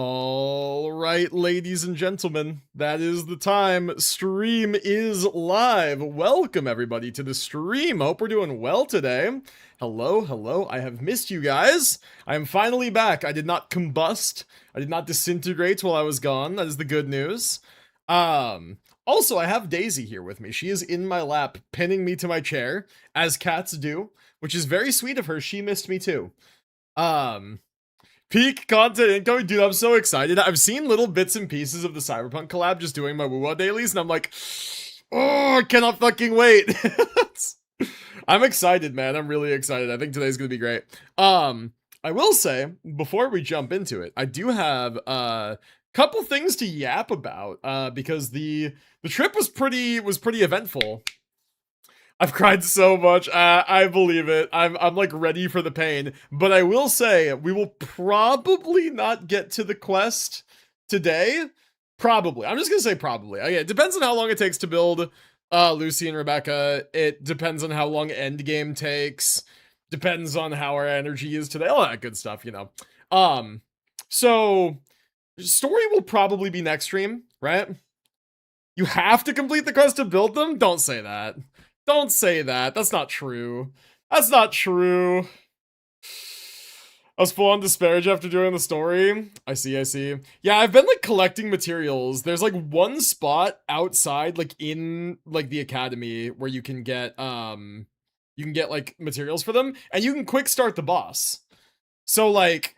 All right, ladies and gentlemen, that is the time. Stream is live. Welcome, everybody, to the stream. Hope we're doing well today. Hello, hello. I have missed you guys. I am finally back. I did not combust. I did not disintegrate while I was gone. That is the good news. Also, I have Daisy here with me. She is in my lap, pinning me to my chair, as cats do, which is very sweet of her. She missed me too. Peak content incoming. Dude, I'm so excited. I've seen little bits and pieces of the Cyberpunk collab just doing my WuWa dailies, and I'm like, oh, I cannot fucking wait. I'm excited, man. I'm really excited. I think today's gonna be great. I will say, before we jump into it, I do have a couple things to yap about, because the trip was pretty eventful. I've cried so much. I believe it. I'm like ready for the pain. But I will say we will probably not get to the quest today. Probably. I'm just gonna say probably. Okay, it depends on how long it takes to build Lucy and Rebecca. It depends on how long Endgame takes. Depends on how our energy is today. All that good stuff, you know. So story will probably be next stream, right? You have to complete the quest to build them? Don't say that. Don't say that. That's not true. That's not true. I was full on disparage after doing the story. I see. Yeah, I've been like collecting materials. There's like one spot outside, like in like the academy where you can get like materials for them, and you can quick start the boss. So like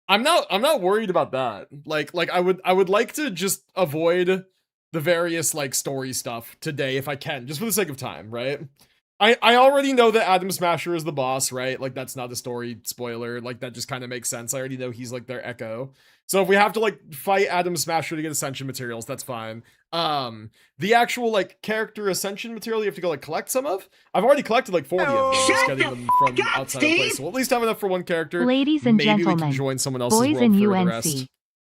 I'm not worried about that. Like I would like to just avoid the various like story stuff today if I can, just for the sake of time, right? I already know that Adam Smasher is the boss, right? Like that's not a story spoiler. Like that just kind of makes sense. I already know he's like their echo. So if we have to like fight Adam Smasher to get ascension materials, that's fine. The actual like character ascension material you have to go like collect some of. I've already collected like 40 of them, just getting them from outside of the place. So we'll at least have enough for one character. Ladies and Maybe gentlemen, we can join someone else's boys world in for the UNC. rest.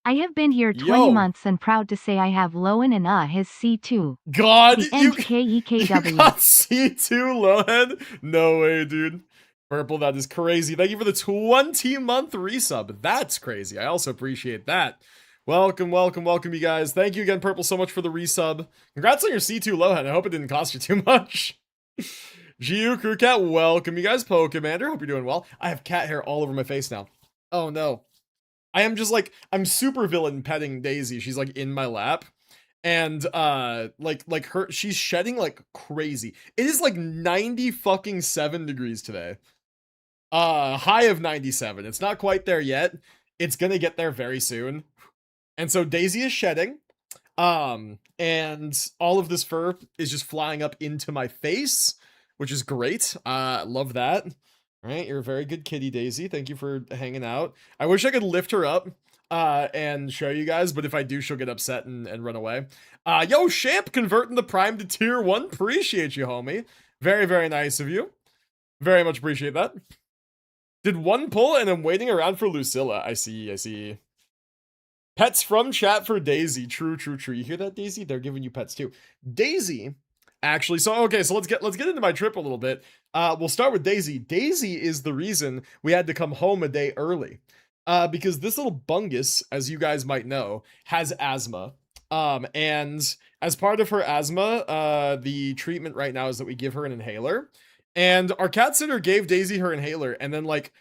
I have been here 20 months and proud to say I have Lowen and his C2. God, the you NKEKW. got C2 Lohen? No way, dude. Purple, that is crazy. Thank you for the 20-month resub. That's crazy. I also appreciate that. Welcome, you guys. Thank you again, Purple, so much for the resub. Congrats on your C2 Lohen. I hope it didn't cost you too much. GU Crew Cat, welcome you guys. Pokemander, hope you're doing well. I have cat hair all over my face now. Oh no. I am just like, I'm super villain petting Daisy. She's like in my lap. And like her, she's shedding like crazy. It is like 90 fucking 7 degrees today. High of 97. It's not quite there yet. It's gonna get there very soon. And so Daisy is shedding. And all of this fur is just flying up into my face, which is great. Love that. All right, you're a very good kitty, Daisy. Thank you for hanging out. I wish I could lift her up and show you guys, but if I do, she'll get upset and run away. Yo, Champ, converting the Prime to tier 1. Appreciate you, homie. Very, very nice of you. Very much appreciate that. Did one pull and I'm waiting around for Lucilla. I see. Pets from chat for Daisy. True. You hear that, Daisy? They're giving you pets too. Daisy, actually, so let's get into my trip a little bit. We'll start with Daisy. Daisy is the reason we had to come home a day early. Because this little bungus, as you guys might know, has asthma. And as part of her asthma, the treatment right now is that we give her an inhaler. And our cat sitter gave Daisy her inhaler, and then like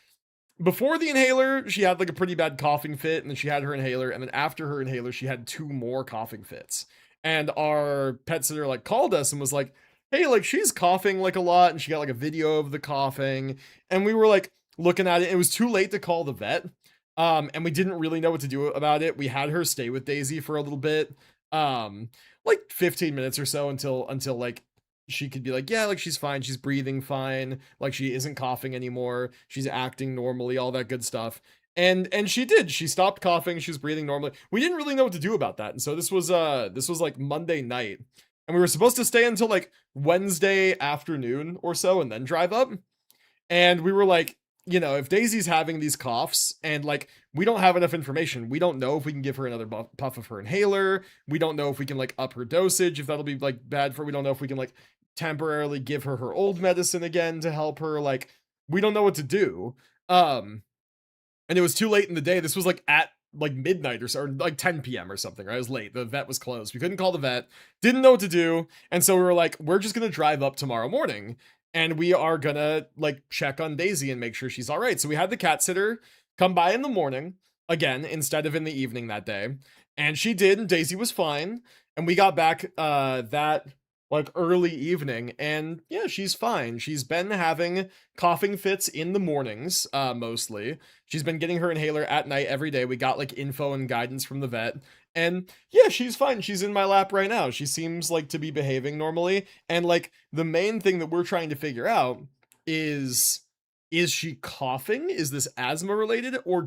before the inhaler, she had like a pretty bad coughing fit, and then she had her inhaler, and then after her inhaler, she had 2 more coughing fits. And our pet sitter like called us and was like, hey, like she's coughing like a lot, and she got like a video of the coughing, and we were like looking at it. It was too late to call the vet. And we didn't really know what to do about it. We had her stay with Daisy for a little bit, like 15 minutes or so until like she could be like, yeah, like she's fine, she's breathing fine, like she isn't coughing anymore, she's acting normally, all that good stuff. And she did. She stopped coughing, she was breathing normally. We didn't really know what to do about that. And so this was like Monday night, and we were supposed to stay until like Wednesday afternoon or so and then drive up. And we were like, you know, if Daisy's having these coughs and like we don't have enough information, we don't know if we can give her another puff of her inhaler. We don't know if we can like up her dosage, if that'll be like bad for her. We don't know if we can like temporarily give her old medicine again to help her. Like we don't know what to do. And it was too late in the day. This was like at like midnight or so, or like 10 p.m. or something, right? It was late. The vet was closed. We couldn't call the vet, didn't know what to do. And so we were like, we're just gonna drive up tomorrow morning and we are gonna like check on Daisy and make sure she's all right. So we had the cat sitter come by in the morning again instead of in the evening that day. And she did, and Daisy was fine. And we got back that like early evening, and yeah, she's fine. She's been having coughing fits in the mornings, mostly. She's been getting her inhaler at night every day. We got like info and guidance from the vet, and yeah, she's fine. She's in my lap right now. She seems like to be behaving normally, and like the main thing that we're trying to figure out is she coughing? Is this asthma related, or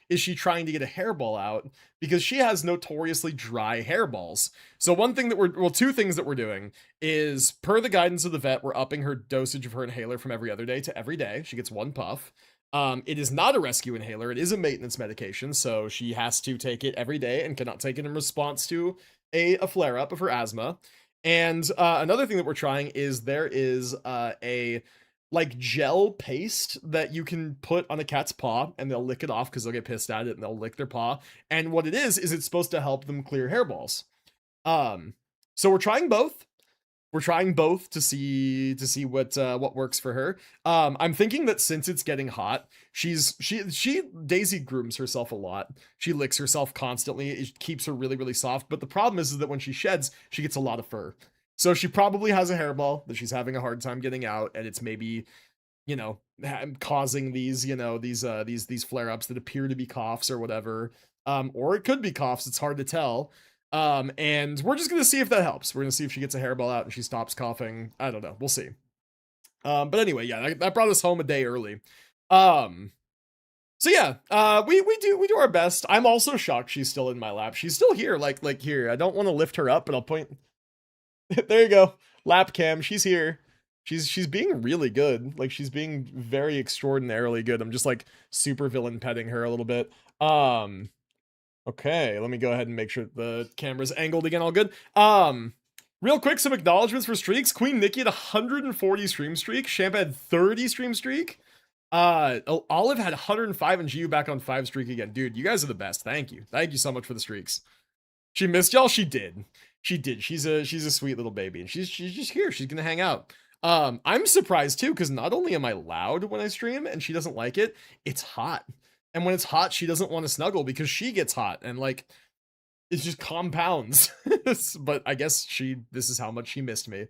is she trying to get a hairball out? Because she has notoriously dry hairballs. So two things that we're doing is, per the guidance of the vet, we're upping her dosage of her inhaler from every other day to every day. She gets one puff. It is not a rescue inhaler. It is a maintenance medication. So she has to take it every day and cannot take it in response to a flare-up of her asthma. And another thing that we're trying is there is a like gel paste that you can put on a cat's paw and they'll lick it off because they'll get pissed at it and they'll lick their paw. And what it is it's supposed to help them clear hairballs. So we're trying both. We're trying both to see what works for her. I'm thinking that since it's getting hot, she Daisy grooms herself a lot. She licks herself constantly. It keeps her really, really soft. But the problem is that when she sheds, she gets a lot of fur. So she probably has a hairball that she's having a hard time getting out, and it's maybe, causing these flare-ups that appear to be coughs or whatever. Or it could be coughs. It's hard to tell. And we're just gonna see if that helps. We're gonna see if she gets a hairball out and she stops coughing. I don't know. We'll see. But anyway, yeah, that brought us home a day early. So yeah, we do our best. I'm also shocked she's still in my lap. She's still here, like here. I don't want to lift her up, but I'll point. There you go. Lap cam. She's here. She's being really good. Like, she's being very extraordinarily good. I'm just like super villain petting her a little bit. Okay, let me go ahead and make sure the camera's angled again. All good. Real quick, some acknowledgements for streaks. Queen Nikki had 140 stream streak. Champ had 30 stream streak. Olive had 105 and GU back on 5 streak again. Dude, you guys are the best. Thank you. Thank you so much for the streaks. She missed y'all? She did. She did. She's a sweet little baby, and she's just here. She's gonna hang out. I'm surprised too, because not only am I loud when I stream and she doesn't like it, it's hot. And when it's hot, she doesn't want to snuggle because she gets hot, and like it just compounds. But I guess this is how much she missed me.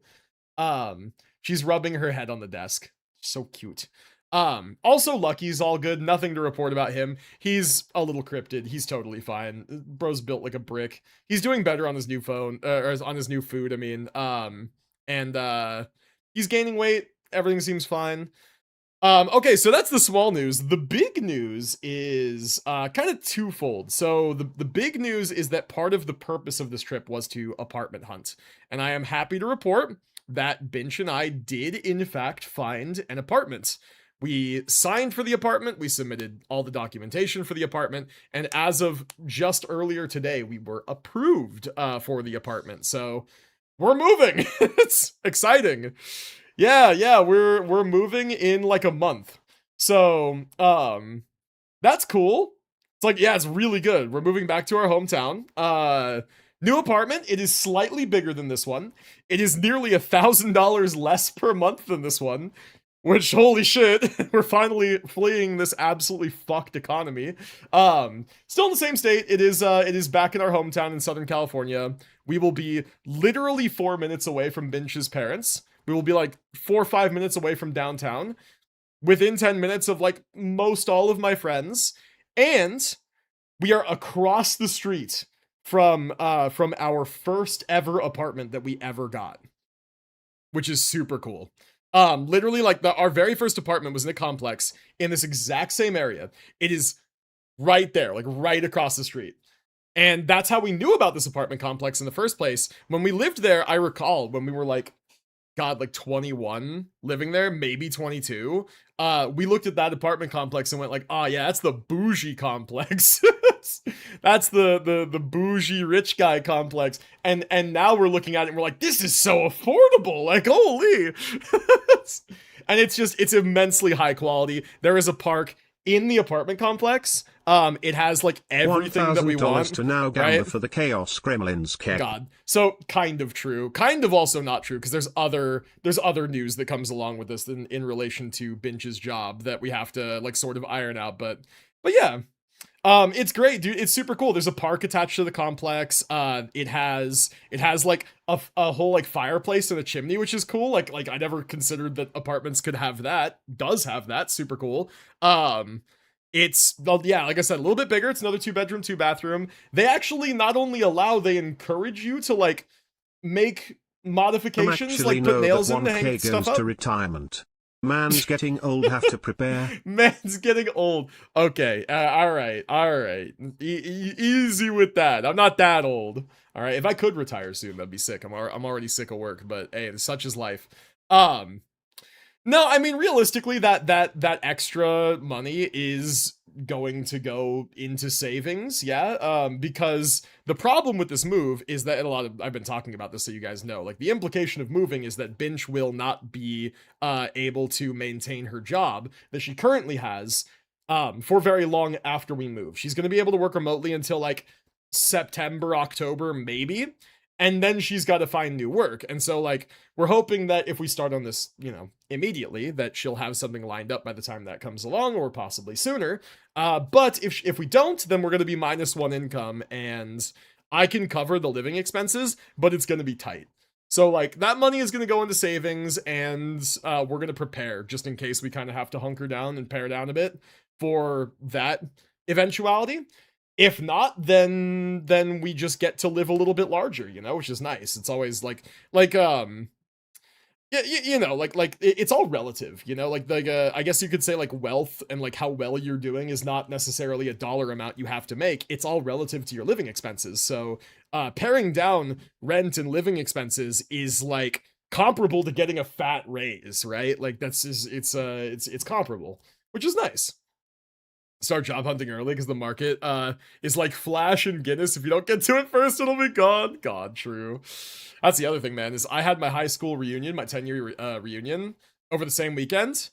She's rubbing her head on the desk. So cute. Also Lucky's all good. Nothing to report about him. He's a little cryptid. He's totally fine. Bro's built like a brick. He's doing better on his new phone, or on his new food, I mean. And he's gaining weight. Everything seems fine. Okay, so that's the small news. The big news is kind of twofold. So the big news is that part of the purpose of this trip was to apartment hunt. And I am happy to report that Binch and I did in fact find an apartment. We signed for the apartment, we submitted all the documentation for the apartment, and as of just earlier today, we were approved for the apartment. So we're moving. It's exciting. Yeah, we're moving in like a month. So, that's cool. It's like, yeah, it's really good. We're moving back to our hometown. New apartment. It is slightly bigger than this one. It is nearly $1,000 less per month than this one. Which, holy shit, we're finally fleeing this absolutely fucked economy. Still in the same state. It is back in our hometown in Southern California. We will be literally 4 minutes away from Binch's parents. We will be like 4 or 5 minutes away from downtown. Within 10 minutes of like most all of my friends. And we are across the street from our first ever apartment that we ever got. Which is super cool. Literally, like, our very first apartment was in a complex in this exact same area. It is right there, like right across the street. And that's how we knew about this apartment complex in the first place. When we lived there, I recall when we were like, God, like 21 living there, maybe 22. We looked at that apartment complex and went like, oh yeah, that's the bougie complex. That's the bougie rich guy complex. And now we're looking at it and we're like, this is so affordable. Like, holy. And it's immensely high quality. There is a park in the apartment complex. It has like everything that we $1,000 want, to now right? gambler for the Chaos Gremlins keg. God. So kind of true, kind of also not true, because there's other news that comes along with this in relation to Binch's job that we have to like sort of iron out. But yeah. It's great, dude. It's super cool. There's a park attached to the complex. It has like a whole like fireplace and a chimney, which is cool. Like I never considered that apartments could have that. Does have that. Super cool. It's, well, yeah, like I said, a little bit bigger. It's another 2-bedroom, 2-bathroom. They actually not only allow, they encourage you to like make modifications, like put nails in to hang stuff up. To retirement. Man's getting old, have to prepare. Man's getting old. Okay, all right. Easy with that. I'm not that old. All right, if I could retire soon, that'd be sick. I'm already sick of work, but hey, such is life. No, I mean realistically, that extra money is going to go into savings, yeah. Because the problem with this move is that I've been talking about this so you guys know, like the implication of moving is that Binch will not be able to maintain her job that she currently has for very long after we move. She's going to be able to work remotely until like September, October, maybe. And then she's got to find new work. And so, like, we're hoping that if we start on this, immediately, that she'll have something lined up by the time that comes along, or possibly sooner. But if we don't, then we're going to be -1 income, and I can cover the living expenses, but it's going to be tight. So, like, that money is going to go into savings, and we're going to prepare, just in case we kind of have to hunker down and pare down a bit for that eventuality. If not, then we just get to live a little bit larger, which is nice. It's always like it's all relative, I guess you could say like wealth and like how well you're doing is not necessarily a dollar amount you have to make. It's all relative to your living expenses. So paring down rent and living expenses is like comparable to getting a fat raise, right? Like it's comparable, which is nice. Start job hunting early because the market is like Flash and Guinness. If you don't get to it first, it'll be gone. God, true. That's the other thing, man, is I had my high school reunion, my 10-year reunion over the same weekend.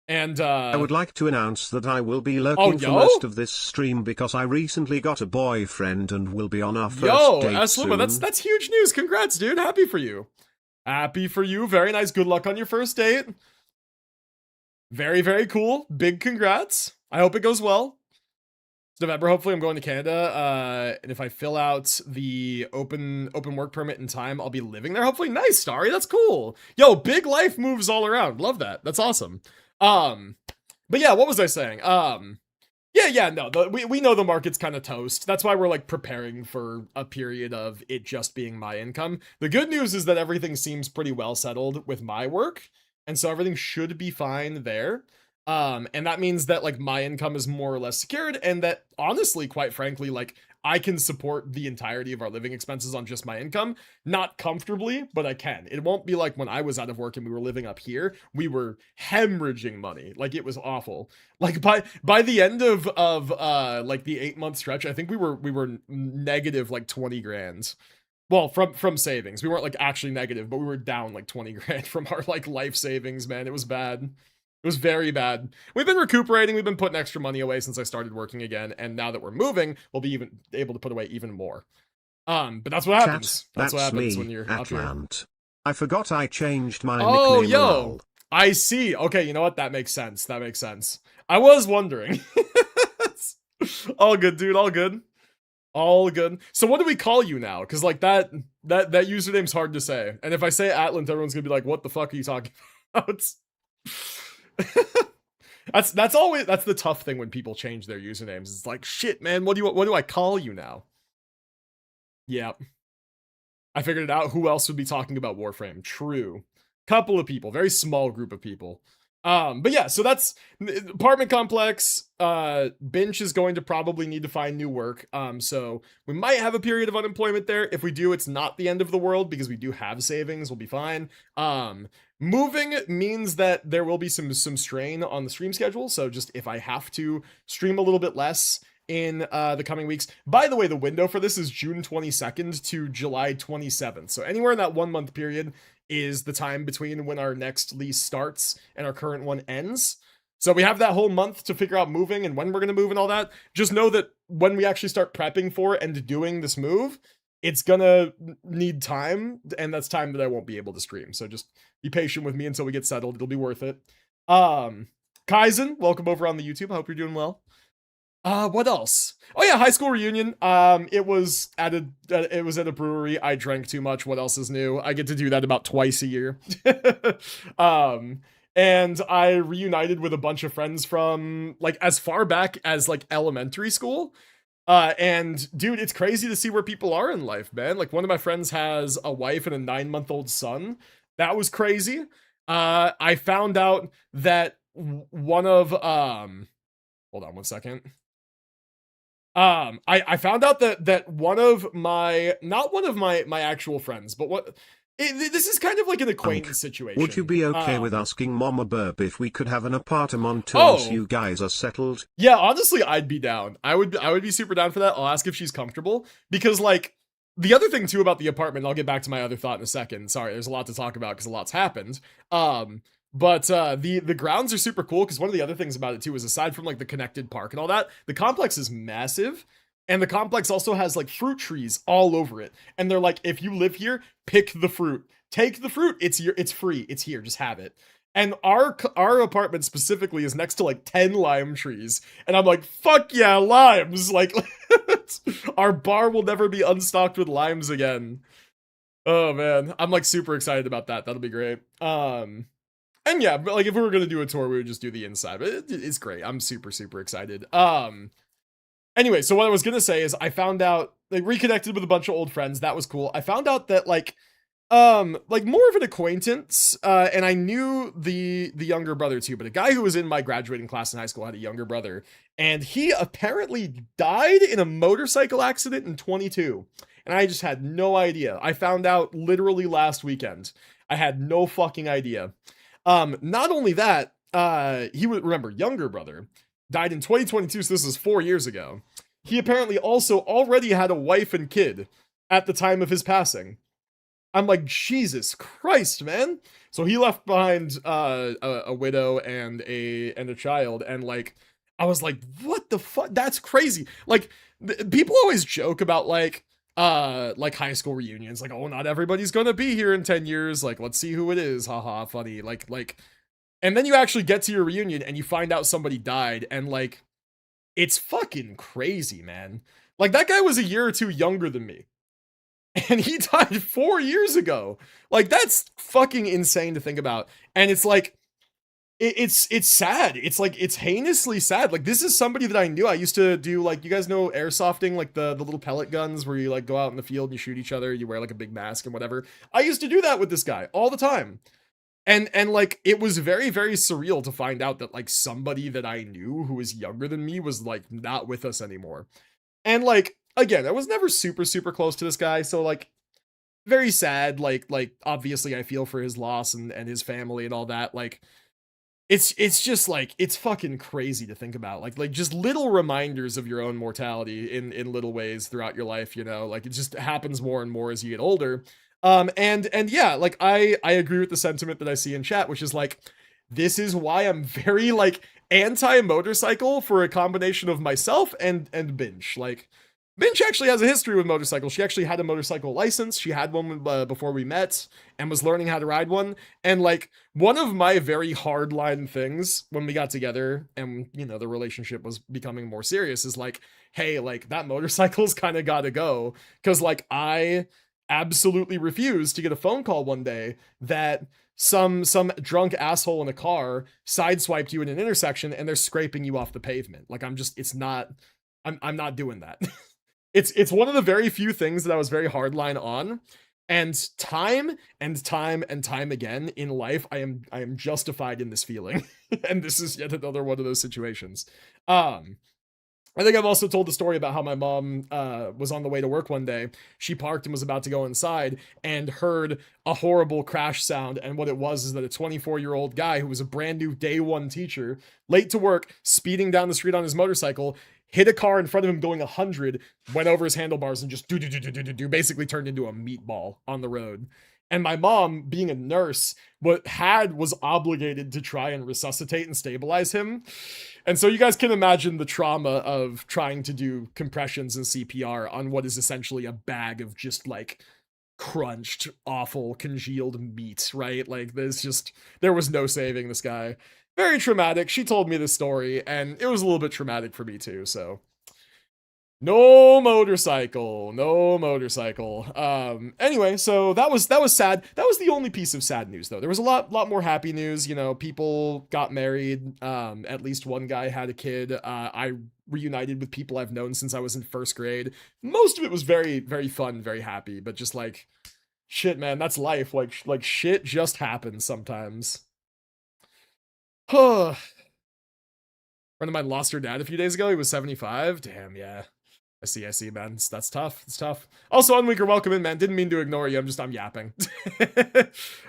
And I would like to announce that I will be lurking for most of this stream because I recently got a boyfriend and will be on our first date soon. That's huge news. Congrats, dude. Happy for you. Happy for you. Very nice. Good luck on your first date. Very, very cool. Big congrats. I hope it goes well. It's November. Hopefully I'm going to Canada. And if I fill out the open work permit in time, I'll be living there. Hopefully. Nice, Starry. That's cool. Yo, big life moves all around. Love that. That's awesome. But yeah, what was I saying? We know the market's kind of toast. That's why we're like preparing for a period of it just being my income. The good news is that everything seems pretty well settled with my work. And so everything should be fine there. And that means that like my income is more or less secured, and that honestly, quite frankly, like I can support the entirety of our living expenses on just my income. Not comfortably, but I can. It won't be like when I was out of work and we were living up here, we were hemorrhaging money. Like it was awful. Like by the end of like the 8-month stretch, I think we were negative like 20 grand. Well, from savings. We weren't like actually negative, but we were down like 20 grand from our like life savings, man. It was bad. It was very bad. We've been recuperating. We've been putting extra money away since I started working again. And now that we're moving, we'll be even able to put away even more. But that's what happens. That's what happens when you're up here. I forgot I changed my nickname. Yo. I see. Okay, you know what? That makes sense. That makes sense. I was wondering. All good, dude. All good. All good. So what do we call you now? Because like that username's hard to say. And if I say Atlant, everyone's gonna be like, what the fuck are you talking about? that's the tough thing when people change their usernames. It's like, shit, man, what do I call you now? Yeah. I figured it out. Who else would be talking about Warframe? True. Couple of people, very small group of people. But yeah, so that's apartment complex. Binch is going to probably need to find new work. So we might have a period of unemployment there. If we do, it's not the end of the world because we do have savings. We'll be fine. Moving means that there will be some strain on the stream schedule. So just if I have to stream a little bit less in the coming weeks. By the way, the window for this is June 22nd to July 27th. So anywhere in that 1 month period is the time between when our next lease starts and our current one ends. So we have that whole month to figure out moving and when we're going to move and all that. Just know that when we actually start prepping for it and doing this move, it's gonna need time, and that's time that I won't be able to stream. So just be patient with me until we get settled. It'll be worth it. Kaizen, welcome over on the YouTube. I hope you're doing well. What else? Oh yeah, high school reunion. It was at a brewery. I drank too much. What else is new? I get to do that about twice a year. And I reunited with a bunch of friends from like as far back as like elementary school. And dude, it's crazy to see where people are in life, man. Like one of my friends has a wife and a 9-month-old son. That was crazy. I found out that one of hold on one second. I found out that one of my, not one of my actual friends, but this is kind of like an acquaintance situation. Would you be okay with asking Mama Burp if we could have an apartment once you guys are settled? Yeah, honestly, I'd be down. I would be super down for that. I'll ask if she's comfortable, because like the other thing too about the apartment, I'll get back to my other thought in a second. Sorry, there's a lot to talk about because a lot's happened. But the grounds are super cool, because one of the other things about it too is, aside from like the connected park and all that, the complex is massive. And the complex also has like fruit trees all over it. And they're like, if you live here, pick the fruit. Take the fruit. It's free. It's here. Just have it. And our apartment specifically is next to like 10 lime trees. And I'm like, fuck yeah, limes. Like our bar will never be unstocked with limes again. Oh man, I'm like super excited about that. That'll be great. And yeah, but like if we were gonna do a tour, we would just do the inside. But it's great. I'm super excited. Anyway, so what I was gonna say is I found out, like, reconnected with a bunch of old friends. That was cool. I found out that like more of an acquaintance, and I knew the younger brother too, but a guy who was in my graduating class in high school had a younger brother, and he apparently died in a motorcycle accident in 22. And I just had no idea. I found out literally last weekend. I had no fucking idea. Not only that, he would remember, younger brother died in 2022, so this is 4 years ago. He apparently also already had a wife and kid at the time of his passing. I'm like, Jesus Christ, man. So he left behind a widow and a child, and like, I was like, what the fuck? That's crazy. Like, people always joke about like high school reunions, like, oh, not everybody's gonna be here in 10 years. Like, let's see who it is. Haha, funny. Like. And then you actually get to your reunion and you find out somebody died, and like, it's fucking crazy, man. Like, that guy was a year or two younger than me, and he died 4 years ago. Like, that's fucking insane to think about. And it's like, it's sad. It's like, it's heinously sad. Like, this is somebody that I knew. I used to do, like, you guys know airsofting, like the little pellet guns where you like go out in the field and you shoot each other, you wear like a big mask and whatever. I used to do that with this guy all the time. And like, it was very surreal to find out that like somebody that I knew who was younger than me was like not with us anymore. And like, again, I was never super close to this guy, so like, very sad. Like obviously I feel for his loss and his family and all that. Like, it's just like, it's fucking crazy to think about. Like just little reminders of your own mortality in little ways throughout your life, you know? Like, it just happens more and more as you get older. And yeah, like, I agree with the sentiment that I see in chat, which is like, this is why I'm very like anti-motorcycle, for a combination of myself and Binge. Like, Binge actually has a history with motorcycles. She actually had a motorcycle license. She had one before we met and was learning how to ride one. And like, one of my very hardline things when we got together and, you know, the relationship was becoming more serious is like, hey, like, that motorcycle's kind of gotta go. Cause like, I absolutely refused to get a phone call one day that some drunk asshole in a car sideswiped you in an intersection and they're scraping you off the pavement. Like, I'm not doing that. It's one of the very few things that I was very hardline on, and time again in life, I am justified in this feeling. And this is yet another one of those situations. I think I've also told the story about how my mom was on the way to work one day. She parked and was about to go inside and heard a horrible crash sound. And what it was is that a 24-year-old guy who was a brand new day one teacher, late to work, speeding down the street on his motorcycle, hit a car in front of him going 100, went over his handlebars and just basically turned into a meatball on the road. And my mom, being a nurse, was obligated to try and resuscitate and stabilize him. And so you guys can imagine the trauma of trying to do compressions and CPR on what is essentially a bag of just like crunched, awful, congealed meat, right? Like there was no saving this guy. Very traumatic. She told me this story, and it was a little bit traumatic for me too, so. No motorcycle. Anyway, so that was sad. That was the only piece of sad news though. There was a lot more happy news. People got married. At least one guy had a kid. I reunited with people I've known since I was in first grade. Most of it was very, very fun, very happy, but just like shit, man, that's life. Like shit just happens sometimes. Huh. Friend of mine lost her dad a few days ago. He was 75. Damn, yeah. I see, man. That's tough. It's tough. Also, Unweaker, welcome in, man. Didn't mean to ignore you. I'm yapping.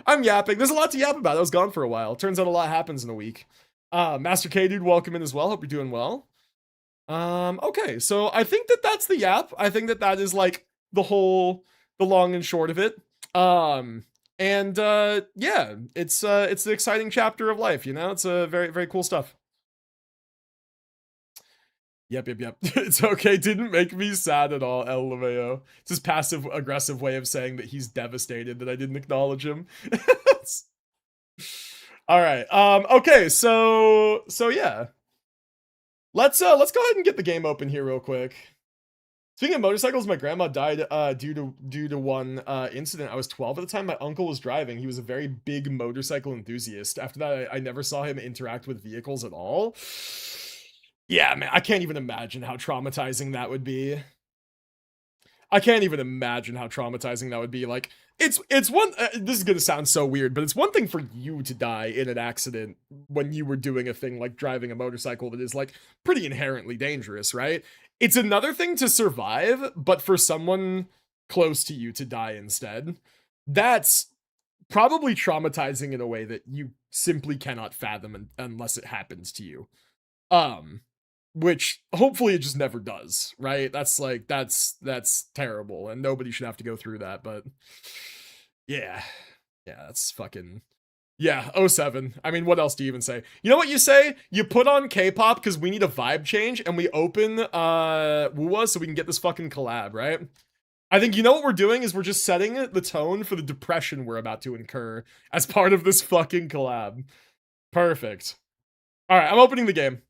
I'm yapping. There's a lot to yap about. I was gone for a while. Turns out a lot happens in a week. Master K, dude, welcome in as well. Hope you're doing well. Okay, so I think that's the yap. I think that is like the long and short of it. And yeah, it's the exciting chapter of life, It's a very, very cool stuff. Yep. It's okay. Didn't make me sad at all, El Lameo. It's his passive-aggressive way of saying that he's devastated that I didn't acknowledge him. All right. Okay. So yeah. Let's go ahead and get the game open here real quick. Speaking of motorcycles, my grandma died due to one incident. I was 12 at the time. My uncle was driving. He was a very big motorcycle enthusiast. After that, I never saw him interact with vehicles at all. Yeah, man, I can't even imagine how traumatizing that would be. Like, it's one, this is gonna sound so weird, but it's one thing for you to die in an accident when you were doing a thing like driving a motorcycle that is, like, pretty inherently dangerous, right? It's another thing to survive, but for someone close to you to die instead, that's probably traumatizing in a way that you simply cannot fathom unless it happens to you. Which hopefully it just never does, right? That's terrible, and nobody should have to go through that, but yeah, that's fucking, yeah, 07. I mean, what else do you even say? You know what you say? You put on K-pop because we need a vibe change, and we open WuWa so we can get this fucking collab, right? I think what we're doing is we're just setting the tone for the depression we're about to incur as part of this fucking collab. Perfect. All right, I'm opening the game.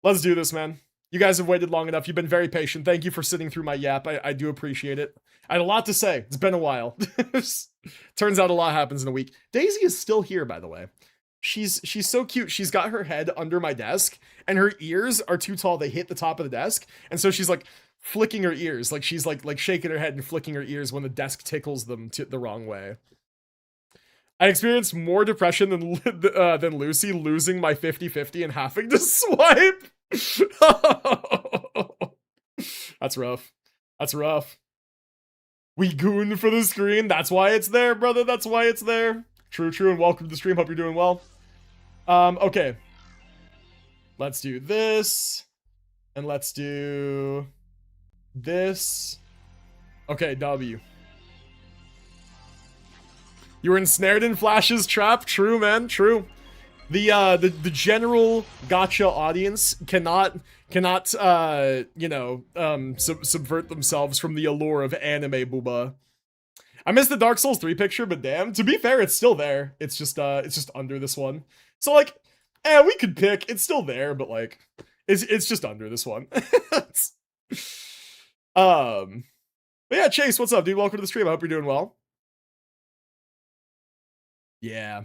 Let's do this, man. You guys have waited long enough. You've been very patient. Thank you for sitting through my yap. I do appreciate it. I had a lot to say. It's been a while. Turns out a lot happens in a week. Daisy is still here, by the way. She's so cute. She's got her head under my desk, and her ears are too tall. They hit the top of the desk, and so she's like flicking her ears, like she's like shaking her head and flicking her ears when the desk tickles them the wrong way. I experienced more depression than Lucy losing my 50-50 and having to swipe. That's rough. We goon for the screen. That's why it's there, brother. That's why it's there. True, and welcome to the stream. Hope you're doing well. Okay. Let's do this. And let's do this. Okay, W. You were ensnared in Flash's trap. True, man. True. The general gacha audience cannot subvert themselves from the allure of anime booba. I missed the Dark Souls 3 picture, but damn, to be fair, it's still there. It's just under this one. So like, we could pick. It's still there, but like, it's just under this one. But yeah, Chase, what's up, dude? Welcome to the stream. I hope you're doing well. Yeah.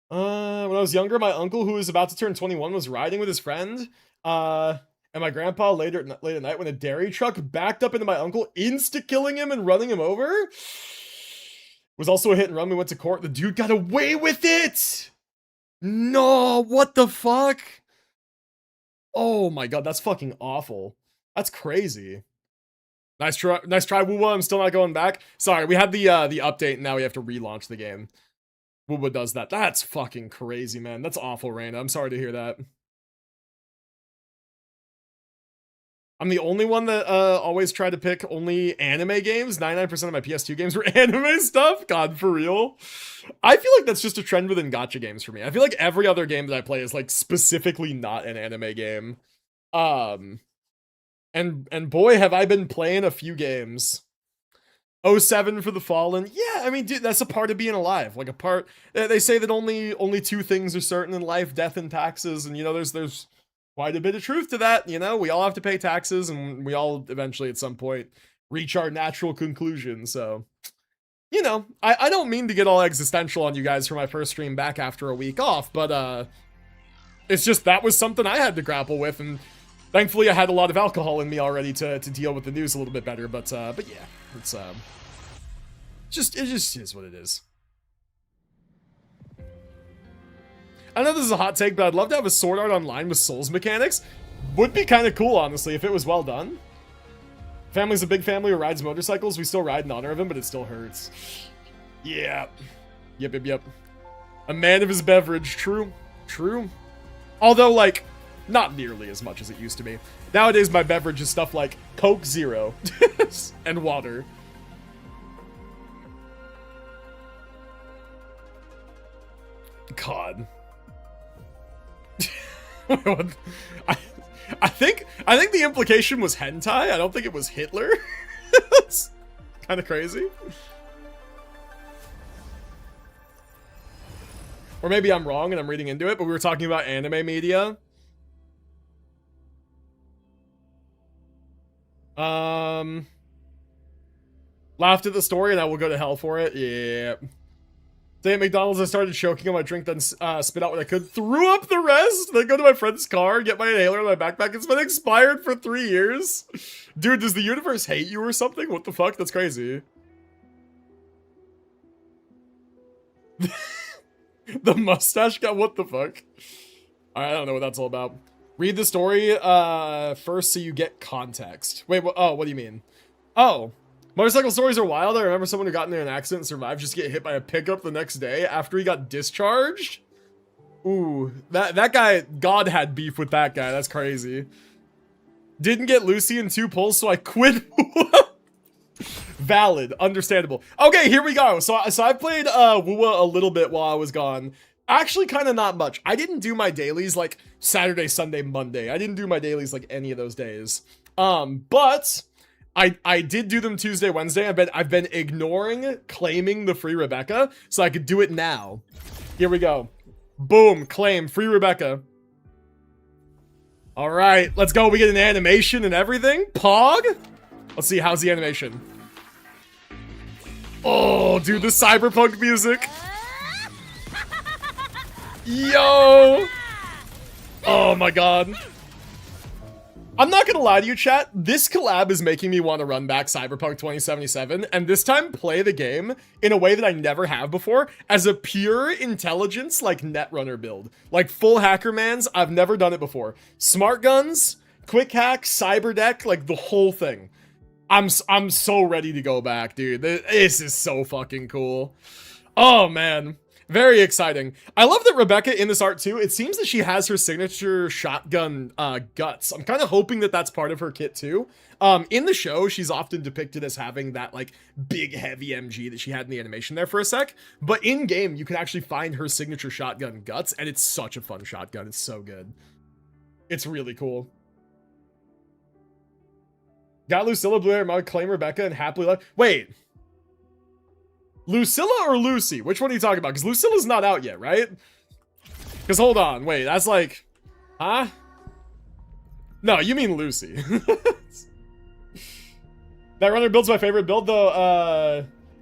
When I was younger, my uncle, who was about to turn 21, was riding with his friend. And my grandpa late at night when a dairy truck backed up into my uncle, insta-killing him and running him over. Was also a hit and run. We went to court. The dude got away with it! No, what the fuck? Oh my god, that's fucking awful. That's crazy. Nice try, WuWa. I'm still not going back. Sorry, we had the update, and now we have to relaunch the game. WuWa does that. That's fucking crazy, man. That's awful, Raina. I'm sorry to hear that. I'm the only one that always tried to pick only anime games. 99% of my PS2 games were anime stuff. God, for real. I feel like that's just a trend within gacha games for me. I feel like every other game that I play is like specifically not an anime game. And boy, have I been playing a few games. 07 for the Fallen. Yeah, I mean, dude, that's a part of being alive. Like a part. They say that only two things are certain in life: death and taxes. And you know, there's quite a bit of truth to that. You know, we all have to pay taxes, and we all eventually at some point reach our natural conclusion. So, you know, I don't mean to get all existential on you guys for my first stream back after a week off, but it's just that was something I had to grapple with, and thankfully I had a lot of alcohol in me already to deal with the news a little bit better. But yeah, it's it just is what it is. I know this is a hot take, but I'd love to have a Sword Art Online with Souls mechanics. Would be kind of cool, honestly, if it was well done. Family's a big family who rides motorcycles. We still ride in honor of him, but it still hurts. Yeah. Yep. A man of his beverage. True. Although, like, not nearly as much as it used to be. Nowadays, my beverage is stuff like Coke Zero and water. God. I think the implication was hentai. I don't think it was Hitler. It's kind of crazy. Or maybe I'm wrong and I'm reading into it, but we were talking about anime media. Laughed at the story and I will go to hell for it. Yeah. Today at McDonald's, I started choking on my drink, then spit out what I could, threw up the rest, then go to my friend's car, get my inhaler in my backpack. It's been expired for 3 years. Dude, does the universe hate you or something? What the fuck? That's crazy. The mustache guy? What the fuck? I don't know what that's all about. Read the story first so you get context. Wait, what do you mean? Oh. Motorcycle stories are wild. I remember someone who got into an accident and survived just to get hit by a pickup the next day after he got discharged. Ooh, that guy, God had beef with that guy. That's crazy. Didn't get Lucy in 2 pulls, so I quit. Valid, understandable. Okay, here we go. So I played WuWa a little bit while I was gone. Actually, kind of not much. I didn't do my dailies like Saturday, Sunday, Monday. I didn't do my dailies like any of those days. But I did do them Tuesday, Wednesday. I've been ignoring claiming the free Rebecca, so I could do it now. Here we go. Boom, claim free Rebecca. All right, let's go. We get an animation and everything. Pog. Let's see, how's the animation? Oh, dude, the cyberpunk music. Yo. Oh my god. I'm not gonna lie to you, chat. This collab is making me want to run back Cyberpunk 2077, and this time play the game in a way that I never have before, as a pure intelligence, like, Netrunner build. Like, full Hackermans, I've never done it before. Smart guns, quick hack, cyber deck, like, the whole thing. I'm so ready to go back, dude. This is so fucking cool. Oh, man. Very exciting. I love that Rebecca in this art too. It seems that she has her signature shotgun guts. I'm kind of hoping that that's part of her kit too. In the show, she's often depicted as having that like big heavy MG that she had in the animation there for a sec. But in game, you can actually find her signature shotgun guts, and it's such a fun shotgun. It's so good. It's really cool. Got Lucilla, Blue Hair Mug, claim Rebecca, and happily left. Wait. Lucilla or Lucy? Which one are you talking about? Because Lucilla's not out yet, right? Because hold on, wait, that's like... Huh? No, you mean Lucy. That runner build's my favorite build, though.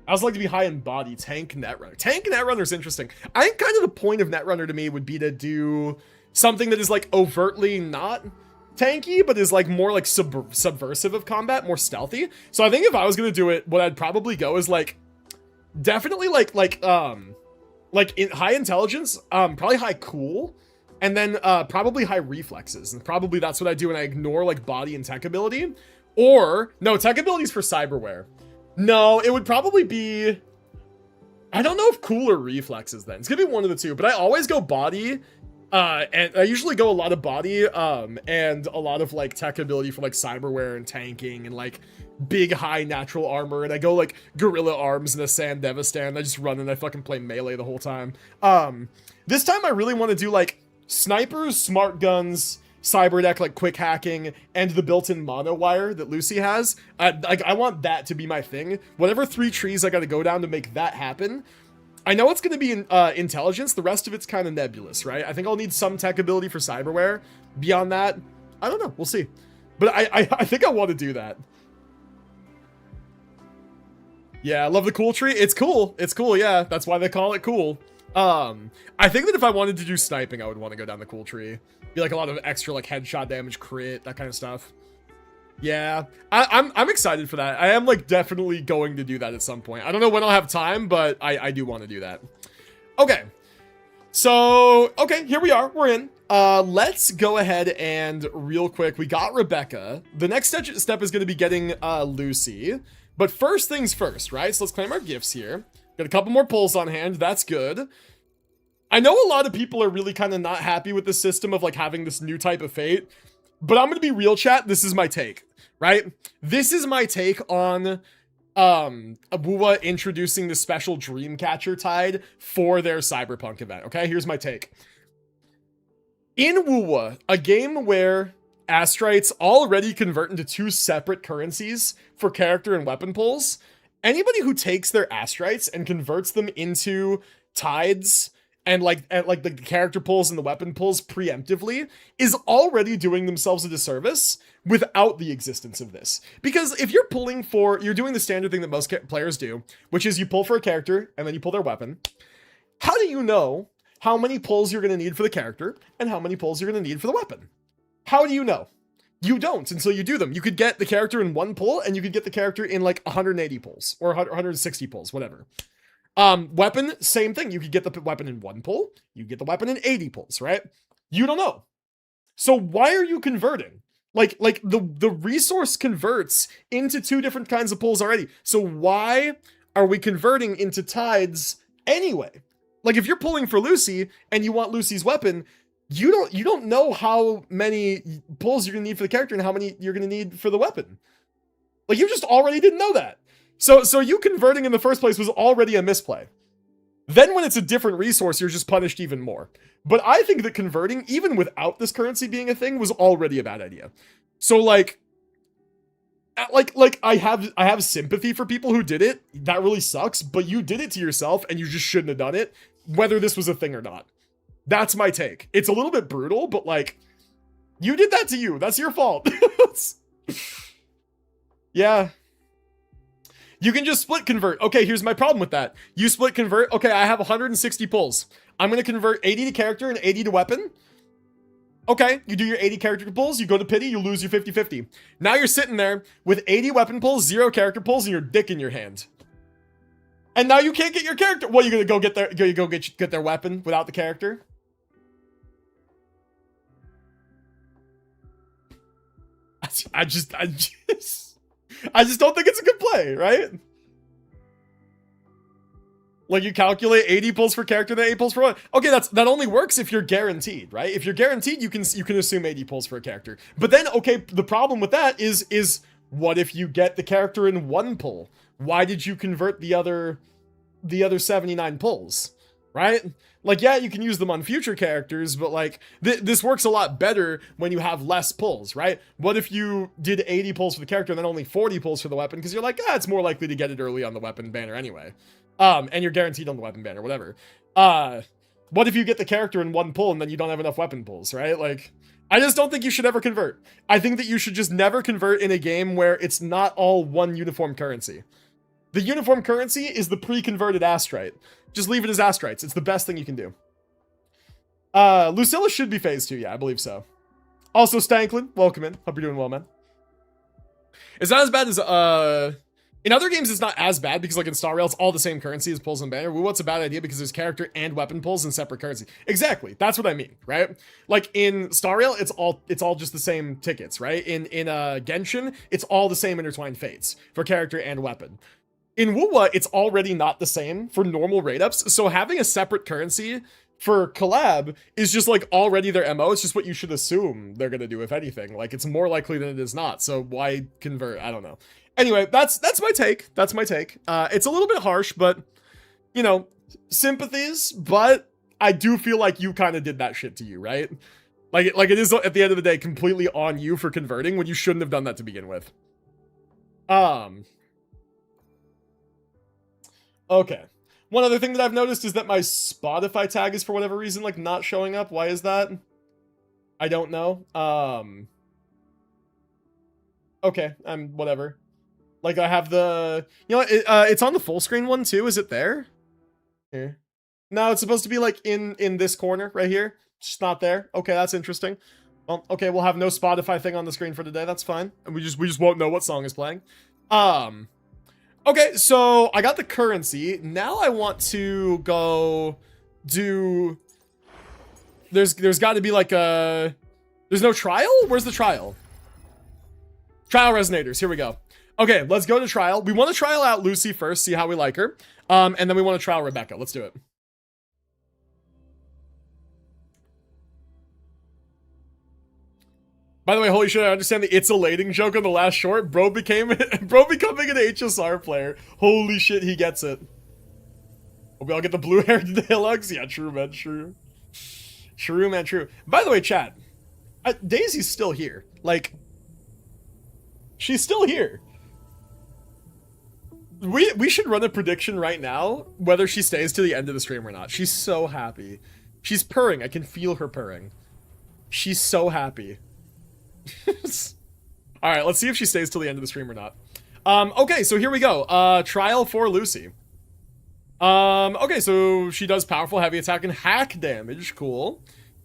I also like to be high in body. Tank Netrunner. Tank Netrunner's interesting. I think kind of the point of Netrunner to me would be to do something that is like overtly not tanky, but is like more like subversive of combat, more stealthy. So I think if I was going to do it, what I'd probably go is like... Definitely like in high intelligence, probably high cool, and then probably high reflexes, and probably that's what I do when I ignore like body and tech ability. Or no, tech abilities for cyberware. No, it would probably be, I don't know if cool or reflexes then. It's gonna be one of the two, but I always go body And I usually go a lot of body, and a lot of like tech ability for like cyberware and tanking and like big high natural armor, and I go like gorilla arms and a sand devastator. I just run and I fucking play melee the whole time. This time I really want to do like snipers, smart guns, cyber deck, like quick hacking, and the built-in mono wire that Lucy has. I want that to be my thing. Whatever 3 trees I gotta go down to make that happen. I know it's going to be intelligence. The rest of it's kind of nebulous, right? I think I'll need some tech ability for cyberware. Beyond that, I don't know. We'll see. But I think I want to do that. Yeah, I love the cool tree. It's cool. It's cool, yeah. That's why they call it cool. I think that if I wanted to do sniping, I would want to go down the cool tree. Be like a lot of extra like headshot damage, crit, that kind of stuff. Yeah, I'm excited for that. I am like definitely going to do that at some point. I don't know when I'll have time, but I do want to do that. Okay. So, okay, here we are. We're in. Let's go ahead and real quick, we got Rebecca. The next step is going to be getting Lucy. But first things first, right? So let's claim our gifts here. Got a couple more pulls on hand. That's good. I know a lot of people are really kind of not happy with the system of like having this new type of fate. But I'm going to be real, chat. This is my take, right? This is my take on WuWa introducing the special Dreamcatcher tide for their Cyberpunk event, okay? Here's my take. In WuWa, a game where Astrites already convert into 2 separate currencies for character and weapon pulls, anybody who takes their Astrites and converts them into tides and like the character pulls and the weapon pulls preemptively is already doing themselves a disservice without the existence of this. Because if you're pulling for, you're doing the standard thing that most players do, which is you pull for a character and then you pull their weapon. How do you know how many pulls you're going to need for the character and how many pulls you're going to need for the weapon? How do you know? You don't until you do them. You could get the character in 1 pull and you could get the character in like 180 pulls or 160 pulls, whatever. Weapon, same thing. You could get the weapon in 1 pull. You get the weapon in 80 pulls, right? You don't know. So why are you converting? Like the resource converts into 2 different kinds of pulls already. So why are we converting into tides anyway? Like if you're pulling for Lucy and you want Lucy's weapon, you don't know how many pulls you're gonna need for the character and how many you're gonna need for the weapon. Like you just already didn't know that. So you converting in the first place was already a misplay. Then when it's a different resource, you're just punished even more. But I think that converting, even without this currency being a thing, was already a bad idea. So like I have sympathy for people who did it. That really sucks, but you did it to yourself and you just shouldn't have done it, whether this was a thing or not. That's my take. It's a little bit brutal, but like, you did that to you. That's your fault. Yeah. You can just split convert. Okay, here's my problem with that. You split convert. Okay, I have 160 pulls. I'm going to convert 80 to character and 80 to weapon. Okay, you do your 80 character pulls, you go to pity, you lose your 50-50. Now you're sitting there with 80 weapon pulls, 0 character pulls, and your dick in your hand. And now you can't get your character. What, you're going to go get their weapon without the character? I just don't think it's a good play, right? Like you calculate 80 pulls for character, then 8 pulls for one. Okay, that only works if you're guaranteed, right? If you're guaranteed, you can assume 80 pulls for a character. But then, okay, the problem with that is what if you get the character in 1 pull? Why did you convert the other 79 pulls, right? Like, yeah, you can use them on future characters, but like this works a lot better when you have less pulls, right? What if you did 80 pulls for the character and then only 40 pulls for the weapon? Because you're like, it's more likely to get it early on the weapon banner anyway. And you're guaranteed on the weapon banner, whatever. What if you get the character in 1 pull and then you don't have enough weapon pulls, right? Like, I just don't think you should ever convert. I think that you should just never convert in a game where it's not all one uniform currency. The uniform currency is the pre-converted Astrite. Just leave it as Astrites. It's the best thing you can do. Lucilla should be phase 2. Yeah, I believe so. Also, Stanklin, welcome in. Hope you're doing well, man. It's not as bad as, in other games, it's not as bad because like in Star Rail, it's all the same currency as pulls and banner. WuWa's a bad idea because there's character and weapon pulls in separate currency. Exactly. That's what I mean, right? Like in Star Rail, it's all just the same tickets, right? In Genshin, it's all the same intertwined fates for character and weapon. In WuWa, it's already not the same for normal raid ups, so having a separate currency for collab is just like already their MO. It's just what you should assume they're gonna do, if anything. Like, it's more likely than it is not. So why convert? I don't know. Anyway, that's my take. That's my take. It's a little bit harsh, but you know, sympathies. But I do feel like you kind of did that shit to you, right? Like it is at the end of the day completely on you for converting when you shouldn't have done that to begin with. Okay. One other thing that I've noticed is that my Spotify tag is for whatever reason like not showing up. Why is that? I don't know. Okay, whatever. Like I have the, you know, it's on the full screen one too. Is it there? Here. No, it's supposed to be like in this corner right here. It's just not there. Okay, that's interesting. Well, okay, we'll have no Spotify thing on the screen for today. That's fine. And we just won't know what song is playing. Okay, so I got the currency. Now I want to go do... There's got to be like a... There's no trial? Where's the trial? Trial resonators. Here we go. Okay, let's go to trial. We want to trial out Lucy first, see how we like her. And then we want to trial Rebecca. Let's do it. By the way, holy shit, I understand the it's a lading joke on the last short. Bro becoming an HSR player. Holy shit, he gets it. Hope we all get the blue hair deluxe. Yeah, true, man, true. True, man, true. By the way, chat, Daisy's still here. Like, she's still here. We should run a prediction right now, whether she stays to the end of the stream or not. She's so happy. She's purring. I can feel her purring. She's so happy. Alright, let's see if she stays till the end of the stream or not. Okay, so here we go. Trial for Lucy. Okay, so she does powerful heavy attack and hack damage. Cool.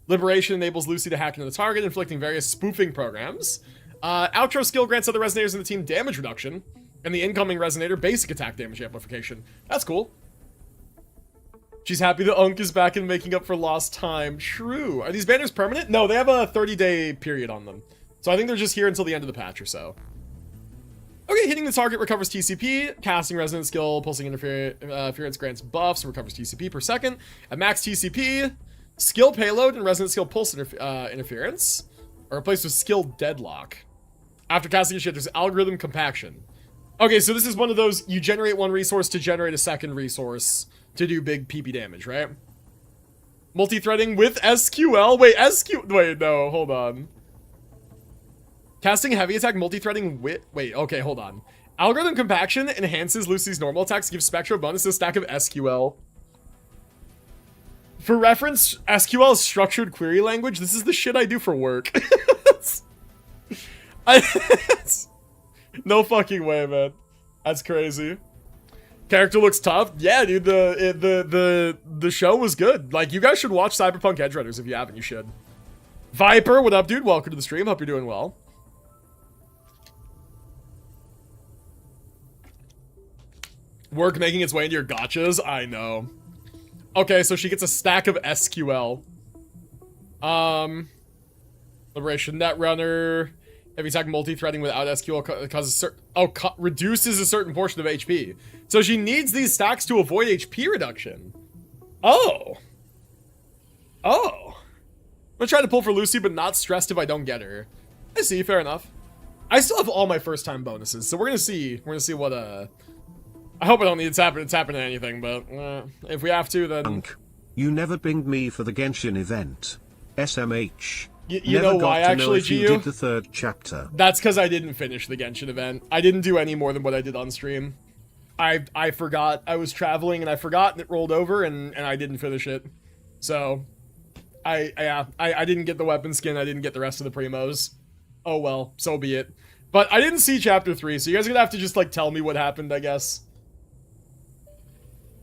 Liberation enables Lucy to hack into the target, inflicting various spoofing programs. Outro skill grants other resonators in the team damage reduction, and the incoming resonator basic attack damage amplification. That's cool. She's happy the Unk is back and making up for lost time. True. Are these banners permanent? No, they have a 30-day period on them. So I think they're just here until the end of the patch or so. Okay, hitting the target recovers TCP. Casting resonant skill, pulsing interference grants buffs and recovers TCP per second. At max TCP, skill payload and resonant skill pulse interference are replaced with skill deadlock. After casting a shit, there's algorithm compaction. Okay, so this is one of those, you generate one resource to generate a second resource to do big PP damage, right? Multi-threading with SQL. Wait, no, hold on. Casting heavy attack multi-threading with... Wait, okay, hold on. Algorithm compaction enhances Lucy's normal attacks, gives Spectro bonus to a stack of SQL. For reference, SQL is structured query language. This is the shit I do for work. No fucking way, man. That's crazy. Character looks tough. Yeah, dude, the show was good. Like, you guys should watch Cyberpunk Edgerunners. If you haven't, you should. Viper, what up, dude? Welcome to the stream. Hope you're doing well. Work making its way into your gotchas? I know. Okay, so she gets a stack of SQL. Liberation Netrunner. Heavy attack multi-threading without SQL causes reduces a certain portion of HP. So she needs these stacks to avoid HP reduction. Oh. I'm gonna try to pull for Lucy, but not stressed if I don't get her. I see, fair enough. I still have all my first-time bonuses, so we're gonna see what, I hope I don't need it's happening to anything, but, if we have to, then... You never pinged me for the Genshin event. SMH. You know why, actually, Gio? You did the third chapter. That's because I didn't finish the Genshin event. I didn't do any more than what I did on stream. I forgot. I was traveling and I forgot and it rolled over and I didn't finish it. So, I didn't get the weapon skin. I didn't get the rest of the primos. Oh well, so be it. But I didn't see chapter 3, so you guys are gonna have to just, like, tell me what happened, I guess.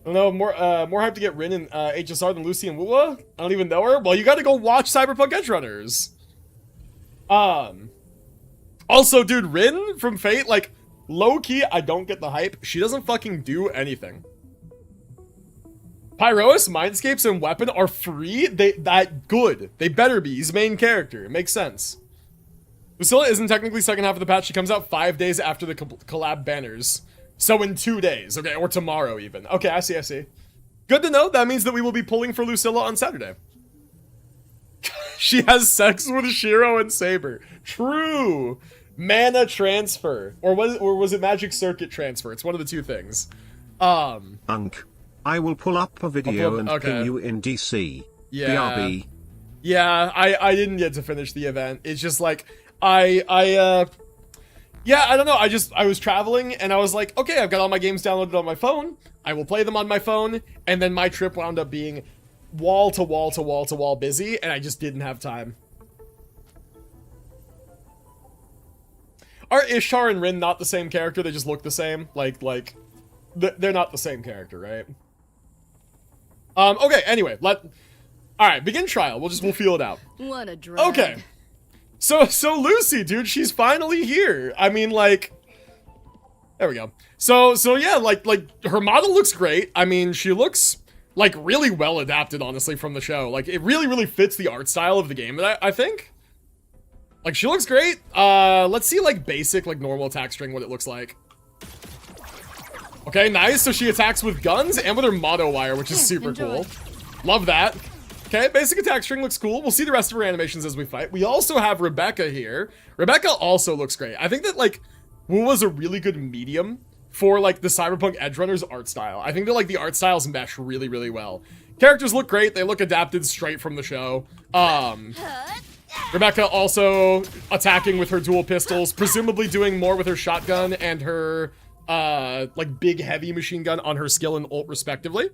I don't know, more hype to get Rin and HSR than Lucy and WuWa? I don't even know her. Well, you gotta go watch Cyberpunk Edgerunners. Also, dude, Rin from Fate, like, low-key, I don't get the hype. She doesn't fucking do anything. Pyrois, Mindscapes, and Weapon are free? That good. They better be. He's main character. It makes sense. Lucilla isn't technically second half of the patch. She comes out 5 days after the collab banners. So in 2 days, okay, or tomorrow even. Okay, I see. Good to know. That means that we will be pulling for Lucilla on Saturday. She has sex with Shiro and Saber. True. Mana transfer. Or was it magic circuit transfer? It's one of the two things. Unk. I will pull up a video and ping you in DC. Yeah. BRB. Yeah, I didn't get to finish the event. It's just like, yeah, I don't know. I was traveling and I was like, okay, I've got all my games downloaded on my phone. I will play them on my phone. And then my trip wound up being wall to wall to wall to wall busy. And I just didn't have time. Are Ishtar and Rin not the same character? They just look the same? Like, they're not the same character, right? Okay, anyway, alright, begin trial. We'll feel it out. What a drag. Okay. So Lucy, dude, she's finally here. I mean, like, there we go. So yeah, like her model looks great. I mean, she looks like really well adapted, honestly, from the show. Like, it really fits the art style of the game, I think. Like, she looks great. Let's see, like, basic, like, normal attack string, what it looks like. Okay, nice. So she attacks with guns and with her motto wire, which is super cool. Love that. Okay, basic attack string looks cool. We'll see the rest of her animations as we fight. We also have Rebecca here. Rebecca also looks great. I think that, like, WuWa's a really good medium for, like, the Cyberpunk Edgerunners art style. I think that, like, the art styles mesh really well. Characters look great. They look adapted straight from the show. Rebecca also attacking with her dual pistols, presumably doing more with her shotgun and her like big heavy machine gun on her skill and ult respectively.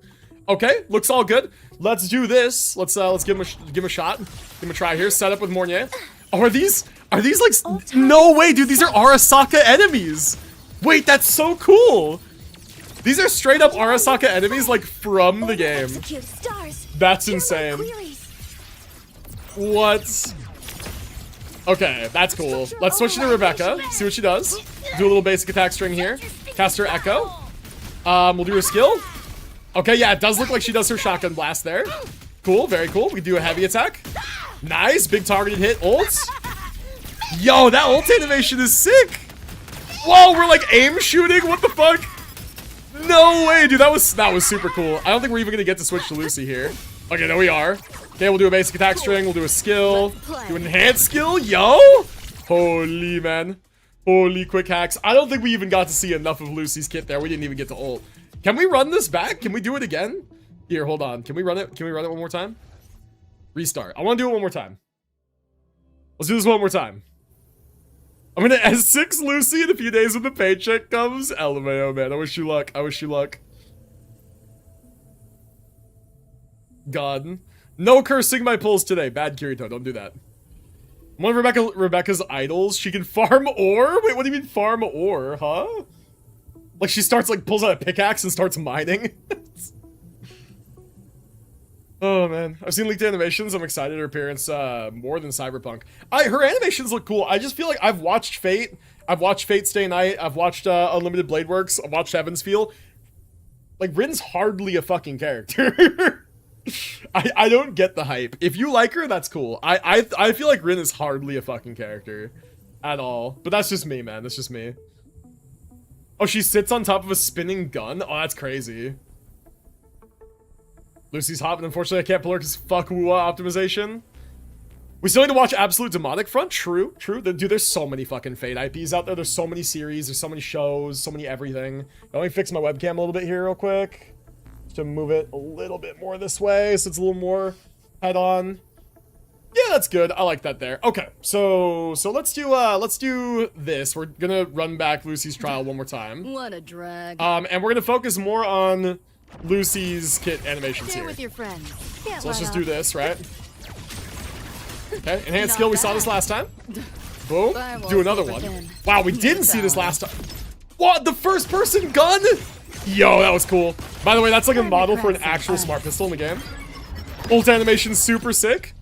Okay, looks all good. Let's do this. Let's give him a shot. Give him a try here. Set up with Mornier. Oh, are these like no way, dude? These are Arasaka enemies. Wait, that's so cool. These are straight up Arasaka enemies, like from the game. That's insane. What? Okay, that's cool. Let's switch to Rebecca. See what she does. Do a little basic attack string here. Cast her Echo. We'll do her skill. Okay, yeah, it does look like she does her shotgun blast there. Cool, very cool. We can do a heavy attack. Nice, big targeted hit. Ults. Yo, that ult animation is sick. Whoa, we're like aim shooting. What the fuck? No way, dude. That was super cool. I don't think we're even gonna get to switch to Lucy here. Okay, there we are. Okay, we'll do a basic attack string. We'll do a skill. Do an enhanced skill. Yo! Holy, man. Holy quick hacks. I don't think we even got to see enough of Lucy's kit there. We didn't even get to ult. Can we run this back? Can we do it again? Here, hold on. Can we run it? Can we run it one more time? Restart. I want to do it one more time. Let's do this one more time. I'm going to S6 Lucy in a few days when the paycheck comes. LMAO, man. I wish you luck. I wish you luck. God. No cursing my pulls today. Bad Kirito. Don't do that. One of Rebecca's idols. She can farm ore? Wait, what do you mean farm ore? Huh? Like she starts like pulls out a pickaxe and starts mining. Oh man. I've seen leaked animations. I'm excited her appearance more than Cyberpunk. Her animations look cool. I just feel like I've watched Fate. I've watched Fate Stay Night. I've watched Unlimited Blade Works. I've watched Heaven's Feel. Like Rin's hardly a fucking character. I don't get the hype. If you like her, that's cool. I feel like Rin is hardly a fucking character at all. But that's just me, man. That's just me. Oh, she sits on top of a spinning gun? Oh, that's crazy. Lucy's hot, but unfortunately I can't pull her because fuck WuWa optimization. We still need to watch Absolute Demonic Front. True. Dude, there's so many fucking Fate IPs out there. There's so many series. There's so many shows. So many everything. Let me fix my webcam a little bit here real quick. To move it a little bit more this way so it's a little more head on. Yeah, that's good. I like that there. Okay, so let's do this. We're gonna run back Lucy's trial one more time. What a drag. And we're gonna focus more on Lucy's kit animations Share here. with your friends. So let's just do this, right? Okay, enhanced skill. We saw this last time. Boom. Do another one. Wow, we didn't see this last time. What? The first person gun? Yo, that was cool. By the way, that's like a model for an actual smart pistol in the game. Ult animation super sick.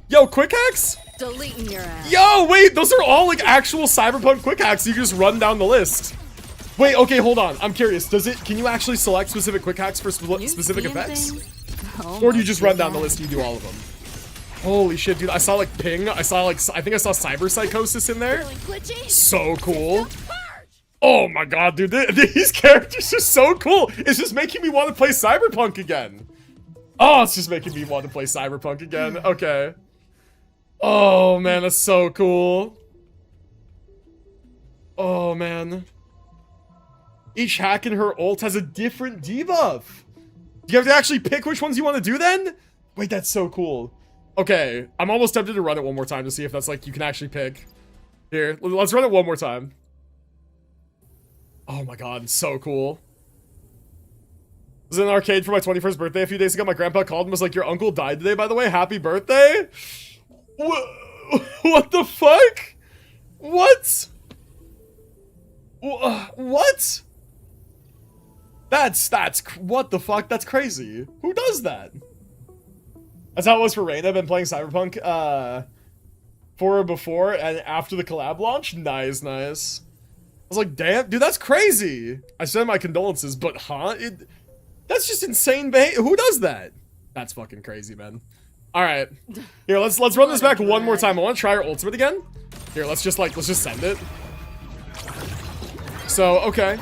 Yo, quick hacks? Deleting your ass. Yo, wait, those are all like actual Cyberpunk quick hacks. You can just run down the list. Wait, okay, hold on. I'm curious. Can you actually select specific quick hacks for specific effects? Or do you just run down the list and you do all of them? Holy shit, dude. I saw like ping. I think I saw cyber psychosis in there. So cool. Oh my god, dude, these characters are so cool. It's just making me want to play Cyberpunk again. Oh, it's just making me want to play Cyberpunk again. Okay. Oh man, that's so cool. Oh man. Each hack in her ult has a different debuff. You have to actually pick which ones you want to do then? Wait, that's so cool. Okay, I'm almost tempted to run it one more time to see if that's like you can actually pick. Here, let's run it one more time. Oh my god, so cool. I was in an arcade for my 21st birthday a few days ago. My grandpa called and was like, your uncle died today, by the way. Happy birthday? What the fuck? What? What? What the fuck? That's crazy. Who does that? That's how it was for Rain. I've been playing Cyberpunk for her before and after the collab launch. Nice, nice. I was like, damn, dude, that's crazy. I send my condolences, but huh? That's just insane behavior. Who does that? That's fucking crazy, man. All right, here, let's run this back one more time. I want to try our ultimate again. Here, let's just send it. So, okay.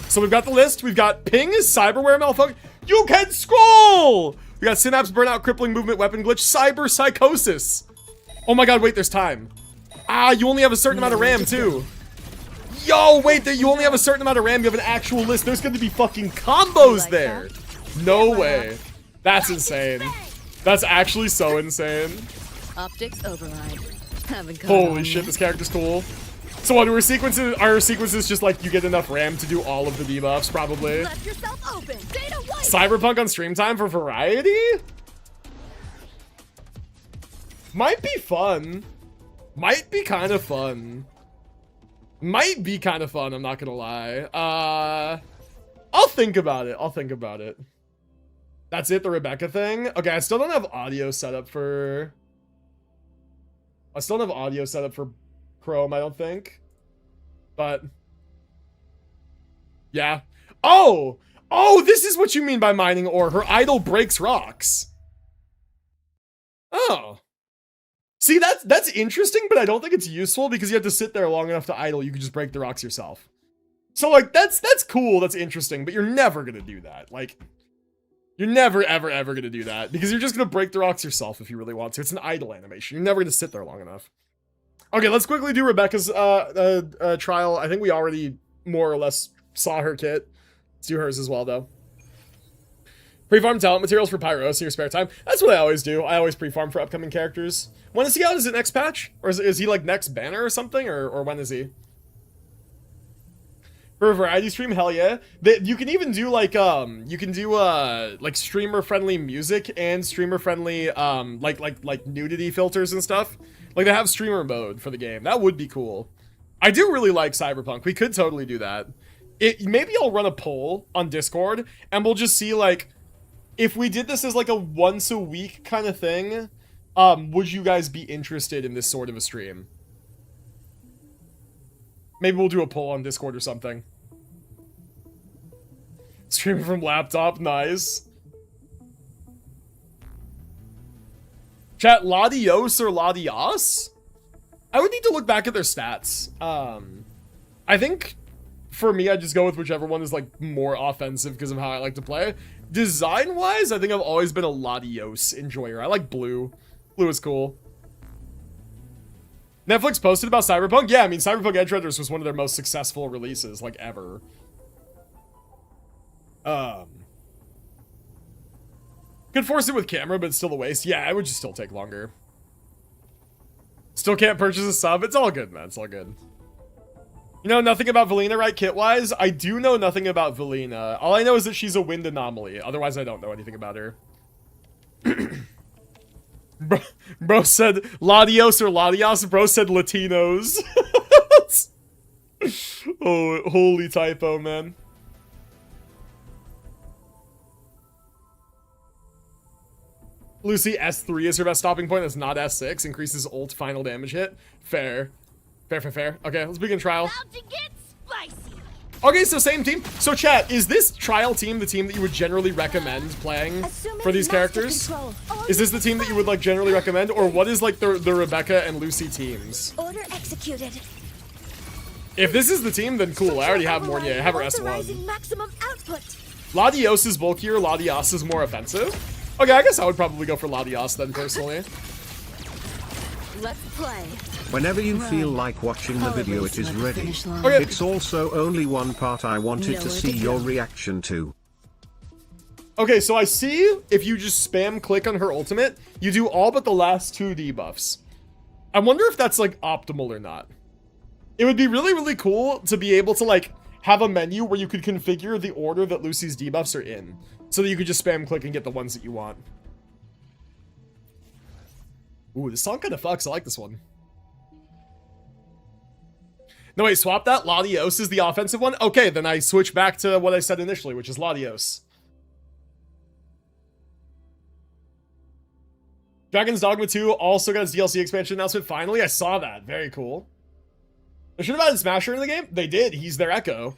So we've got the list. We've got ping, cyberware malfunction. You can scroll! We got synapse, burnout, crippling movement, weapon glitch, cyber psychosis. Oh my god, wait, there's time. Ah, you only have a certain amount of RAM too. Yo, wait, you only have a certain amount of RAM. You have an actual list. There's gonna be fucking combos there. No way. That's insane. That's actually so insane. Optics override. Holy shit, this character's cool. So what, are sequences just like you get enough RAM to do all of the debuffs, probably? Left yourself open. Data white. Cyberpunk on stream time for variety? Might be fun. Might be kind of fun. Might be kind of fun, I'm not gonna lie. I'll think about it. That's it, the Rebecca thing? Okay, I still don't have audio set up for... Chrome, I don't think. But... yeah. Oh! Oh, this is what you mean by mining ore. Her idol breaks rocks. Oh. See, that's interesting, but I don't think it's useful because you have to sit there long enough to idle. You can just break the rocks yourself. So, like, that's cool. That's interesting, but you're never gonna do that. Like, you're never, ever, ever gonna do that because you're just gonna break the rocks yourself if you really want to. It's an idle animation. You're never gonna sit there long enough. Okay, let's quickly do Rebecca's trial. I think we already more or less saw her kit. Let's do hers as well, though. Pre-farm talent materials for Pyros in your spare time. That's what I always do. I always pre-farm for upcoming characters. When is he out? Is it next patch? Or is he like next banner or something? Or when is he? For a variety stream, hell yeah. You can even do like like streamer friendly music and streamer friendly like nudity filters and stuff. Like they have streamer mode for the game. That would be cool. I do really like Cyberpunk. We could totally do that. Maybe I'll run a poll on Discord and we'll just see like if we did this as like a once a week kind of thing, would you guys be interested in this sort of a stream? Maybe we'll do a poll on Discord or something. Streaming from laptop, nice. Chat, Ladios or Ladios? I would need to look back at their stats. I think for me, I just go with whichever one is like more offensive because of how I like to play. Design-wise, I think I've always been a Ladios enjoyer. I like blue. Blue is cool. Netflix posted about Cyberpunk? Yeah, I mean, Cyberpunk Edge Runners was one of their most successful releases, like, ever. Could force it with camera, but it's still a waste. Yeah, it would just still take longer. Still can't purchase a sub? It's all good, man. It's all good. You know nothing about Velina, right, kit-wise? I do know nothing about Velina. All I know is that she's a wind anomaly. Otherwise, I don't know anything about her. Bro said Ladios or Ladios. Bro said Latinos. Oh, holy typo, man. Lucy, S3 is her best stopping point. That's not S6. Increases ult final damage hit. Fair. Fair. Okay, let's begin trial. About to get spicy. Okay, so same team. So chat, is this trial team the team that you would generally recommend playing for these characters? Is this the team that you would like generally recommend? Or what is like the Rebecca and Lucy teams? Order executed. If this is the team, then cool. I already have more. Yeah, I have her S1. Maximum output. Latios is bulkier. Latios is more offensive. Okay, I guess I would probably go for Latios then, personally. Let's play. Whenever you feel like watching the video, it is ready. Okay. It's also only one part I wanted to see your reaction to. Okay, so I see if you just spam click on her ultimate, you do all but the last 2 debuffs. I wonder if that's like optimal or not. It would be really, really cool to be able to like have a menu where you could configure the order that Lucy's debuffs are in, so that you could just spam click and get the ones that you want. Ooh, this song kind of fucks. I like this one. No, wait, swap that. Latios is the offensive one. Okay, then I switch back to what I said initially, which is Latios. Dragon's Dogma 2 also got its DLC expansion announcement. Finally, I saw that. Very cool. They should have added Smasher in the game. They did. He's their Echo.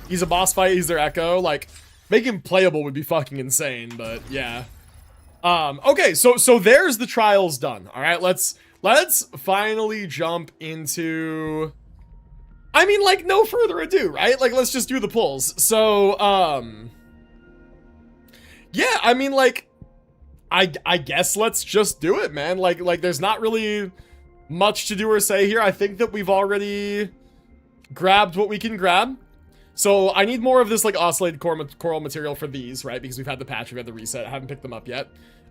He's a boss fight. He's their Echo. Like, making him playable would be fucking insane, but yeah. Okay, so there's the trials done. All right, let's finally jump into... I mean, like, no further ado, right? Like, let's just do the pulls. So, yeah, I mean, like, I guess let's just do it, man. Like, there's not really much to do or say here. I think that we've already grabbed what we can grab. So I need more of this, like, oscillated coral material for these, right? Because we've had the patch, we've had the reset. I haven't picked them up yet.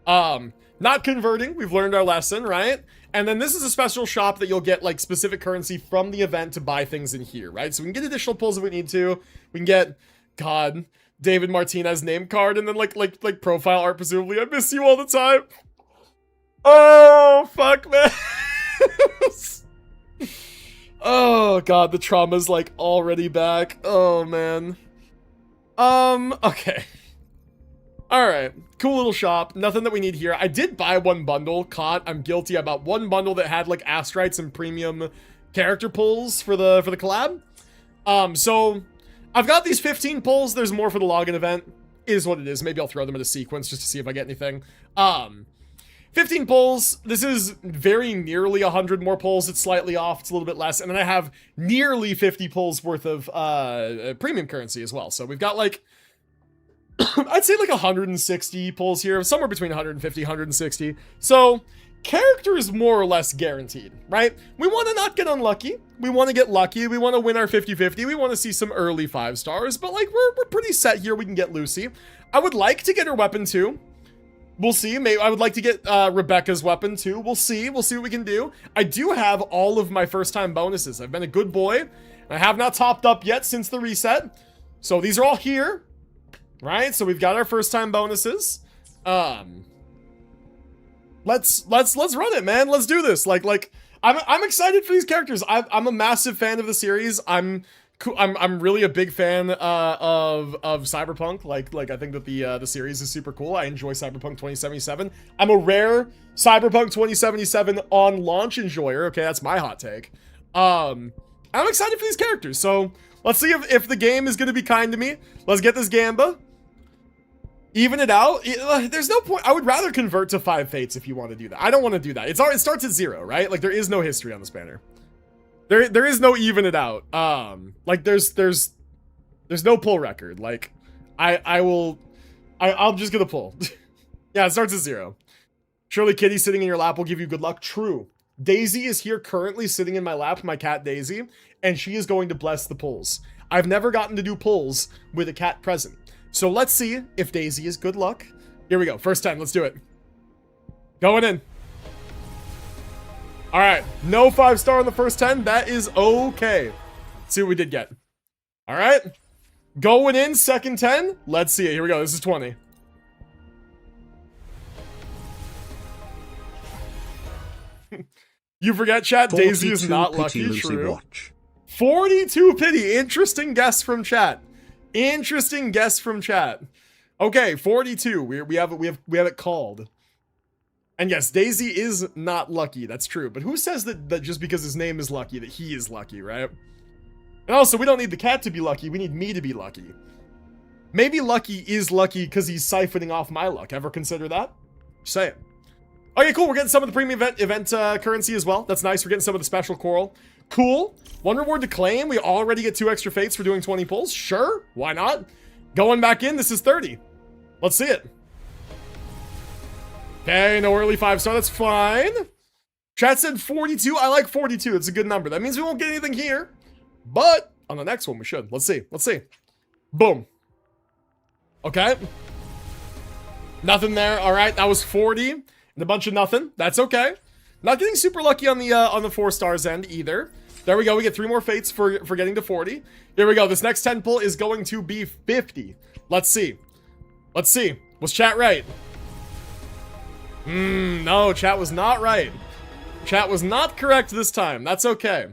Not converting. We've learned our lesson, right? And then this is a special shop that you'll get, like, specific currency from the event to buy things in here, right? So we can get additional pulls if we need to. We can get, God, David Martinez name card, and then, like profile art, presumably. I miss you all the time. Oh, fuck, man. Oh, God, the trauma's, like, already back. Oh, man. Okay. Alright, cool little shop. Nothing that we need here. I did buy one bundle. Caught. I'm guilty. I bought one bundle that had, like, Astrites and premium character pulls for the collab. So I've got these 15 pulls. There's more for the login event. Is what it is. Maybe I'll throw them in a sequence just to see if I get anything. 15 pulls. This is very nearly 100 more pulls. It's slightly off. It's a little bit less. And then I have nearly 50 pulls worth of premium currency as well. So we've got, like, I'd say like 160 pulls here, somewhere between 150, 160. So character is more or less guaranteed, right? We want to not get unlucky. We want to get lucky. We want to win our 50-50. We want to see some early 5 stars, but like we're pretty set here. We can get Lucy. I would like to get her weapon too. We'll see. Maybe I would like to get Rebecca's weapon too. We'll see. We'll see what we can do. I do have all of my first time bonuses. I've been a good boy. I have not topped up yet since the reset. So these are all here. Right, so we've got our first time bonuses. Let's run it, man. Let's do this. Like I'm excited for these characters. I'm a massive fan of the series. I'm really a big fan of Cyberpunk. Like I think that the series is super cool. I enjoy Cyberpunk 2077. I'm a rare Cyberpunk 2077 on launch enjoyer. Okay, that's my hot take. I'm excited for these characters. So let's see if the game is gonna be kind to me. Let's get this Gamba. Even it out. There's no point. I would rather convert to 5 fates if you want to do that. I don't want to do that. It starts at 0, right? Like there is no history on this banner. There is no even it out. Like there's no pull record. Like I'm just gonna pull. Yeah, it starts at 0. Surely Kitty sitting in your lap will give you good luck. True. Daisy is here currently sitting in my lap, my cat Daisy, and she is going to bless the pulls. I've never gotten to do pulls with a cat present. So let's see if Daisy is good luck. Here we go. First time. Let's do it. Going in. All right. No 5-star on the first 10. That is okay. Let's see what we did get. All right. Going in. Second 10. Let's see it. Here we go. This is 20. You forget, chat. Daisy is not lucky. True. Watch. 42 pity. Interesting guess from chat. Interesting guess from chat. Okay, 42. We have it called. And yes, Daisy is not lucky. That's true. But who says that just because his name is lucky that he is lucky, right? And also, we don't need the cat to be lucky. We need me to be lucky. Maybe Lucky is lucky because he's siphoning off my luck. Ever consider that? Say it. Okay, cool. We're getting some of the premium event currency as well. That's nice. We're getting some of the special coral. Cool. 1 reward to claim. We already get 2 extra fates for doing 20 pulls. Sure, why not? Going back in, this is 30. Let's see it. Okay, no early 5-star, that's fine. Chat said 42. I like 42. It's a good number. That means we won't get anything here. But on the next one, we should. Let's see. Let's see. Boom. Okay. Nothing there. All right, that was 40 and a bunch of nothing. That's okay. Not getting super lucky on the 4 stars end either. There we go. We get 3 more fates for getting to 40. Here we go. This next 10 pull is going to be 50. Let's see. Let's see. Was chat right? No, chat was not right. Chat was not correct this time. That's okay.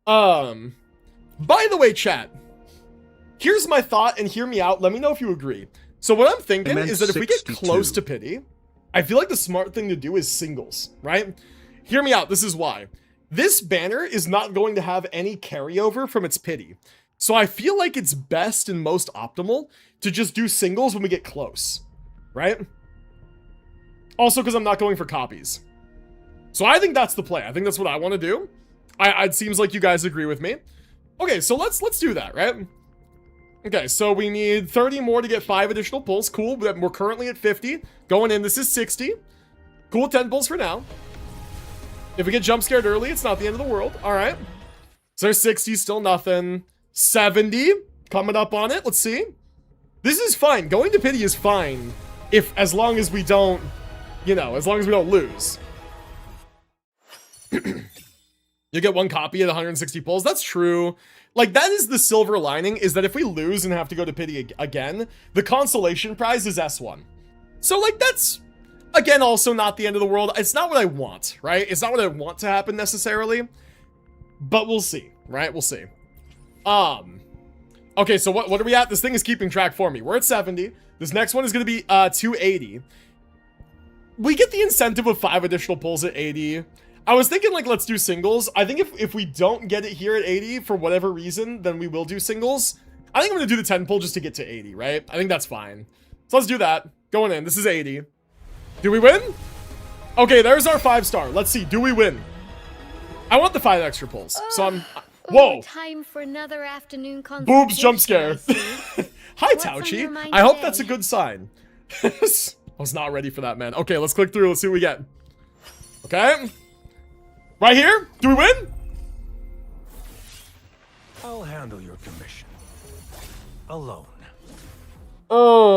By the way, chat, here's my thought, and hear me out. Let me know if you agree. So what I'm thinking is that if we get close to pity, I feel like the smart thing to do is singles, right? Hear me out. This is why. This banner is not going to have any carryover from its pity. So I feel like it's best and most optimal to just do singles when we get close, right? Also, because I'm not going for copies. So I think that's the play. I think that's what I want to do. It seems like you guys agree with me. Okay, so let's do that, right? Okay, so we need 30 more to get 5 additional pulls. Cool, we're currently at 50. Going in, this is 60. Cool, 10 pulls for now. If we get jump scared early, it's not the end of the world. All right. So there's 60, still nothing. 70, coming up on it. Let's see. This is fine. Going to pity is fine. As long as we don't, you know, as long as we don't lose. You get 1 copy at 160 pulls. That's true. Like, that is the silver lining, is that if we lose and have to go to pity again, the consolation prize is S1. So, like, that's, again, also not the end of the world. It's not what I want, right? It's not what I want to happen necessarily, but we'll see, right? We'll see. Okay, so what are we at? This thing is keeping track for me. We're at 70. This next one is going to be 280. We get the incentive of 5 additional pulls at 80. I was thinking, like, let's do singles. I think if we don't get it here at 80 for whatever reason, then we will do singles. I think I'm going to do the 10 pull just to get to 80, right? I think that's fine. So let's do that. Going in. This is 80. Do we win? Okay, there's our 5-star. Let's see. Do we win? I want the 5 extra pulls. So I'm... Whoa. Time for another afternoon Boobs jump scare. Hi, Tauchi. I hope that's a good sign. I was not ready for that, man. Okay, let's click through. Let's see what we get. Okay. Right here? Do we win? I'll handle your commission. Alone. Oh,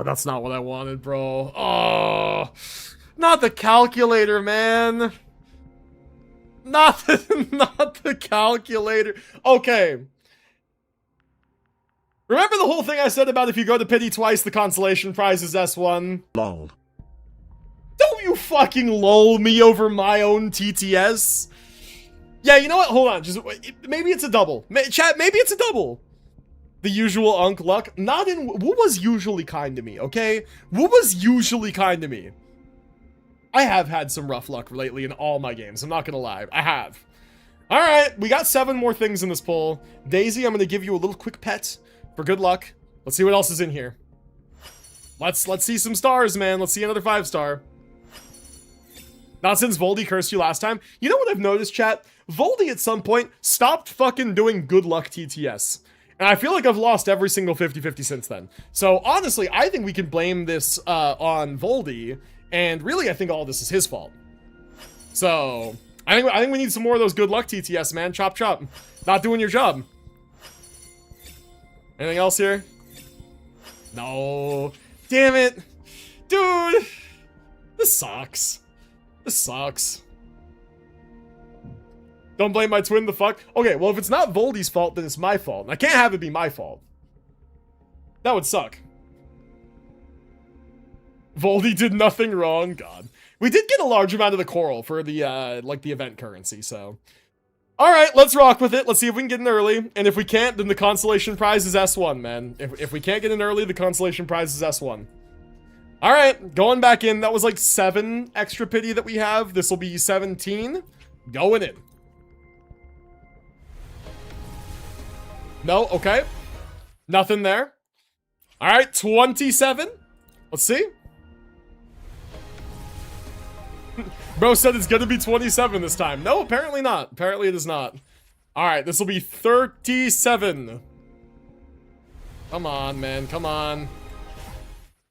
that's not what I wanted, bro. Oh, not the calculator, man. Not the calculator. Okay. Remember the whole thing I said about if you go to pity twice, the consolation prize is S1? Lol. Don't you fucking lol me over my own TTS. Yeah, you know what? Hold on. Just maybe it's a double. Chat, maybe it's a double. The usual unk luck. Not in... WuWa's usually kind to me, okay? WuWa's usually kind to me. I have had some rough luck lately in all my games. I'm not gonna lie. I have. All right, we got 7 more things in this poll. Daisy, I'm gonna give you a little quick pet for good luck. Let's see what else is in here. Let's see some stars, man. Let's see another 5-star. Not since Voldy cursed you last time. You know what I've noticed, chat? Voldy at some point stopped fucking doing good luck TTS. And I feel like I've lost every single 50-50 since then. So honestly, I think we can blame this on Voldy. And really, I think all this is his fault. So I think we need some more of those good luck TTS, man. Chop chop. Not doing your job. Anything else here? No. Damn it. Dude. This sucks. This sucks. Don't blame my twin, the fuck? Okay, well, if it's not Voldy's fault, then it's my fault. And I can't have it be my fault. That would suck. Voldy did nothing wrong. God. We did get a large amount of the coral for the, like, the event currency, so. Alright, let's rock with it. Let's see if we can get in early. And if we can't, then the consolation prize is S1, man. If we can't get in early, the consolation prize is S1. Alright, going back in. That was like 7 extra pity that we have. This will be 17. Going in. No, okay. Nothing there. Alright, 27. Let's see. Bro said it's gonna be 27 this time. No, apparently not. Apparently it is not. Alright, this will be 37. Come on, man. Come on.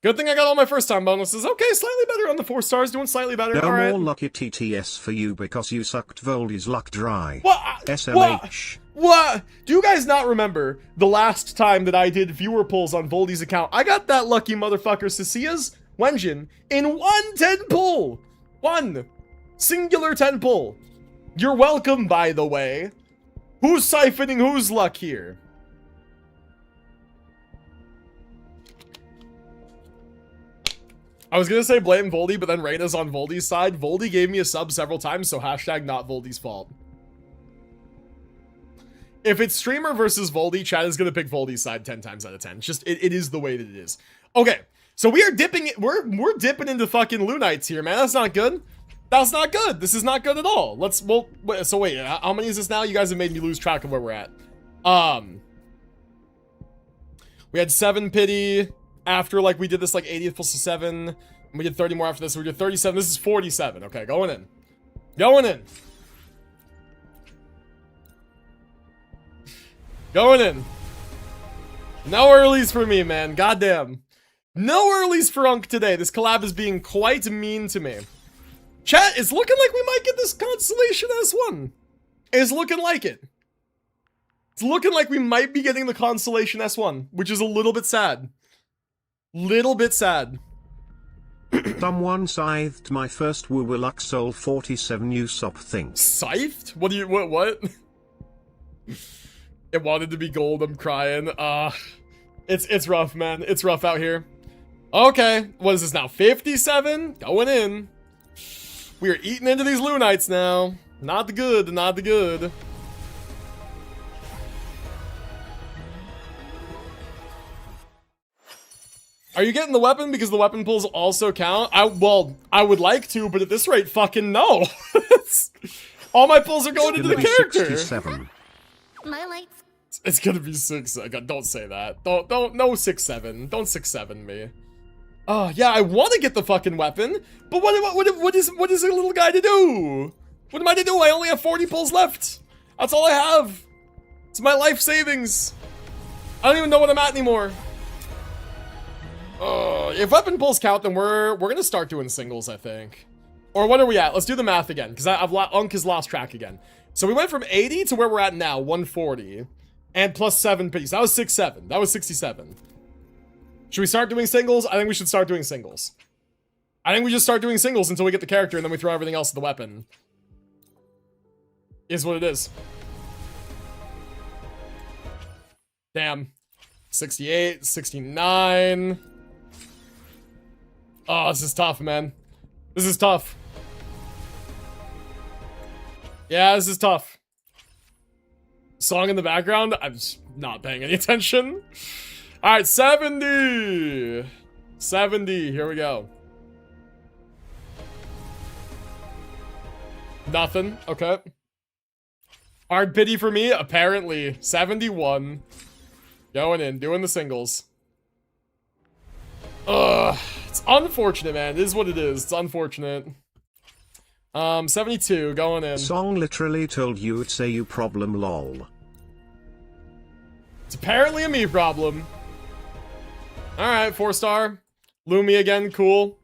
Good thing I got all my first time bonuses. Okay, slightly better on the 4 stars. Doing slightly better. No All right. more lucky TTS for you because you sucked Voldy's luck dry. What? SMH. What? Do you guys not remember the last time that I did viewer polls on Voldy's account? I got that lucky motherfucker Cecia's Wenjin in 110 pull. 1 singular 10 pull. You're welcome, by the way. Who's siphoning whose luck here? I was gonna say blame Voldy, but then Reyna's on Voldy's side. Voldy gave me a sub several times, so hashtag not Voldy's fault. If it's streamer versus Voldy, chat is gonna pick Voldy's side 10 times out of 10. It's just, it is the way that it is. Okay, so we are dipping, we're dipping into fucking Lunites here, man. That's not good. That's not good. This is not good at all. So wait, how many is this now? You guys have made me lose track of where we're at. We had 7 pity after, like, we did this, like, 80th plus 7. And we did 30 more after this. So we did 37. This is 47. Okay, going in. Going in. Going in. No earlies for me, man. Goddamn. No earlies for Unk today. This collab is being quite mean to me. Chat, it's looking like we might get this Constellation S1. It's looking like it. It's looking like we might be getting the Constellation S1, which is a little bit sad. Little bit sad. Someone scythed my first WuWa Luck Soul 47 Usopp thing. Scythed? What do you, what? It wanted to be gold, I'm crying. It's rough, man. It's rough out here. Okay, what is this now? 57? Going in. We are eating into these Lunites now. Not the good, not the good. Are you getting the weapon because the weapon pulls also count? Well, I would like to, but at this rate, fucking no. All my pulls are going into the character. 67. My lights. It's gonna be 6. Don't say that. Don't, no 6-7. Don't 6-7 me. Oh, yeah, I want to get the fucking weapon, but what is a little guy to do? What am I to do? I only have 40 pulls left. That's all I have. It's my life savings. I don't even know what I'm at anymore. If weapon pulls count, then we're gonna start doing singles, I think. Or what are we at? Let's do the math again, because Unk has lost track again. So we went from 80 to where we're at now, 140. And plus 7 piece. That was 6-7. That was 67. Should we start doing singles? I think we should start doing singles. I think we just start doing singles until we get the character, and then we throw everything else at the weapon. Is what it is. Damn. 68, 69. Oh, this is tough, man. This is tough. Yeah, this is tough. Song in the background? I'm just not paying any attention. Alright, 70. 70, here we go. Nothing, okay. Hard pity for me, apparently. 71. Going in, doing the singles. Ugh, it's unfortunate, man. It is what it is. It's unfortunate. 72, going in. Song literally told you it's a you problem, lol. It's apparently a me problem. Alright, 4-star. Lumi again, cool.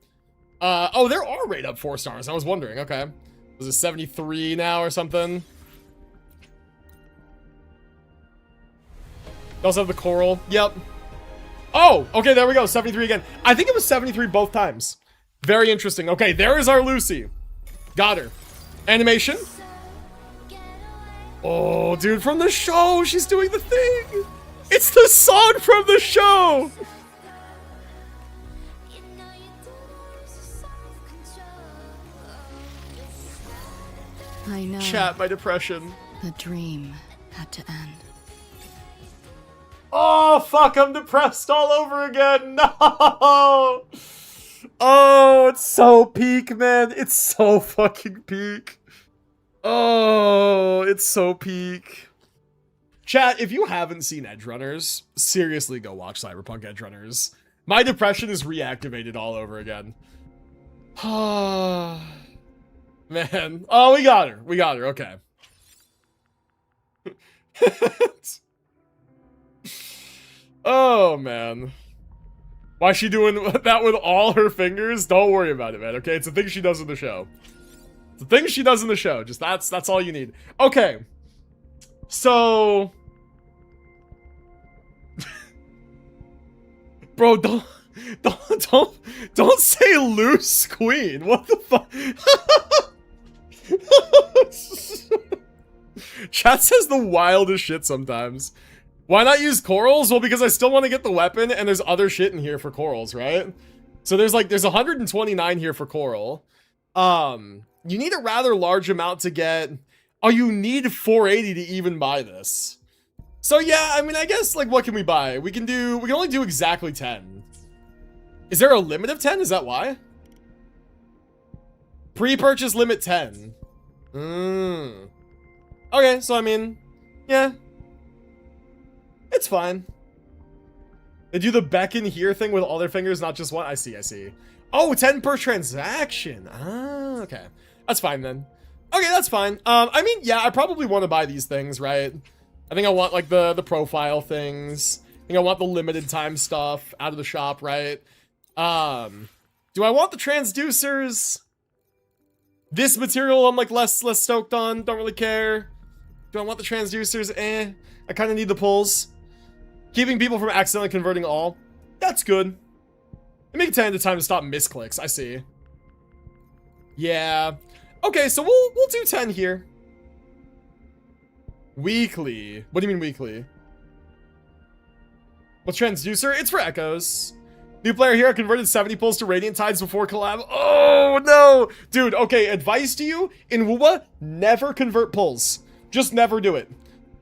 Oh, there are rate up 4 stars. I was wondering, okay. Was it 73 now or something? They also have the coral. Yep. Oh, okay, there we go. 73 again. I think it was 73 both times. Very interesting. Okay, there is our Lucy. Got her. Animation. Oh, dude, from the show. She's doing the thing. It's the song from the show. I know. Chat, my depression. The dream had to end. Oh, fuck, I'm depressed all over again. No. Oh, it's so peak, man. It's so fucking peak. Oh, it's so peak. Chat, if you haven't seen Edgerunners, seriously go watch Cyberpunk Edgerunners. My depression is reactivated all over again. Man. Oh, we got her. We got her. Okay. Oh, man. Why is she doing that with all her fingers? Don't worry about it, man. Okay, it's a thing she does in the show. It's a thing she does in the show. Just that's all you need. Okay. So, bro, don't say loose queen. What the fuck? Chat says the wildest shit sometimes. Why not use corals? Well, because I still want to get the weapon, and there's other shit in here for corals, right? So there's 129 here for coral. You need a rather large amount to get. Oh, you need 480 to even buy this. So yeah, I mean, I guess, like, what can we buy? We can only do exactly 10. Is there a limit of 10? Is that why? Pre-purchase limit 10. Okay, so I mean, yeah. It's fine. They do the beckon here thing with all their fingers, not just one. I see. Oh, 10 per transaction. Ah, okay. That's fine then. Okay, that's fine. I mean, yeah, I probably want to buy these things, right? I think I want, like, the profile things. I think I want the limited time stuff out of the shop, right? Do I want the transducers? This material I'm, like, less stoked on. Don't really care. Do I want the transducers? I kind of need the pulls. Keeping people from accidentally converting all. That's good. They make 10 at a time to stop misclicks. I see. Yeah. Okay, so we'll do 10 here. Weekly. What do you mean weekly? What's transducer? It's for echoes. New player here, I converted 70 pulls to radiant tides before collab. Oh no! Dude, okay, advice to you. In WuWa, never convert pulls. Just never do it.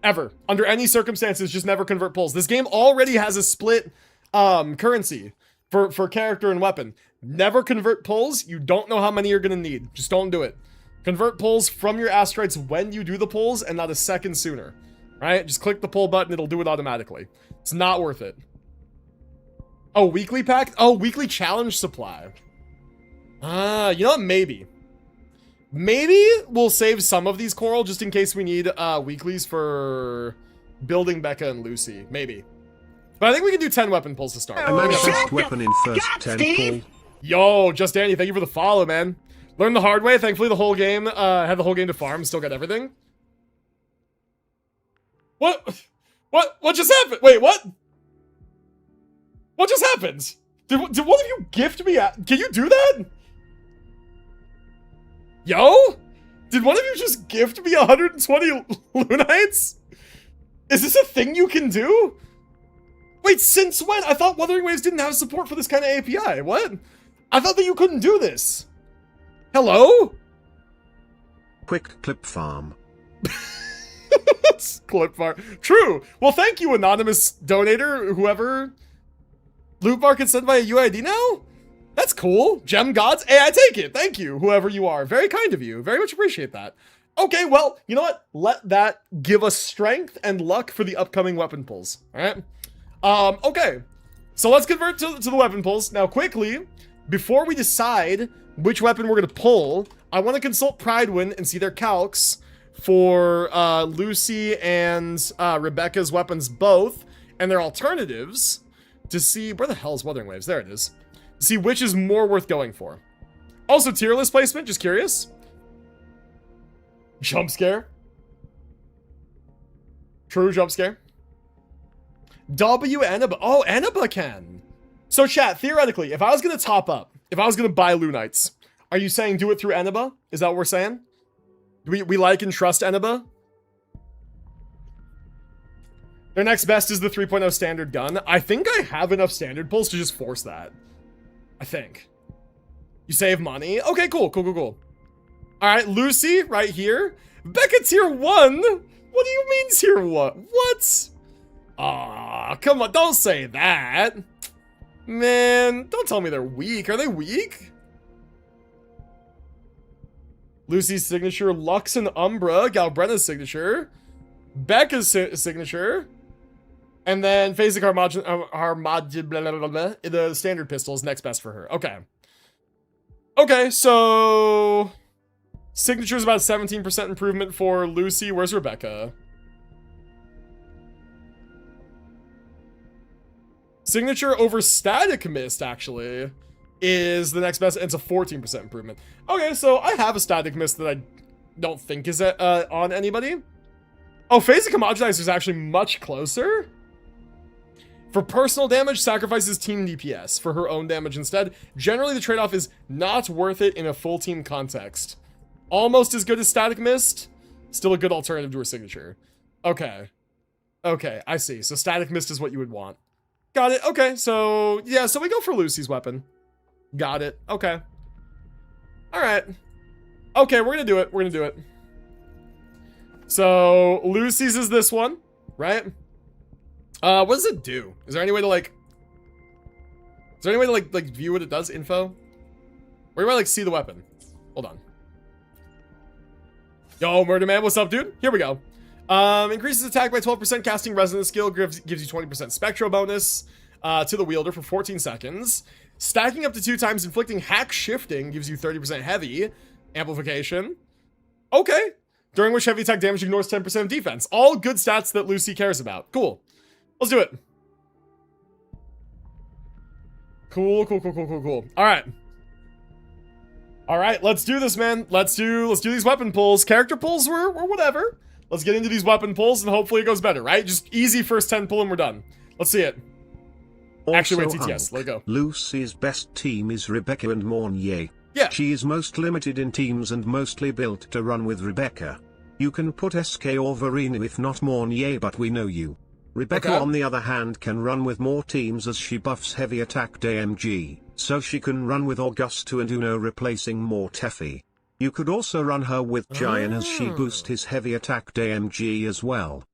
Ever. Under any circumstances, just never convert pulls. This game already has a split currency for character and weapon. Never convert pulls. You don't know how many you're gonna need. Just don't do it. Convert pulls from your asteroids when you do the pulls and not a second sooner. Right? Just click the pull button, it'll do it automatically. It's not worth it. Oh, weekly pack? Oh, weekly challenge supply. You know what? Maybe. Maybe we'll save some of these coral just in case we need weeklies for building Becca and Lucy. Maybe. But I think we can do 10 weapon pulls to start. I manifest weapon in first 10 pull. Yo, Just Danny, thank you for the follow, man. Learned the hard way. Thankfully, the whole game, had the whole game to farm. Still got everything. What just happened? Wait, what? What just happened? Did one of you gift me? Can you do that? Yo? Did one of you just gift me 120 Lunites? Is this a thing you can do? Wait, since when? I thought Wuthering Waves didn't have support for this kind of API. What? I thought that you couldn't do this. Hello? Quick clip farm. Clip farm. True. Well, thank you, anonymous donator, whoever. Loot bar can send by a UID now? That's cool. Gem gods. Hey, I take it. Thank you, whoever you are. Very kind of you. Very much appreciate that. Okay, well, you know what? Let that give us strength and luck for the upcoming weapon pulls. All right? Okay. So let's convert to the weapon pulls. Now, quickly, before we decide which weapon we're going to pull, I want to consult Pridewin and see their calcs for Lucy and Rebecca's weapons both, and their alternatives to see... Where the hell is Wuthering Waves? There it is. See which is more worth going for. Also, tier list placement, just curious. Jump scare. True jump scare. W Annaba. Oh, Annaba can. So chat, theoretically, if I was going to top up, if I was going to buy Lunites, are you saying do it through Annaba? Is that what we're saying? We like and trust Annaba? Their next best is the 3.0 standard gun. I think I have enough standard pulls to just force that. I think. You save money? Okay, cool. Alright, Lucy, right here. Becca tier 1? What do you mean tier 1? What? Aw, come on, don't say that. Man, don't tell me they're weak. Are they weak? Lucy's signature, Lux and Umbra, Galbrenna's signature, Becca's signature, and then Phasic the standard pistol is next best for her. Okay. Okay, so Signature is about 17% improvement for Lucy. Where's Rebecca? Signature over Static Mist, actually, is the next best. It's a 14% improvement. Okay, so I have a Static Mist that I don't think is on anybody. Oh, Phasic Homogenizer is actually much closer. For personal damage, sacrifices team DPS for her own damage instead. Generally, the trade-off is not worth it in a full team context. Almost as good as Static Mist. Still a good alternative to her signature. Okay. Okay, I see. So Static Mist is what you would want. Got it. Okay, so yeah, so we go for Lucy's weapon. Got it. Okay. All right. Okay, we're gonna do it. We're gonna do it. So Lucy's is this one, right? What does it do? Is there any way to like? Is there any way to like view what it does? Info? Where do I like see the weapon? Hold on. Yo, Murder Man, what's up, dude? Here we go. Increases attack by 12%, casting resonance skill gives you 20% spectral bonus to the wielder for 14 seconds. Stacking up to 2 times, inflicting hack shifting gives you 30% heavy amplification. Okay. During which heavy attack damage ignores 10% of defense. All good stats that Lucy cares about. Cool. Let's do it. Cool. All right. All right, let's do this, man. Let's do these weapon pulls. Character pulls were whatever. Let's get into these weapon pulls and hopefully it goes better, right? Just easy first 10 pull and we're done. Let's see it. Also, actually, wait, TTS. Let it go. Lucy's best team is Rebecca and Mornier. Yeah. She is most limited in teams and mostly built to run with Rebecca. You can put SK or Verena if not Mornier, but we know you. Rebecca, on the other hand, can run with more teams as she buffs heavy attack AMG, so she can run with Augusto and Uno replacing Mortefi. You could also run her with Giant as she boosts his heavy attack AMG as well.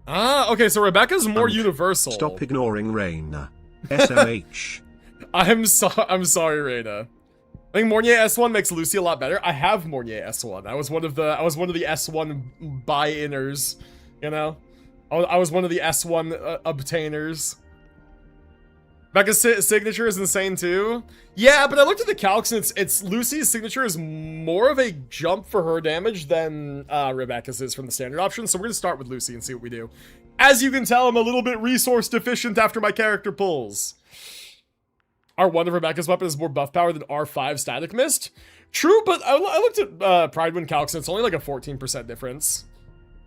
Ah, okay, so Rebecca's more universal. Stop ignoring Reina. SMH. I'm sorry, Reina. I think Mornier S1 makes Lucy a lot better. I have Mornier S1. I was one of the S1 buy-inners, you know? I was one of the S1 obtainers. Becca's signature is insane too. Yeah, but I looked at the calcs and it's Lucy's signature is more of a jump for her damage than Rebecca's is from the standard option. So we're gonna start with Lucy and see what we do. As you can tell, I'm a little bit resource deficient after my character pulls. R1 of Rebecca's weapon is more buff power than R5 Static Mist. True, but I looked at Pridewind calcs and it's only like a 14% difference.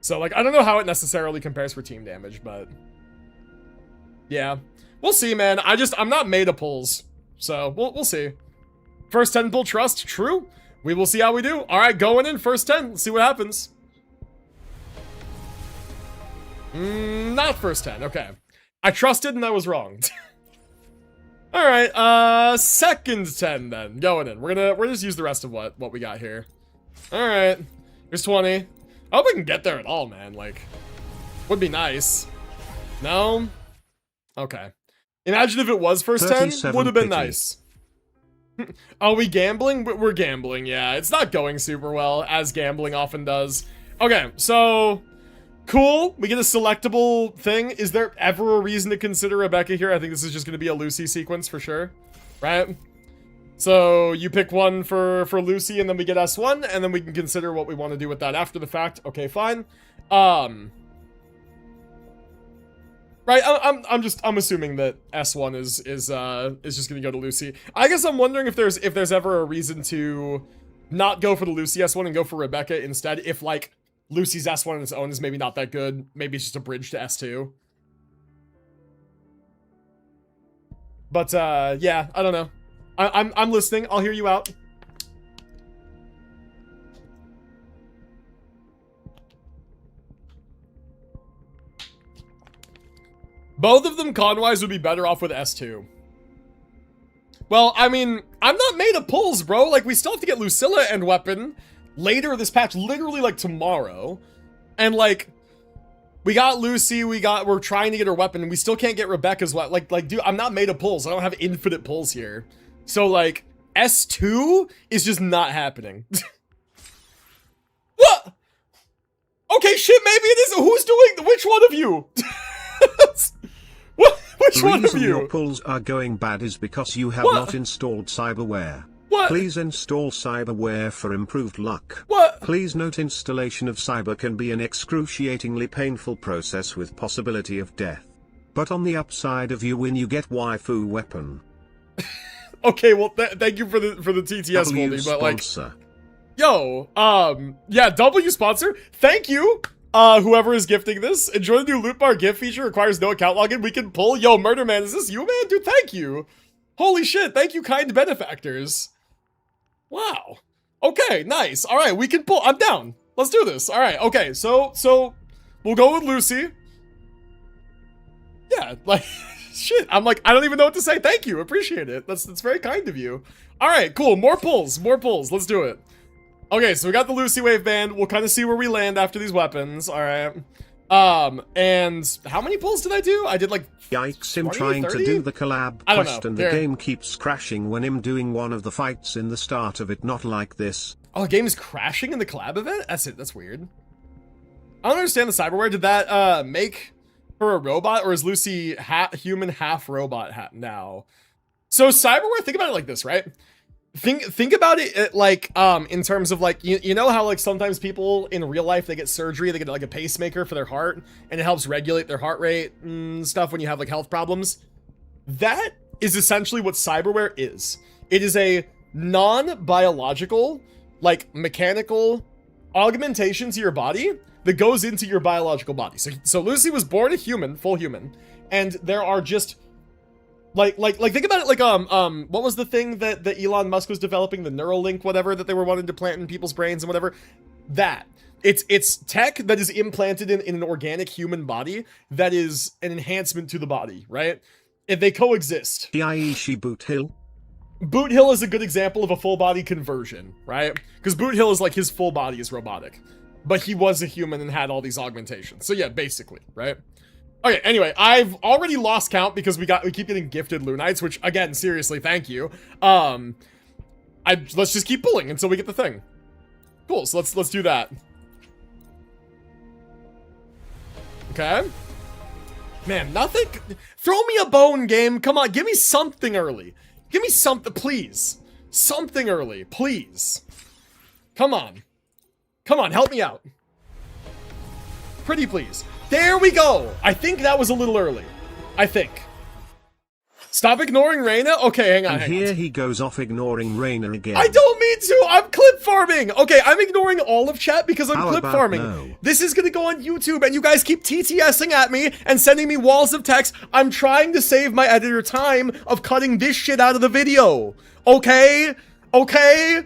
So like I don't know how it necessarily compares for team damage, but yeah. We'll see, man. I'm not made of pulls. So, we'll see. First 10 pull trust, true. We will see how we do. All right, going in, first 10. Let's see what happens. Not first 10, okay. I trusted and I was wrong. All right, second 10 then. Going in. We're just use the rest of what we got here. All right, here's 20. I hope we can get there at all, man. Like, would be nice. No? Okay. Imagine if it was first 10, would have been nice. Are we gambling? We're gambling, yeah. It's not going super well, as gambling often does. Okay, so, cool. We get a selectable thing. Is there ever a reason to consider Rebecca here? I think this is just going to be a Lucy sequence for sure, right? So, you pick one for Lucy, and then we get S1, and then we can consider what we want to do with that after the fact. Okay, fine. Right, I'm assuming that S1 is just gonna go to Lucy. I guess I'm wondering if there's ever a reason to not go for the Lucy S1 and go for Rebecca instead. If like Lucy's S1 on its own is maybe not that good, maybe it's just a bridge to S2. But yeah, I don't know. I'm listening. I'll hear you out. Both of them con-wise would be better off with S2. Well, I mean, I'm not made of pulls, bro. Like, we still have to get Lucilla and weapon later this patch, literally, like, tomorrow. And, like, we got Lucy, we're trying to get her weapon, and we still can't get Rebecca's weapon. Like, dude, I'm not made of pulls. I don't have infinite pulls here. So, like, S2 is just not happening. What? Okay, shit, maybe it is. Who's doing, which one of you? Which one of you? The reason your pulls are going bad is because you have not installed Cyberware. What? Please install cyberware for improved luck. What? Please note installation of cyber can be an excruciatingly painful process with possibility of death. But on the upside of you win, you get waifu weapon. Okay, well, thank you for the TTS W holding, but like, sponsor. yo, yeah, W sponsor. Thank you, whoever is gifting this. Enjoy the new loot bar gift feature. Requires no account login. We can pull. Yo, Murder Man, is this you, man? Dude, thank you. Holy shit, thank you, kind benefactors. Wow. Okay, nice. All right, we can pull. I'm down. Let's do this. All right. Okay, so we'll go with Lucy. Yeah, like, shit. I'm like, I don't even know what to say. Thank you. Appreciate it. That's very kind of you. All right, cool. More pulls. More pulls. Let's do it. Okay, so we got the Lucy wave band. We'll kind of see where we land after these weapons. All right. And how many pulls did I do? I did like Yikes, him 20, trying 30? to do the collab I don't quest know. and Here. the game keeps crashing when him doing one of the fights in the start of it, not like this. Oh, the game is crashing in the collab event? That's it. That's weird. I don't understand the cyberware. Did that make her a robot, or is Lucy half human, half robot now? So cyberware, think about it like this, right? Think about it like in terms of like you know how like sometimes people in real life they get surgery, they get like a pacemaker for their heart and it helps regulate their heart rate and stuff when you have like health problems. That is essentially what cyberware is. It is a non-biological, like mechanical augmentation to your body that goes into your biological body. So Lucy was born a human, full human, and there are just like think about it like what was the thing that Elon Musk was developing, the Neuralink whatever that they were wanting to plant in people's brains and whatever. That it's tech that is implanted in an organic human body that is an enhancement to the body, right? If they coexist. Yaishi Boot Hill. Boot Hill is a good example of a full body conversion, right? Because Boot Hill is like his full body is robotic, but he was a human and had all these augmentations. So yeah, basically, right? Okay, anyway, I've already lost count because we keep getting gifted Lunites, which again, seriously, thank you. Let's just keep pulling until we get the thing. Cool, so let's do that. Okay. Man, nothing. Throw me a bone, game. Come on, give me something early. Give me something, please. Something early, please. Come on. Come on, help me out. Pretty please. There we go. I think that was a little early. I think. Stop ignoring Reyna. Okay, hang on. And here he goes off ignoring Reyna again. I don't mean to. I'm clip farming. Okay, I'm ignoring all of chat because I'm How clip about farming. no? This is gonna go on YouTube and you guys keep TTSing at me and sending me walls of text. I'm trying to save my editor time of cutting this shit out of the video. Okay? Okay?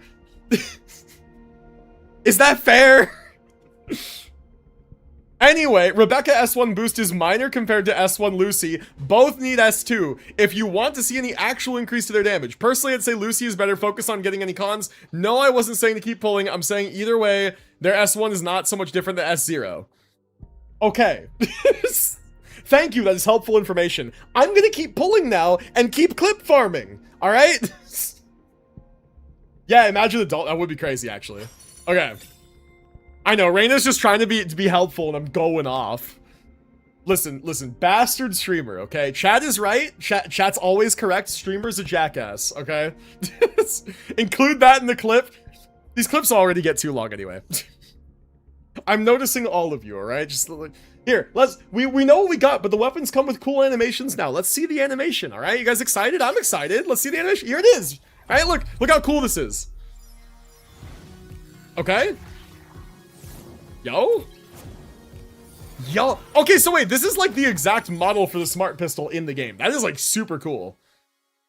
Is that fair? Anyway, Rebecca S1 boost is minor compared to S1 Lucy. Both need S2 if you want to see any actual increase to their damage. Personally, I'd say Lucy is better. Focus on getting any cons. No, I wasn't saying to keep pulling. I'm saying either way, their S1 is not so much different than S0. Okay. Thank you. That is helpful information. I'm gonna keep pulling now and keep clip farming. All right? Yeah, imagine adult. That would be crazy, actually. Okay. I know, Reyna's just trying to be helpful and I'm going off. Listen, bastard streamer, okay? Chat is right. Chat's always correct. Streamer's a jackass, okay? Include that in the clip. These clips already get too long anyway. I'm noticing all of you, all right? Just here, we know what we got, but the weapons come with cool animations now. Let's see the animation, all right? You guys excited? I'm excited. Let's see the animation. Here it is. All right, look how cool this is. Okay. Yo. Okay, so wait, this is like the exact model for the smart pistol in the game. That is like super cool.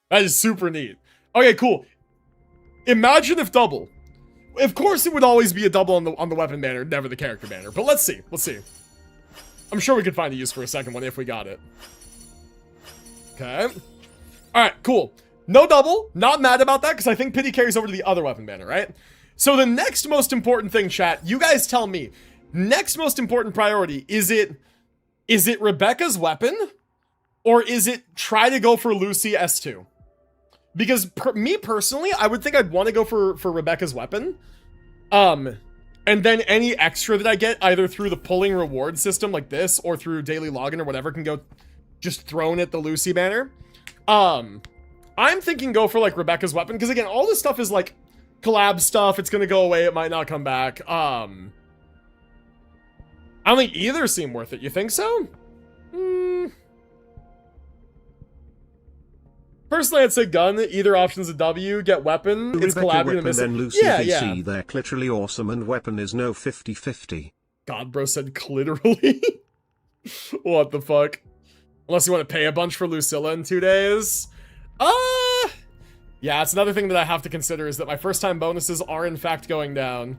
That is super neat. Okay, cool. Imagine if double. Of course it would always be a double on the weapon banner, never the character banner. But let's see. I'm sure we could find a use for a second one if we got it. Okay. Alright, cool. No double. Not mad about that because I think pity carries over to the other weapon banner, right? So the next most important thing, chat, you guys tell me. Next most important priority, is it Rebecca's or is it try to go for Lucy S2? Because me personally, I would think I'd want to go for Rebecca's weapon. And then any extra that I get either through the pulling reward system like this or through daily login or whatever can go just thrown at the Lucy banner. I'm thinking go for like Rebecca's weapon, because again, all this stuff is like collab stuff. It's gonna go away, it might not come back. I don't think either seem worth it. You think so? Personally, I'd say gun. Either option's a W. Get weapon. It's Rebecca collab, weapon, miss then it. Lucy Yeah, VC, yeah. they're literally awesome, and weapon is no 50-50. God, bro said clitorally. What the fuck? Unless you want to pay a bunch for Lucilla in 2 days. Yeah, it's another thing that I have to consider is that my first time bonuses are in fact going down.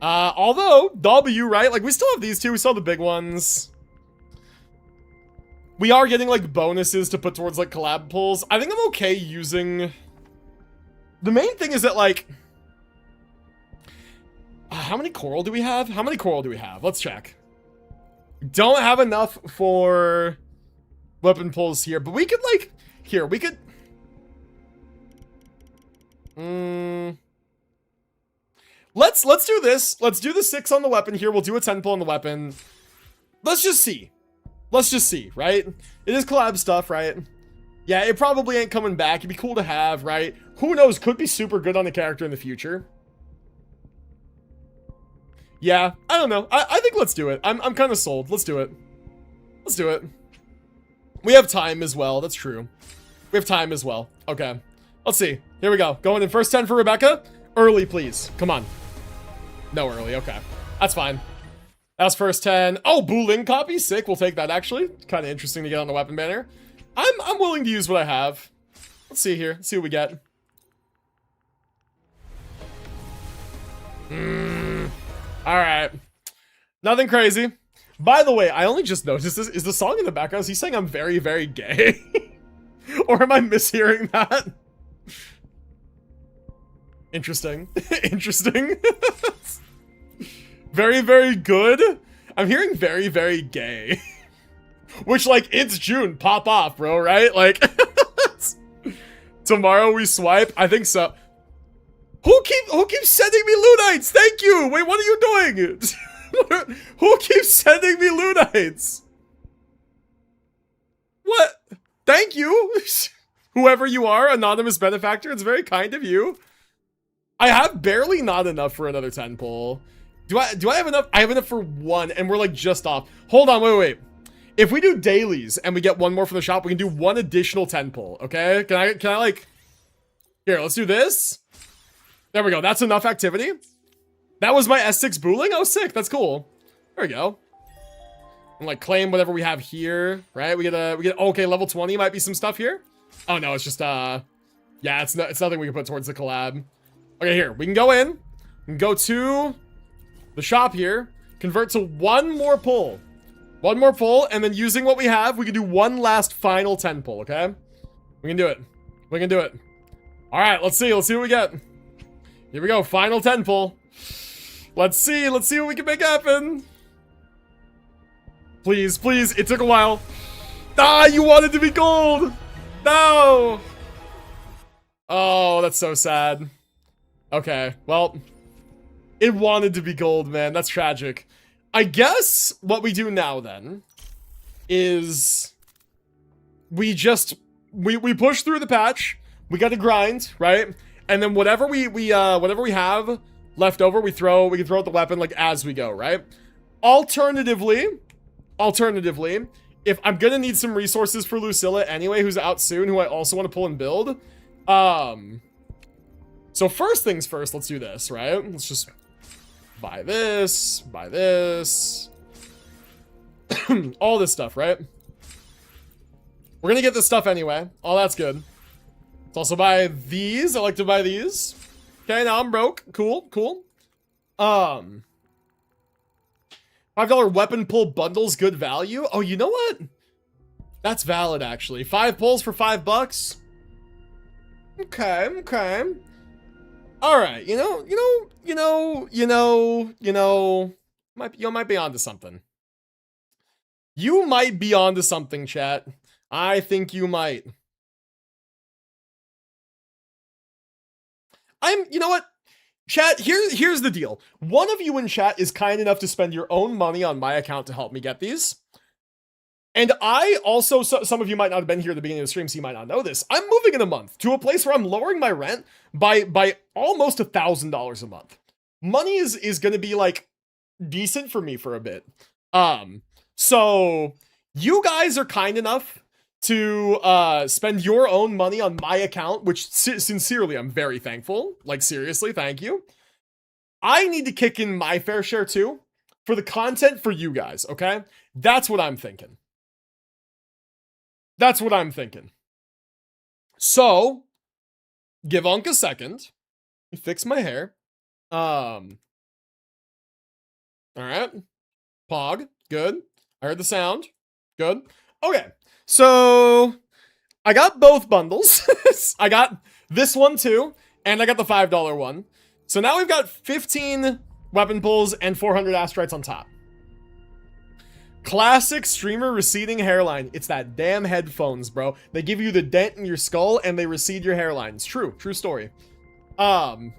Although, W, right? Like, we still have these two. We still have the big ones. We are getting, like, bonuses to put towards, like, collab pulls. I think I'm okay using... The main thing is that, like... how many coral do we have? How many coral do we have? Let's check. Don't have enough for weapon pulls here, but we could, like... Here, we could... Let's do this. Let's do the 6 on the weapon here. We'll do a 10 pull on the weapon. Let's just see. Let's just see, right? It is collab stuff, right? Yeah, it probably ain't coming back. It'd be cool to have, right? Who knows? Could be super good on a character in the future. Yeah, I don't know. I think let's do it. I'm kind of sold. Let's do it. Let's do it. We have time as well. That's true. We have time as well. Okay. Let's see. Here we go. Going in first 10 for Rebecca. Early, please. Come on. No early. Okay. That's fine. That's first 10. Oh, Booling copy. Sick. We'll take that, actually. Kind of interesting to get on the weapon banner. I'm willing to use what I have. Let's see here. Let's see what we get. All right. Nothing crazy. By the way, I only just noticed this. Is the song in the background? Is he saying I'm very, very gay? Or am I mishearing that? Interesting. Interesting. Very, very good. I'm hearing very, very gay. Which, like, it's June. Pop off, bro, right? Like, tomorrow we swipe. I think so. Who keeps sending me Lunites? Thank you. Wait, what are you doing? Who keeps sending me Lunites? What? Thank you. Whoever you are, anonymous benefactor. It's very kind of you. I have barely not enough for another 10 pull. Do I have enough? I have enough for 1, and we're like just off. Hold on, wait. If we do dailies and we get 1 more from the shop, we can do 1 additional 10 pull. Okay? Can I like? Here, let's do this. There we go. That's enough activity. That was my S6 booling. Oh, sick. That's cool. There we go. And like claim whatever we have here, right? We get okay, level 20 might be some stuff here. Oh no, it's just yeah, it's nothing we can put towards the collab. Okay, here. We can go in. We can go to the shop here. Convert to 1 more pull. 1 more pull, and then using what we have, we can do 1 last final 10 pull, okay? We can do it. We can do it. All right, let's see. Let's see what we get. Here we go. Final 10 pull. Let's see. Let's see what we can make happen. Please, please. It took a while. Ah, you wanted to be gold. No. Oh, that's so sad. Okay, well, it wanted to be gold, man. That's tragic. I guess what we do now then is we push through the patch. We got to grind, right? And then whatever we have left over, we can throw at the weapon like as we go, right? Alternatively, if I'm gonna need some resources for Lucilla anyway, who's out soon, who I also want to pull and build. So first things first, let's do this, right? Let's just buy this, all this stuff, right? We're gonna get this stuff anyway. All that's good. Let's also buy these. I like to buy these. Okay, now I'm broke. Cool. $5 weapon pull bundles, good value. Oh, you know what? That's valid, actually. 5 pulls for $5. Okay. All right, you might be onto something. You might be onto something, chat. I think you might. You know what? Chat, here's the deal. One of you in chat is kind enough to spend your own money on my account to help me get these. And I also, some of you might not have been here at the beginning of the stream, so you might not know this. I'm moving in a month to a place where I'm lowering my rent by almost $1,000 a month. Money is going to be like decent for me for a bit. So you guys are kind enough to spend your own money on my account, which sincerely I'm very thankful. Like seriously, thank you. I need to kick in my fair share too for the content for you guys, okay? That's what I'm thinking. That's what I'm thinking. So, give Unc a second. Fix my hair. All right. Pog. Good. I heard the sound. Good. Okay. So, I got both bundles. I got this one too, and I got the $5 one. So now we've got 15 weapon pulls and 400 asteroids on top. Classic streamer receding hairline. It's that damn headphones, bro. They give you the dent in your skull and they recede your hairline. It's true. True story. Okay,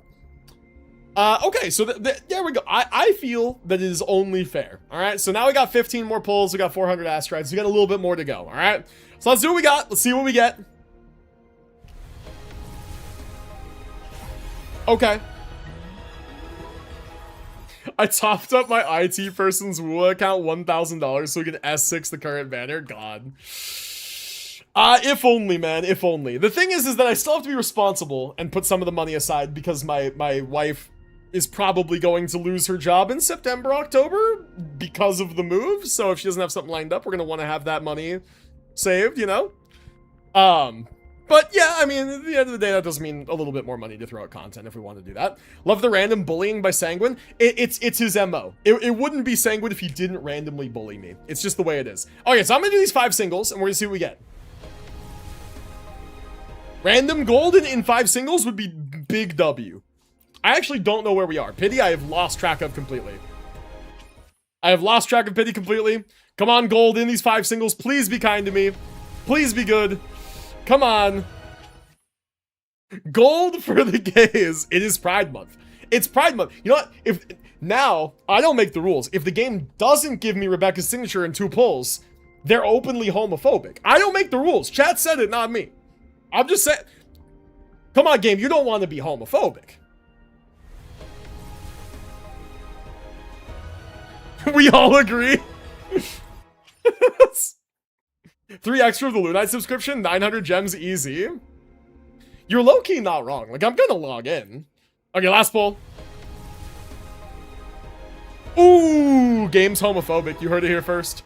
so there we go. I feel that it is only fair. All right, so now we got 15 more pulls. We got 400 asteroids. We got a little bit more to go. All right, so let's do what we got. Let's see what we get. Okay. I topped up my IT person's WuWa account $1,000 so we can S6 the current banner. God. If only, man. If only. The thing is that I still have to be responsible and put some of the money aside because my wife is probably going to lose her job in September, October because of the move. So if she doesn't have something lined up, we're going to want to have that money saved, you know? But yeah, I mean, at the end of the day, that does mean a little bit more money to throw out content if we want to do that. Love the random bullying by Sanguine. It's his MO. It wouldn't be Sanguine if he didn't randomly bully me. It's just the way it is. Okay, so I'm going to do these 5 singles, and we're going to see what we get. Random gold in 5 singles would be big W. I actually don't know where we are. Pity, I have lost track of completely. I have lost track of Pity completely. Come on, gold in these 5 singles. Please be kind to me. Please be good. Come on. Gold for the gays. It is Pride Month. It's Pride Month. You know what? If now, I don't make the rules. If the game doesn't give me Rebecca's signature in 2 pulls, they're openly homophobic. I don't make the rules. Chat said it, not me. I'm just saying. Come on, game. You don't want to be homophobic. We all agree. 3 extra of the Lunite subscription, 900 gems easy. You're low-key not wrong. Like, I'm gonna log in. Okay, last pull. Ooh, game's homophobic. You heard it here first.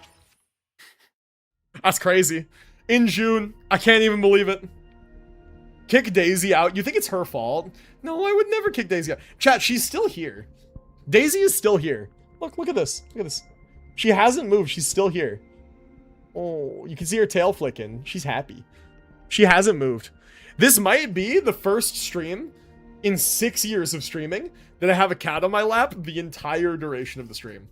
That's crazy. In June. I can't even believe it. Kick Daisy out. You think it's her fault? No, I would never kick Daisy out. Chat, she's still here. Daisy is still here. Look at this. Look at this. She hasn't moved. She's still here. Oh, you can see her tail flicking. She's happy. She hasn't moved. This might be the first stream in 6 years of streaming that I have a cat on my lap the entire duration of the stream.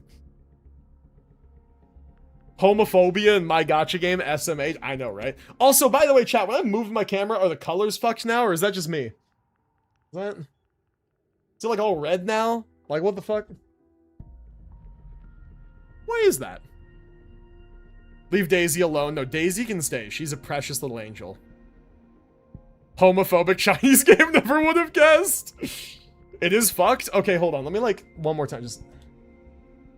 Homophobia in my gacha game, SMH. I know, right? Also, by the way, chat, when I move my camera, are the colors fucked now, or is that just me? Is it like all red now? Like, what the fuck? Why is that? Leave Daisy alone. No, Daisy can stay. She's a precious little angel. Homophobic Chinese game, never would have guessed. It is fucked. Okay, hold on. Let me like one more time. Just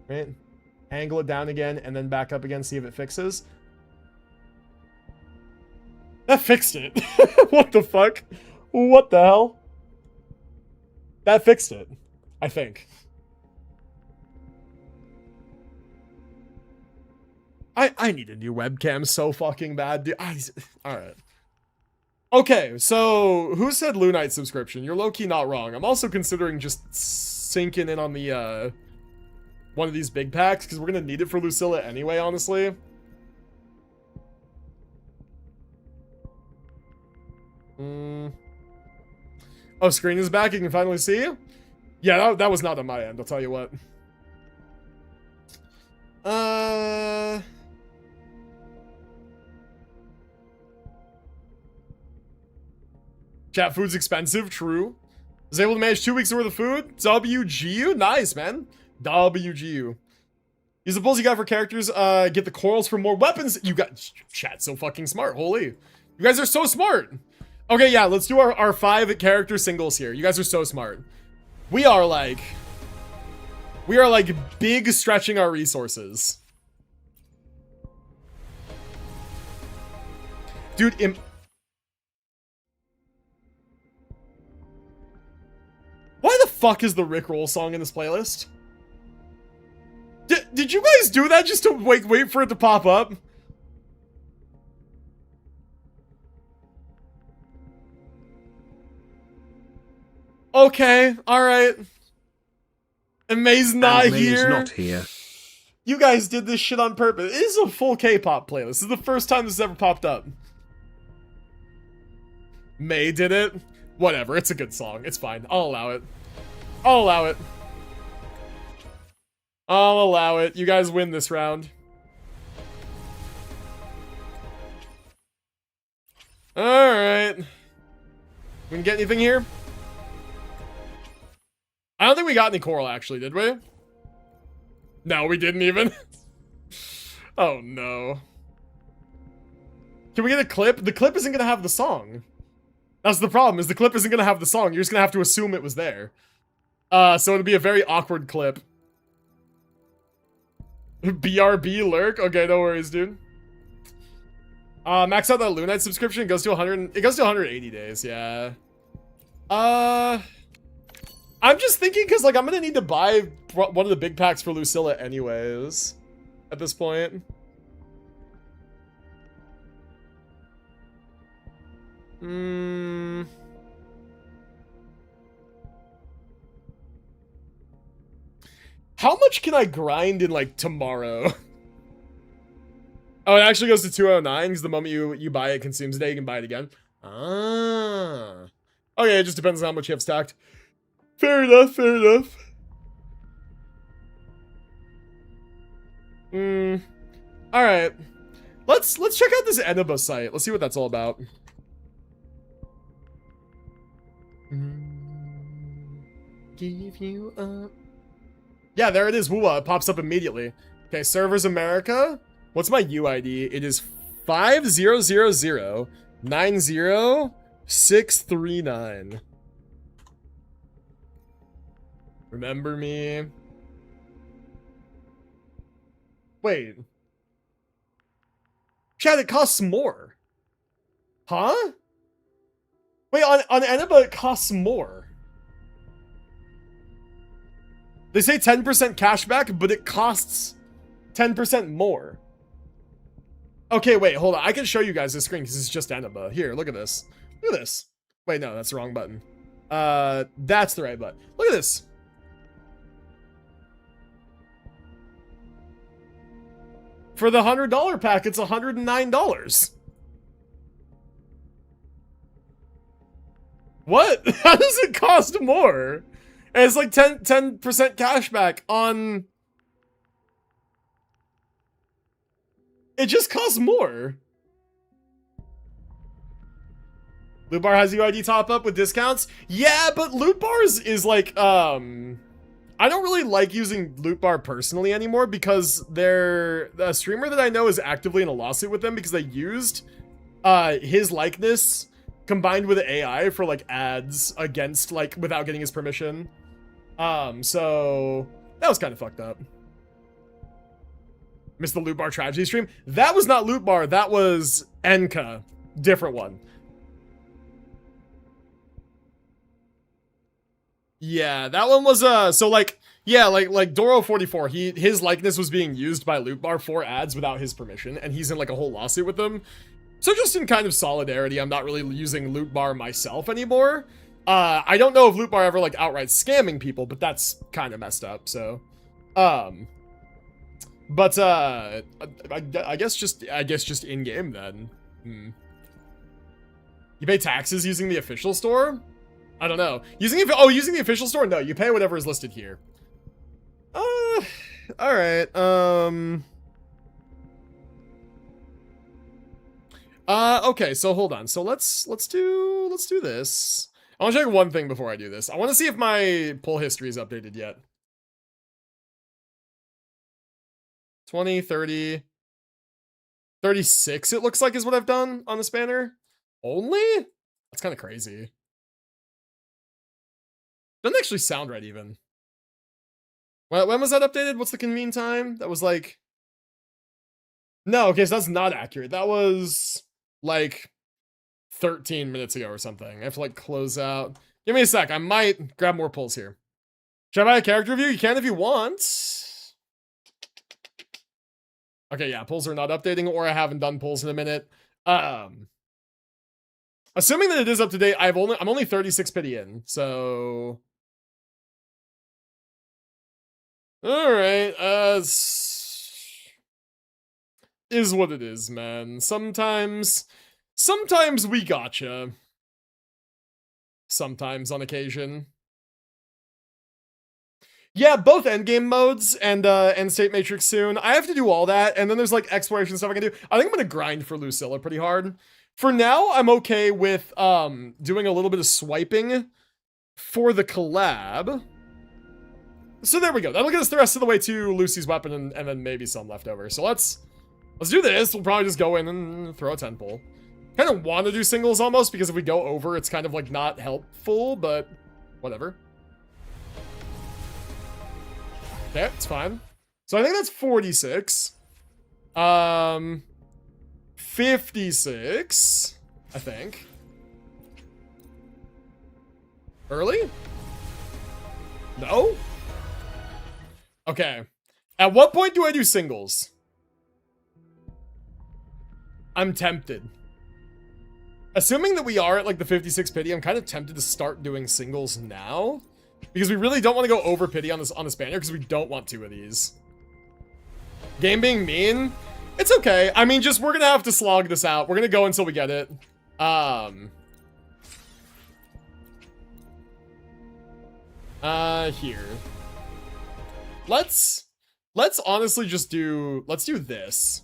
right, angle it down again and then back up again. See if it fixes. That fixed it. What the fuck? What the hell? That fixed it. I think. I need a new webcam so fucking bad, dude. Alright. Okay, so who said Lunite subscription? You're low-key not wrong. I'm also considering just sinking in on the, one of these big packs, because we're gonna need it for Lucilla anyway, honestly. Oh, screen is back. You can finally see? Yeah, that was not on my end, I'll tell you what. Chat, food's expensive, true. Was able to manage 2 weeks worth of food. WGU, nice, man. WGU. Use the pulls you got for characters. Get the corals for more weapons. You got chat so fucking smart. Holy, you guys are so smart. Okay, yeah, let's do our 5 character singles here. You guys are so smart. We are like big stretching our resources. Dude, why the fuck is the Rickroll song in this playlist? Did you guys do that just to wait for it to pop up? Okay, alright. And May's not here. Not here. You guys did this shit on purpose. It is a full K-pop playlist. This is the first time this has ever popped up. May did it. Whatever, it's a good song. It's fine. I'll allow it. I'll allow it. I'll allow it. You guys win this round. Alright. We can get anything here? I don't think we got any coral, actually, did we? No, we didn't even. Oh, no. Can we get a clip? The clip isn't gonna have the song. That's the problem, is the clip isn't gonna have the song. You're just gonna have to assume it was there. So it'll be a very awkward clip. BRB lurk? Okay, no worries, dude. Max out that Lunite subscription. It goes to 180 days, yeah. I'm just thinking, because, like, I'm gonna need to buy one of the big packs for Lucilla anyways. At this point. How much can I grind in, like, tomorrow? Oh, it actually goes to 209, because the moment you buy it, consumes a day, you can buy it again. Ah. Okay, it just depends on how much you have stacked. Fair enough, fair enough. Alright. Let's check out this Eneba site. Let's see what that's all about. Give you up. Yeah, there it is, WuWa. It pops up immediately. Okay, servers America. What's my UID? It is 500090639. Remember me. Wait. Chad, it costs more. Huh? Wait, on Eneba it costs more. They say 10% cashback, but it costs 10% more. Okay, wait, hold on. I can show you guys this screen because it's just Eneba. Here, look at this. Look at this. Wait, no, that's the wrong button. That's the right button. Look at this. For the $100 pack, it's $109. What? How does it cost more? And it's like 10% cashback on... It just costs more. Loot bar has UID top up with discounts? Yeah, but loot bars is like, I don't really like using loot bar personally anymore because a streamer that I know is actively in a lawsuit with them because they used his likeness combined with AI for like ads against like without getting his permission. So that was kind of fucked up. Missed the loot bar tragedy stream. That was not loot bar. That was Enka. Different one. Yeah, that one was so like yeah, like Doro44, his likeness was being used by Loot Bar for ads without his permission, and he's in like a whole lawsuit with them. So just in kind of solidarity, I'm not really using Loot Bar myself anymore. I don't know if Loot Bar ever like outright scamming people, but that's kind of messed up, so but I guess just in game then. You pay taxes using the official store? I don't know. Using the official store? No, you pay whatever is listed here. All right. Okay, so hold on. So let's do this. I want to check one thing before I do this. I want to see if my pull history is updated yet. 20, 30, 36, it looks like is what I've done on this banner. Only? That's kind of crazy. Doesn't actually sound right even. When was that updated? What's the convene time? That was like... No, okay, so that's not accurate. That was like 13 minutes ago or something. I have to like close out. Give me a sec. I might grab more pulls here. Should I buy a character review? You can if you want. Okay, yeah, pulls are not updating, or I haven't done pulls in a minute. Assuming that it is up to date, I'm only 36 pity in, so... Alright, is what it is, man. Sometimes we gotcha. Sometimes on occasion. Yeah, both endgame modes and end state matrix soon. I have to do all that, and then there's like exploration stuff I can do. I think I'm gonna grind for Lucilla pretty hard. For now, I'm okay with doing a little bit of swiping for the collab. So there we go. That'll get us the rest of the way to Lucy's weapon and then maybe some left over. So let's do this. We'll probably just go in and throw a 10 pull. Kind of want to do singles almost, because if we go over, it's kind of like not helpful, but whatever. Okay, it's fine. So I think that's 46. 56, I think. Early? No? Okay. At what point do I do singles? I'm tempted. Assuming that we are at like the 56 pity, I'm kind of tempted to start doing singles now. Because we really don't want to go over pity on this banner, because we don't want two of these. Game being mean? It's okay. I mean, we're gonna have to slog this out. We're gonna go until we get it. Here. Let's honestly just let's do this.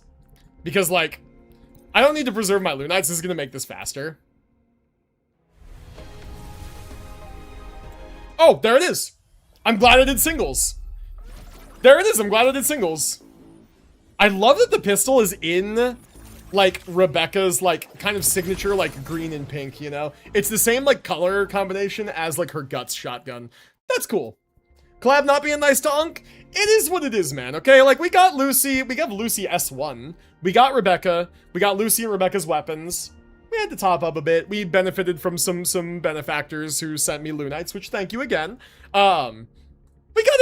Because, like, I don't need to preserve my Loonites. This is gonna make this faster. Oh, there it is. I'm glad I did singles. There it is. I'm glad I did singles. I love that the pistol is in, like, Rebecca's, like, kind of signature, like, green and pink, you know? It's the same, like, color combination as, like, her Guts shotgun. That's cool. Collab not being nice to Unk? It is what it is, man, okay? Like, we got Lucy. We got Lucy S1. We got Rebecca. We got Lucy and Rebecca's weapons. We had to top up a bit. We benefited from some benefactors who sent me Loonites, which thank you again. We got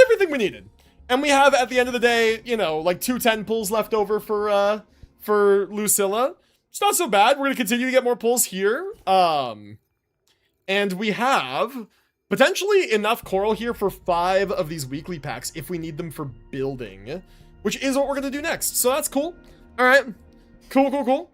everything we needed. And we have, at the end of the day, you know, like 210 pulls left over for Lucilla. It's not so bad. We're going to continue to get more pulls here. And we have potentially enough coral here for 5 of these weekly packs if we need them for building, which is what we're going to do next. So that's cool. All right. Cool.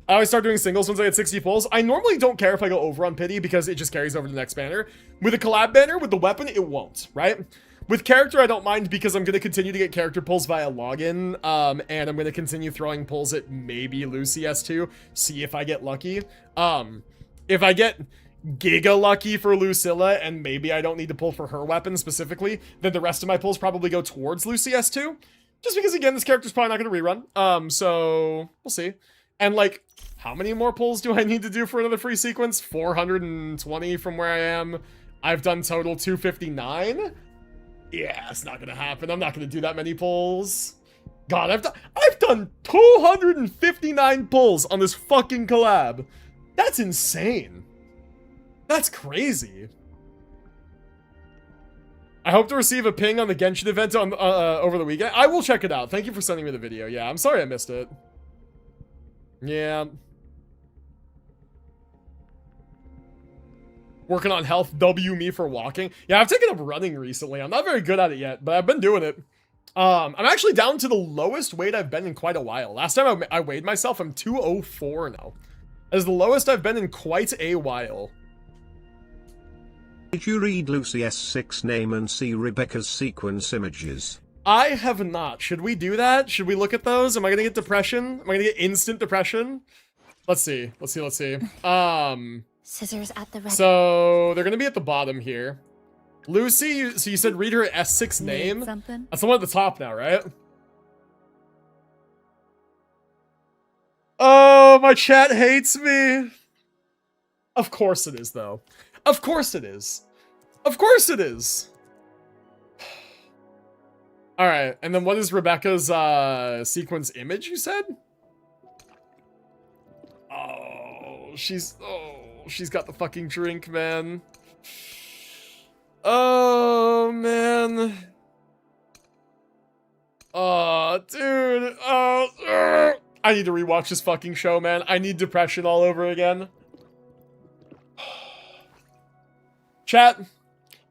I always start doing singles once I get 60 pulls. I normally don't care if I go over on pity because it just carries over to the next banner. With a collab banner, with the weapon, it won't, right? With character, I don't mind because I'm going to continue to get character pulls via login, and I'm going to continue throwing pulls at maybe Lucy S2, see if I get lucky. If I get giga lucky for Lucilla, and maybe I don't need to pull for her weapon specifically, then the rest of my pulls probably go towards Lucy S2. Just because, again, this character's probably not going to rerun. So, we'll see. And, like, how many more pulls do I need to do for another free sequence? 420 from where I am. I've done total 259. Yeah, it's not gonna happen. I'm not gonna do that many pulls. God, I've done 259 pulls on this fucking collab. That's insane. That's crazy. I hope to receive a ping on the Genshin event on over the weekend. I will check it out. Thank you for sending me the video. Yeah, I'm sorry I missed it. Yeah. Working on health, W me for walking. Yeah, I've taken up running recently. I'm not very good at it yet, but I've been doing it. I'm actually down to the lowest weight I've been in quite a while. Last time I weighed myself, I'm 204 now. As the lowest I've been in quite a while. Did you read Lucy S6 name and see Rebecca's sequence images? I have not. Should we do that? Should we look at those? Am I gonna get depression? Am I gonna get instant depression? Let's see. Scissors at the ready. So they're gonna be at the bottom here. Lucy, so you said read her S6 name? Something? That's the one at the top now, right? my chat hates me. Of course it is, though. Of course it is. Of course it is. All right, and then what is Rebecca's sequence image, you said? Oh, she's got the fucking drink, man. Oh, man. Oh, dude. Oh, I need to rewatch this fucking show, man. I need depression all over again. Chat,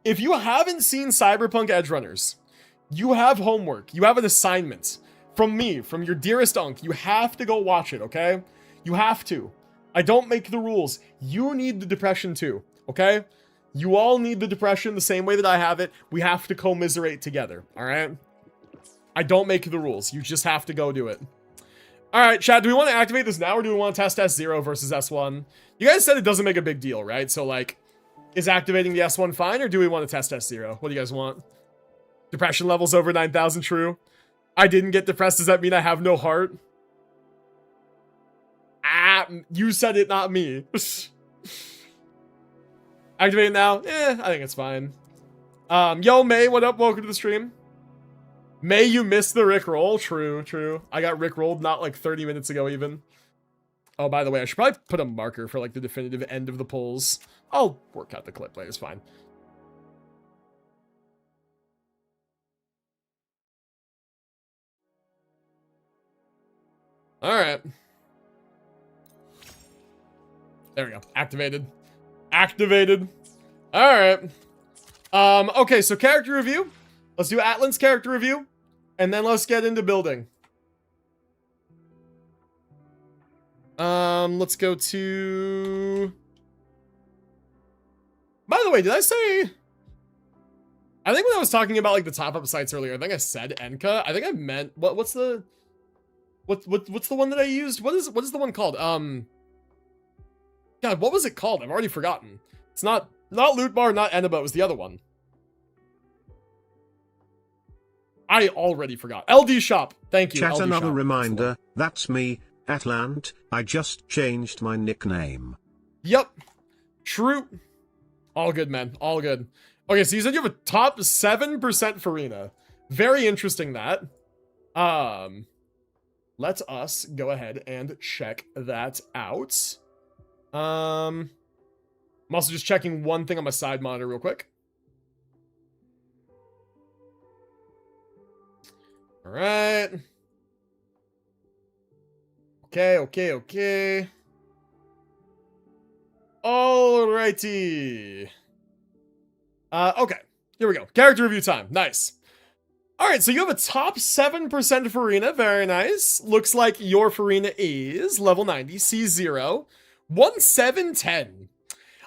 if you haven't seen Cyberpunk Edgerunners, you have homework. You have an assignment from me, from your dearest Unk. You have to go watch it, okay? You have to. I don't make the rules. You need the depression too, okay? You all need the depression the same way that I have it. We have to commiserate together, all right? I don't make the rules. You just have to go do it. All right, chat, do we want to activate this now or do we want to test S0 versus S1? You guys said it doesn't make a big deal, right? So, like, is activating the S1 fine or do we want to test S0? What do you guys want? Depression levels over 9,000, true. I didn't get depressed. Does that mean I have no heart? Ah, you said it, not me. Activate it now? I think it's fine. Yo, May, what up? Welcome to the stream. May, you missed the Rickroll. True, true. I got Rickrolled not like 30 minutes ago even. Oh, by the way, I should probably put a marker for like the definitive end of the polls. I'll work out the clip later, it's fine. Alright. There we go. Activated. Activated. Alright. Okay, so character review. Let's do Atlan's character review. And then let's get into building. Let's go to... By the way, did I say... I think when I was talking about like the top-up sites earlier, I think I said Enka. I think I meant... What's the... What's the one that I used? What is the one called? God, what was it called? I've already forgotten. It's not Loot Bar, not Eneba. It was the other one. I already forgot. LD Shop. Thank you. Chat, LD another Shop. reminder. That's me, Atlant. I just changed my nickname. Yep. True. All good, man. All good. Okay, so you said you have a top 7% Farina. Very interesting, that. Let us go ahead and check that out. I'm also just checking one thing on my side monitor real quick. All right. Okay. Alrighty. Okay. Here we go. Character review time. Nice. Alright, so you have a top 7% Farina. Very nice. Looks like your Farina is level 90, C0, 1710.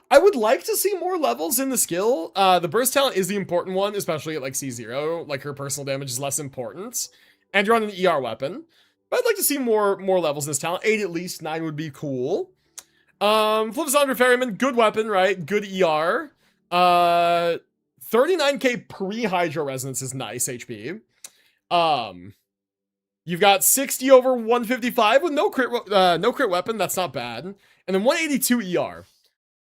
I would like to see more levels in the skill. The burst talent is the important one, especially at like C0. Like her personal damage is less important. And you're on an ER weapon. But I'd like to see more levels in this talent. 8 at least, 9 would be cool. Flipsonder Ferryman, good weapon, right? Good ER. 39k pre-Hydro Resonance is nice HP. You've got 60 over 155 with no crit weapon. That's not bad. And then 182 ER.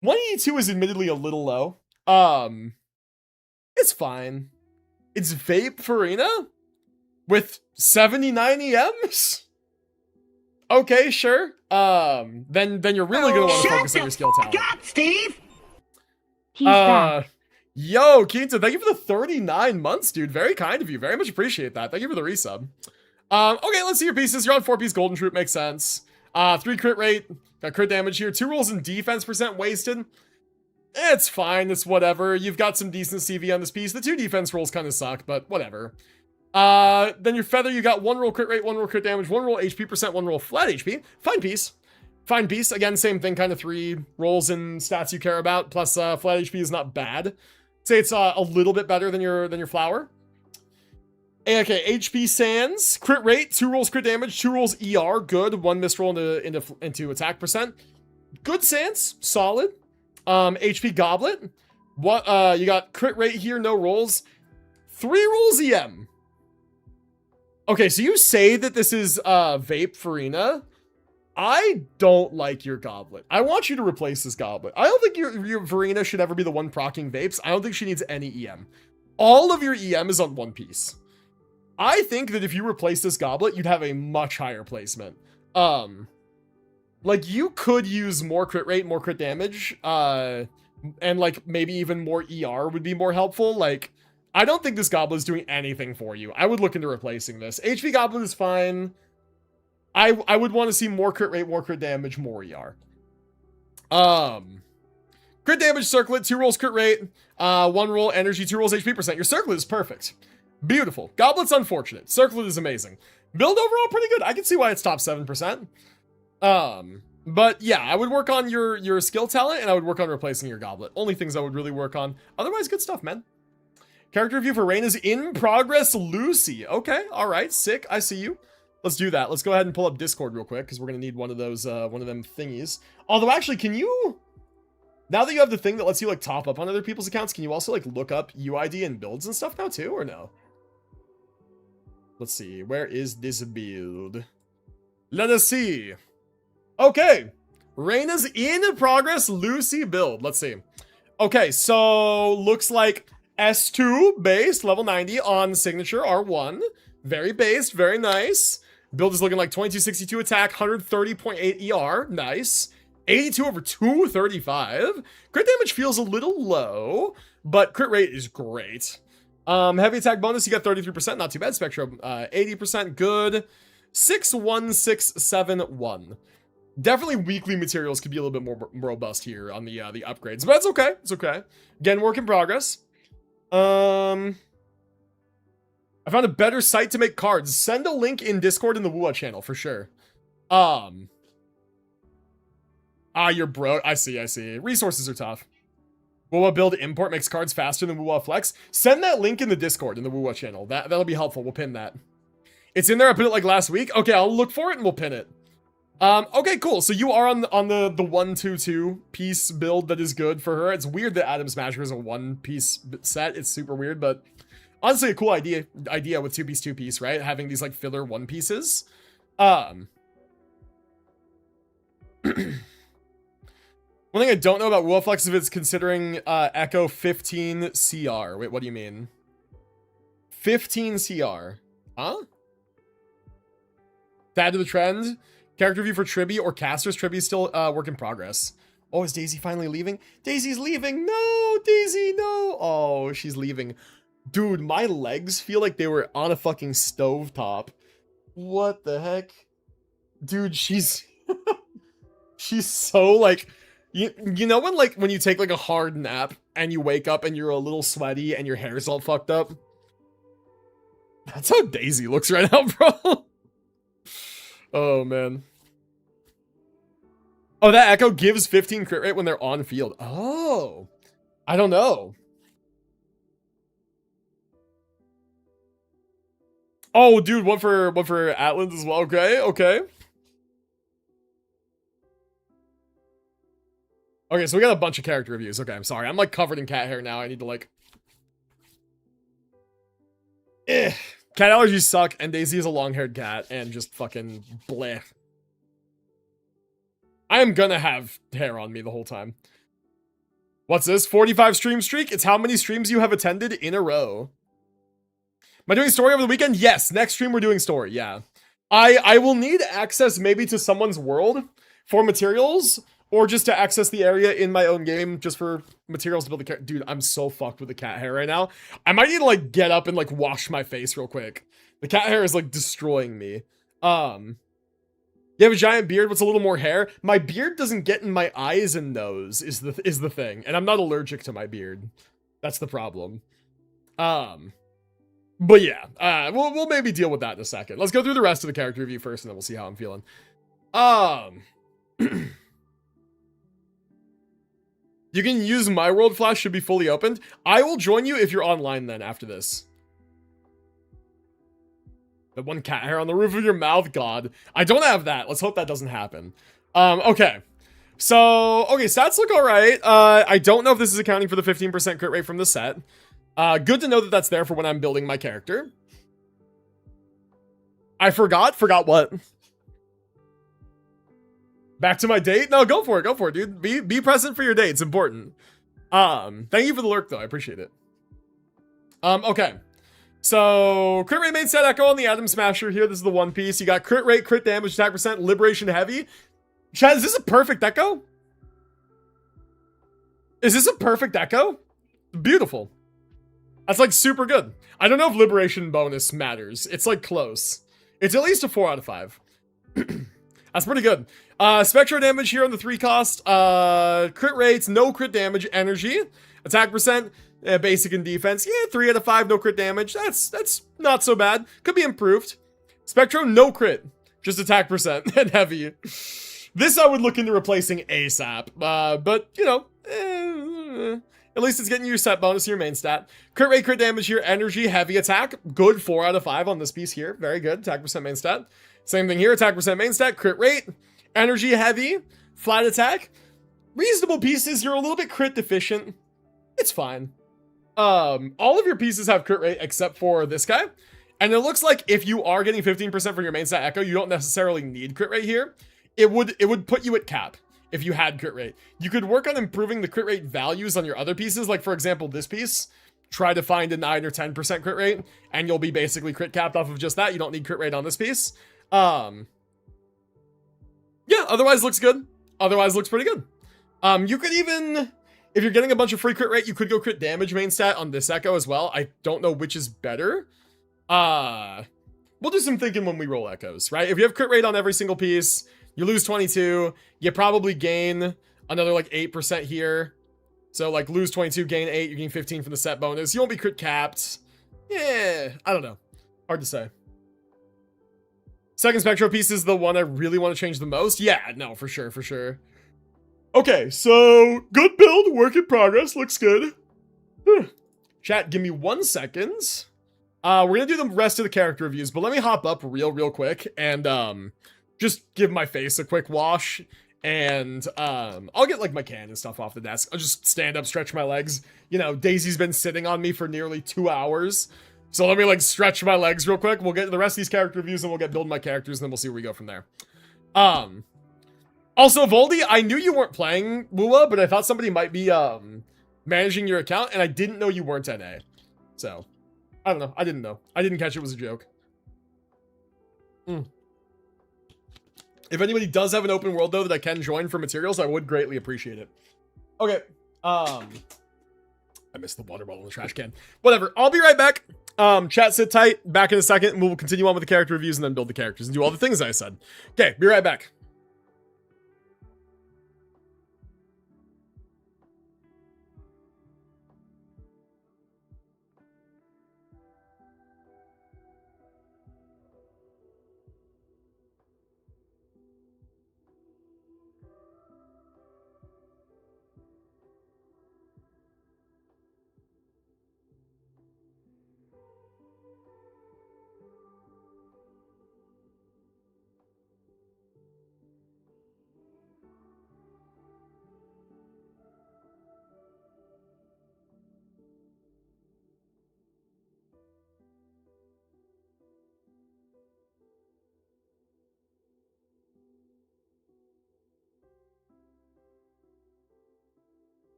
182 is admittedly a little low. It's fine. It's Vape Farina with 79 EMs. Okay, sure. Then you're really gonna want to focus on your skill talent. God, Steve. He's back. Yo, Quinto, thank you for the 39 months, dude. Very kind of you. Very much appreciate that. Thank you for the resub. Okay, let's see your pieces. You're on 4-piece Golden Troop. Makes sense. 3 crit rate. Got crit damage here. 2 rolls in defense percent wasted. It's fine. It's whatever. You've got some decent CV on this piece. The 2 defense rolls kind of suck, but whatever. Then your feather, you got 1 roll crit rate, 1 roll crit damage, 1 roll HP percent, 1 roll flat HP. Fine piece. Fine piece. Again, same thing. Kind of 3 rolls in stats you care about. Plus, flat HP is not bad. Say it's a little bit better than your flower. Okay, HP Sands, crit rate, 2 rolls crit damage, 2 rolls ER, good. 1 missed roll into attack percent. Good Sands, solid. HP Goblet. What you got crit rate here, no rolls. 3 rolls EM. Okay, so you say that this is Vape Farina. I don't like your goblet. I want you to replace this goblet. I don't think your Verena should ever be the one proccing vapes. I don't think she needs any EM. All of your EM is on one piece. I think that if you replace this goblet, you'd have a much higher placement. Like, you could use more crit rate, more crit damage, and, like, maybe even more ER would be more helpful. Like, I don't think this goblet is doing anything for you. I would look into replacing this. HP goblet is fine. I would want to see more crit rate, more crit damage, more ER. Crit damage circlet, 2 rolls crit rate, 1 roll energy, 2 rolls HP percent. Your circlet is perfect. Beautiful. Goblet's unfortunate. Circlet is amazing. Build overall pretty good. I can see why it's top 7%. But yeah, I would work on your skill talent, and I would work on replacing your goblet. Only things I would really work on. Otherwise, good stuff, man. Character review for Rain is in progress, Lucy. Okay, all right, sick. I see you. Let's do that. Let's go ahead and pull up Discord real quick, because we're gonna need one of those, one of them thingies. Although, actually, can you, now that you have the thing that lets you like top up on other people's accounts, can you also like look up UID and builds and stuff now too, or no? Let's see. Where is this build? Let us see. Okay, Reyna's in progress, Lucy build. Let's see. Okay, so looks like S2 base, level 90 on signature R1. Very based, very nice. Build is looking like 2262 attack, 130.8 ER. Nice. 82 over 235. Crit damage feels a little low, but crit rate is great. Heavy attack bonus, you got 33%, not too bad. Spectrum, 80%, good. 61671. Definitely weekly materials could be a little bit more robust here on the upgrades, but it's okay. It's okay. Again, work in progress. I found a better site to make cards. Send a link in Discord in the WuWa channel for sure. You're broke. I see. Resources are tough. WuWa build import makes cards faster than WuWa flex. Send that link in the Discord in the WuWa channel. That'll be helpful. We'll pin that. It's in there. I put it like last week. Okay, I'll look for it and we'll pin it. Okay, cool. So you are on the 1-2-2 piece build that is good for her. It's weird that Adam Smasher is a 1-piece set. It's super weird, but honestly a cool idea with 2-piece, right? Having these like filler 1 pieces. One thing I don't know about WuWa Flex is if it's considering Echo 15 CR. Wait, what do you mean? 15 CR. Huh? To add to the trend, character review for Tribby or Casters. Tribby is still work in progress. Oh, is Daisy finally leaving? Daisy's leaving. No, Daisy, no. Oh, she's leaving. Dude, my legs feel like they were on a fucking stovetop. What the heck? Dude, she's... she's so, like... You know when you take, like, a hard nap and you wake up and you're a little sweaty and your hair's all fucked up? That's how Daisy looks right now, bro. Oh, man. Oh, that Echo gives 15 crit rate when they're on field. Oh. I don't know. Oh, dude, one for Atlas as well. Okay. Okay, so we got a bunch of character reviews. Okay, I'm sorry. I'm like covered in cat hair now. I need to like... Cat allergies suck, and Daisy is a long-haired cat, and just fucking bleh. I am gonna have hair on me the whole time. What's this? 45 stream streak? It's how many streams you have attended in a row. Am I doing story over the weekend? Yes, next stream we're doing story, yeah. I will need access maybe to someone's world for materials, or just to access the area in my own game just for materials to build the character. Dude, I'm so fucked with the cat hair right now. I might need to like get up and like wash my face real quick. The cat hair is like destroying me. You have a giant beard. What's a little more hair? My beard doesn't get in my eyes and nose is the thing. And I'm not allergic to my beard. That's the problem. But yeah, we'll maybe deal with that in a second. Let's go through the rest of the character review first and then we'll see how I'm feeling. You can use my world flash, should be fully opened. I will join you if you're online then after this. The one cat hair on the roof of your mouth, God. I don't have that. Let's hope that doesn't happen. Okay. So, okay, stats look alright. I don't know if this is accounting for the 15% crit rate from the set. Good to know that that's there for when I'm building my character. I forgot what? Back to my date? No, go for it, dude. Be present for your date. It's important. Thank you for the lurk, though. I appreciate it. Okay. So, crit rate main set Echo on the Atom Smasher here. This is the one piece. You got crit rate, crit damage, attack percent, liberation heavy. Chad, is this a perfect Echo? Is this a perfect Echo? Beautiful. That's like super good. I don't know if liberation bonus matters. It's like close. It's at least a 4 out of 5. That's pretty good. Spectro damage here on the 3 cost. Crit rates, no crit damage, energy. Attack percent, basic and defense. Yeah, 3 out of 5, no crit damage. That's not so bad. Could be improved. Spectro, no crit. Just attack percent and heavy. This I would look into replacing ASAP. But, you know, at least it's getting your set bonus in your main stat. Crit rate, crit damage here, energy, heavy attack. Good 4 out of 5 on this piece here. Very good. Attack percent main stat. Same thing here. Attack percent main stat, crit rate, energy, heavy, flat attack. Reasonable pieces. You're a little bit crit deficient. It's fine. All of your pieces have crit rate except for this guy. And it looks like if you are getting 15% from your main stat Echo, you don't necessarily need crit rate here. It would put you at cap if you had crit rate. You could work on improving the crit rate values on your other pieces. Like, for example, this piece. Try to find a 9 or 10% crit rate, and you'll be basically crit capped off of just that. You don't need crit rate on this piece. Yeah, otherwise looks good. Otherwise looks pretty good. You could even, if you're getting a bunch of free crit rate, you could go crit damage main stat on this Echo as well. I don't know which is better. We'll do some thinking when we roll Echoes, right? If you have crit rate on every single piece, you lose 22. You probably gain another like 8% here. So like lose 22, gain 8, you gain 15 from the set bonus. You won't be crit capped. Yeah, I don't know. Hard to say. Second Spectro piece is the one I really want to change the most. Yeah, no, for sure, for sure. Okay, so good build, work in progress, looks good. Chat, give me 1 second. We're gonna do the rest of the character reviews, but let me hop up real quick and just give my face a quick wash. And I'll get like my can and stuff off the desk. I'll just stand up, stretch my legs. You know, Daisy's been sitting on me for nearly 2 hours. So let me like stretch my legs real quick. We'll get to the rest of these character reviews and we'll get building my characters and then we'll see where we go from there. Also, Voldy, I knew you weren't playing WuWa, but I thought somebody might be managing your account and I didn't know you weren't NA. So, I don't know. I didn't know. I didn't catch it was a joke. If anybody does have an open world, though, that I can join for materials, I would greatly appreciate it. Okay. I missed the water bottle in the trash can. Whatever. I'll be right back. Chat, sit tight. Back in a second, and we'll continue on with the character reviews and then build the characters and do all the things I said. Okay, be right back.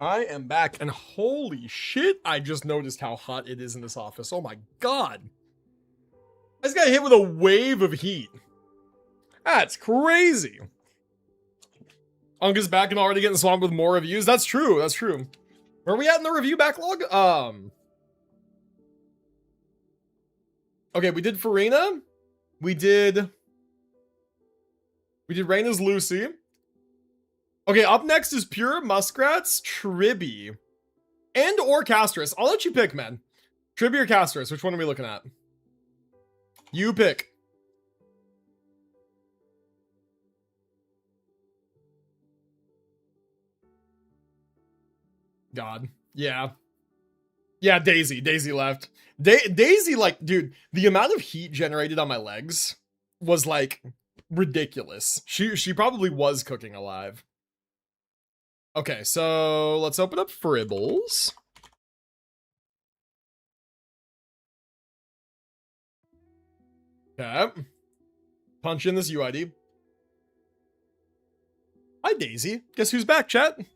I am back, and holy shit, I just noticed how hot it is in this office. Oh my god. I just got hit with a wave of heat. That's crazy. Unga's back and already getting swamped with more reviews. That's true, that's true. Where are we at in the review backlog? Okay, we did Farina. We did Reyna's Lucy. Okay, up next is Pure Muskrat's Tribby. And or Castris. I'll let you pick, man. Tribby or Castris? Which one are we looking at? You pick. God. Yeah. Yeah, Daisy. Daisy left. Daisy, like, dude, the amount of heat generated on my legs was, like, ridiculous. She probably was cooking alive. Okay, so let's open up Fribbles. Okay. Punch in this UID. Hi, Daisy. Guess who's back, chat? You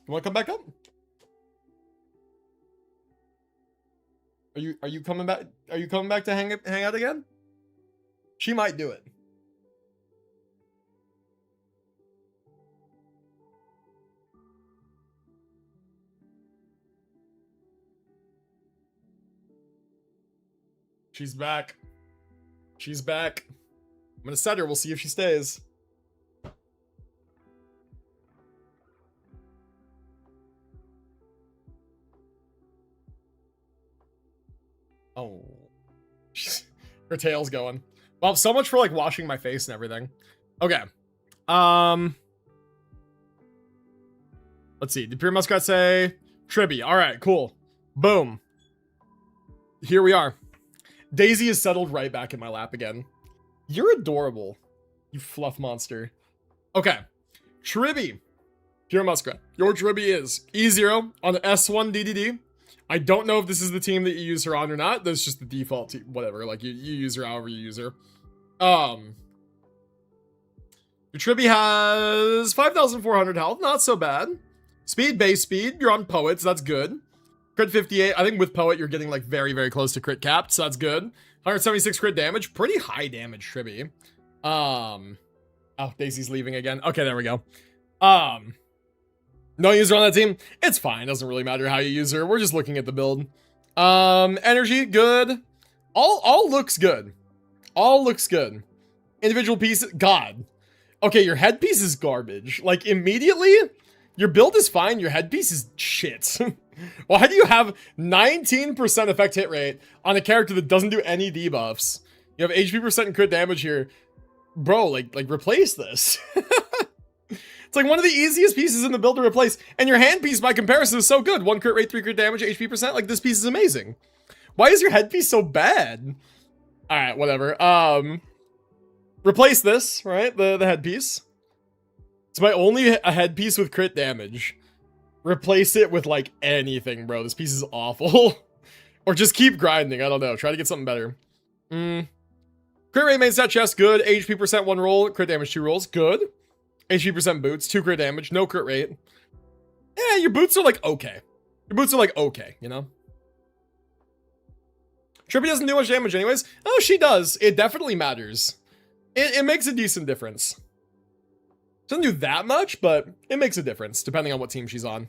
want to come back up? Are you coming back? Are you coming back to hang out again? She might do it. She's back. She's back. I'm gonna set her. We'll see if she stays. Oh. Her tail's going. Well, so much for like washing my face and everything. Okay. Let's see. Did Pure Muskrat say Tribby? All right, cool. Boom. Here we are. Daisy is settled right back in my lap again. You're adorable, you fluff monster. Okay. Tribby. Pure Muskrat. Your Tribby is E0 on S1 DDD. I don't know if this is the team that you use her on or not. That's just the default team. Whatever. Like, you use her however you use her. Your Tribby has 5,400 health. Not so bad. Speed, base speed. You're on Poet, so that's good. Crit 58. I think with Poet, you're getting, like, very, very close to crit capped, so that's good. 176 crit damage. Pretty high damage, Tribby. Oh, Daisy's leaving again. Okay, there we go. No user on that team. It's fine. Doesn't really matter how you use her. We're just looking at the build. Energy, good. All looks good. All looks good. Individual pieces, God. Okay, your headpiece is garbage. Like, immediately, your build is fine. Your headpiece is shit. Why do you have 19% effect hit rate on a character that doesn't do any debuffs? You have HP percent and crit damage here. Bro, like replace this. It's like one of the easiest pieces in the build to replace. And your handpiece, by comparison, is so good. 1 crit rate, 3 crit damage, HP percent. Like, this piece is amazing. Why is your headpiece so bad? Alright, whatever. Replace this, right? The headpiece. It's my only a headpiece with crit damage. Replace it with, like, anything, bro. This piece is awful. Or just keep grinding. I don't know. Try to get something better. Crit rate, main stat chest, good. HP percent, 1 roll. Crit damage, 2 rolls, good. HP percent boots, 2 crit damage, no crit rate. Yeah, your boots are, like, okay. Your boots are, like, okay, you know? Trippy doesn't do much damage anyways. Oh, she does. It definitely matters. It makes a decent difference. Doesn't do that much, but it makes a difference, depending on what team she's on.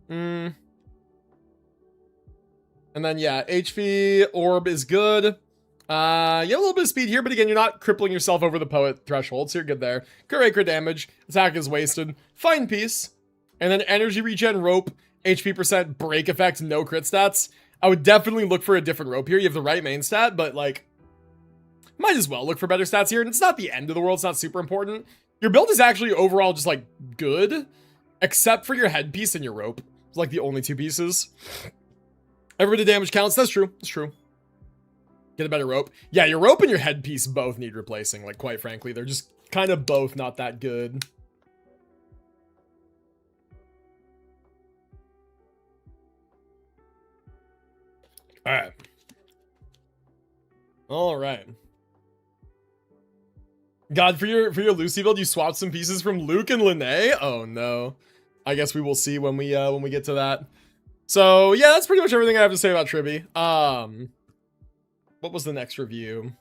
And then, yeah, HV, Orb is good. You have a little bit of speed here, but again, you're not crippling yourself over the Poet threshold, so you're good there. Crit rate, crit damage. Attack is wasted. Fine piece. And then energy regen, rope, HP percent, break effect, no crit stats. I would definitely look for a different rope here. You have the right main stat, but, like, might as well look for better stats here. And it's not the end of the world. It's not super important. Your build is actually overall just, like, good, except for your headpiece and your rope. It's, like, the only 2 pieces. Every bit of damage counts. That's true. That's true. Get a better rope. Yeah, your rope and your headpiece both need replacing. Like, quite frankly, they're just kind of both not that good. All right. All right. God, for your Lucy build, you swapped some pieces from Luke and Lene? Oh, no. I guess we will see when we get to that. So yeah, that's pretty much everything I have to say about Tribby. What was the next review?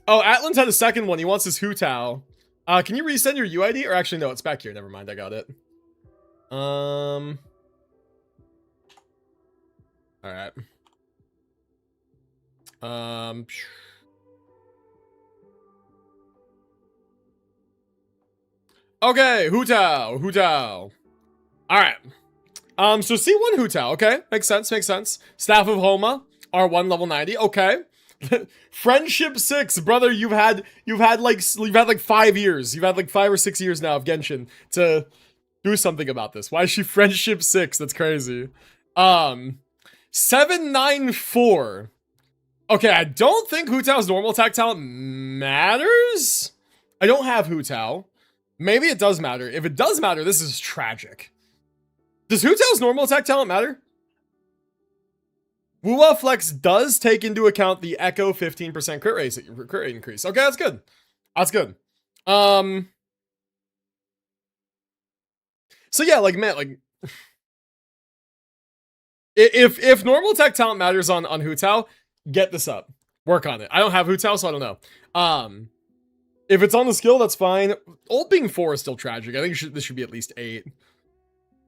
Oh, Atlan's had a second one. He wants his Hu Tao. Can you resend your UID? Or actually, no, it's back here. Never mind, I got it. All right. Okay, Hu Tao, Hu Tao. All right. So C1 Hu Tao. Okay, makes sense, makes sense. Staff of Homa, R1 level 90. Okay. Friendship 6, brother. You've had like 5 years. You've had like 5 or 6 years now of Genshin to do something about this. Why is she Friendship 6? That's crazy. 794. Okay, I don't think Hu Tao's normal attack talent matters. I don't have Hu Tao. Maybe it does matter. If it does matter, this is tragic. Does Hu Tao's normal attack talent matter? WuWa Flex does take into account the Echo 15% crit rate increase. Okay, that's good. That's good. So yeah, like, man, like, if normal attack talent matters on Hu Tao, get this up. Work on it. I don't have Hu Tao, so I don't know. If it's on the skill, that's fine. Old being 4 is still tragic. I think this should be at least 8.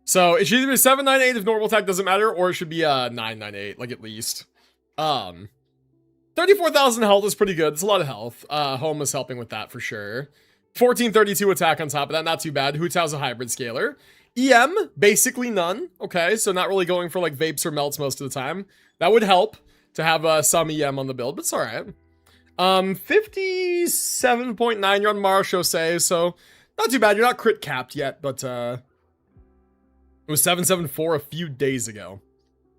So it should either be 798 if normal attack doesn't matter, or it should be 998, like at least. 34,000 health is pretty good. It's a lot of health. Home is helping with that for sure. 1432 attack on top of that, not too bad. Hu Tao's a hybrid scaler. EM, basically none. Okay, so not really going for like vapes or melts most of the time. That would help to have some EM on the build, but it's alright. 57.9, you're on Mara Shosei, so not too bad. You're not crit capped yet, but it was 774 a few days ago.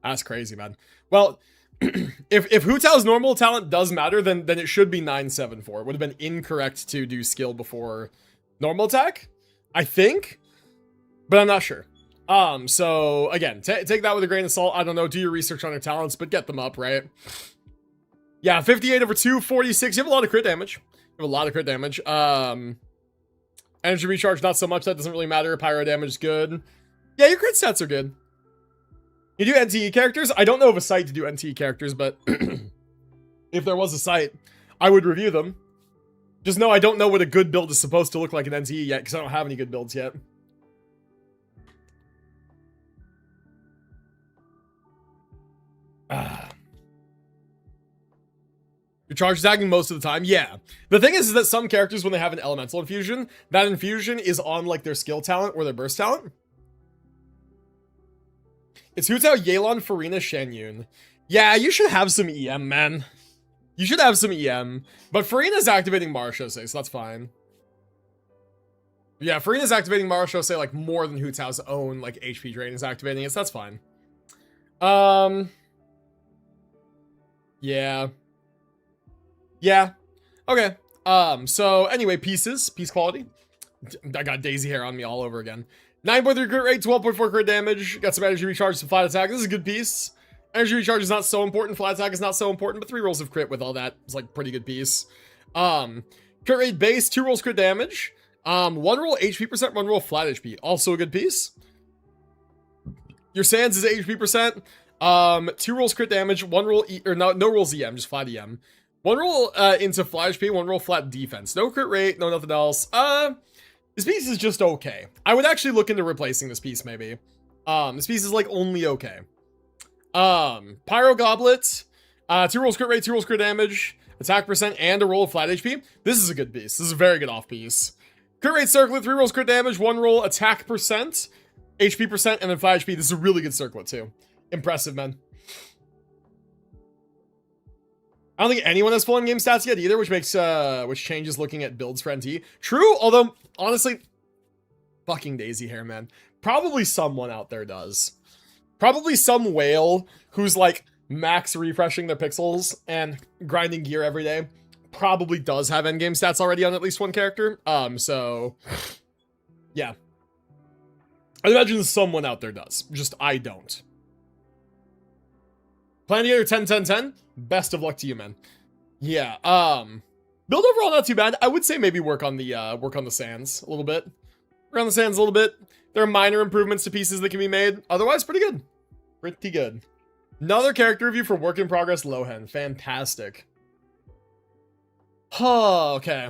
That's crazy, man. Well, if Hu Tao's normal talent does matter, then it should be 974. It would have been incorrect to do skill before normal attack, I think, but I'm not sure. So again, take that with a grain of salt. I don't know, do your research on her talents, but get them up, right? Yeah, 58 over 2, 46. You have a lot of crit damage. You have a lot of crit damage. Energy recharge, not so much. That doesn't really matter. Pyro damage is good. Yeah, your crit stats are good. You do NTE characters? I don't know of a site to do NTE characters, but if there was a site, I would review them. Just know I don't know what a good build is supposed to look like in NTE yet, because I don't have any good builds yet. You're charge attacking most of the time? Yeah. The thing is that some characters, when they have an elemental infusion, that infusion is on like their skill talent or their burst talent. It's Hu Tao, Yelan, Farina, Shenyun. Yeah, you should have some EM, man. You should have some EM. But Farina's activating Mara Shosei, so that's fine. Yeah, Farina's activating Mara Shosei like more than Hu Tao's own like HP drain is activating it, so that's fine. Yeah. Yeah. Okay. So anyway, piece quality. I got daisy hair on me all over again. 9.3 crit rate, 12.4 crit damage. Got some energy recharge, some flat attack. This is a good piece. Energy recharge is not so important. Flat attack is not so important, but 3 rolls of crit with all that is like pretty good piece. Crit rate base, 2 rolls crit damage. 1 roll HP percent, 1 roll flat HP. Also a good piece. Your Sans is HP percent. 2 rolls crit damage, 1 roll no rolls EM, just flat EM. 1 roll into flat HP, 1 roll flat defense. No crit rate, no nothing else. This piece is just okay. I would actually look into replacing this piece maybe. This piece is like only okay. Pyro Goblet, 2 rolls crit rate, 2 rolls crit damage, attack percent, and a roll of flat HP. This is a good piece. This is a very good off piece. Crit rate circlet, 3 rolls crit damage, 1 roll attack percent, HP percent, and then 5 HP. This is a really good circlet too. Impressive, man. I don't think anyone has full in-game stats yet either, which makes which changes looking at builds for NT. True, although honestly, fucking daisy hair, man. Probably someone out there does. Probably some whale who's like max refreshing their pixels and grinding gear every day. Probably does have endgame stats already on at least one character. So yeah. I imagine someone out there does. Just I don't. Gladiator 10-10-10. Best of luck to you, man. Yeah. Build overall not too bad. I would say maybe work on the sands a little bit. Work on the sands a little bit. There are minor improvements to pieces that can be made. Otherwise, pretty good. Pretty good. Another character review for Work in Progress Lohan. Fantastic. Huh, okay.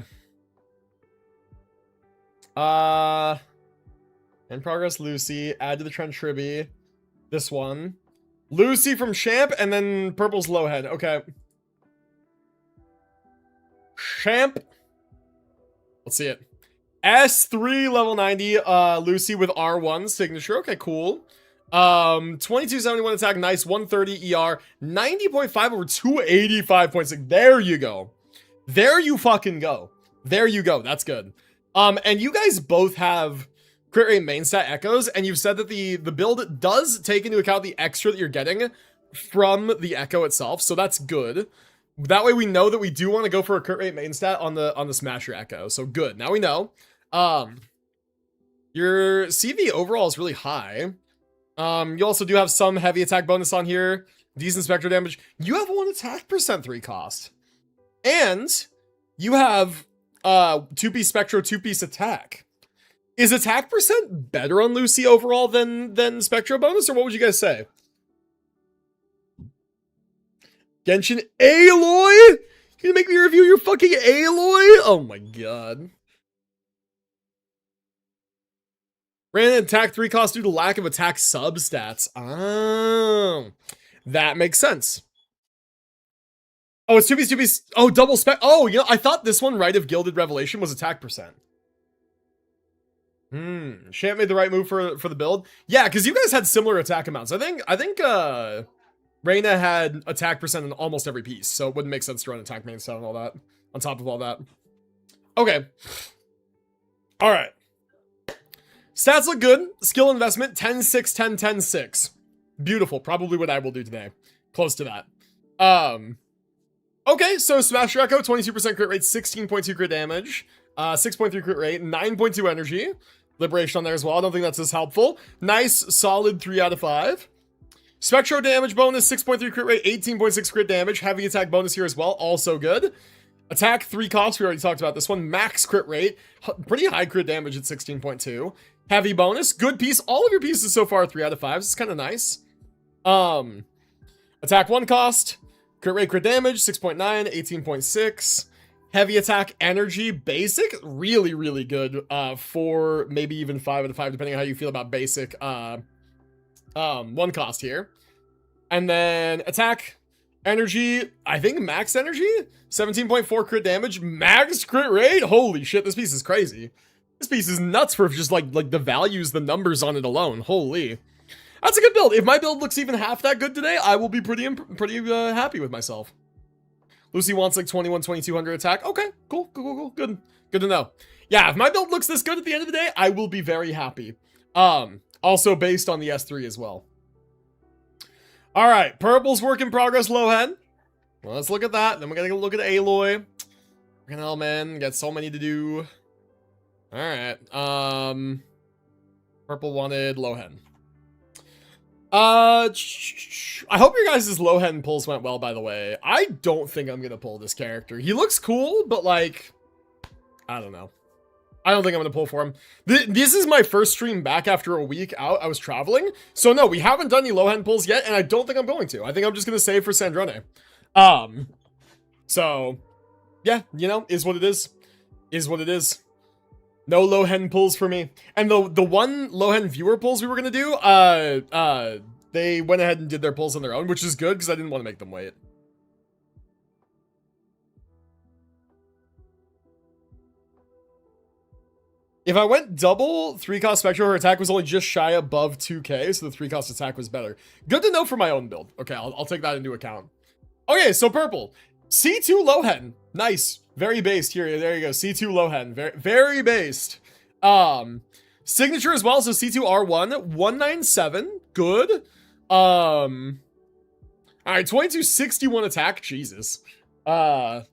In Progress Lucy. Add to the trend Tribby. This one. Lucy from Champ, and then Purple's Lowhead. Okay. Champ. Let's see it. S3 level 90, Lucy with R1 signature. Okay, cool. 2271 attack, nice. 130 ER, 90.5 over 285.6. There you go. There you fucking go. There you go. That's good. And you guys both have crit rate main stat echoes, and you've said that the build does take into account the extra that you're getting from the echo itself, so that's good. That way we know that we do want to go for a crit rate main stat on the Smasher Echo. So good. Now we know. Your CV overall is really high. You also do have some heavy attack bonus on here. Decent spectral damage. You have 1 attack percent 3 cost. And you have 2-piece spectro, 2-piece attack. Is attack percent better on Lucy overall than spectro bonus, or what would you guys say? Genshin Aloy? You gonna make me review your fucking Aloy? Oh my god. Ran an attack 3 cost due to lack of attack substats. Oh, that makes sense. Oh, it's 2-piece, 2-piece. Oh, double spec. Oh, you know, I thought this one, Rite of Gilded Revelation, was attack percent. Champ made the right move for the build. Yeah, because you guys had similar attack amounts. I think Reyna had attack percent in almost every piece, so it wouldn't make sense to run attack main stat and all that on top of all that. Okay. All right. Stats look good. Skill investment 10 6 10 10 6. Beautiful. Probably what I will do today. Close to that. Okay, so Smasher Echo 22% crit rate, 16.2 crit damage, 6.3 crit rate, 9.2 energy. Liberation on there as well. I don't think that's as helpful. Nice, solid 3 out of 5. Spectro damage bonus, 6.3 crit rate, 18.6 crit damage. Heavy attack bonus here as well, also good. Attack 3 cost, we already talked about this one. Max crit rate, pretty high crit damage at 16.2. Heavy bonus, good piece. All of your pieces so far are 3 out of 5. It's kind of nice. Attack 1 cost, crit rate, crit damage, 6.9, 18.6. Heavy attack energy, basic, really, really good. For maybe even 5 out of 5, depending on how you feel about basic. 1 cost here. And then attack energy, I think max energy, 17.4 crit damage, max crit rate. Holy shit, this piece is crazy. This piece is nuts for just like the values, the numbers on it alone. Holy, that's a good build. If my build looks even half that good today, I will be pretty happy with myself. Lucy wants like 2200 attack. Okay, cool. Good to know. Yeah, if my build looks this good at the end of the day, I will be very happy. Also based on the S3 as well. All right, Purple's work in progress, Lohan. Well, let's look at that. Then we gotta go look at Aloy. Fucking hell, man, got so many to do. All right, Purple wanted Lohan. I hope your guys' Lohan pulls went well, by the way. I don't think I'm gonna pull this character. He looks cool, but like, I don't know. I don't think I'm gonna pull for him. This is my first stream back after a week out. I was traveling. So no, we haven't done any Lohan pulls yet, and I don't think I'm going to. I think I'm just gonna save for Sandrone. So, yeah, you know, is what it is. Is what it is. No Lohan pulls for me. And the one Lohan viewer pulls we were gonna do, they went ahead and did their pulls on their own, which is good, because I didn't want to make them wait. If I went double 3-cost Spectro, her attack was only just shy above 2k, so the 3-cost attack was better. Good to know for my own build. Okay, I'll take that into account. Okay, so Purple. C2 Lohan. Nice. Very based here. There you go. C2 Lohan. Very based. Signature as well, so C2 R1. 197. Good. Alright, 2261 attack. Jesus. 100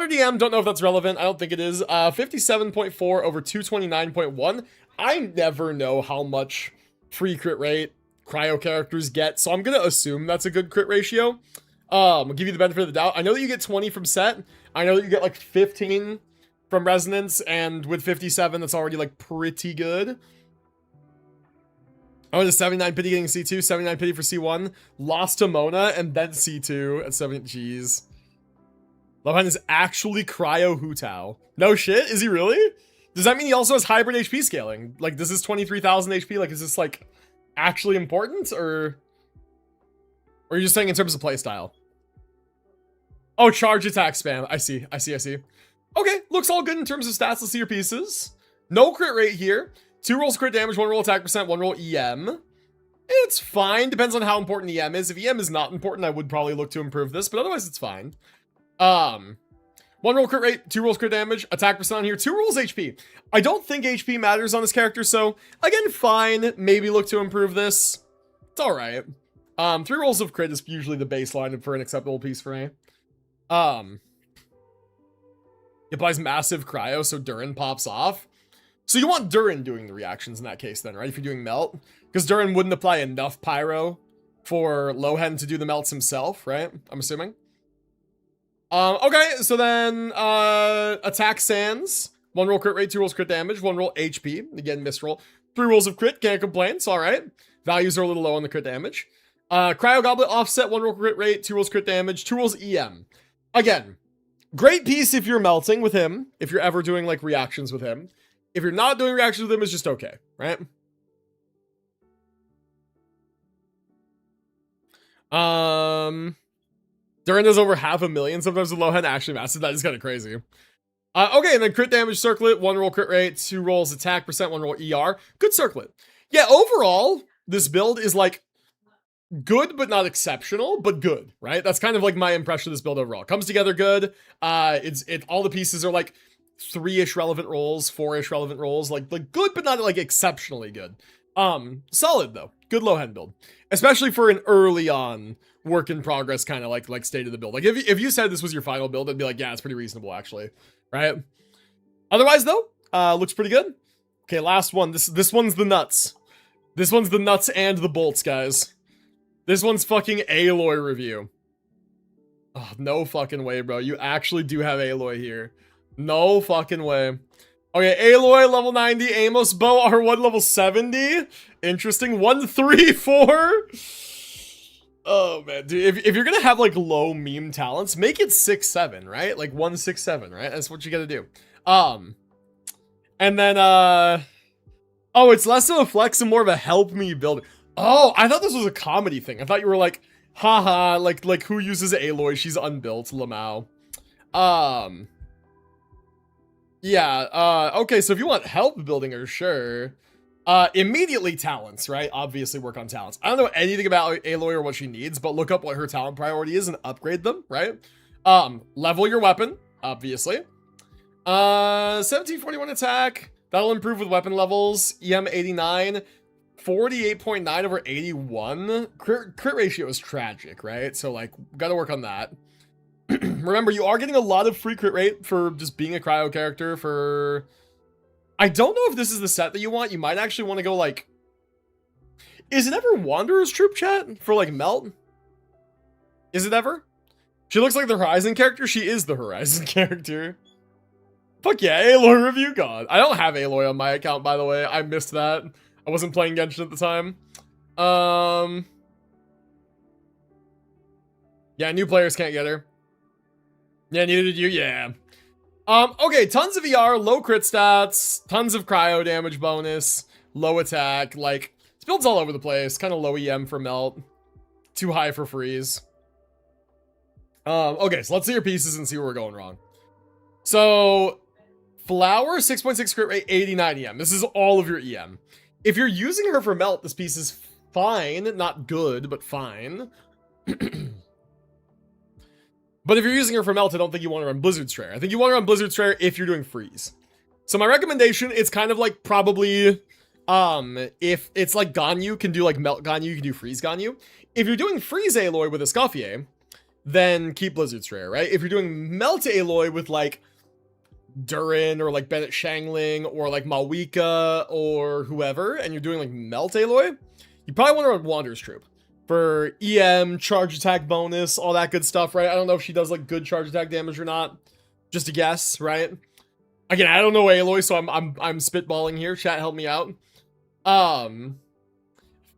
DM, don't know if that's relevant. I don't think it is. 57.4 over 229.1. I never know how much free crit rate cryo characters get, so I'm gonna assume that's a good crit ratio. I'll give you the benefit of the doubt. I know that you get 20 from set. I know that you get like 15 from resonance, and with 57, that's already like pretty good. Oh, the 79 pity getting C2, 79 pity for C1, lost to Mona, and then C2 at 7. Jeez. Lohan is actually Cryo Hutao. No shit? Is he really? Does that mean he also has hybrid HP scaling? Like, this is 23,000 HP? Like, is this, like, actually important? Or are you just saying in terms of playstyle? Oh, charge attack spam. I see. Okay, looks all good in terms of stats. Let's see your pieces. No crit rate here. 2 rolls crit damage, 1 roll attack percent, 1 roll EM. It's fine. Depends on how important EM is. If EM is not important, I would probably look to improve this, but otherwise it's fine. 1 roll crit rate, 2 rolls crit damage, attack percent on here, 2 rolls HP. I don't think HP matters on this character, so again, fine. Maybe look to improve this. It's all right. 3 rolls of crit is usually the baseline for an acceptable piece for me. It applies massive cryo, so Durin pops off. So you want Durin doing the reactions in that case then, right? If you're doing melt, because Durin wouldn't apply enough pyro for Lohen to do the melts himself, right? I'm assuming. Okay, so then attack sands, 1 roll crit rate, 2 rolls crit damage, 1 roll HP, again misroll, 3 rolls of crit, can't complain, it's all right. Values are a little low on the crit damage. Cryo Goblet offset, 1 roll crit rate, 2 rolls crit damage, 2 rolls EM. Again, great piece if you're melting with him, if you're ever doing like reactions with him. If you're not doing reactions with him, it's just okay, right? Durin does over 500,000 sometimes with Lohen, actually massive. That is kind of crazy. Okay, and then crit damage circlet, 1 roll crit rate, 2 rolls attack percent, 1 roll ER. Good circlet. Yeah, overall, this build is like good, but not exceptional, but good, right? That's kind of like my impression of this build overall. Comes together good. All the pieces are like 3-ish relevant rolls, 4-ish relevant rolls, like good, but not like exceptionally good. Solid though. Good Lohen build, especially for an early on work in progress kind of like state of the build. Like if you said this was your final build, I'd be like, yeah, it's pretty reasonable actually, right? Otherwise though, looks pretty good. Okay, last one. This one's the nuts. This one's the nuts and the bolts, guys. This one's fucking Aloy review. Oh, no fucking way, bro. You actually do have Aloy here. No fucking way. Okay, Aloy, level 90. Amos Bow, R1, level 70. Interesting. 134. Oh, man. Dude, if you're gonna have, like, low meme talents, make it 6-7, right? Like, 167, right? That's what you gotta do. And then, oh, it's less of a flex and more of a help me build. Oh, I thought this was a comedy thing. I thought you were like, haha, like who uses Aloy? She's unbuilt, Lamau. Yeah, okay, so if you want help building her, sure. Immediately talents, right? Obviously work on talents. I don't know anything about Aloy or what she needs, but look up what her talent priority is and upgrade them, right? Level your weapon, obviously. 1741 attack. That'll improve with weapon levels. EM 89. 48.9 over 81. Crit ratio is tragic, right? So, like, gotta work on that. Remember, you are getting a lot of free crit rate for just being a cryo character for... I don't know if this is the set that you want. You might actually want to go, like... Is it ever Wanderer's Troop chat for, like, Melt? Is it ever? She looks like the Horizon character. She is the Horizon character. Fuck yeah, Aloy review god. I don't have Aloy on my account, by the way. I missed that. I wasn't playing Genshin at the time. Yeah, new players can't get her. Yeah, neither did you, yeah. Okay, tons of ER, low crit stats, tons of cryo damage bonus, low attack, like, this build's all over the place, kind of low EM for melt, too high for freeze. Okay, so let's see your pieces and see where we're going wrong. So, Flower, 6.6 crit rate, 89 EM. This is all of your EM. If you're using her for melt, this piece is fine. Not good, but fine. But if you're using her for melt, I don't think you want to run Blizzard Strayer. I think you want to run Blizzard Strayer if you're doing freeze. So my recommendation, it's kind of like probably, if it's like Ganyu can do like melt Ganyu, you can do freeze Ganyu. If you're doing freeze Aloy with Escoffier, then keep Blizzard Strayer, right? If you're doing melt Aloy with like Durin or like Bennett Shangling or like Malwika or whoever, and you're doing like melt Aloy, you probably want to run Wanderer's Troop for EM, charge attack bonus, all that good stuff, right? I don't know if she does like good charge attack damage or not. Just a guess, right? Again, I don't know Aloy, so I'm spitballing here. Chat, help me out.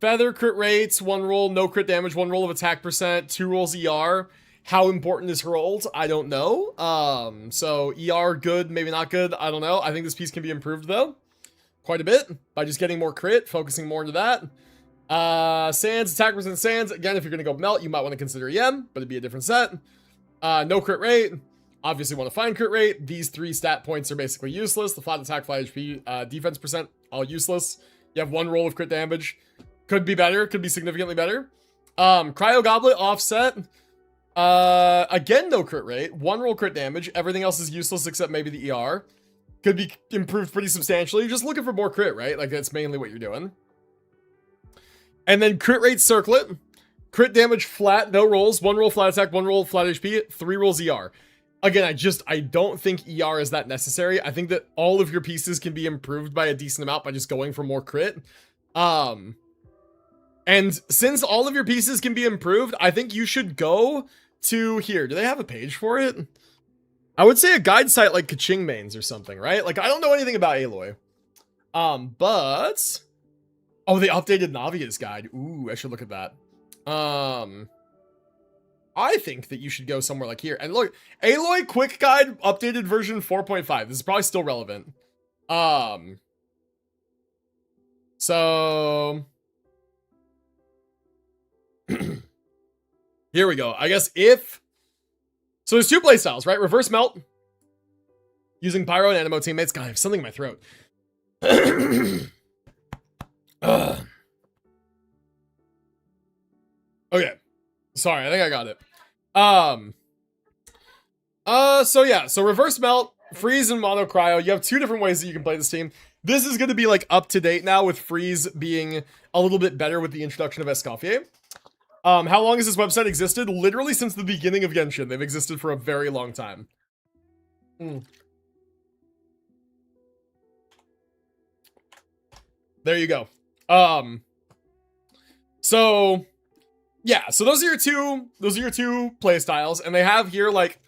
Feather crit rates, 1 roll, no crit damage, 1 roll of attack percent, 2 rolls ER. How important is her ult? I don't know. So ER good, maybe not good. I don't know. I think this piece can be improved though, quite a bit by just getting more crit, focusing more into that. Sands, attack percent Sands. Again, if you're gonna go melt, you might want to consider EM, but it'd be a different set. No crit rate. Obviously want to find crit rate. These 3 stat points are basically useless. The flat attack, flat HP, defense percent, all useless. You have 1 roll of crit damage. Could be better, could be significantly better. Cryo Goblet offset. Again, no crit rate. 1 roll crit damage. Everything else is useless except maybe the ER. Could be improved pretty substantially. You're just looking for more crit, right? Like, that's mainly what you're doing. And then crit rate circlet. Crit damage flat, no rolls. 1 roll flat attack, 1 roll flat HP, 3 rolls ER. Again, I don't think ER is that necessary. I think that all of your pieces can be improved by a decent amount by just going for more crit. And since all of your pieces can be improved, I think you should go to here. Do they have a page for it? I would say a guide site like Kaching Mains or something, right? Like, I don't know anything about Aloy. But... Oh, they updated Navia's guide. Ooh, I should look at that. I think that you should go somewhere like here. And look, Aloy Quick Guide updated version 4.5. This is probably still relevant. So... Here we go. I guess if... So there's 2 playstyles, right? Reverse Melt. Using Pyro and Animo teammates. God, I have something in my throat. Okay. Sorry, I think I got it. So yeah, so Reverse Melt, Freeze, and Mono Cryo. You have 2 different ways that you can play this team. This is going to be like up to date now with Freeze being a little bit better with the introduction of Escoffier. How long has this website existed? Literally since the beginning of Genshin. They've existed for a very long time. There you go. So yeah, so those are your two play styles, and they have here, like,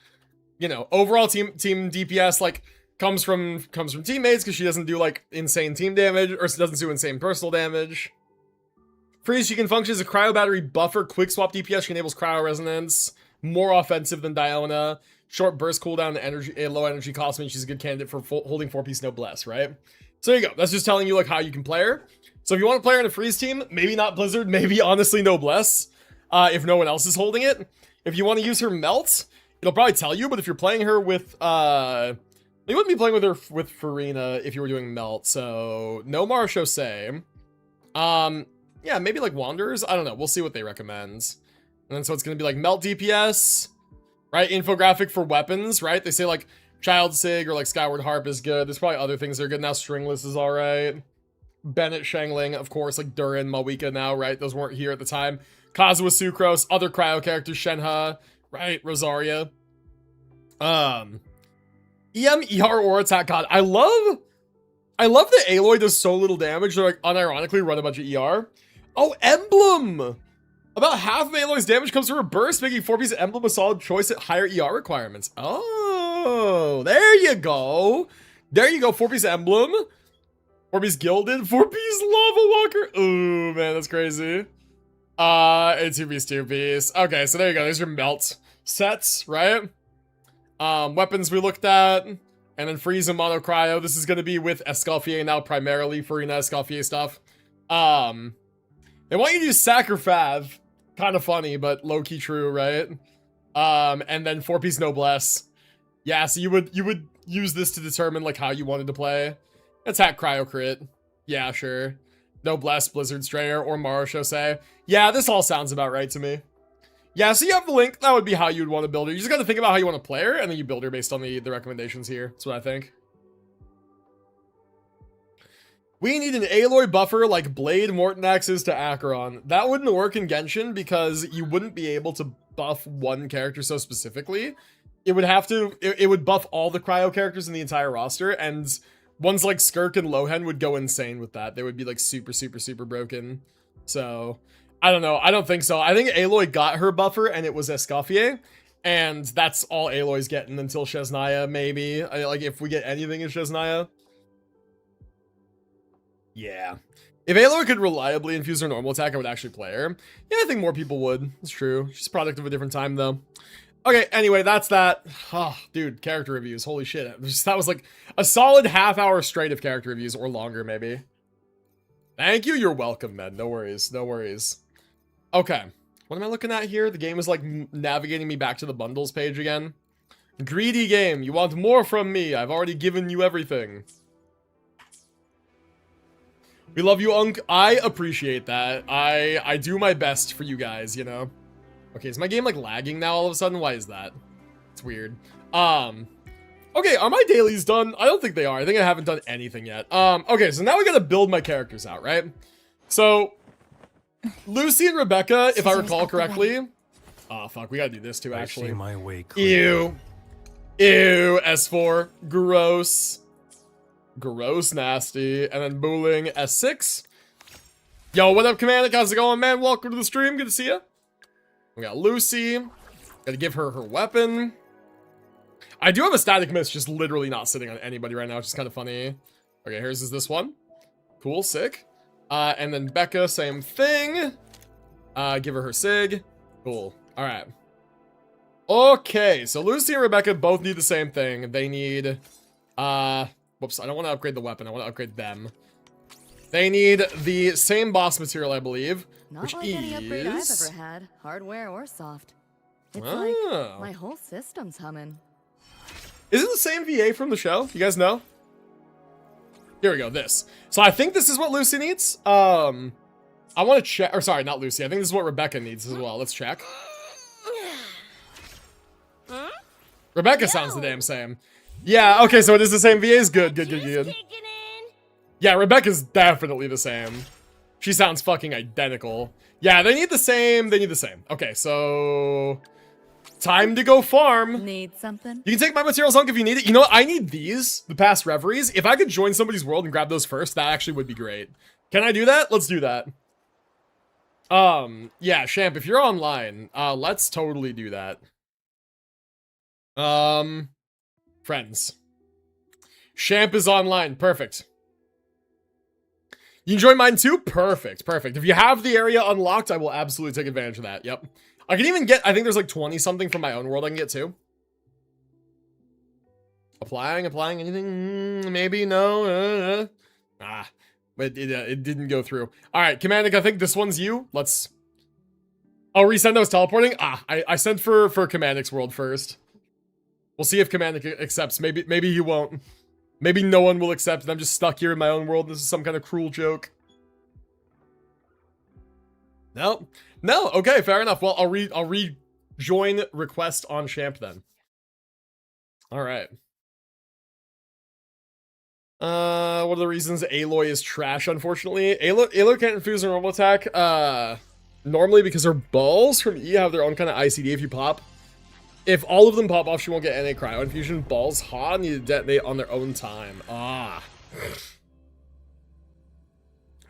you know, overall team DPS like comes from teammates because she doesn't do like insane team damage, or doesn't do insane personal damage. Freeze, she can function as a cryo battery buffer, quick swap DPS, she enables cryo resonance, more offensive than Diona, short burst cooldown, energy, low energy cost means she's a good candidate for holding 4-piece noblesse, right? So there you go. That's just telling you like how you can play her. So if you want to play her in a Freeze team, maybe not Blizzard, maybe honestly noblesse, if no one else is holding it. If you want to use her melt, it'll probably tell you, but if you're playing her with, you wouldn't be playing with her with Farina if you were doing melt, so no Mara Shosei. Yeah, maybe like Wanderers, I don't know, we'll see what they recommend. And then so it's gonna be like melt DPS, right? Infographic for weapons, right? They say like Child Sig or like Skyward Harp is good. There's probably other things that are good now. Stringless is all right. Bennett Shangling, of course, like Durin, Mawika now, right? Those weren't here at the time. Kazuha Sucrose, other cryo characters, Shenhe, right? Rosaria. EM, ER, or attack. God, I love that Aloy does so little damage. They're like unironically run a bunch of ER. Oh, Emblem! About half of Aloy's damage comes from her burst, making 4-piece Emblem a solid choice at higher ER requirements. Oh, there you go. There you go, 4-piece Emblem. 4-piece Gilded, 4-piece Lava Walker. Ooh, man, that's crazy. And 2-piece, 2-piece. Okay, so there you go. There's your melt sets, right? Weapons we looked at. And then Freeze and Mono Cryo. This is going to be with Escoffier now, primarily Farina Escoffier stuff. They want you to use Sac or Fav. Kind of funny, but low-key true, right? And then 4-piece Noblesse. Yeah, so you would use this to determine like how you wanted to play. Attack Cryo Crit. Yeah, sure. Noblesse, Blizzard Strayer, or Maro Shosei. Yeah, this all sounds about right to me. Yeah, so you have the link. That would be how you'd want to build her. You just got to think about how you want to play her, and then you build her based on the recommendations here. That's what I think. We need an Aloy buffer like Blade Mortonax is to Acheron. That wouldn't work in Genshin because you wouldn't be able to buff one character so specifically. It would have to, it would buff all the cryo characters in the entire roster, and ones like Skirk and Lohen would go insane with that. They would be like super, super, super broken. So, I don't know. I don't think so. I think Aloy got her buffer and it was Escoffier, and that's all Aloy's getting until Shesnaya, maybe. Like, if we get anything in Shesnaya. Yeah. If Aloy could reliably infuse her normal attack, I would actually play her. Yeah, I think more people would. It's true. She's a product of a different time, though. Okay, anyway, that's that. Oh, dude, character reviews. Holy shit. That was like a solid half-hour straight of character reviews, or longer, maybe. Thank you. You're welcome, man. No worries. No worries. Okay. What am I looking at here? The game is like navigating me back to the bundles page again. Greedy game. You want more from me. I've already given you everything. We love you, Unk. I appreciate that. I do my best for you guys, you know? Okay, is my game, like, lagging now all of a sudden? Why is that? It's weird. Okay, are my dailies done? I don't think they are. I think I haven't done anything yet. Okay, so now we gotta build my characters out, right? So, Lucy and Rebecca, if I recall correctly... Oh, fuck, we gotta do this too, actually. I see my way clear. Ew. Ew, S4. Gross. Gross, nasty. And then Booling S6. Yo, what up, Commander? How's it going, man? Welcome to the stream. Good to see ya. We got Lucy. Gotta give her her weapon. I do have a static miss just literally not sitting on anybody right now, which is kind of funny. Okay, hers is this one. Cool, sick. And then Becca, same thing. Give her her sig. Cool. All right. Okay, so Lucy and Rebecca both need the same thing. They need, whoops, I don't want to upgrade the weapon. I want to upgrade them. They need the same boss material, I believe, Not which like is... any upgrade I've ever had, hardware or soft. It's Oh. like my whole system's humming. Is it the same VA from the show? You guys know? Here we go, this. So I think this is what Lucy needs. I want to check, or sorry, not Lucy. I think this is what Rebecca needs as well. Let's check. Rebecca sounds the damn same. Yeah, okay, so it is the same VAs. Good, good, good, good. Yeah, Rebecca's definitely the same. She sounds fucking identical. Yeah, they need the same. They need the same. Okay, so... Time to go farm. Need something? You can take my materials, Hunk, if you need it. You know what? I need these, the past reveries. If I could join somebody's world and grab those first, that actually would be great. Can I do that? Let's do that. Yeah, Champ, if you're online, let's totally do that. Friends. Champ is online. Perfect. You can join mine too? Perfect, perfect. If you have the area unlocked, I will absolutely take advantage of that. Yep. I can even get, I think there's like 20 something from my own world I can get too. Applying anything? Maybe, no. But it didn't go through. All right, Commandic, I think this one's you. Let's... Oh, resend those teleporting? I sent for Commandic's world first. We'll see if Commandic accepts. Maybe he won't. Maybe no one will accept and I'm just stuck here in my own world. This is some kind of cruel joke. No. No, okay, fair enough. Well, I'll rejoin request on Champ then. All right. What are the reasons Aloy is trash, unfortunately? Aloy can't infuse her normal attack, normally because her balls from E have their own kind of ICD if you pop. If all of them pop off, she won't get any cryo infusion. Balls, need to detonate on their own time.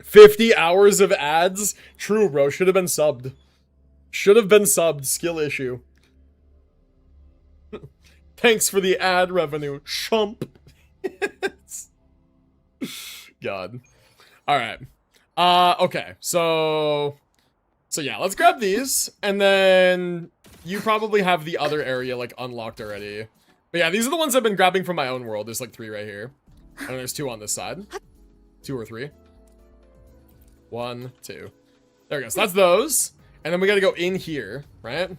50 hours of ads? True, bro. Should have been subbed. Should have been subbed. Skill issue. Thanks for the ad revenue. Shump. God. Alright. Okay. So yeah, let's grab these. And then you probably have the other area, like, unlocked already. But yeah, these are the ones I've been grabbing from my own world. There's like 3 right here. And there's 2 on this side. 2 or 3. 1, 2. There we go. So that's those. And then we gotta go in here, right?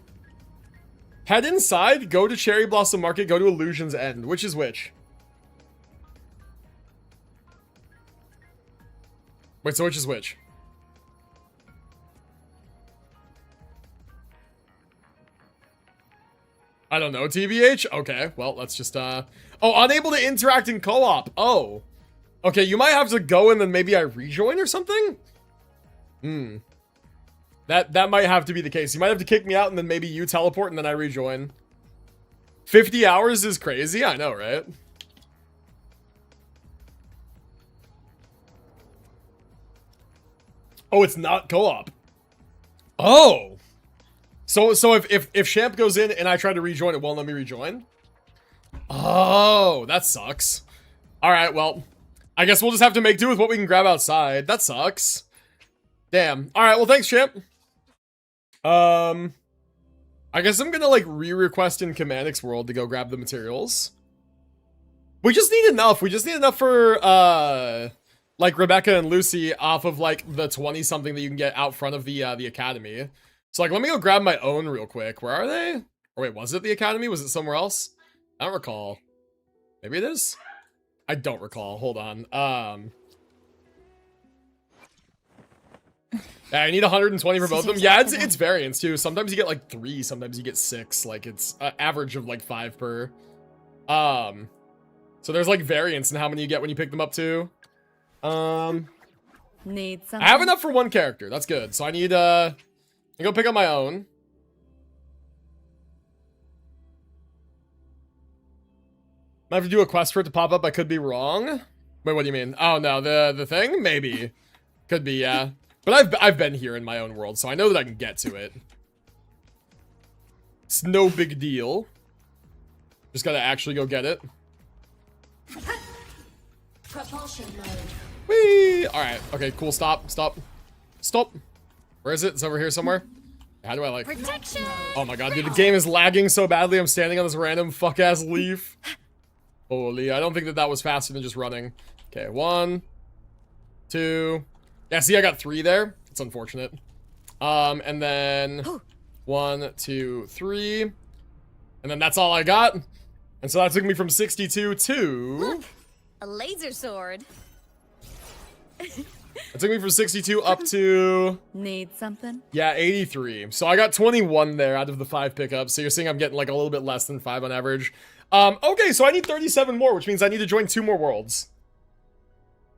Head inside, go to Cherry Blossom Market, go to Illusion's End. Which is which? Wait, so which is which? I don't know, TBH? Okay, well, let's just, Oh, unable to interact in co-op. Oh. Okay, you might have to go and then maybe I rejoin or something? That might have to be the case. You might have to kick me out and then maybe you teleport and then I rejoin. 50 hours is crazy, I know, right? Oh, it's not co-op. Oh. So if Champ goes in and I try to rejoin, it won't let me rejoin? Oh, that sucks. All right, well, I guess we'll just have to make do with what we can grab outside. That sucks. Damn. All right, well, thanks, champ. I guess I'm gonna, like, re-request in Commanix World to go grab the materials. We just need enough. We just need enough for, like, Rebecca and Lucy off of, like, the 20-something that you can get out front of the Academy. So, like, let me go grab my own real quick. Where are they? Or wait, was it the Academy? Was it somewhere else? I don't recall. Maybe it is? I don't recall. Hold on. Yeah, I need 120 for both of them. Yeah, it's variance too. Sometimes you get like 3, sometimes you get 6. Like it's an average of like 5 per. So there's like variance in how many you get when you pick them up too. Need something? I have enough for one character. That's good. So I need I go pick up my own. I have to do a quest for it to pop up. I could be wrong. Wait, what do you mean? Oh no, the thing? Maybe. Could be, yeah. But I've been here in my own world, so I know that I can get to it. It's no big deal. Just gotta actually go get it. Propulsion mode. Whee! Alright, okay, cool, stop. Where is it? It's over here somewhere. How do I like... Protection! Oh my god, dude, the game is lagging so badly. I'm standing on this random fuck-ass leaf. Holy, I don't think that was faster than just running. Okay, 1, 2... Yeah, see, I got 3 there. It's unfortunate. And then 1, 2, 3. And then that's all I got. And so that took me from 62 to... Look, a laser sword. It took me from 62 up to... Need something? Yeah, 83. So I got 21 there out of the 5 pickups. So you're seeing I'm getting like a little bit less than 5 on average. Okay, so I need 37 more, which means I need to join 2 more worlds.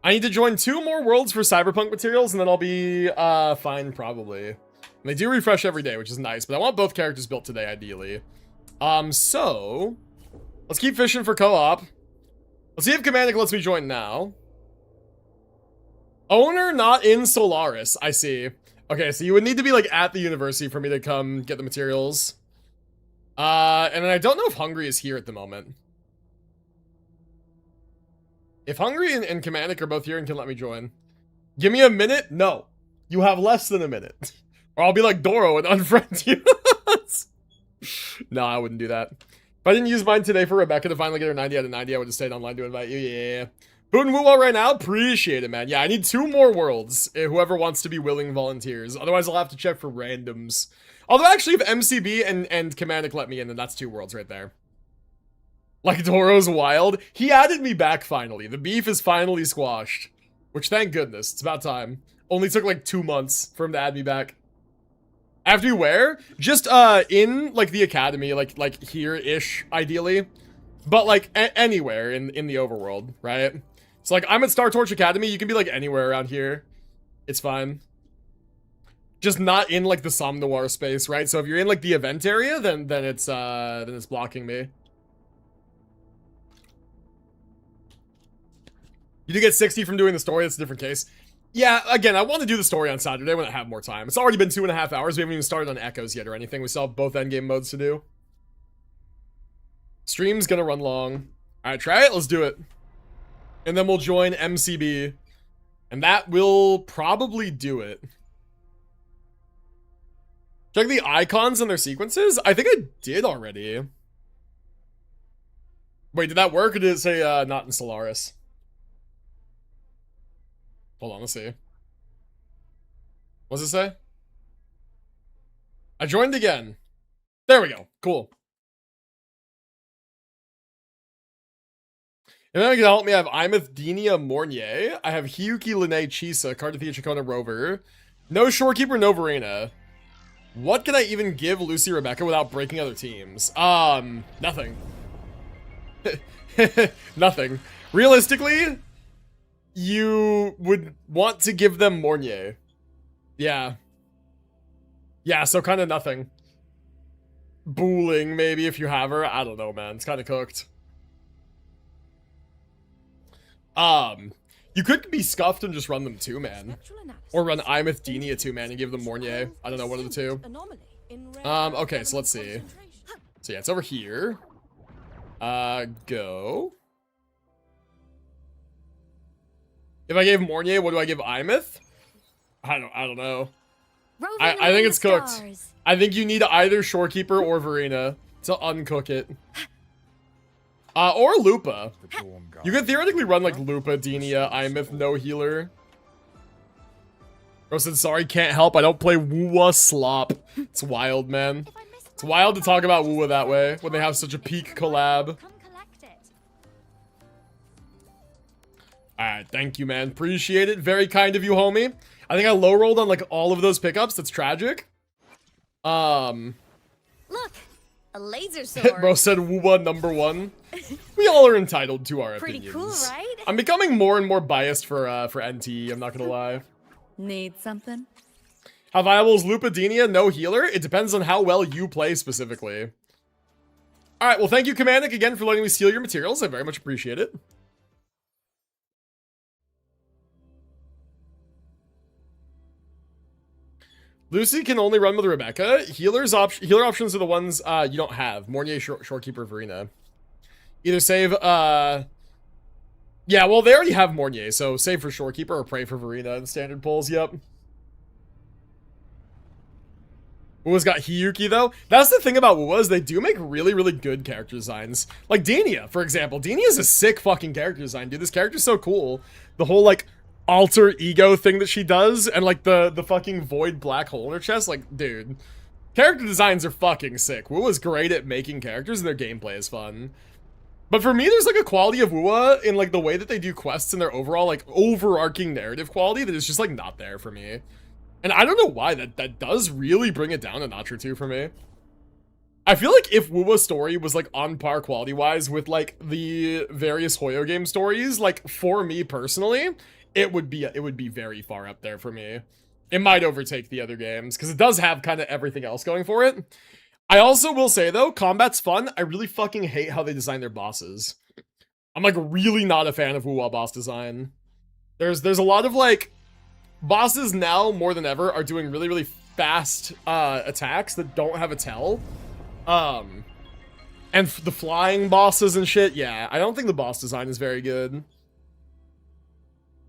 I need to join 2 more worlds for Cyberpunk materials, and then I'll be fine, probably. And they do refresh every day, which is nice, but I want both characters built today, ideally. So... let's keep fishing for co-op. Let's see if Commandic lets me join now. Owner not in Solaris, I see. Okay, so you would need to be, like, at the university for me to come get the materials. And then I don't know if Hungry is here at the moment. If Hungry and Commandic are both here and can let me join. Give me a minute? No. You have less than a minute. Or I'll be like Doro and unfriend you. No, I wouldn't do that. If I didn't use mine today for Rebecca to finally get her 90 out of 90, I would have stayed online to invite you. Yeah. Boot and WuWa right now? Appreciate it, man. Yeah, I need 2 more worlds. Whoever wants to be willing volunteers. Otherwise, I'll have to check for randoms. Although, actually, if MCB and Commandic let me in, then that's 2 worlds right there. Like Doro's wild. He added me back finally. The beef is finally squashed. Which, thank goodness. It's about time. Only took like 2 months for him to add me back. I have to be where? Just, in, like, the academy. Like here-ish, ideally. But, like, anywhere in the overworld, right? So, like, I'm at Star Torch Academy. You can be, like, anywhere around here. It's fine. Just not in, like, the Som Noir space, right? So if you're in, like, the event area, then it's blocking me. You do get 60 from doing the story, that's a different case. Yeah, again, I want to do the story on Saturday when I have more time. It's already been 2.5 hours, we haven't even started on Echoes yet or anything. We still have both endgame modes to do. Stream's gonna run long. Alright, try it, let's do it. And then we'll join MCB. And that will probably do it. Check the icons and their sequences? I think I did already. Wait, did that work or did it say not in Solaris? Hold on, let's see. What does it say? I joined again. There we go. Cool. If anyone can help me, I have Imeth Denia Mornier. I have Hiyuki Lene Chisa, Cardathia Chacona Rover. No Shorekeeper, no Verena. What can I even give Lucy Rebecca without breaking other teams? Nothing. Nothing. Realistically, you would want to give them Mornier. Yeah. Yeah, so kind of nothing. Booling, maybe, if you have her. I don't know, man. It's kind of cooked. You could be scuffed and just run them 2-man. Or run Imeth Denia 2-man and give them Mornier. I don't know, one of the 2. Okay, so let's see. So yeah, it's over here. Go. If I gave Mornier, what do I give Imeth? I don't know. Roving I think among it's the cooked. stars. I think you need either Shorekeeper or Verena to uncook it. Or Lupa. You could theoretically run like Lupa, Denia, Imeth, no healer. Bro said, sorry, can't help. I don't play WuWa slop. It's wild, man. It's wild to talk about WuWa that way when they have such a peak collab. Come collect it. Alright, thank you, man. Appreciate it. Very kind of you, homie. I think I low rolled on like all of those pickups. That's tragic. Look, a laser sword. Bro said WuWa #1. We all are entitled to our Pretty opinions. cool, right? I'm becoming more and more biased for NT. I'm not gonna lie. Need something? How viable is Lupadenia? No healer? It depends on how well you play specifically. Alright, well thank you, Commandic, again for letting me steal your materials. I very much appreciate it. Lucy can only run with Rebecca. Healer options are the ones you don't have. Mornier, Shorekeeper, Verena. Either save, yeah, well, they already have Mornier, so save for Shorekeeper or pray for Verena in standard pulls, yep. WuWa's got Hiyuki, though. That's the thing about WuWa, is they do make really, really good character designs. Like Denia, for example. Denia is a sick fucking character design, dude. This character's so cool. The whole, like, alter ego thing that she does, and, like, the fucking void black hole in her chest. Like, dude. Character designs are fucking sick. WuWa's great at making characters, and their gameplay is fun. But for me, there's, like, a quality of WuWa in, like, the way that they do quests and their overall, like, overarching narrative quality that is just, like, not there for me. And I don't know why, that does really bring it down a notch or two for me. I feel like if WuWa's story was, like, on par quality-wise with, like, the various Hoyo game stories, like, for me personally, it would be very far up there for me. It might overtake the other games, because it does have kind of everything else going for it. I also will say, though, combat's fun. I really fucking hate how they design their bosses. I'm, like, really not a fan of WuWa boss design. There's a lot of, like, bosses now, more than ever, are doing really, really fast attacks that don't have a tell. And the flying bosses and shit, yeah, I don't think the boss design is very good.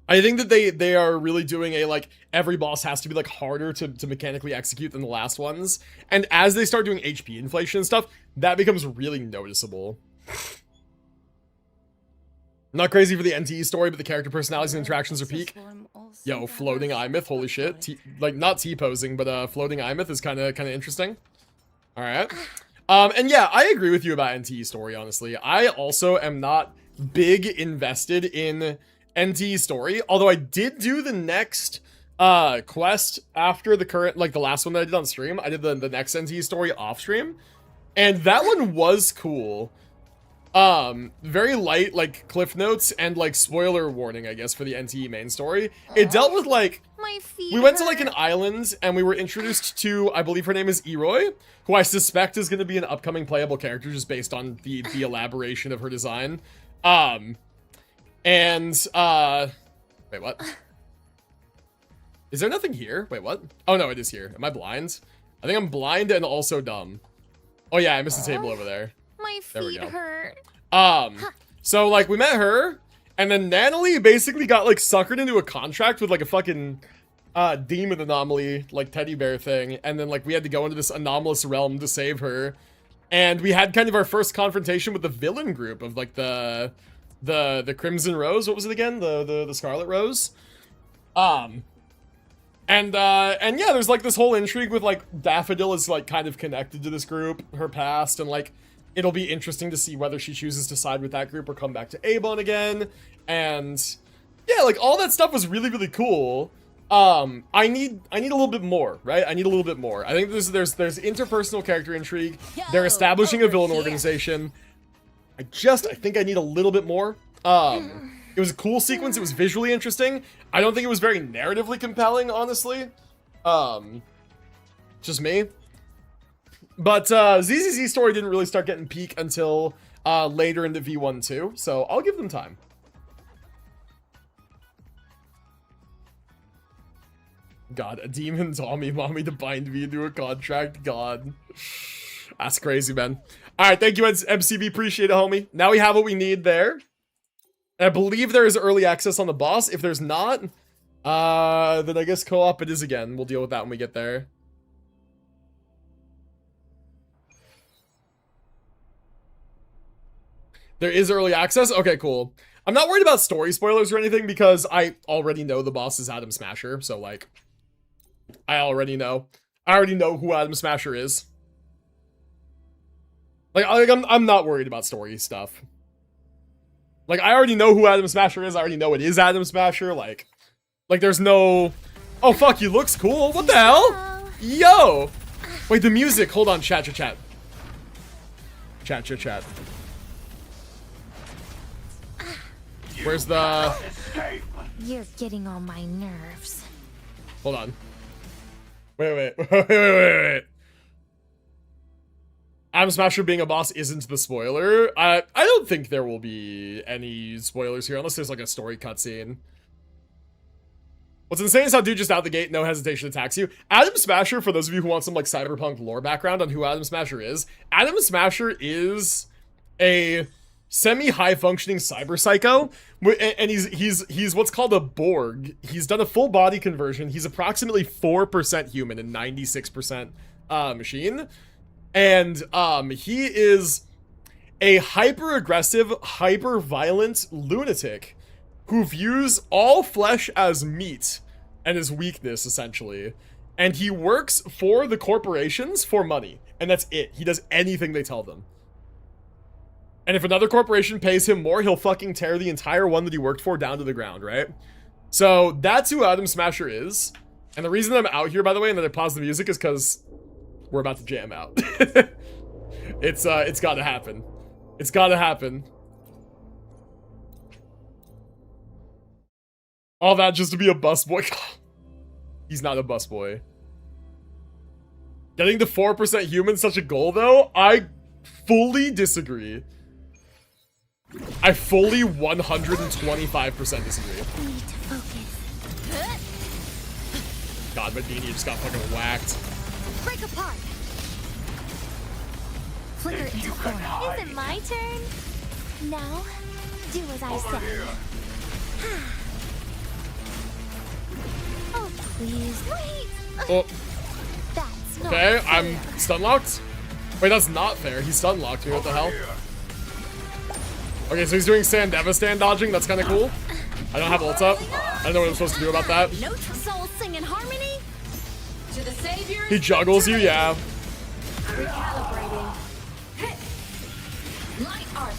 I think that they are really doing a, like, every boss has to be, like, harder to mechanically execute than the last ones. And as they start doing HP inflation and stuff, that becomes really noticeable. Not crazy for the NTE story, but the character personalities and interactions are peak. Yo, floating Imeth, holy shit. Like, not T-posing, but floating Imeth is kind of interesting. Alright. And yeah, I agree with you about NTE story, honestly. I also am not big invested in NTE story, although I did do the next quest after the current, like the last one that I did on stream. I did the next NTE story off stream, and that one was cool. Very light, like, cliff notes and, like, spoiler warning, I guess, for the NTE main story. It dealt with, like, My feet we went to, hurt. like, an island, and we were introduced to, I believe her name is Eroy, who I suspect is going to be an upcoming playable character just based on the elaboration of her design. Wait, what? Is there nothing here? Wait, what? Oh, no, it is here. Am I blind? I think I'm blind and also dumb. Oh, yeah, I missed the table over there. My There we feet go. hurt. So, like, we met her, and then Natalie basically got, like, suckered into a contract with, like, a fucking, demon anomaly, like, teddy bear thing, and then, like, we had to go into this anomalous realm to save her, and we had kind of our first confrontation with the villain group of, like, the Crimson Rose, what was it again? The Scarlet Rose? And yeah, there's, like, this whole intrigue with, like, Daffodil is, like, kind of connected to this group, her past, and, like, it'll be interesting to see whether she chooses to side with that group or come back to Avon again. And yeah, like, all that stuff was really, really cool. I need a little bit more, right? I need a little bit more. I think there's interpersonal character intrigue. They're establishing a villain organization. I think I need a little bit more. It was a cool sequence. It was visually interesting. I don't think it was very narratively compelling, honestly. Just me. But ZZZ story didn't really start getting peak until later into V1 too, so I'll give them time. God, a demon Tommy want me to bind me into a contract. God, that's crazy, man. All right, thank you, MCB. Appreciate it, homie. Now we have what we need there. I believe there is early access on the boss. If there's not, then I guess co-op it is again. We'll deal with that when we get there. There is early access? Okay, cool. I'm not worried about story spoilers or anything because I already know the boss is Adam Smasher. So, like, I already know. I already know who Adam Smasher is. Like I'm not worried about story stuff. Like, I already know who Adam Smasher is. I already know it is Adam Smasher. Like there's no... Oh, fuck, he looks cool. What the hell? Yo! Wait, the music. Hold on, chat. Chat. Where's the... You're getting on my nerves. Hold on. Wait. Adam Smasher being a boss isn't the spoiler. I don't think there will be any spoilers here unless there's like a story cutscene. What's insane is how dude just out the gate, no hesitation attacks you. Adam Smasher, for those of you who want some like Cyberpunk lore background on who Adam Smasher is, Adam Smasher is a semi-high functioning cyber psycho, and he's what's called a Borg. He's done a full body conversion. He's approximately 4% human and 96% machine. And he is a hyper-aggressive, hyper-violent lunatic who views all flesh as meat and his weakness, essentially. And he works for the corporations for money. And that's it. He does anything they tell them. And if another corporation pays him more, he'll fucking tear the entire one that he worked for down to the ground, right? So that's who Adam Smasher is. And the reason I'm out here, by the way, and that I paused the music is because we're about to jam out. It's gotta happen. It's gotta happen. All that just to be a busboy. He's not a busboy. Getting to 4% human such a goal, though? I fully disagree. I fully 125% disagree. Need to focus. God, Medini just got fucking whacked. Break apart. Flicker into form. Is it my turn? Now, do as I say. Oh, please. Wait. Oh. That's not Okay, fair. I'm stun locked. Wait, that's not fair. He stun locked me. What the hell? Okay, so he's doing Sandeva stand dodging. That's kind of cool. I don't have ult up. I don't know what I'm supposed to do about that. Note soul sing in harmony. To the savior. He juggles you, yeah. Recalibrating. Hit. Light arc.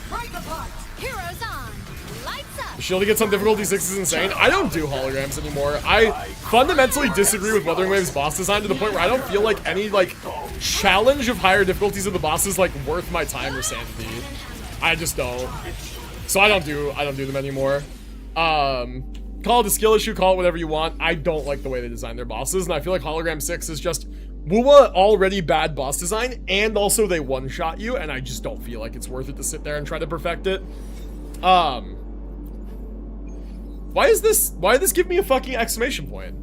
Break apart. Heroes on. Lights up. Shield gets on difficulty 6 is insane. I don't do holograms anymore. I fundamentally disagree with Wuthering Wave's boss design to the point where I don't feel like any like challenge of higher difficulties of the boss is like worth my time or sanity. I just don't. So I don't do them anymore. Call it a skill issue, call it whatever you want. I don't like the way they design their bosses, and I feel like Hologram 6 is just WuWa already bad boss design, and also they one-shot you, and I just don't feel like it's worth it to sit there and try to perfect it. Why did this give me a fucking exclamation point?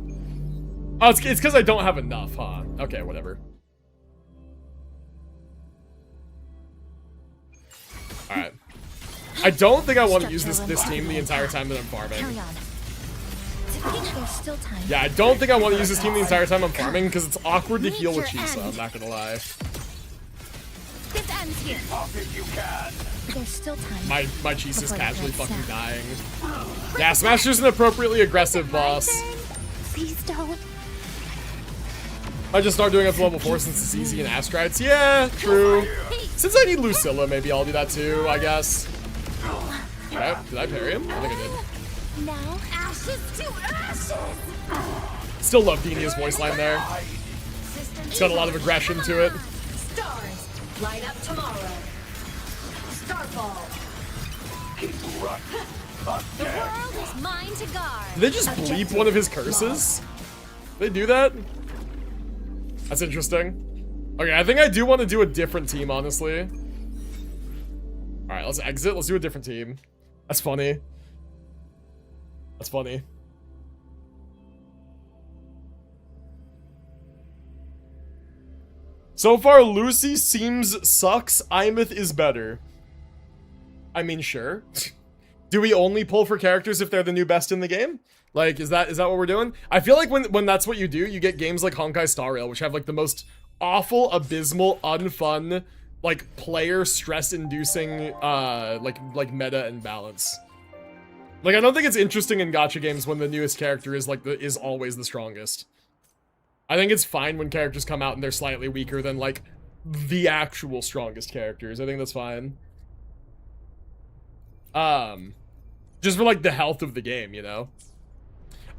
Oh, it's because I don't have enough, huh? Okay, whatever. Alright. I don't think I want to use this team the entire time that I'm farming. Carry on. There's still time. Yeah, I don't think I want to use this team the entire time I'm farming because it's awkward to heal with Chisa, I'm not gonna lie. This ends here. There's still time. My Chisa's casually fucking dying. Yeah, Smasher's an appropriately aggressive boss. Please don't. I just start doing it to level 4 since it's easy and Astrites. Yeah, true. Since I need Lucilla, maybe I'll do that too, I guess. Did I parry him? I think I did. Now, ashes to ashes. Still love Dinia's voice line there. It's got a lot of aggression to it. Stars, light up tomorrow. Starfall. The world is mine to guard. Did they just bleep one of his curses? Did they do that? That's interesting. Okay, I think I do want to do a different team, honestly. Alright, let's exit. Let's do a different team. That's funny. That's funny. So far, Lucy seems sucks. Imeth is better. I mean, sure. Do we only pull for characters if they're the new best in the game? Like, is that what we're doing? I feel like when that's what you do, you get games like Honkai Star Rail, which have like the most awful, abysmal, unfun, like player stress-inducing, like meta and balance. Like, I don't think it's interesting in gacha games when the newest character is like is always the strongest. I think it's fine when characters come out and they're slightly weaker than like the actual strongest characters. I think that's fine. Just for like the health of the game, you know?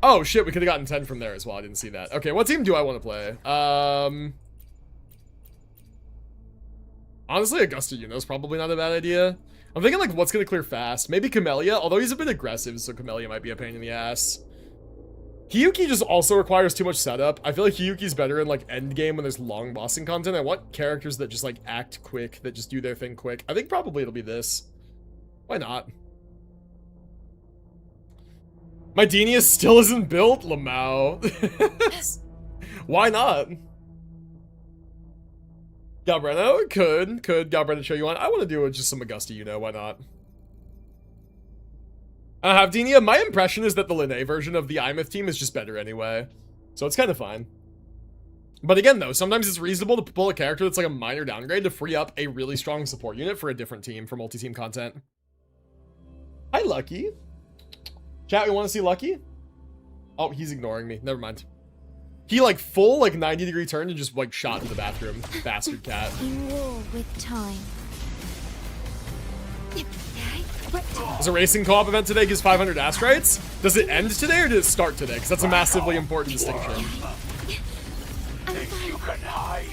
Oh shit, we could have gotten 10 from there as well. I didn't see that. Okay, what team do I want to play? Honestly, Augusta Yuno's probably not a bad idea. I'm thinking like what's gonna clear fast? Maybe Camellia, although he's a bit aggressive, so Camellia might be a pain in the ass. Hiyuki just also requires too much setup. I feel like Hiyuki's better in like Endgame when there's long bossing content. I want characters that just like act quick, that just do their thing quick. I think probably it'll be this. Why not? My Dinius still isn't built, Lamau. Why not? Galbreno? Could Galbreno show you on? I want to do it just some Augusta, you know, why not? Havdinia, my impression is that the Linné version of the Imeth team is just better anyway. So it's kind of fine. But again, though, sometimes it's reasonable to pull a character that's like a minor downgrade to free up a really strong support unit for a different team for multi-team content. Hi, Lucky. Chat, we want to see Lucky? Oh, he's ignoring me. Never mind. He like full like 90-degree turn and just like shot in the bathroom. Bastard cat. In war with time. There's a racing co-op event today, gives 500 Astrites. Does it end today or did it start today? Because that's a massively important distinction. Think you can hide?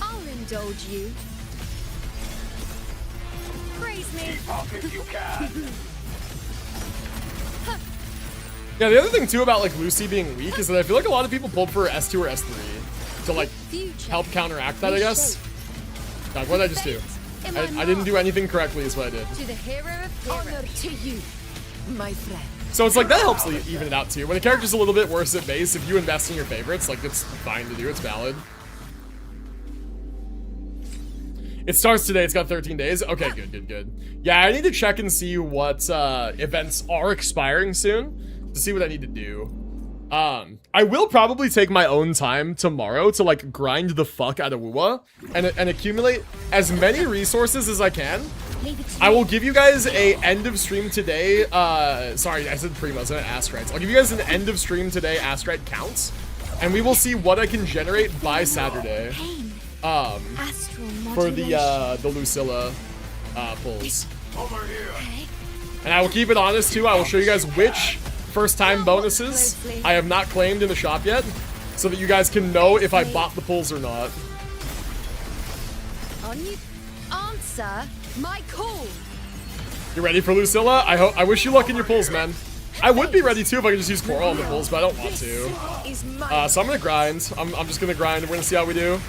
I'll indulge you. Praise me. Keep up if you can. Yeah, the other thing too about like Lucy being weak is that I feel like a lot of people pulled for S2 or S3 to like help counteract that, I guess. God, what did I just do? I didn't do anything correctly is what I did. To the hero of heroes. Honor to you, my friend. So it's like that helps even it out too. When a character's a little bit worse at base, if you invest in your favorites, like it's fine to do, it's valid. It starts today, it's got 13 days. Okay, good. Yeah, I need to check and see what events are expiring soon to see what I need to do. I will probably take my own time tomorrow to like grind the fuck out of WuWa and accumulate as many resources as I can. I will give you guys a end of stream today. Sorry, I said Primos, I meant Astrites. I'll give you guys an end of stream today Astrite counts, and we will see what I can generate by Saturday. For the Lucilla pulls. Over here. And I will keep it honest too. I will show you guys which first time bonuses I have not claimed in the shop yet, so that you guys can know if I bought the pulls or not. Answer my call. You ready for Lucilla? I wish you luck in your pulls, man. I would be ready too if I could just use Coral on the pulls, but I don't want to. So I'm gonna grind. I'm just gonna grind and we're gonna see how we do.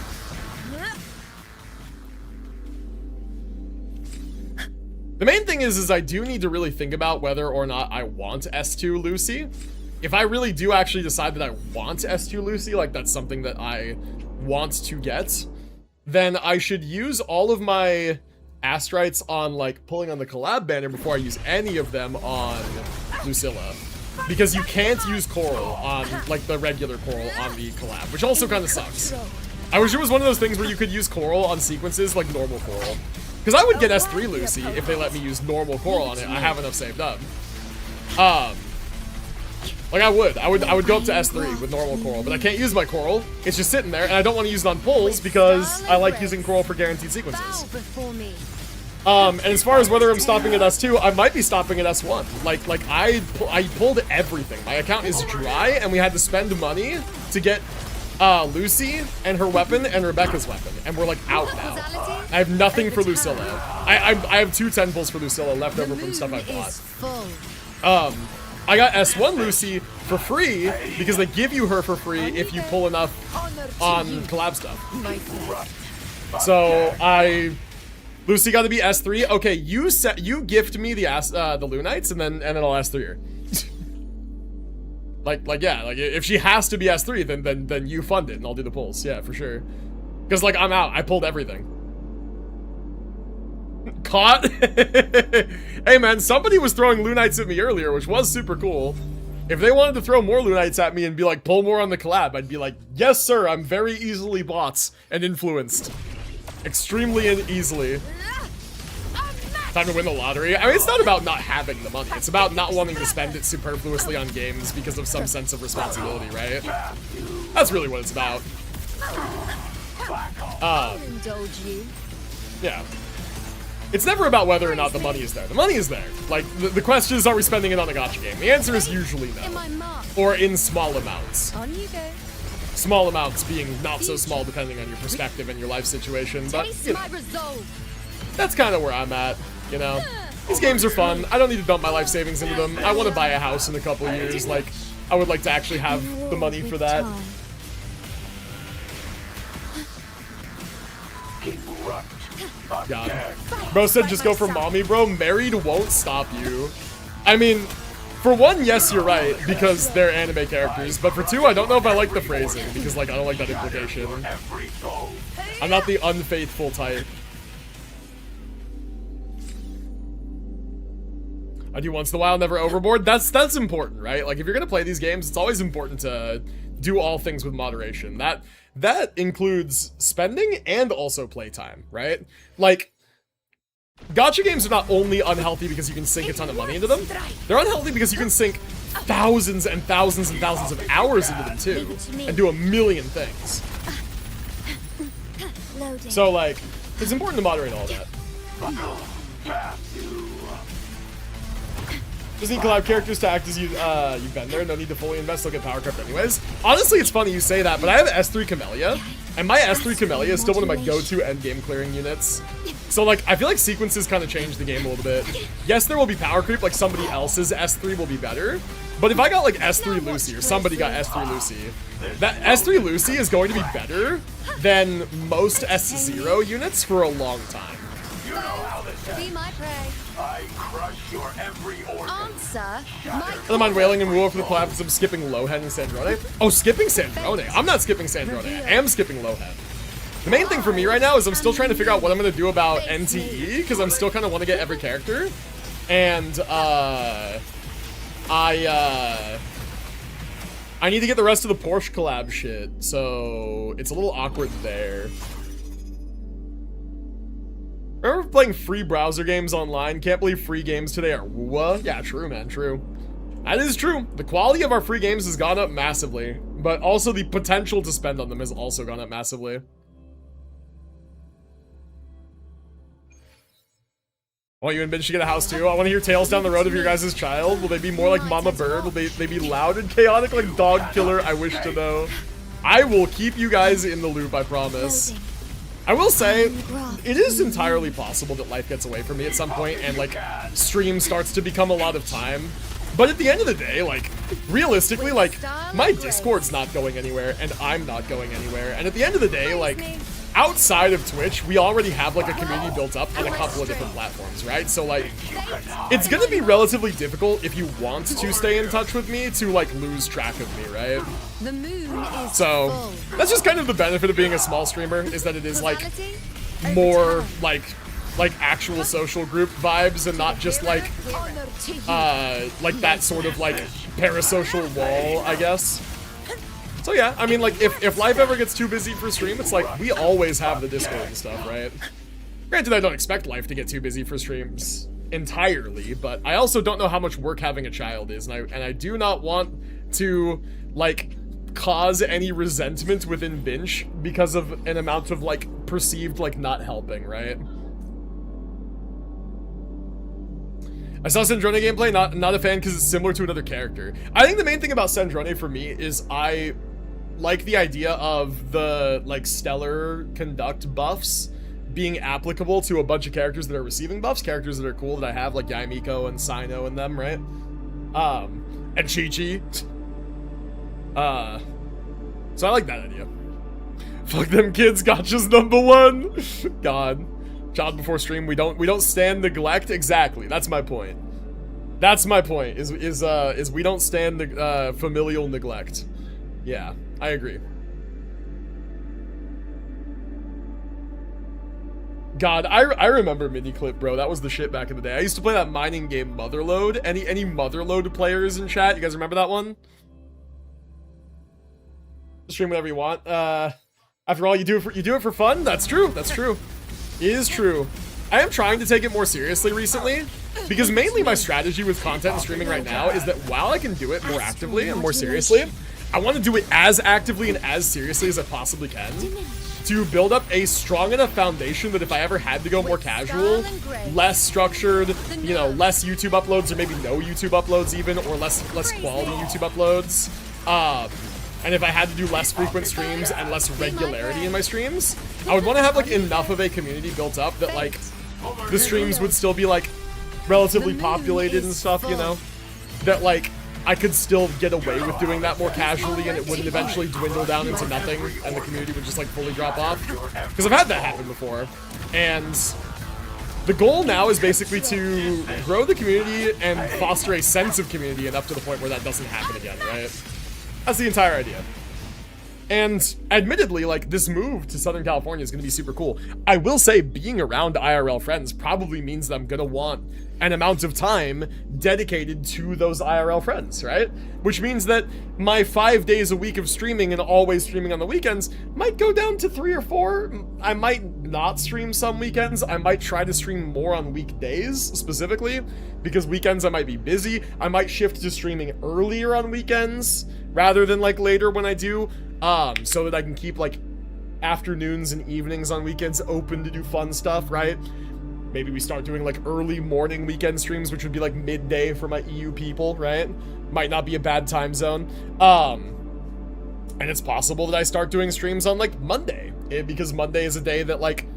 The main thing is I do need to really think about whether or not I want S2 Lucy. If I really do actually decide that I want S2 Lucy, like that's something that I want to get, then I should use all of my Astrites on like pulling on the collab banner before I use any of them on Lucilla. Because you can't use Coral on like the regular Coral on the collab, which also kind of sucks. I wish it was one of those things where you could use Coral on sequences like normal Coral. Because I would get S3 Lucy if they let me use normal Coral on it. I have enough saved up. Like I would go up to S3 with normal Coral, but I can't use my Coral. It's just sitting there, and I don't want to use it on pulls because I like using Coral for guaranteed sequences. And as far as whether I'm stopping at S2, I might be stopping at S1. Like I pulled everything. My account is dry, and we had to spend money to get Lucy and her weapon and Rebecca's weapon, and we're like out now. I have nothing for Lucilla. I have 2 10 pulls for Lucilla left over from stuff I bought. I got S1 Lucy for free because they give you her for free if you pull enough on collab stuff. So Lucy got to be S3. Okay, you gift me the Lunites and then I'll S3 her. Like yeah, like if she has to be S3, then you fund it and I'll do the pulls. Yeah, for sure. Because like I'm out. I pulled everything. Caught? Hey man, somebody was throwing Lunites at me earlier, which was super cool. If they wanted to throw more Lunites at me and be like, pull more on the collab, I'd be like, yes sir, I'm very easily bots and influenced. Extremely and easily. Time to win the lottery. I mean, it's not about not having the money. It's about not wanting to spend it superfluously on games because of some sense of responsibility, right? That's really what it's about. Indulge you. Yeah. It's never about whether or not the money is there. The money is there. Like, the question is, are we spending it on a gacha game? The answer is usually no. Or in small amounts. On you go. Small amounts being not so small depending on your perspective and your life situation, but you know, that's kind of where I'm at, you know? These games are fun. I don't need to dump my life savings into them. I want to buy a house in a couple of years. Like, I would like to actually have the money for that. God. Bro said just go for mommy, bro. Married won't stop you. I mean, for one, yes, you're right, because they're anime characters. But for two, I don't know if I like the phrasing, because, like, I don't like that implication. I'm not the unfaithful type. I do once in a while, never overboard. That's important, right? Like, if you're gonna play these games, it's always important to do all things with moderation. That includes spending and also playtime, right? Like, gacha games are not only unhealthy because you can sink a ton of money into them, they're unhealthy because you can sink thousands and thousands and thousands of hours into them too, and do a million things. So, like, it's important to moderate all that. Just need collab characters to act as you've been there. No need to fully invest, they'll get power crept anyways. Honestly, it's funny you say that, but I have S3 Camellia, and my S3 Camellia is still one of my go-to endgame clearing units. So, like, I feel like sequences kind of change the game a little bit. Yes, there will be power creep, like somebody else's S3 will be better, but if I got, like, S3 Lucy, or somebody got S3 Lucy, that S3 Lucy is going to be better than most S0 units for a long time. You know how this ends. Be my prey. I crush your every organ. Answer. I don't mind wailing and WuWa for the collab because I'm skipping Lohen and Sandrone. Oh, skipping Sandrone. I'm not skipping Sandrone. I am skipping Lohen. The main thing for me right now is I'm still trying to figure out what I'm going to do about NTE, because I'm still kind of want to get every character. And, I need to get the rest of the Porsche collab shit, so it's a little awkward there. Remember playing free browser games online? Can't believe free games today are WuWa. Yeah, true, man, true. That is true. The quality of our free games has gone up massively, but also the potential to spend on them has also gone up massively. I want you and Binge to get a house too. I want to hear tales down the road of your guys' child. Will they be more like Mama Bird? Will they be loud and chaotic like Dog Killer? I wish to know. I will keep you guys in the loop, I promise. I will say, it is entirely possible that life gets away from me at some point and, like, stream starts to become a lot of time. But at the end of the day, like, realistically, like, my Discord's not going anywhere and I'm not going anywhere. And at the end of the day, like, outside of Twitch, we already have, like, a community built up on a couple of different platforms, right? So, like, it's gonna be relatively difficult if you want to stay in touch with me to, like, lose track of me, right? The moon is So, full. that's just kind of the benefit of being a small streamer, is that it is, like, more, like actual social group vibes and not just, like that sort of, like, parasocial wall, I guess. So yeah, I mean, like, if life ever gets too busy for stream, it's like, we always have the Discord and stuff, right? Granted, I don't expect life to get too busy for streams entirely, but I also don't know how much work having a child is, and I do not want to, like, cause any resentment within Binge because of an amount of, like, perceived, like, not helping, right? I saw Sandrone gameplay, not a fan because it's similar to another character. I think the main thing about Sandrone for me is I like the idea of the, like, stellar conduct buffs being applicable to a bunch of characters that are receiving buffs, characters that are cool that I have, like Yaimiko and Sino and them, right? And Chi-Chi. So I like that idea. Fuck them kids, gotcha's #1. God. Child before stream, we don't stand neglect. Exactly. That's my point. That's my point. Is we don't stand the familial neglect. Yeah, I agree. God, I remember Miniclip, bro. That was the shit back in the day. I used to play that mining game Motherload. Any Motherload players in chat? You guys remember that one? Stream whatever you want. After all, you do it for fun. That's true. That's true. It is true. I am trying to take it more seriously recently, because mainly my strategy with content and streaming right now is that while I can do it more actively and more seriously, I want to do it as actively and as seriously as I possibly can to build up a strong enough foundation that if I ever had to go more casual, less structured, you know, less YouTube uploads, or maybe no YouTube uploads even, or less quality YouTube uploads, and if I had to do less frequent streams and less regularity in my streams, I would want to have like enough of a community built up that like the streams would still be like relatively populated and stuff, you know, that like I could still get away with doing that more casually and it wouldn't eventually dwindle down into nothing and the community would just like fully drop off. Because I've had that happen before. And the goal now is basically to grow the community and foster a sense of community enough to the point where that doesn't happen again, right? That's the entire idea. And admittedly, like, this move to Southern California is going to be super cool. I will say being around IRL friends probably means that I'm going to want an amount of time dedicated to those IRL friends, right? Which means that my 5 days a week of streaming and always streaming on the weekends might go down to 3 or 4. I might not stream some weekends. I might try to stream more on weekdays specifically, because weekends I might be busy. I might shift to streaming earlier on weekends rather than like later when I do, so that I can keep like afternoons and evenings on weekends open to do fun stuff, right? Maybe we start doing like early morning weekend streams, which would be like midday for my EU people, right? Might not be a bad time zone. And it's possible that I start doing streams on like Monday, because Monday is a day that like,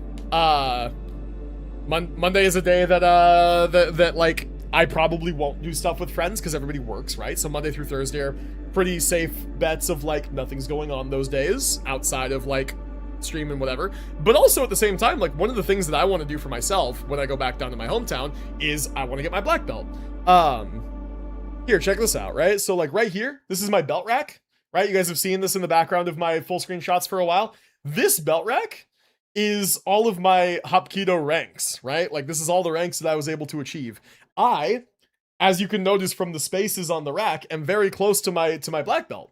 Monday is a day that, that like I probably won't do stuff with friends because everybody works, right? So Monday through Thursday are pretty safe bets of like nothing's going on those days outside of like stream and whatever. But also at the same time, like one of the things that I want to do for myself when I go back down to my hometown is I want to get my black belt. Here, check this out, right? So like right here, this is my belt rack, right? You guys have seen this in the background of my full screen shots for a while. This belt rack is all of my Hapkido ranks, right? Like this is all the ranks that I was able to achieve. I, as you can notice from the spaces on the rack, am very close to my black belt.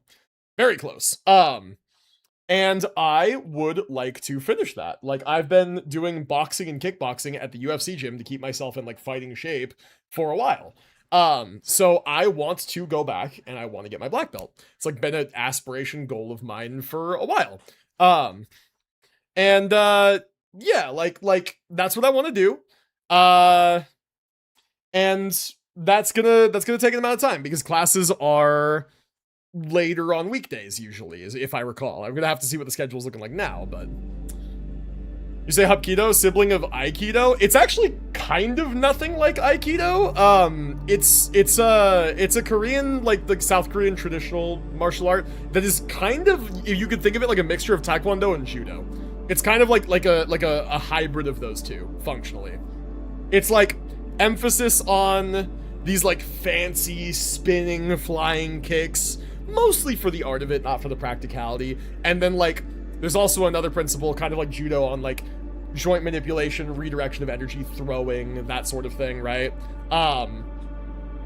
Very close. And I would like to finish that. Like I've been doing boxing and kickboxing at the UFC gym to keep myself in like fighting shape for a while. So I want to go back and I want to get my black belt. It's like been an aspiration goal of mine for a while. Yeah, like that's what I want to do. And that's gonna take an amount of time because classes are later on weekdays usually, if I recall. I'm gonna have to see what the schedule's looking like now, but you say Hapkido, sibling of Aikido? It's actually kind of nothing like Aikido. It's a Korean, like South Korean traditional martial art that is kind of, you could think of it like a mixture of Taekwondo and Judo. It's kind of like a hybrid of those two, functionally. It's like emphasis on these like fancy spinning flying kicks, mostly for the art of it, not for the practicality. And then like there's also another principle, kind of like Judo, on like joint manipulation, redirection of energy, throwing, that sort of thing, right?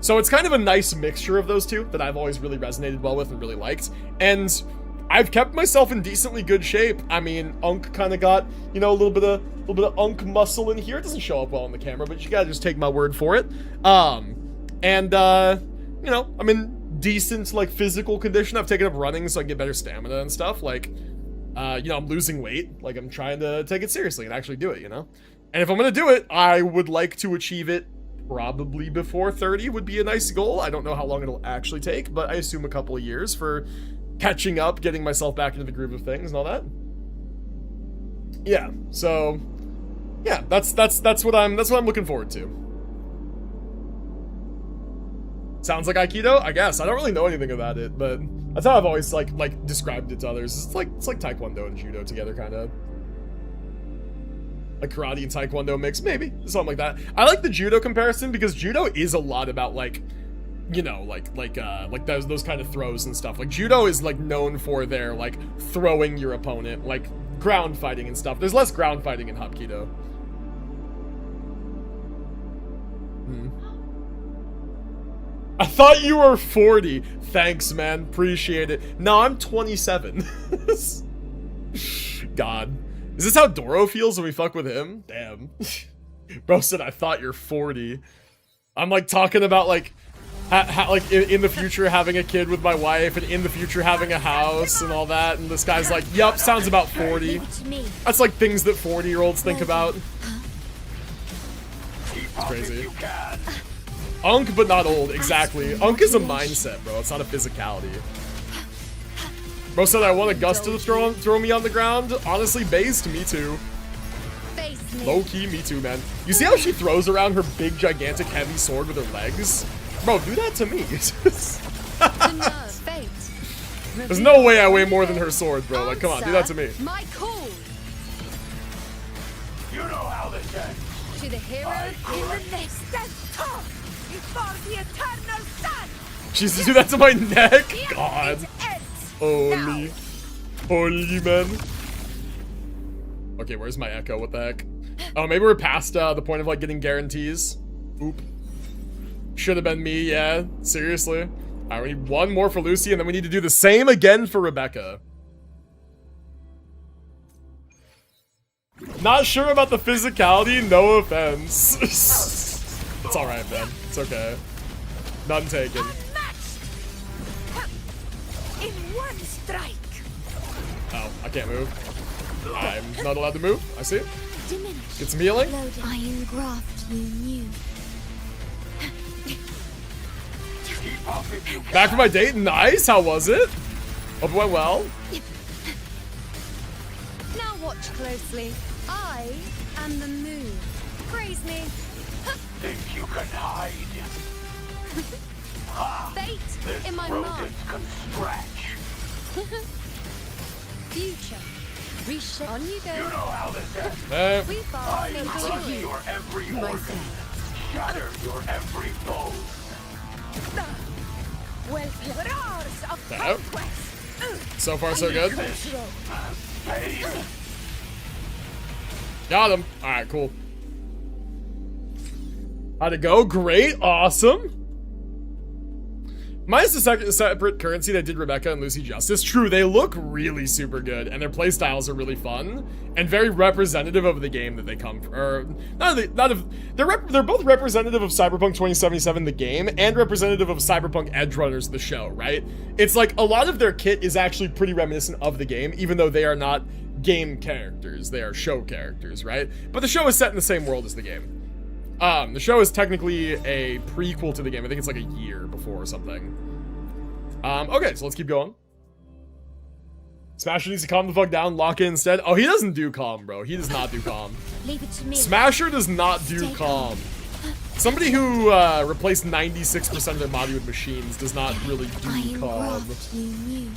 So it's kind of a nice mixture of those two that I've always really resonated well with and really liked. And I've kept myself in decently good shape. I mean, Unk kind of got, you know, a little bit of Unk muscle in here. It doesn't show up well on the camera, but you gotta just take my word for it. You know, I'm in decent, like, physical condition. I've taken up running so I can get better stamina and stuff. Like, you know, I'm losing weight. Like, I'm trying to take it seriously and actually do it, you know? And if I'm gonna do it, I would like to achieve it probably before 30 would be a nice goal. I don't know how long it'll actually take, but I assume a couple of years for catching up, getting myself back into the groove of things and all that. Yeah, so yeah, that's what I'm looking forward to. Sounds like Aikido, I guess. I don't really know anything about it, but that's how I've always like described it to others. It's like Taekwondo and Judo together, kind of. Like karate and Taekwondo mix, maybe something like that. I like the Judo comparison because Judo is a lot about like, you know, like those kind of throws and stuff. Like Judo is like known for their like throwing your opponent, like ground fighting and stuff. There's less ground fighting in Hapkido. I thought you were 40. Thanks, man. Appreciate it. No, I'm 27. God. Is this how Doro feels when we fuck with him? Damn. Bro said, I thought you're 40. I'm like talking about like, like in the future having a kid with my wife and in the future having a house and all that. And this guy's like, yup, sounds about 40. That's like things that 40-year-olds think about. It's crazy. Unk, but not old. Exactly. Unk is a mindset, bro. It's not a physicality. Bro said I want a gust to throw me on the ground. Honestly, based, me too. Low-key, me too, man. You see how she throws around her big, gigantic, heavy sword with her legs? Bro, do that to me. There's no way I weigh more than her sword, bro. Like, come on, do that to me. My call You know how this ends. to the hero in the nest. For the eternal sun. She's do that to my neck? God. Holy. Holy, man. Okay, where's my echo? What the heck? Oh, maybe we're past the point of like getting guarantees. Oop. Should have been me, yeah. Seriously. Alright, we need one more for Lucy, and then we need to do the same again for Rebecca. Not sure about the physicality, no offense. It's alright, man. It's okay. None taken. In one strike. Oh, I can't move. I'm not allowed to move. I see. Diminished. Get some healing. Iron graft you knew. Back from my date. Nice. How was it? Hope it went well. Now watch closely. I am the moon. Praise me. Think you can hide? Fate This in my rodent mind. can stretch. Future. Reshape. On you You go. know how this ends. We I fall crush into your every organ, shatter your every bone. well, roars of Oh. conquest. So far, so good. Pain. Got him. All right, cool. How'd it go? Great. Awesome. Minus the second separate currency that did Rebecca and Lucy justice. True, they look really super good, and their playstyles are really fun and very representative of the game that they come from. Or they're both representative of Cyberpunk 2077, the game, and representative of Cyberpunk Edgerunners, the show. Right? It's like a lot of their kit is actually pretty reminiscent of the game, even though they are not game characters; they are show characters, right? But the show is set in the same world as the game. The show is technically a prequel to the game. I think it's like a year before or something. Okay, so let's keep going. Smasher needs to calm the fuck down, lock in instead. Oh, he doesn't do calm, bro. He does not do calm. Leave it to me. Smasher does not do Stay calm. Somebody who replaced 96% of their body with machines does not really do Iron calm. graft you knew.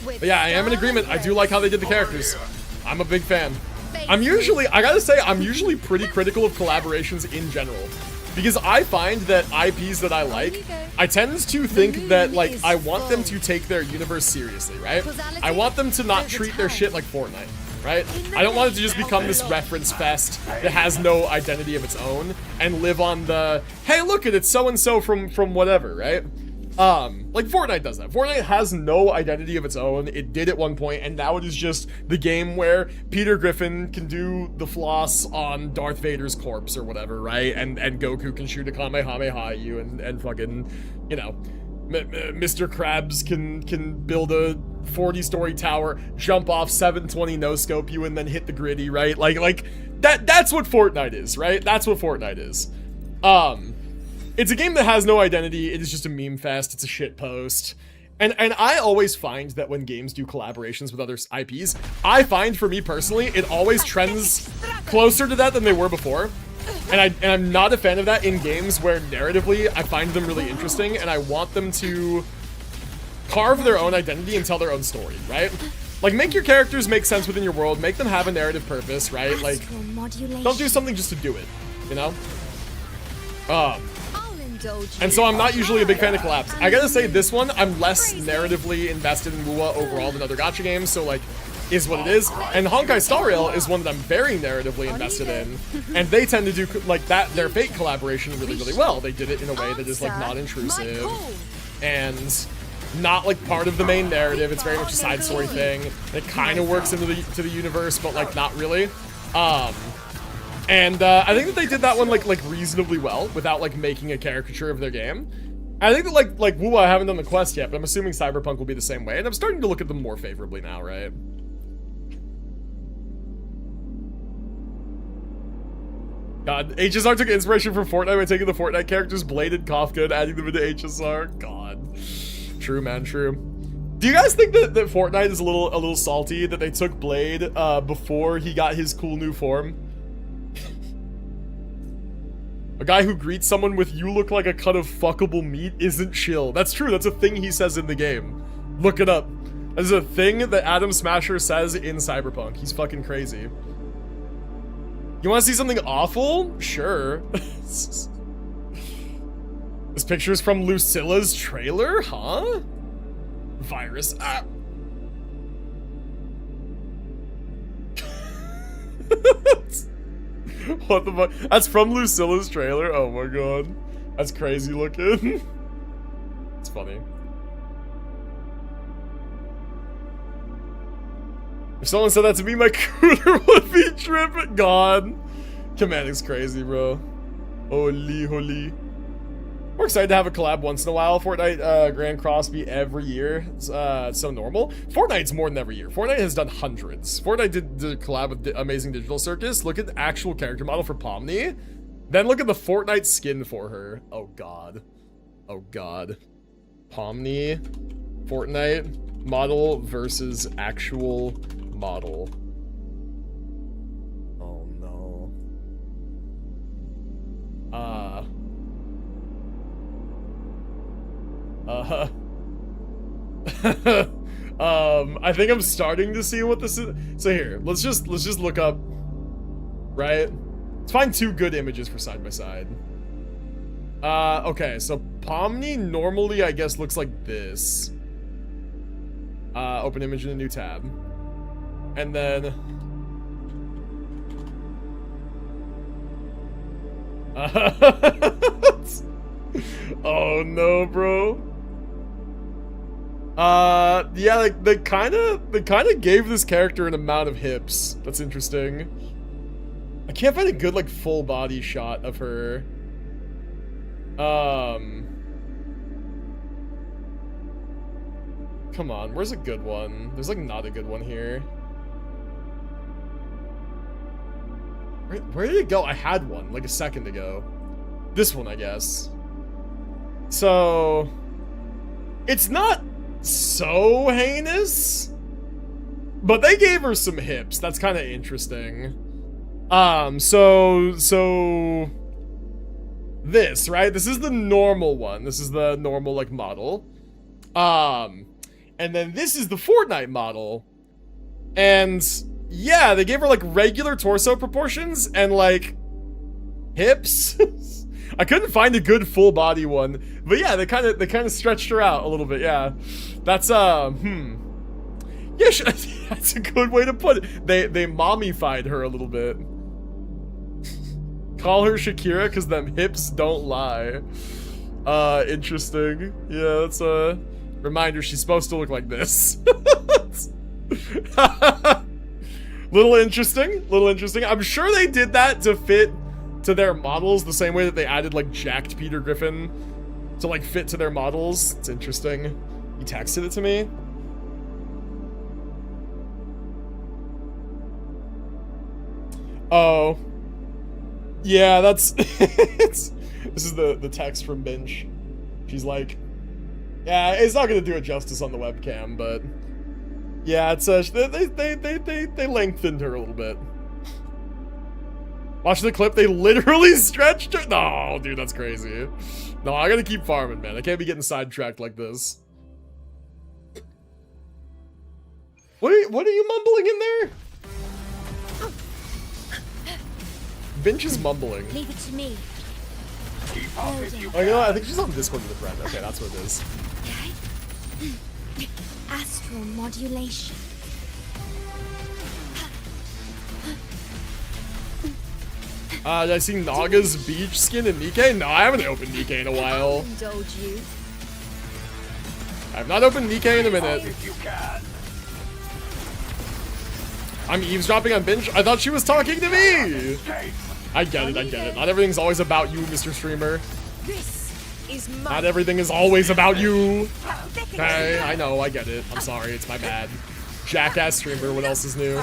With But yeah, I am in star agreement. I do rays. like how they did the characters. I'm a big fan. I gotta say, I'm usually pretty critical of collaborations in general. Because I find that IPs that I like, I tend to think that, like, I want them to take their universe seriously, right? I want them to not treat their shit like Fortnite, right? I don't want it to just become this reference fest that has no identity of its own and live on the, hey, look at it, so-and-so from whatever, right? Like Fortnite does that. Fortnite has no identity of its own. It did at one point, and now it is just the game where Peter Griffin can do the floss on Darth Vader's corpse or whatever, right? And Goku can shoot a Kamehameha at you, and fucking, you know, Mr. Krabs can build a 40-story tower, jump off 720 no-scope you, and then hit the gritty, right? Like that's what Fortnite is, right? That's what Fortnite is. It's a game that has no identity. It is just a meme fest. It's a shit post. And I always find that when games do collaborations with other IPs, I find for me personally, it always trends closer to that than they were before. And I'm not a fan of that in games where narratively I find them really interesting and I want them to carve their own identity and tell their own story, right? Like, make your characters make sense within your world, make them have a narrative purpose, right? Like, don't do something just to do it, you know? And so I'm not usually a big fan of collabs. I gotta say, this one, I'm less narratively invested in WuWa overall than other gacha games, so like, is what it is. And Honkai Star Rail is one that I'm very narratively invested in. And they tend to do, like, their Fate collaboration really, really well. They did it in a way that is, like, not intrusive. And not, like, part of the main narrative. It's very much a side story thing. It kind of works into the universe, but, like, not really. And I think that they did that one like reasonably well without like making a caricature of their game. I think that like WuWa, I haven't done the quest yet, but I'm assuming Cyberpunk will be the same way, and I'm starting to look at them more favorably now, right? God, HSR took inspiration from Fortnite by taking the Fortnite characters Blade and Kafka and adding them into HSR. God, true man, true. Do you guys think that Fortnite is a little salty that they took Blade before he got his cool new form? A guy who greets someone with "you look like a cut of fuckable meat" isn't chill. That's true. That's a thing he says in the game. Look it up. That's a thing that Adam Smasher says in Cyberpunk. He's fucking crazy. You want to see something awful? Sure. This picture is from Lucilla's trailer? Huh? Virus. Ah. What the fuck? That's from Lucilla's trailer? Oh my god. That's crazy looking. It's funny. If someone said that to me, my cooter would be tripping. God. Commanding's crazy, bro. Holy, holy. We're excited to have a collab once in a while. Fortnite Grand Cross be every year. It's so normal. Fortnite's more than every year. Fortnite has done hundreds. Fortnite did a collab with Amazing Digital Circus. Look at the actual character model for Pomni. Then look at the Fortnite skin for her. Oh god. Oh god. Pomni, Fortnite model versus actual model. Oh no. I think I'm starting to see what this is. So here, let's just look up, right? Let's find two good images for side by side. Okay, so Pomni normally, I guess, looks like this. Open image in a new tab. And then... oh no, bro. Yeah, like they kind of gave this character an amount of hips. That's interesting. I can't find a good like full body shot of her. Come on, where's a good one? There's like not a good one here. Where did it go? I had one like a second ago. This one, I guess. So it's not so heinous, but they gave her some hips. That's kind of interesting. So this, right? This is the normal one. This is the normal like model. And then this is the Fortnite model. And yeah, they gave her like regular torso proportions and like hips. I couldn't find a good full body one, but yeah, they kind of stretched her out a little bit. Yeah, that's yeah, that's a good way to put it. They mommified her a little bit. Call her Shakira because them hips don't lie. Interesting. Yeah, that's a reminder. She's supposed to look like this. Little interesting. I'm sure they did that to fit to their models the same way that they added like jacked Peter Griffin to like fit to their models. It's interesting. You texted it to me? Oh. Yeah, that's this is the text from Binge. She's like, yeah, it's not gonna do it justice on the webcam, but yeah, it's they lengthened her a little bit. Watch the clip, they literally stretched her. No, dude, that's crazy. No, I gotta keep farming, man. I can't be getting sidetracked like this. What are you mumbling in there? Oh. Vinch is mumbling. Leave it to me. Oh, you know what? I think she's on Discord with a friend. Okay, that's what it is. Astral modulation. Did I see Naga's beach skin in Nikkei? No, I haven't opened Nikkei in a while. Indulge you. I've not opened Nikkei in a minute. I'm eavesdropping on Binge? I thought she was talking to me! I get it, I get it. Not everything's always about you, Mr. Streamer. This is my. Not everything is always about you. Okay, I know, I get it. I'm sorry, it's my bad. Jackass streamer, what else is new?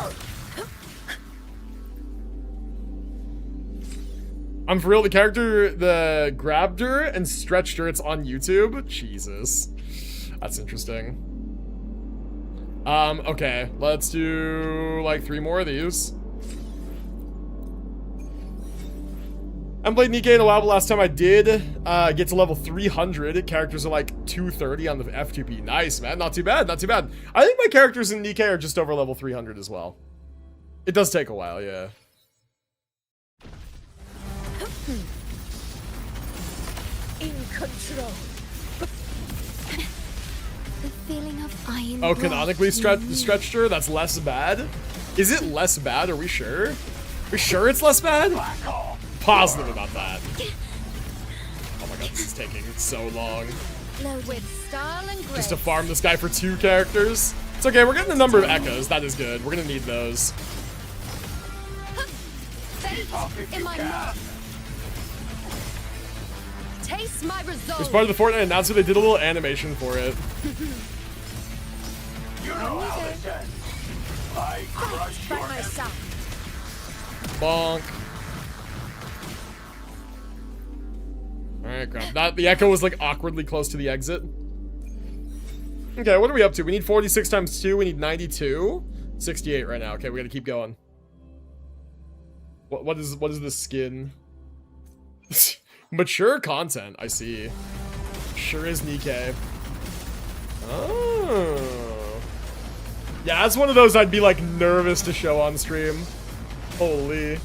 I'm for real, the character that grabbed her and stretched her, it's on YouTube? Jesus. That's interesting. Okay, let's do like 3 more of these. I haven't played Nikkei in a while, but last time I did get to level 300. Characters are like 230 on the F2P. Nice, man. Not too bad, not too bad. I think my characters in Nikkei are just over level 300 as well. It does take a while, yeah. In control. The feeling of iron. Oh, canonically stretched her? That's less bad? Is it less bad? Are we sure? Are we sure it's less bad? Positive about that. Oh my god, this is taking so long. With style and grace. Just to farm this guy for 2 characters. It's okay, we're getting a number of echoes. That is good. We're gonna need those. In my mouth. Taste my It was resolve. part of the Fortnite announcement. They did a little animation for it. You know how this ends. I crush By your my side. Bonk. Alright, crap. That, the echo was like awkwardly close to the exit. Okay, what are we up to? We need 46 times 2. We need 92. 68 right now. Okay, we gotta keep going. What is this skin? Mature content, I see. Sure is Nikkei. Oh. Yeah, that's one of those I'd be like nervous to show on stream. Holy.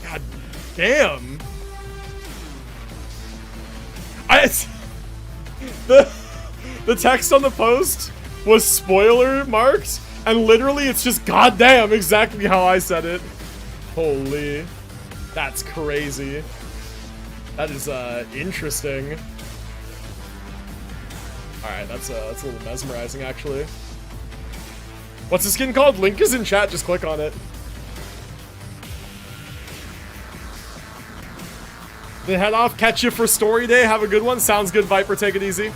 God damn. The text on the post was spoiler marked, and literally it's just goddamn exactly how I said it. Holy. That's crazy. That is interesting. Alright, that's a little mesmerizing actually. What's the skin called? Link is in chat, just click on it. Then head off, catch you for story day. Have a good one. Sounds good, Viper. Take it easy.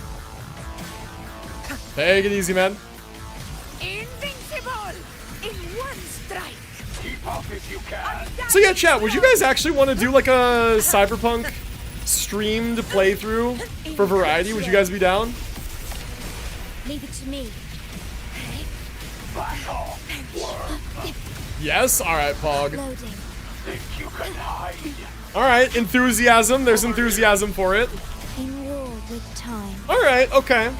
Take it easy, man. Invincible in one strike. keep up if you can. So yeah, chat, would you guys actually want to do like a Cyberpunk streamed playthrough for variety? Would you guys be down? Leave it to me. Back off, worm. Yes? Alright, Pog. Loading. Think you can hide? Alright, enthusiasm. There's enthusiasm for it. In war with time. Alright, okay.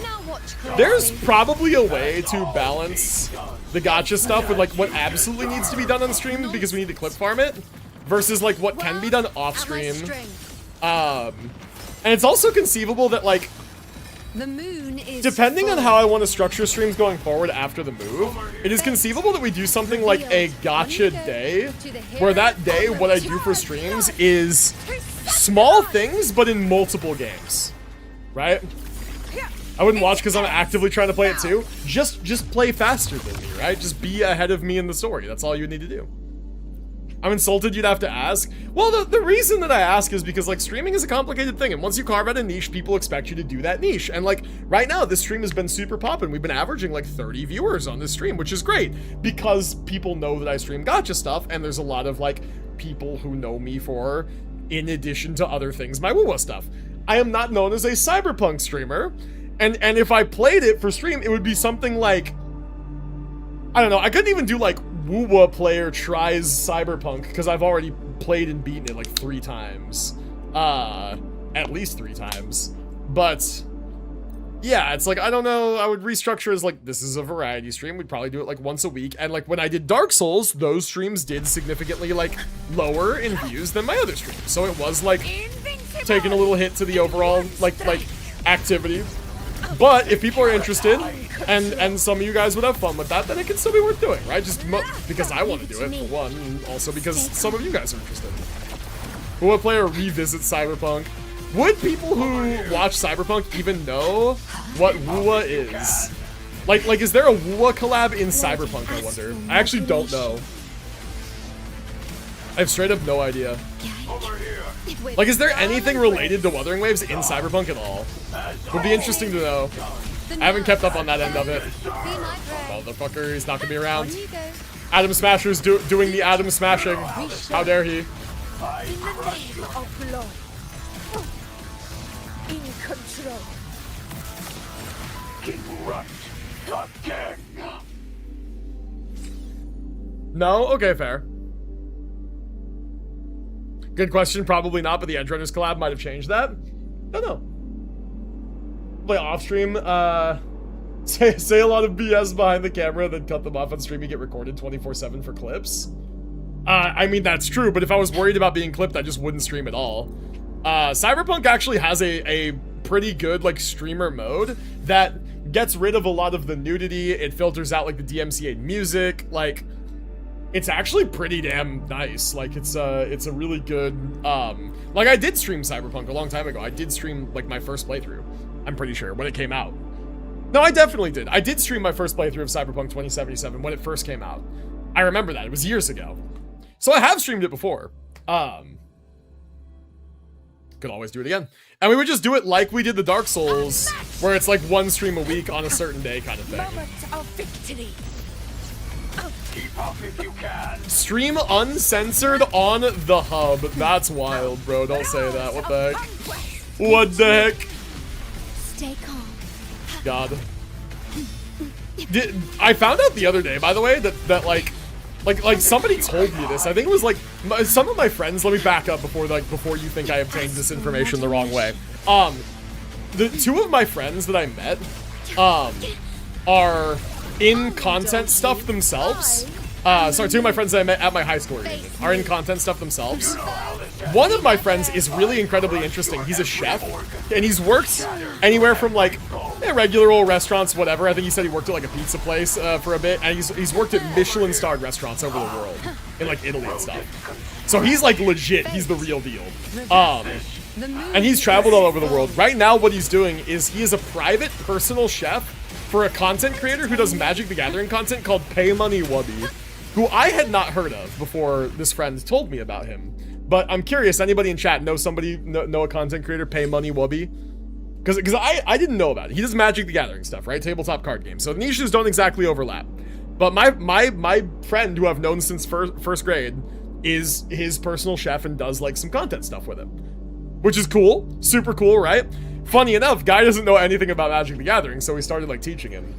Now watch closely. There's probably a way to balance the gacha stuff with like what absolutely needs to be done on stream because we need to clip farm it versus like what can be done off stream. And it's also conceivable that like The moon is depending on full. how I want to structure streams going forward after the move, it is conceivable that we do something like a gacha day, where that day what I do for streams is small things, but in multiple games, right? I wouldn't watch because I'm actively trying to play it too. Just play faster than me, right? Just be ahead of me in the story. That's all you need to do. I'm insulted you'd have to ask. Well, the reason that I ask is because, like, streaming is a complicated thing, and once you carve out a niche, people expect you to do that niche. And, like, right now, this stream has been super poppin'. We've been averaging, like, 30 viewers on this stream, which is great, because people know that I stream gacha stuff, and there's a lot of, like, people who know me for, in addition to other things, my WuWa stuff. I am not known as a Cyberpunk streamer, and if I played it for stream, it would be something like, I don't know, I couldn't even do, like, WuWa player tries Cyberpunk because I've already played and beaten it like 3 times. At least 3 times. But yeah, it's like, I don't know, I would restructure as like, this is a variety stream. We'd probably do it like once a week. And like when I did Dark Souls, those streams did significantly like lower in views than my other streams. So it was like taking a little hit to the overall like activity. But if people are interested and some of you guys would have fun with that, then it can still be worth doing, right? Just because I want to do it, for one, and also because some of you guys are interested. Who would play or revisit Cyberpunk? Would people who watch Cyberpunk even know what WuWa is? Like, is there a WuWa collab in Cyberpunk, I wonder? I actually don't know. I have straight up no idea. Like, is there anything related to Wuthering Waves in Cyberpunk at all? Would be interesting to know. I haven't kept up on that end of it. Motherfucker, he's not gonna be around. Adam Smasher's doing the Adam Smashing. How dare he? In the name of law. In control. Right again. No? Okay, fair. Good question, probably not, but the Edge Runners collab might have changed that. Don't know. Play off stream, say a lot of BS behind the camera, then cut them off on stream, you get recorded 24/7 for clips. I mean, that's true, but if I was worried about being clipped, I just wouldn't stream at all. Cyberpunk actually has a pretty good, like, streamer mode that gets rid of a lot of the nudity. It filters out, like, the DMCA music. Like, it's actually pretty damn nice. Like, it's a really good, like, I did stream Cyberpunk a long time ago. I did stream, like, my first playthrough, I'm pretty sure, when it came out. No, I definitely did. I did stream my first playthrough of Cyberpunk 2077 when it first came out. I remember that. It was years ago. So I have streamed it before. Could always do it again. And we would just do it like we did the Dark Souls, where it's like one stream a week on a certain day kind of thing. Moment of victory. Keep up if you can. Stream uncensored on the hub. That's wild, bro. Don't say that. What the heck? What the heck? Stay calm. God. I found out the other day, by the way, that like somebody told me this. I think it was like some of my friends. Let me back up before you think I obtained this information the wrong way. The two of my friends that I met, are in content stuff themselves. Sorry, two of my friends that I met at my high school reunion are in content stuff themselves. One of my friends is really incredibly interesting. He's a chef, and he's worked anywhere from like regular old restaurants, whatever. I think he said he worked at like a pizza place for a bit, and he's worked at Michelin-starred restaurants over the world, in like Italy and stuff. So he's like legit. He's the real deal. And he's traveled all over the world. Right now, what he's doing is he is a private personal chef for a content creator who does Magic the Gathering content called Pay Money Wubby, who I had not heard of before this friend told me about him. But I'm curious, anybody in chat know a content creator, Pay Money Wubby? Because I didn't know about it. He does Magic the Gathering stuff, right? Tabletop card games. So the niches don't exactly overlap. But my friend, who I've known since first grade, is his personal chef and does like some content stuff with him. Which is cool. Super cool, right? Funny enough, guy doesn't know anything about Magic the Gathering, so we started like teaching him.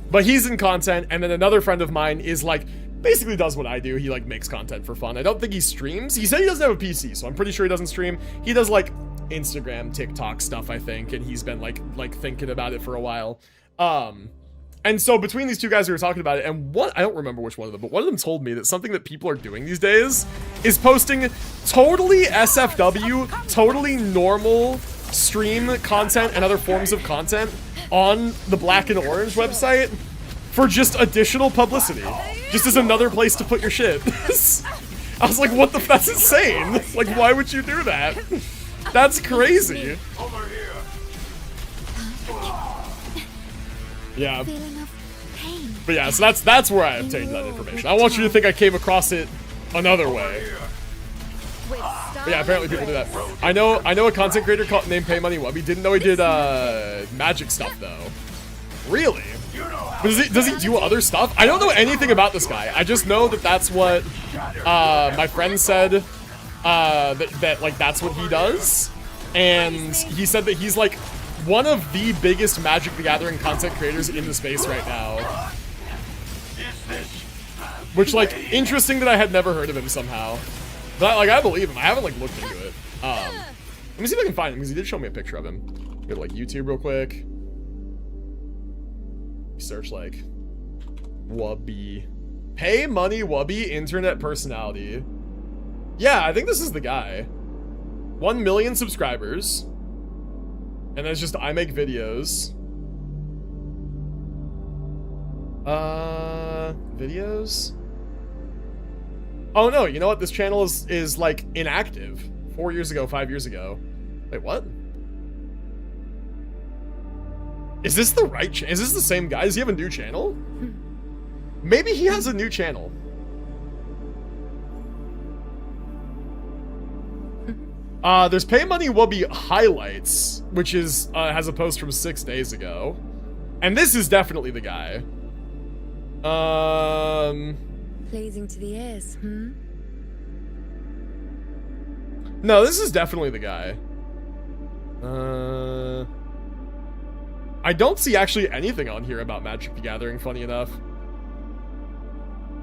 But he's in content, and then another friend of mine is like, basically does what I do. He like makes content for fun. I don't think he streams. He said he doesn't have a PC, so I'm pretty sure he doesn't stream. He does like Instagram, TikTok stuff, I think, and he's been like thinking about it for a while. And so between these two guys we were talking about it, and I don't remember which one of them, but one of them told me that something that people are doing these days is posting totally SFW, totally normal stream content and other forms of content on the Black and Orange website for just additional publicity. Just as another place to put your shit. I was like, what the, that's insane. Like, why would you do that? That's crazy. Over here. Yeah. Feeling of pain. But yeah, so that's where I obtained that information. I want you to think I came across it another way. With But yeah, apparently people do that. I know a content creator named Pay Money Wubby. Didn't know he did magic stuff though. Really? Does he do other stuff? I don't know anything about this guy. I just know that that's what my friend said. That like that's what he does, and he said that he's like one of the biggest Magic the Gathering content creators in the space right now. Which, like, interesting that I had never heard of him somehow. But like, I believe him. I haven't like looked into it. Let me see if I can find him because he did show me a picture of him. Go to like YouTube real quick. Search like Wubby. Pay money Wubby internet personality. Yeah, I think this is the guy. 1 million subscribers. And it's just I make videos. Videos? Oh no, you know what? This channel is like inactive. 4 years ago, 5 years ago. Wait, what? Is this the right is this the same guy? Does he have a new channel? Maybe he has a new channel. There's Pay Money Wubby Highlights, which is has a post from 6 days ago. And this is definitely the guy. Pleasing to the ears, No, this is definitely the guy. I don't see actually anything on here about Magic the Gathering, funny enough.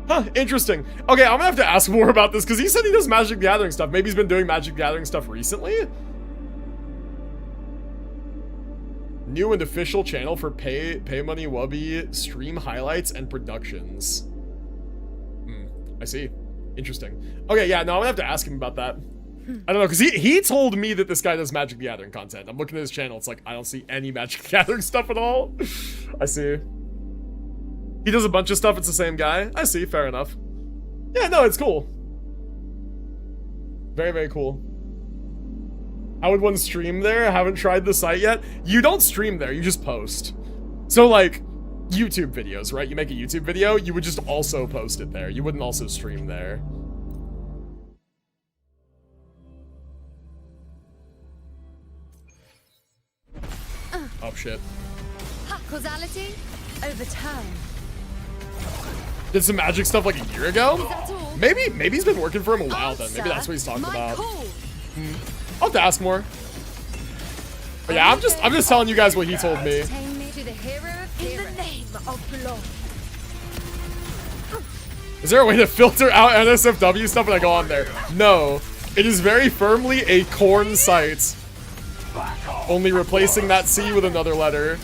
Huh, interesting. Okay, I'm gonna have to ask more about this, because he said he does Magic the Gathering stuff. Maybe he's been doing Magic the Gathering stuff recently? New and official channel for Pay Money Wubby stream highlights and productions. I see. Interesting. Okay, yeah, no, I'm gonna have to ask him about that. I don't know, because he told me that this guy does Magic the Gathering content. I'm looking at his channel, it's like, I don't see any Magic the Gathering stuff at all. I see. He does a bunch of stuff, it's the same guy. I see, fair enough. Yeah, no, it's cool. Very, very cool. How would one stream there? I haven't tried the site yet. You don't stream there, you just post. So like, YouTube videos, right? You make a YouTube video, you would just also post it there. You wouldn't also stream there. Oh shit. Causality overturned. Did some magic stuff like a year ago? Is that all? Maybe he's been working for him a while then. Maybe that's what he's talking about. I'll have to ask more. But yeah, I'm just telling you guys what he told me. Take me to the hero of heroes. In the name of blood. Is there a way to filter out NSFW stuff when I go on there? No. It is very firmly a corn site. Only replacing that C with another letter.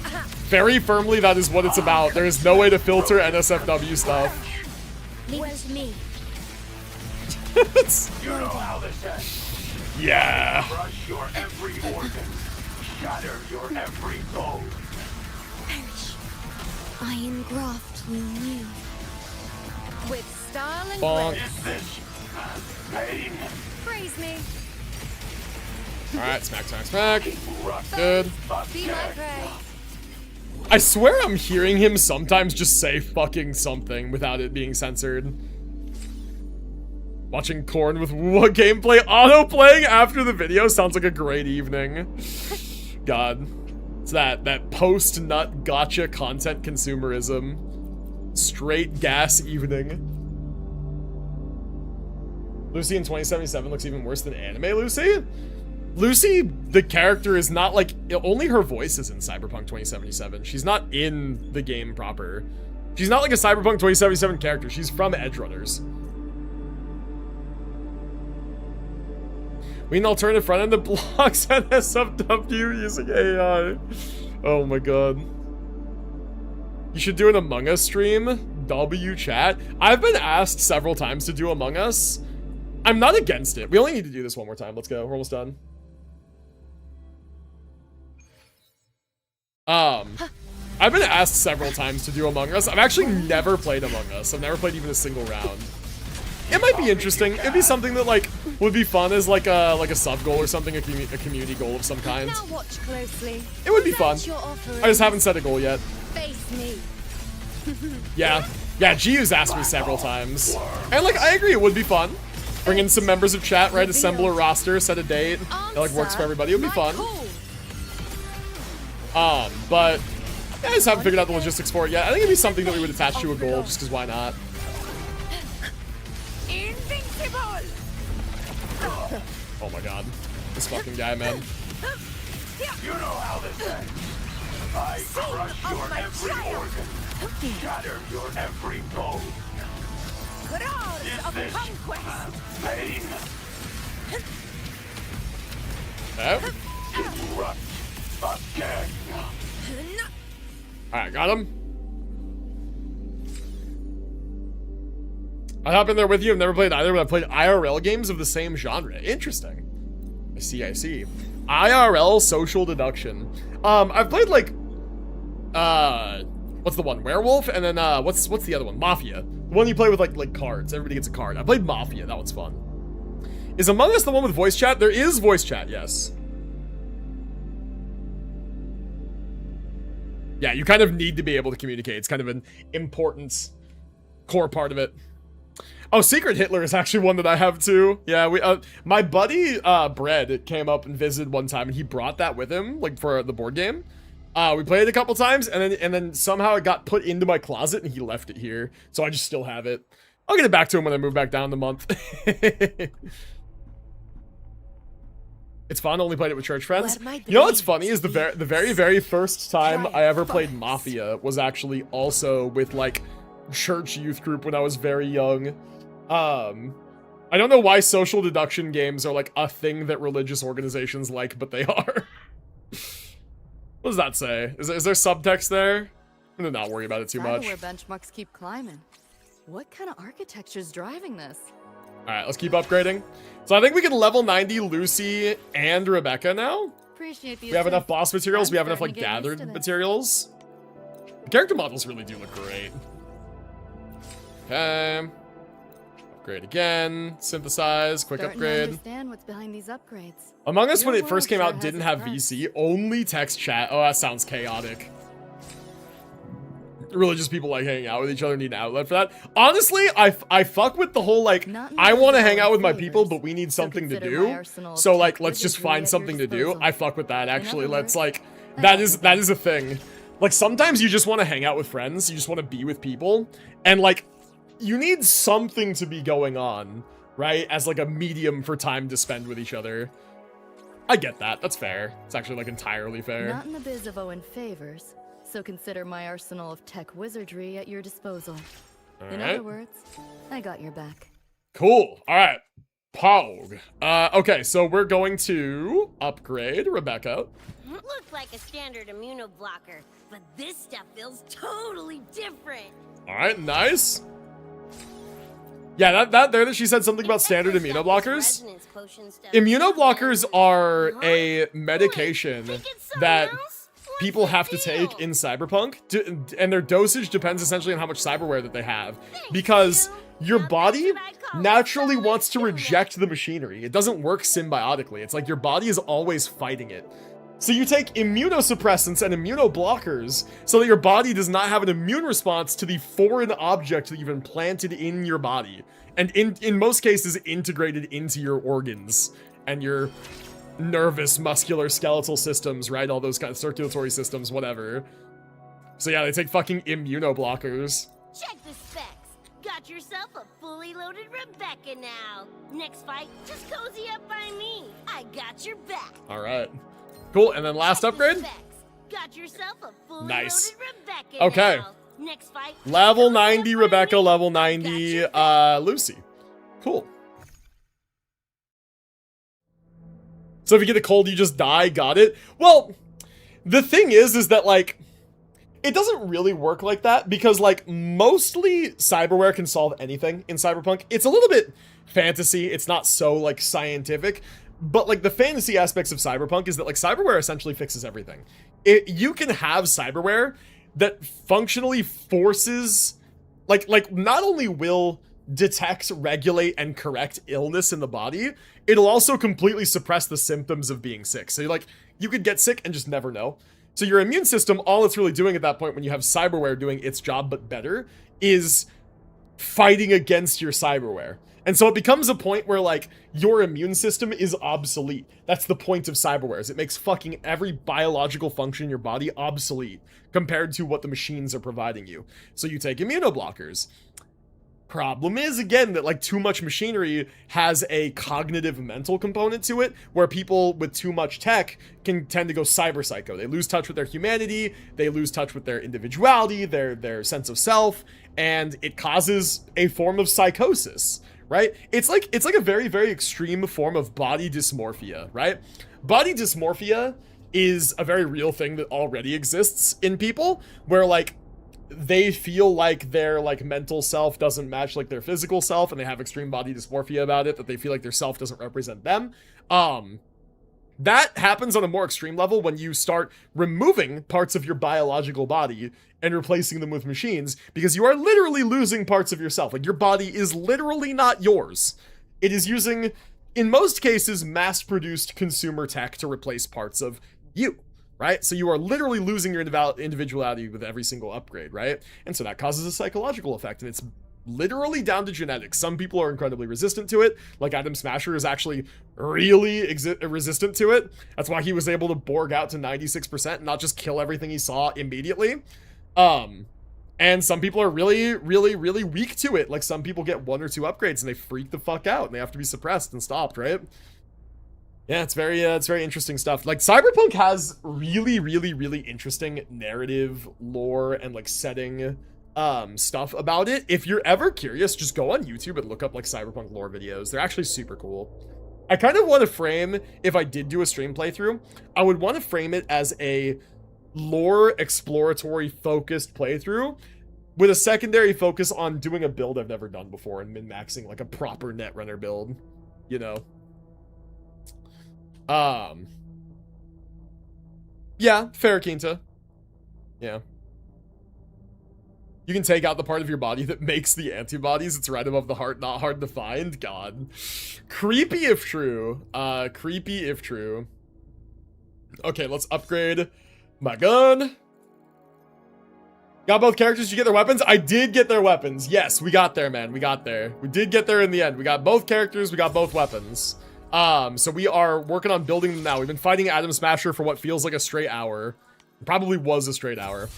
Very firmly, that is what it's about. There is no way to filter NSFW stuff. Leave it to me. You know how this ends. Yeah. Crush your every organ. Shatter your every bone. Perish. Iron graft will new. With style and Bonk. grace. Is this pain? Praise me. Alright, smack, smack, smack. Good. Be my prey. I swear I'm hearing him sometimes just say fucking something without it being censored. Watching Korn with WuWa gameplay auto-playing after the video sounds like a great evening. God. It's that post-nut gotcha content consumerism. Straight gas evening. Lucy in 2077 looks even worse than anime Lucy? Lucy, the character, is not like, only her voice is in Cyberpunk 2077. She's not in the game proper. She's not like a Cyberpunk 2077 character. She's from Edgerunners. We need an alternative front end that blocks NSFW using AI. Oh my god. You should do an Among Us stream. W chat. I've been asked several times to do Among Us. I'm not against it. We only need to do this one more time. Let's go. We're almost done. I've been asked several times to do Among Us. I've actually never played Among Us. I've never played even a single round. It might be interesting. It'd be something that like would be fun as like a sub goal or something, a community goal of some kind. Now watch closely. It would be fun. Present your offering. I just haven't set a goal yet. Face me. Yeah, Giu's asked me several times, and like I agree, it would be fun. Bring in some members of chat, right? Assemble a roster, set a date. It like works for everybody. It would be fun. But yeah, I just haven't figured out the logistics for it yet. I think it'd be something that we would attach to a goal, just because why not? Invincible. Oh my god, this fucking guy, man. You know how this ends. I crush your every organ. Shatter your every bone. Crowds Is of this conquest. pain? Oh. Erupt again. Alright, got him. I hop in there with you. I've never played either, but I've played IRL games of the same genre. Interesting. I see. IRL social deduction. I've played like, what's the one? Werewolf, and then what's the other one? Mafia. The one you play with like cards. Everybody gets a card. I played Mafia. That one's fun. Is Among Us the one with voice chat? There is voice chat. Yes. Yeah, you kind of need to be able to communicate. It's kind of an important core part of it. Oh, Secret Hitler is actually one that I have too. Yeah, we my buddy Bread came up and visited one time, and he brought that with him, like for the board game. We played it a couple times, and then somehow it got put into my closet, and he left it here, so I just still have it. I'll get it back to him when I move back down in the month. It's fun. Only played it with church friends. You know what's funny is the very first time I ever played Mafia was actually also with like church youth group when I was very young. I don't know why social deduction games are like a thing that religious organizations like, but they are. What does that say? Is there subtext there? I'm gonna not worry about it too much. Where benchmarks keep climbing. What kind of architecture's driving this? Alright, let's keep upgrading. So I think we can level 90 Lucy and Rebecca now. Appreciate the We have enough boss materials, we have enough like gathered materials. The character models really do look great. Okay. Upgrade again. Synthesize. Quick upgrade. Understand what's behind these upgrades. Among Us, when it first came out, didn't have VC. Only text chat. Oh, that sounds chaotic. Religious people like hanging out with each other, need an outlet for that. Honestly, I fuck with the whole like, I want to hang out with my people, but we need something to do. So like, let's just find something to do. I fuck with that actually. Let's like, that is a thing. Like sometimes you just want to hang out with friends. You just want to be with people, and like, you need something to be going on, right? As like a medium for time to spend with each other. I get that. That's fair. It's actually like entirely fair. Not in the biz of owing favors. So consider my arsenal of tech wizardry at your disposal. In other words, I got your back. Cool. All right. Pog. Okay, so we're going to upgrade Rebecca. Looks like a standard immunoblocker, but this stuff feels totally different. All right, nice. Yeah, that she said something about standard immunoblockers. Immunoblockers are a medication that people have to take in Cyberpunk, and their dosage depends essentially on how much cyberware that they have, because your body naturally wants to reject the machinery. It doesn't work symbiotically. It's like your body is always fighting it. So you take immunosuppressants and immunoblockers so that your body does not have an immune response to the foreign object that you've implanted in your body, and in most cases integrated into your organs and your nervous, muscular, skeletal systems, right? All those kind of circulatory systems, whatever. So yeah, they take fucking immunoblockers. Check the specs. Got yourself a fully loaded Rebecca now. Next fight, just cozy up by me. I got your back. All right. Cool, and then last upgrade? Got yourself a fully nice. loaded Rebecca okay. now. Next fight, level 90 Rebecca, level 90 Lucy. Cool. So if you get a cold, you just die. Got it. Well, the thing is that like, it doesn't really work like that, because like mostly cyberware can solve anything in Cyberpunk. It's a little bit fantasy. It's not so like scientific, but like the fantasy aspects of Cyberpunk is that like cyberware essentially fixes everything. You can have cyberware that functionally forces, like not only will detect, regulate, and correct illness in the body, it'll also completely suppress the symptoms of being sick. So like, you could get sick and just never know. So your immune system, all it's really doing at that point when you have cyberware doing its job but better, is fighting against your cyberware. And so it becomes a point where like, your immune system is obsolete. That's the point of cyberware, is it makes fucking every biological function in your body obsolete compared to what the machines are providing you. So you take immunoblockers. Problem is, again, that like too much machinery has a cognitive mental component to it, where people with too much tech can tend to go cyber psycho. They lose touch with their humanity, they lose touch with their individuality, their sense of self, and it causes a form of psychosis, right? It's like a very, very extreme form of body dysmorphia, right? Body dysmorphia is a very real thing that already exists in people, where like, they feel like their like mental self doesn't match like their physical self, and they have extreme body dysmorphia about it, that they feel like their self doesn't represent them. That happens on a more extreme level when you start removing parts of your biological body and replacing them with machines, because you are literally losing parts of yourself. Like, your body is literally not yours. It is using, in most cases, mass-produced consumer tech to replace parts of you, right? So you are literally losing your individuality with every single upgrade, right? And so that causes a psychological effect, and it's literally down to genetics. Some people are incredibly resistant to it, like Adam Smasher is actually really resistant to it. That's why he was able to Borg out to 96% and not just kill everything he saw immediately. And some people are really weak to it. Like, some people get 1 or 2 upgrades and they freak the fuck out and they have to be suppressed and stopped, right? Yeah, it's very interesting stuff. Like, Cyberpunk has really interesting narrative, lore, and like setting stuff about it. If you're ever curious, just go on YouTube and look up like Cyberpunk lore videos. They're actually super cool. I kind of want to frame, if I did do a stream playthrough, I would want to frame it as a lore exploratory focused playthrough with a secondary focus on doing a build I've never done before and min-maxing like a proper Netrunner build, you know. Yeah, fair, Quinta. Yeah. You can take out the part of your body that makes the antibodies. It's right above the heart, not hard to find. God. Creepy if true. Creepy if true. Okay, let's upgrade my gun. Got both characters? Did you get their weapons? I did get their weapons. Yes, we got there, man. We got there. We did get there in the end. We got both characters. We got both weapons. So we are working on building them now. We've been fighting Adam Smasher for what feels like a straight hour. It probably was a straight hour.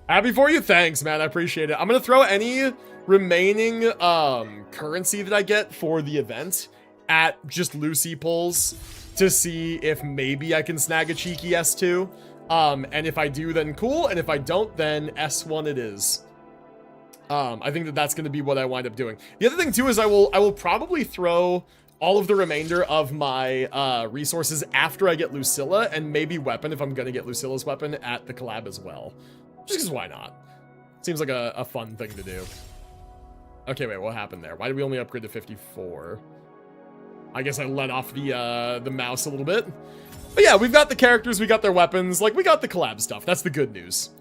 Happy for you. Thanks, man. I appreciate it. I'm going to throw any remaining currency that I get for the event at just Lucy pulls to see if maybe I can snag a cheeky S2. And if I do, then cool. And if I don't, then S1 it is. I think that that's going to be what I wind up doing. The other thing too is I will probably throw all of the remainder of my resources after I get Lucilla, and maybe weapon if I'm going to get Lucilla's weapon at the collab as well. Just because why not? Seems like a fun thing to do. Okay, wait, what happened there? Why did we only upgrade to 54? I guess I let off the mouse a little bit. But yeah, we've got the characters, we got their weapons, like, we got the collab stuff. That's the good news.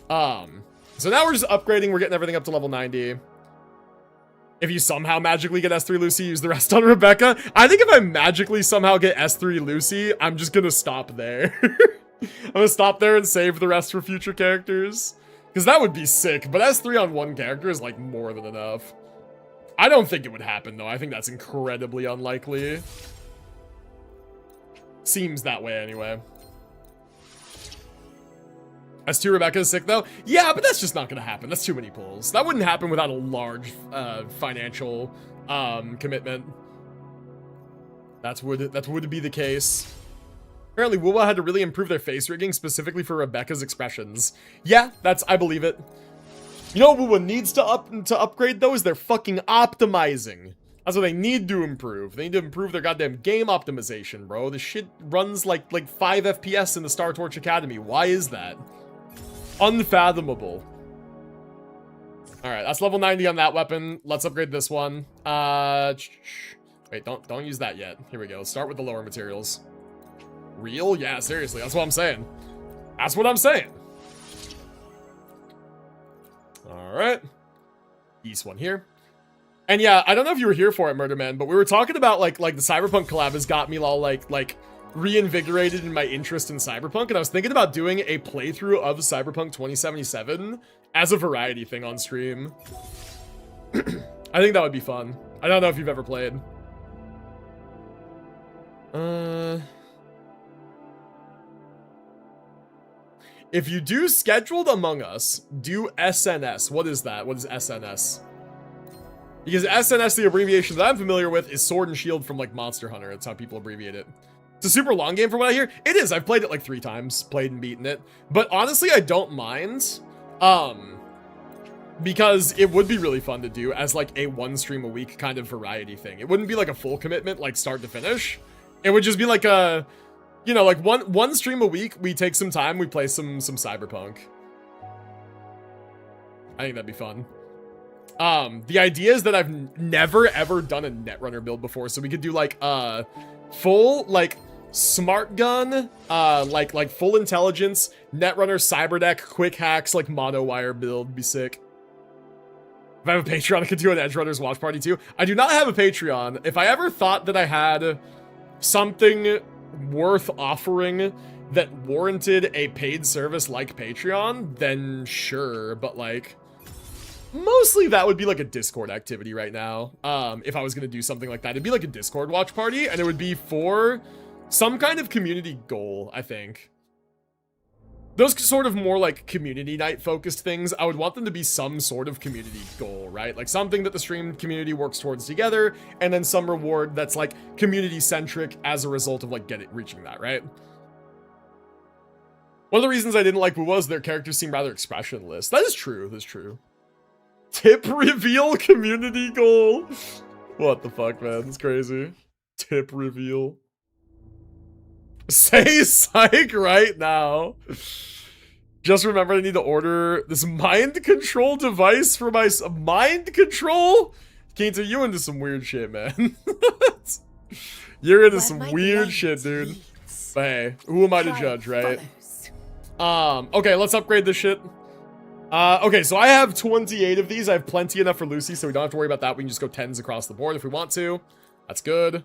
So now we're just upgrading, we're getting everything up to level 90. If you somehow magically get S3 Lucy, use the rest on Rebecca. I think if I magically somehow get S3 Lucy, I'm just gonna stop there. I'm gonna stop there and save the rest for future characters. Because that would be sick, but S3 on one character is like more than enough. I don't think it would happen though. I think that's incredibly unlikely. Seems that way anyway. S2 Rebecca is sick though? Yeah, but that's just not gonna happen. That's too many pulls. That wouldn't happen without a large financial commitment. That would be the case. Apparently WuWa had to really improve their face rigging specifically for Rebecca's expressions. Yeah, I believe it. You know what WuWa needs to upgrade though is their fucking optimizing. That's what they need to improve. They need to improve their goddamn game optimization, bro. This shit runs like 5 FPS in the Star Torch Academy. Why is that? Unfathomable. Alright, that's level 90 on that weapon. Let's upgrade this one. Wait, don't use that yet. Here we go. Start with the lower materials. Real? Yeah, seriously. That's what I'm saying. That's what I'm saying. Alright. East one here. And yeah, I don't know if you were here for it, Murder Man, but we were talking about like the Cyberpunk collab has got me all like reinvigorated in my interest in Cyberpunk, and I was thinking about doing a playthrough of Cyberpunk 2077 as a variety thing on stream. I think that would be fun. I don't know if you've ever played. If you do Scheduled Among Us, do SNS. What is that? What is SNS? Because SNS, the abbreviation that I'm familiar with, is Sword and Shield from like Monster Hunter. That's how people abbreviate it. It's a super long game from what I hear. It is. I've played it like 3 times, played and beaten it. But honestly, I don't mind. Because it would be really fun to do as like a 1 stream a week kind of variety thing. It wouldn't be like a full commitment, like start to finish. It would just be like a, you know, like one stream a week. We take some time, we play some Cyberpunk. I think that'd be fun. The idea is that I've never ever done a Netrunner build before, so we could do like full like smart gun, like full intelligence, Netrunner cyber deck, quick hacks, like mono wire build. Be sick. If I have a Patreon, I could do an Edge Runners watch party too. I do not have a Patreon. If I ever thought that I had something worth offering that warranted a paid service like Patreon, then sure, but like mostly that would be like a Discord activity right now. If I was gonna do something like that, it'd be like a Discord watch party, and it would be for some kind of community goal, I think. Those sort of more like community night focused things, I would want them to be some sort of community goal, right? Like something that the stream community works towards together, and then some reward that's like community centric as a result of like reaching that, right? One of the reasons I didn't like WuWa was their characters seem rather expressionless. That is true, that's true. Tip reveal community goal. What the fuck, man? It's crazy. Tip reveal. Say psych right now. Just remember I need to order this mind control device for my mind control? Keita, you into some weird shit, man. You're into some weird shit, dude. But hey, who am I to judge, right? Okay, let's upgrade this shit. Okay, so I have 28 of these. I have plenty enough for Lucy, so we don't have to worry about that. We can just go 10s across the board if we want to. That's good.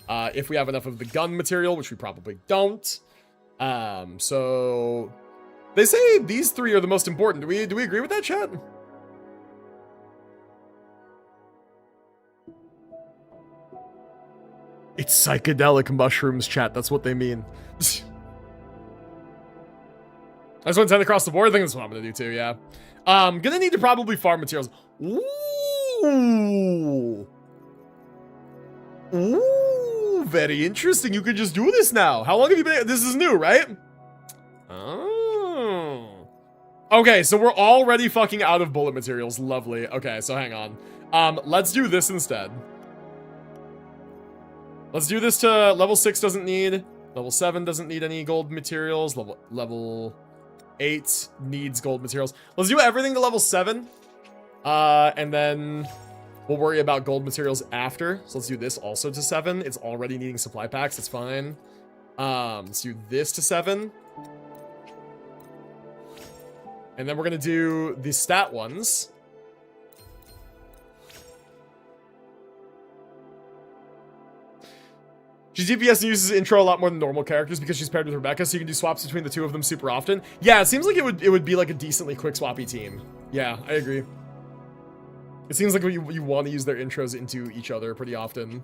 If we have enough of the gun material, which we probably don't. So they say these three are the most important. Do we agree with that, chat? It's psychedelic mushrooms, chat. That's what they mean. I just want to 10 across the board. I think that's what I'm gonna do too, yeah. Gonna need to probably farm materials. Ooh. Ooh, very interesting. You could just do this now. How long have you been? This is new, right? Oh. Okay, so we're already fucking out of bullet materials. Lovely. Okay, so hang on. Let's do this instead. Let's do this to level 6 doesn't need. Level 7 doesn't need any gold materials. Level 8 needs gold materials. Let's do everything to level 7. And then we'll worry about gold materials after. So let's do this also to 7. It's already needing supply packs. That's fine. Let's do this to 7. And then we're going to do the stat ones. She DPS uses intro a lot more than normal characters because she's paired with Rebecca, so you can do swaps between the two of them super often. Yeah, it seems like it would be like a decently quick swappy team. Yeah, I agree. It seems like you want to use their intros into each other pretty often.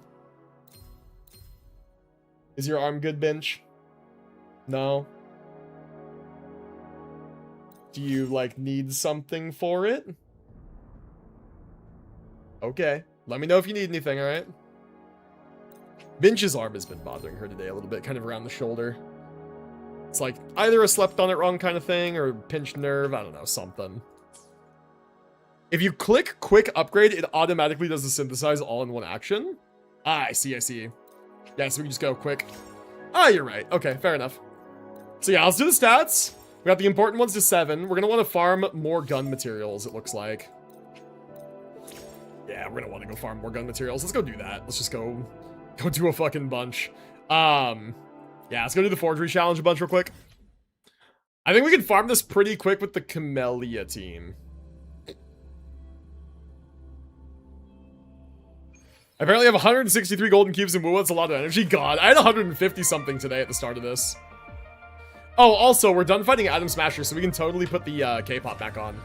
Is your arm good, Bench? No? Do you, like, need something for it? Okay. Let me know if you need anything, alright? Bench's arm has been bothering her today a little bit, kind of around the shoulder. It's like either a slept on it wrong kind of thing or pinched nerve. I don't know, something. If you click quick upgrade, it automatically does the synthesize all in one action. Ah, I see, I see. Yeah, so we can just go quick. Ah, you're right. Okay, fair enough. So yeah, let's do the stats. We got the important ones to 7. We're going to want to farm more gun materials, it looks like. Yeah, we're going to want to go farm more gun materials. Let's go do that. Let's just go do a fucking bunch. Yeah, let's go do the forgery challenge a bunch real quick. I think we can farm this pretty quick with the Camellia team. I apparently have 163 golden cubes in WuWa. It's a lot of energy. God, I had 150 something today at the start of this. Oh, also, we're done fighting Atom Smasher, so we can totally put the K-pop back on.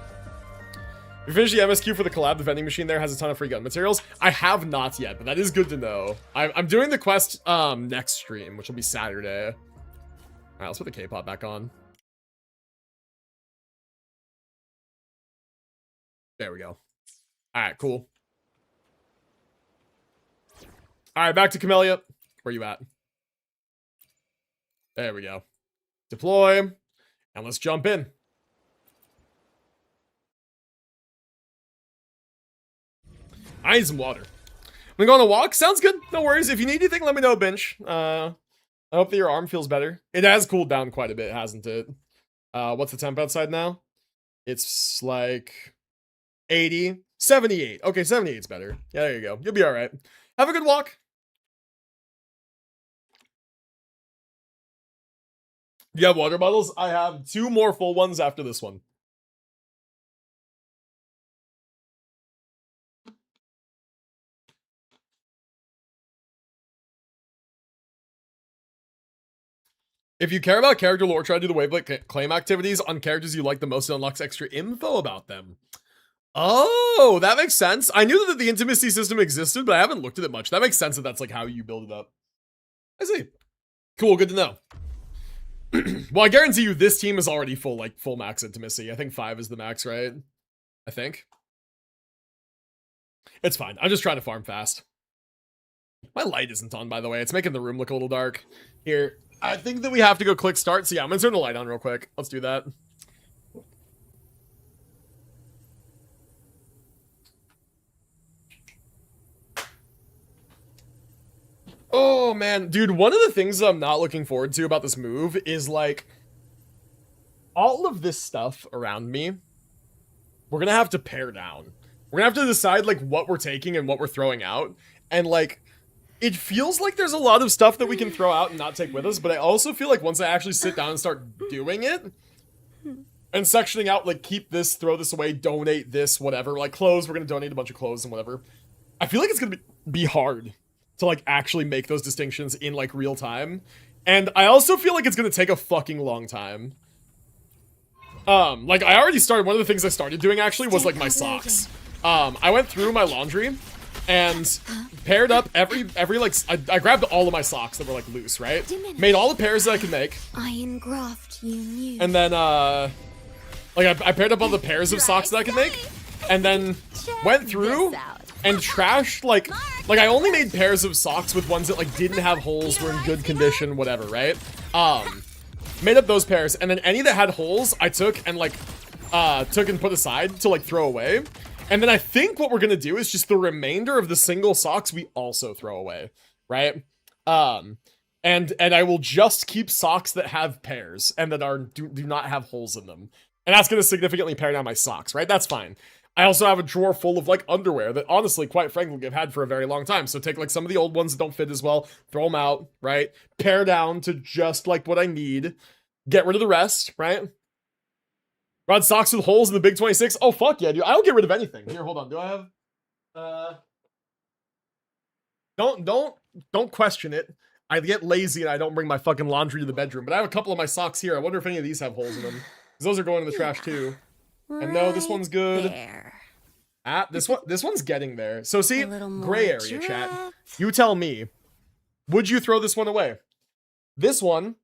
We finished the MSQ for the collab. The vending machine there has a ton of free gun materials. I have not yet, but that is good to know. I'm doing the quest next stream, which will be Saturday. All right, let's put the K-pop back on. There we go. All right, cool. All right, back to Camellia. Where you at? There we go. Deploy, and let's jump in. I need some water. I'm gonna go on a walk. Sounds good. No worries. If you need anything, let me know, Bench. I hope that your arm feels better. It has cooled down quite a bit, hasn't it? What's the temp outside now? It's like 80, 78. Okay, 78's better. Yeah, there you go. You'll be all right. Have a good walk. You have water bottles? I have 2 more full ones after this one. If you care about character lore, try to do the Wavelet claim activities on characters you like the most and unlocks extra info about them. Oh, that makes sense. I knew that the intimacy system existed, but I haven't looked at it much. That makes sense that that's like how you build it up. I see. Cool, good to know. Well, I guarantee you this team is already full max intimacy. I think 5 is the max, right? I think. It's fine. I'm just trying to farm fast. My light isn't on, by the way. It's making the room look a little dark. Here, I think that we have to go click start. So yeah, I'm gonna turn the light on real quick. Let's do that. Oh man, dude, one of the things that I'm not looking forward to about this move is like all of this stuff around me. We're gonna have to pare down. We're gonna have to decide like what we're taking and what we're throwing out. And like, it feels like there's a lot of stuff that we can throw out and not take with us, but I also feel like once I actually sit down and start doing it and sectioning out, like, keep this, throw this away, donate this, whatever, like clothes, we're gonna donate a bunch of clothes and whatever. I feel like it's gonna be hard to like actually make those distinctions in like real time. And I also feel like it's gonna take a fucking long time. Like I already started, one of the things I started doing actually was like my socks. I went through my laundry and paired up every like, I grabbed all of my socks that were like loose, right? Made all the pairs that I could make. I engraft you new. And then, like I paired up all the pairs of socks that I could make. And then went through and trashed like I only made pairs of socks with ones that like didn't have holes, were in good condition, whatever, right? Made up those pairs, and then any that had holes, I took and like, took and put aside to like throw away. And then I think what we're gonna do is just the remainder of the single socks we also throw away, right? And I will just keep socks that have pairs and that do not have holes in them. And that's gonna significantly pare down my socks, right? That's fine. I also have a drawer full of like underwear that honestly, quite frankly, I've had for a very long time. So take like some of the old ones that don't fit as well, throw them out, right? Pare down to just like what I need. Get rid of the rest, right? Rod socks with holes in the big 26. Oh, fuck yeah, dude. I don't get rid of anything. Here, hold on. Do I have... Don't question it. I get lazy and I don't bring my fucking laundry to the bedroom. But I have a couple of my socks here. I wonder if any of these have holes in them. Because those are going in the trash too. And no, this one's good. This one's getting there. So see, gray area, chat. You tell me. Would you throw this one away? This one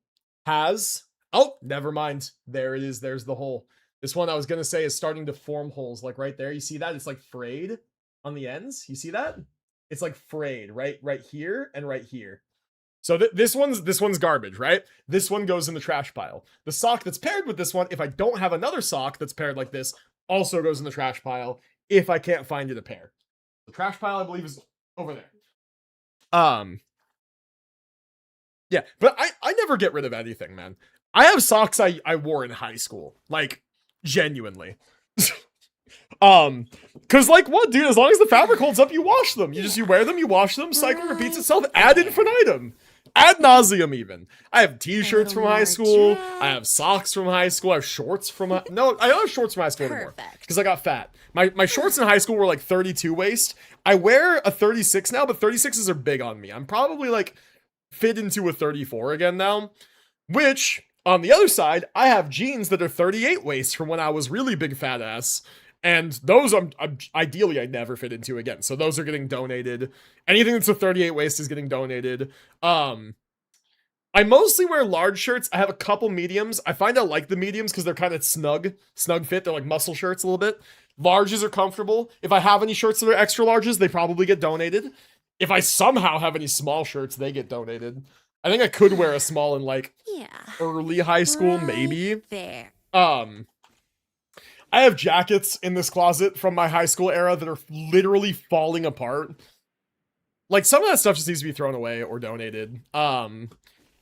has... Oh, never mind. There it is. There's the hole. This one I was going to say is starting to form holes, like right there. You see that? It's like frayed on the ends. You see that? It's like frayed right here and right here. So this one's garbage, right? This one goes in the trash pile. The sock that's paired with this one, if I don't have another sock that's paired like this, also goes in the trash pile if I can't find it a pair. The trash pile, I believe, is over there. Yeah, but I never get rid of anything, man. I have socks I wore in high school. Like, genuinely. Cause like what, dude? As long as the fabric holds up, you wash them. You wear them, you wash them, cycle repeats itself ad infinitum. Ad nauseum even. I have t-shirts from high school. I have socks from high school. I have shorts from no, I don't have shorts from high school anymore. Because I got fat. My shorts in high school were like 32 waist. I wear a 36 now, but 36s are big on me. I'm probably like fit into a 34 again now. Which, on the other side, I have jeans that are 38 waist from when I was really big fat ass. And those ideally I'd never fit into again. So those are getting donated. Anything that's a 38 waist is getting donated. I mostly wear large shirts. I have a couple mediums. I find I like the mediums because they're kind of snug fit. They're like muscle shirts a little bit. Larges are comfortable. If I have any shirts that are extra larges, they probably get donated. If I somehow have any small shirts, they get donated. I think I could wear a small in like early high school, maybe. There. I have jackets in this closet from my high school era that are literally falling apart. Like, some of that stuff just needs to be thrown away or donated. I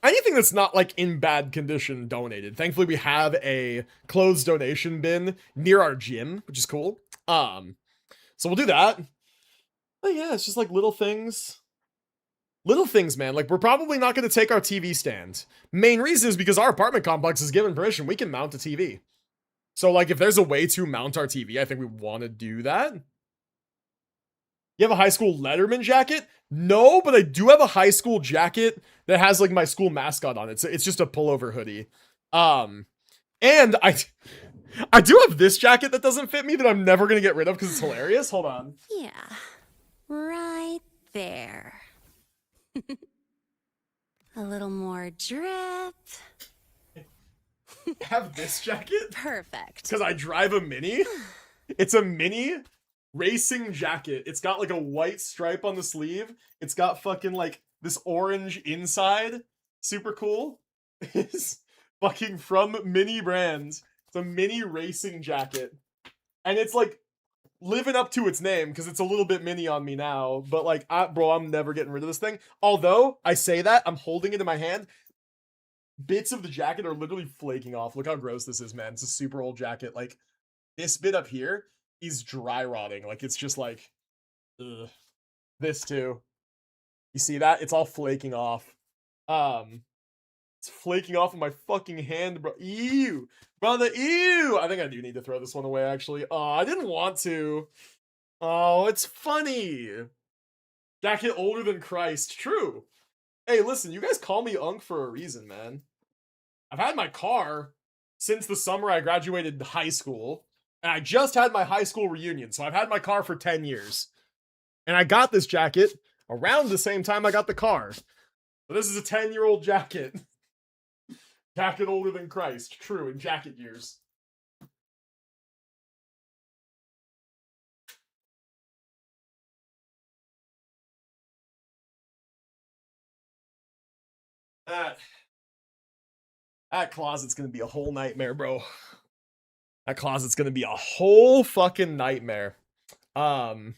anything that's not like in bad condition donated. Thankfully, we have a clothes donation bin near our gym, which is cool. So we'll do that. But yeah, it's just like little things. Little things, man. Like, we're probably not going to take our TV stand. Main reason is because our apartment complex is given permission. We can mount a TV. So, like, if there's a way to mount our TV, I think we want to do that. You have a high school Letterman jacket? No, but I do have a high school jacket that has, like, my school mascot on it. So it's just a pullover hoodie. And I do have this jacket that doesn't fit me that I'm never going to get rid of because it's hilarious. Hold on. Yeah, right there. A little more drip. Have this jacket? Perfect. Because I drive a Mini. It's a Mini racing jacket. It's got like a white stripe on the sleeve. It's got fucking like this orange inside. Super cool. It's fucking from Mini Brands. It's a Mini racing jacket. And it's like living up to its name because it's a little bit mini on me now. But like, bro, I'm never getting rid of this thing. Although I say that, I'm holding it in my hand. Bits of the jacket are literally flaking off. Look how gross this is, man. It's a super old jacket. Like, this bit up here is dry rotting. Like, it's just like, ugh. This too. You see that? It's all flaking off. It's flaking off in my fucking hand, bro. Ew. Brother, ew. I think I do need to throw this one away, actually. Oh, I didn't want to. Oh, it's funny. Jacket older than Christ. True. Hey, listen, you guys call me Unk for a reason, man. I've had my car since the summer I graduated high school. And I just had my high school reunion. So I've had my car for 10 years. And I got this jacket around the same time I got the car. So this is a 10-year-old jacket. Jacket older than Christ. True, in jacket years. That closet's gonna be a whole nightmare, bro. That closet's gonna be a whole fucking nightmare. That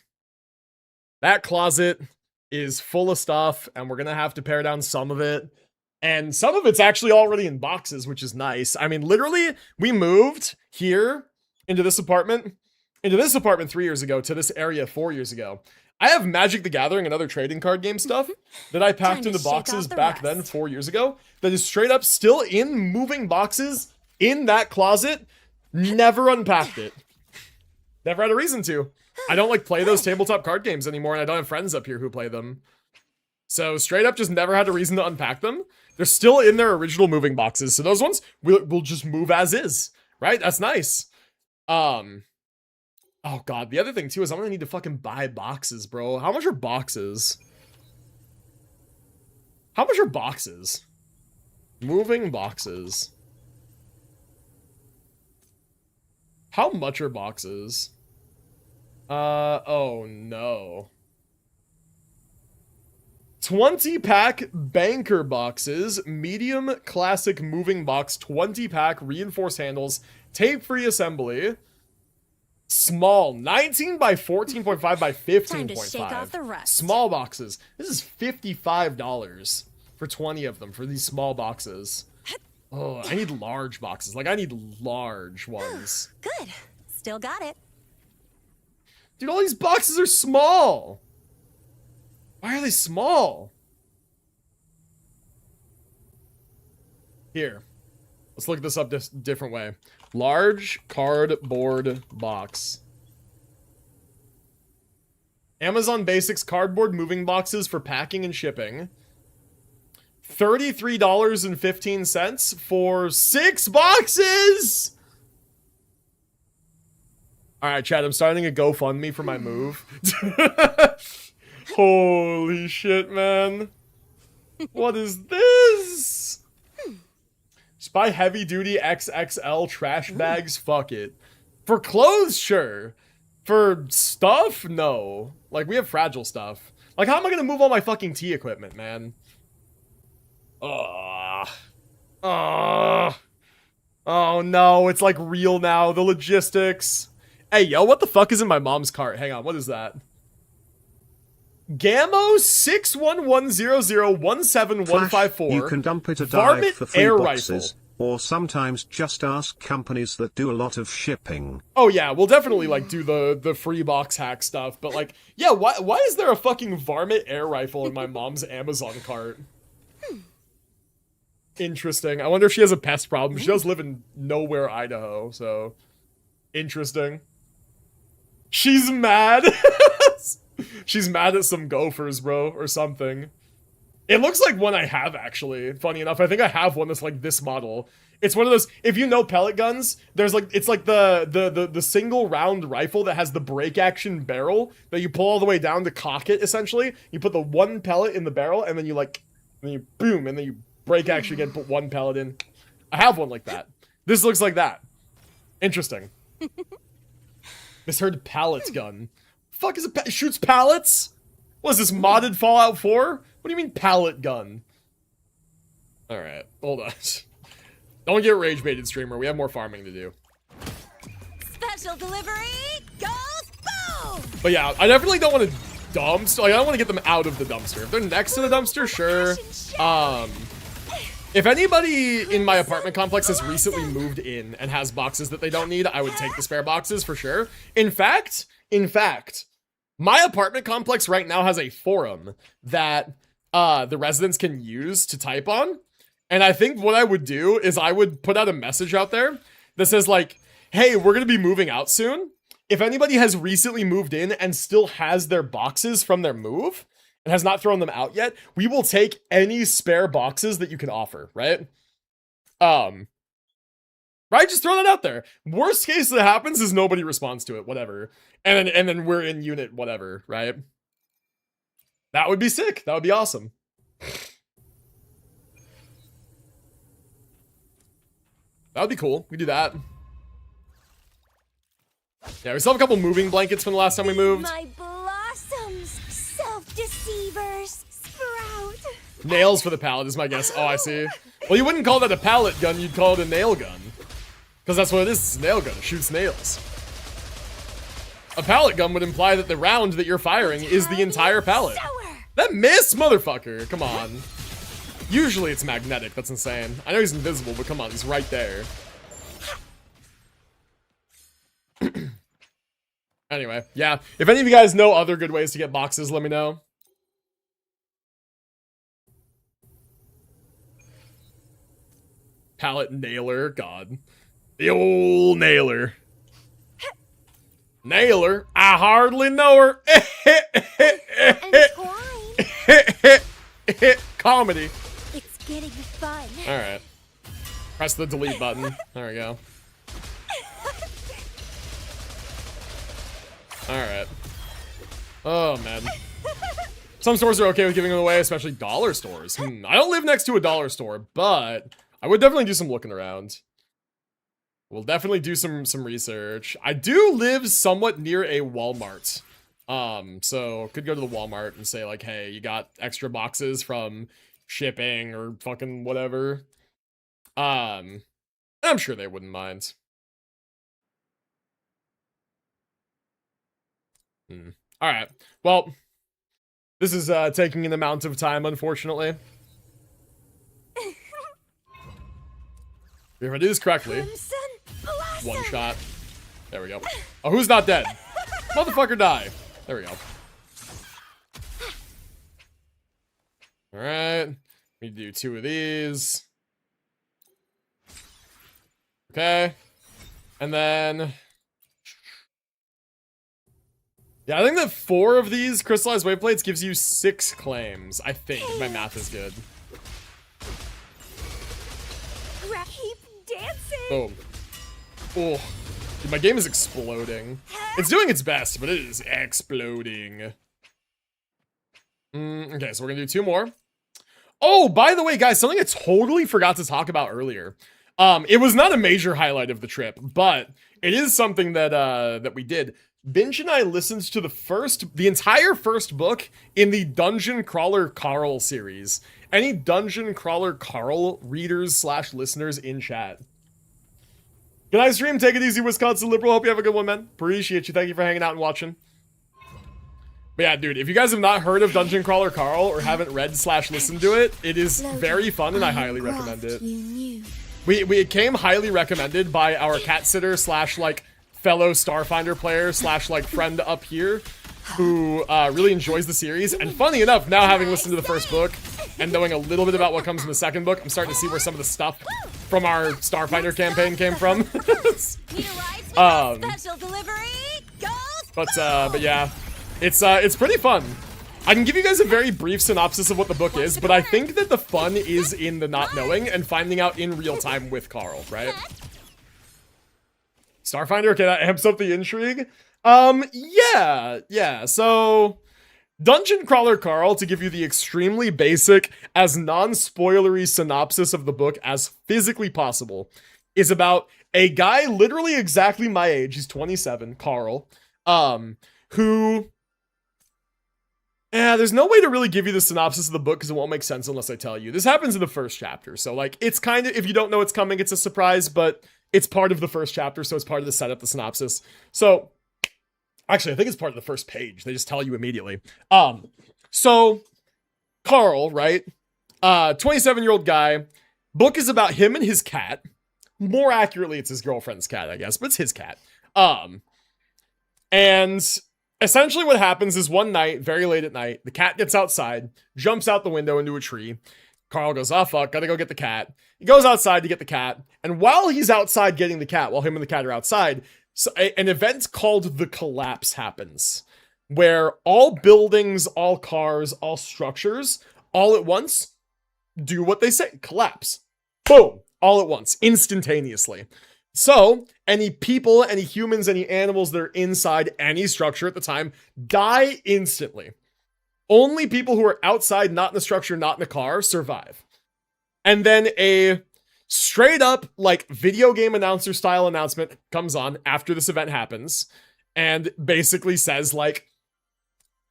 closet is full of stuff, and we're gonna have to pare down some of it. And some of it's actually already in boxes, which is nice. I mean, literally, we moved here into this apartment 3 years ago to this area 4 years ago. I have Magic the Gathering and other trading card game stuff that I packed into boxes back then 4 years ago that is straight up still in moving boxes in that closet. Never unpacked it. Never had a reason to. I don't like play those tabletop card games anymore, and I don't have friends up here who play them. So straight up just never had a reason to unpack them. They're still in their original moving boxes. So those ones we'll just move as is, right? That's nice. Oh god, the other thing too is I'm gonna need to fucking buy boxes, bro. How much are boxes? How much are boxes? Moving boxes. How much are boxes? Oh no. 20-pack banker boxes, medium classic moving box, 20-pack reinforced handles, tape-free assembly, small, 19 by 14.5 by 15.5. Small boxes. This is $55 for 20 of them for these small boxes. Oh, I need large boxes. Like, I need large ones. Good. Still got it. Dude, all these boxes are small. Why are they small? Here. Let's look this up this different way. Large cardboard box. Amazon Basics cardboard moving boxes for packing and shipping. $33.15 for 6 boxes! Alright, Chad, I'm starting a GoFundMe for my move. Holy shit, man. What is this? Just buy heavy duty XXL trash bags, fuck it. For clothes, sure. For stuff, no. Like, we have fragile stuff. Like, how am I gonna move all my fucking tea equipment, man? Oh no, it's like real now, the logistics. Hey, yo, what the fuck is in my mom's cart? Hang on, what is that? Gammo 61100171154. You can dump it a Varmint dive for free air boxes, rifle. or sometimes just ask companies that do a lot of shipping. Oh yeah, we'll definitely like do the free box hack stuff, but like, yeah, why is there a fucking Varmint air rifle in my mom's Amazon cart? Interesting. I wonder if she has a pest problem. She does live in nowhere, Idaho, so interesting. She's mad. She's mad at some gophers, bro, or something. It looks like one I have, actually. Funny enough, I think I have one that's like this model. It's one of those, if you know pellet guns, there's like, it's like the single round rifle that has the break action barrel that you pull all the way down to cock it, essentially. You put the one pellet in the barrel, and then you like, and you boom, and then you break action again, put one pellet in. I have one like that. This looks like that. Interesting. Misheard pallet gun. Fuck is it? Shoots pallets? What is this, modded Fallout 4? What do you mean pallet gun? Alright, hold on. Don't get rage baited, streamer. We have more farming to do. Special delivery goes boom! But yeah, I definitely don't want to dumpster. Like, I don't want to get them out of the dumpster. If they're next to the dumpster, sure. If anybody in my apartment complex has recently moved in and has boxes that they don't need, I would take the spare boxes for sure. In fact, my apartment complex right now has a forum that the residents can use to type on. And I think what I would do is I would put out a message out there that says like, hey, we're going to be moving out soon. If anybody has recently moved in and still has their boxes from their move and has not thrown them out yet, we will take any spare boxes that you can offer, right? Right? Just throw that out there. Worst case that happens is nobody responds to it, whatever. And then we're in unit, whatever, right? That would be sick. That would be awesome. That would be cool. We do that. Yeah, we still have a couple moving blankets from the last time we moved. My blossoms, self-deceivers, sprout. Nails for the pallet is my guess. Oh, I see. Well, you wouldn't call that a pallet gun, you'd call it a nail gun. Because that's what it is, it's a nail gun. It shoots nails. A pallet gun would imply that the round that you're firing is the entire pallet. That miss, motherfucker! Come on. Usually it's magnetic, that's insane. I know he's invisible, but come on, he's right there. Anyway, yeah. If any of you guys know other good ways to get boxes, let me know. Pallet nailer, God. The old nailer. Nailer? I hardly know her. Comedy. It's getting fun. Alright. Press the delete button. There we go. Alright. Oh, man. Some stores are okay with giving them away, especially dollar stores. I don't live next to a dollar store, but I would definitely do some looking around. We'll definitely do some research. I do live somewhat near a Walmart. So could go to the Walmart and say like, hey, you got extra boxes from shipping or fucking whatever. I'm sure they wouldn't mind. All right. Well, this is taking an amount of time, unfortunately. If I do this correctly, one shot. There we go. Oh, who's not dead? Motherfucker die. There we go. All right. We do 2 of these. Okay. And then... yeah, I think that 4 of these crystallized wave plates gives you 6 claims. I think, if my math is good. Keep dancing. Boom. Oh, dude, my game is exploding. It's doing its best, but it is exploding. Okay, so we're gonna do 2 more. Oh, by the way, guys, something I totally forgot to talk about earlier. It was not a major highlight of the trip, but it is something that that we did. Binge and I listened to the entire first book in the Dungeon Crawler Carl series. Any Dungeon Crawler Carl readers / listeners in chat? Good night, stream. Take it easy, Wisconsin Liberal. Hope you have a good one, man. Appreciate you. Thank you for hanging out and watching. But yeah, dude, if you guys have not heard of Dungeon Crawler Carl or haven't read / listened to it, it is very fun and I highly recommend it. It came highly recommended by our cat sitter / like fellow Starfinder player / like friend up here who really enjoys the series. And funny enough, now having listened to the first book and knowing a little bit about what comes in the second book, I'm starting to see where some of the stuff from our Starfinder campaign came from. But yeah, it's pretty fun. I can give you guys a very brief synopsis of what the book is, but I think that the fun is in the not knowing and finding out in real time with Carl, right? Starfinder, okay, that amps up the intrigue. Yeah, so Dungeon Crawler Carl, to give you the extremely basic, as non-spoilery synopsis of the book as physically possible, is about a guy literally exactly my age, he's 27, Carl, who... Yeah, there's no way to really give you the synopsis of the book because it won't make sense unless I tell you. This happens in the first chapter, so like, it's kind of, if you don't know it's coming, it's a surprise, but it's part of the first chapter, so it's part of the setup, the synopsis. So, actually, I think it's part of the first page. They just tell you immediately. So, Carl, right? 27-year-old guy. Book is about him and his cat. More accurately, it's his girlfriend's cat, I guess, but it's his cat. And essentially what happens is one night, very late at night, the cat gets outside, jumps out the window into a tree. Carl goes, oh fuck, gotta go get the cat. He goes outside to get the cat, and while he's outside getting the cat, while him and the cat are outside, so an event called the Collapse happens, where all buildings, all cars, all structures, all at once, do what they say, collapse. Boom! All at once, instantaneously. So, any people, any humans, any animals that are inside any structure at the time die instantly. Only people who are outside, not in the structure, not in the car, survive. And then a straight up, like, video game announcer style announcement comes on after this event happens and basically says, like,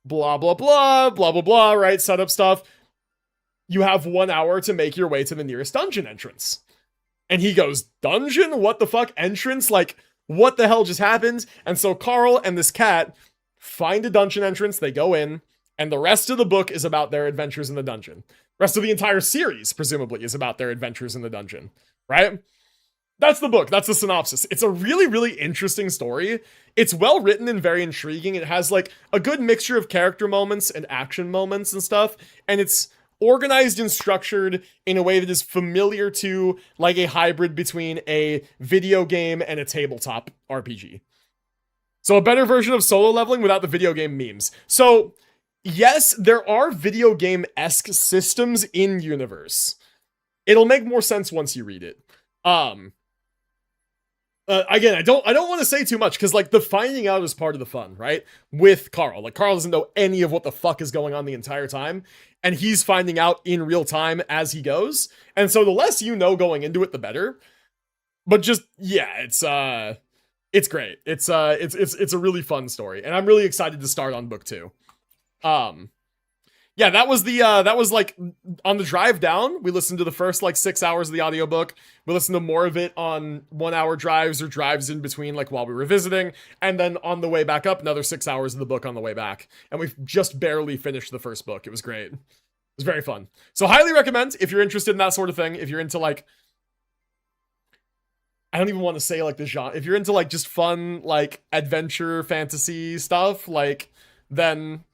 blah, blah, blah, blah, blah, blah, right? Setup stuff. You have 1 hour to make your way to the nearest dungeon entrance. And he goes, dungeon? What the fuck? Entrance? Like, what the hell just happened? And so Carl and this cat find a dungeon entrance, they go in, and the rest of the book is about their adventures in the dungeon. The rest of the entire series, presumably, is about their adventures in the dungeon, right? That's the book. That's the synopsis. It's a really, really interesting story. It's well written and very intriguing. It has, like, a good mixture of character moments and action moments and stuff, and it's organized and structured in a way that is familiar to, like, a hybrid between a video game and a tabletop RPG. So a better version of solo leveling without the video game memes. So, yes, there are video game-esque systems in universe. It'll make more sense once you read it. Again, I don't want to say too much because, like, the finding out is part of the fun, right? With Carl. Like, Carl doesn't know any of what the fuck is going on the entire time, and he's finding out in real time as he goes. And so the less you know going into it, the better. But just, yeah, it's great. It's a really fun story, and I'm really excited to start on book 2. Yeah, that was like on the drive down, we listened to the first like 6 hours of the audiobook. We listened to more of it on 1 hour drives or drives in between, like while we were visiting. And then on the way back up, another 6 hours of the book on the way back. And we've just barely finished the first book. It was great. It was very fun. So highly recommend if you're interested in that sort of thing. If you're into like, I don't even want to say like the genre. If you're into like just fun, like adventure fantasy stuff, like then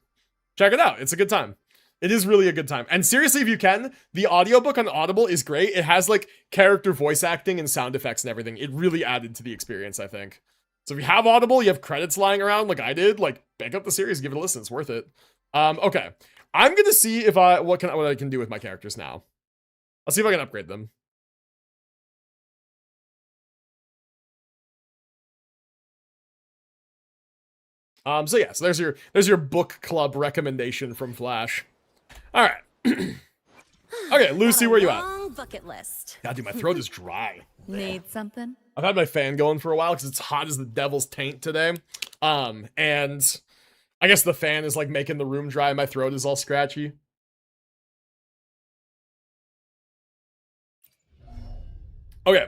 check it out. It's a good time. It is really a good time. And seriously, if you can, the audiobook on Audible is great. It has like character voice acting and sound effects and everything. It really added to the experience, I think. So if you have Audible, you have credits lying around like I did, like pick up the series, give it a listen. It's worth it. Okay. I'm going to see if what I can do with my characters now. I'll see if I can upgrade them. So yeah, so there's your book club recommendation from Flash. All right. Okay, Lucy, where you at? Long bucket list. God, dude, my throat is dry. Need something? I've had my fan going for a while because it's hot as the devil's taint today. And I guess the fan is like making the room dry. My throat is all scratchy. Okay,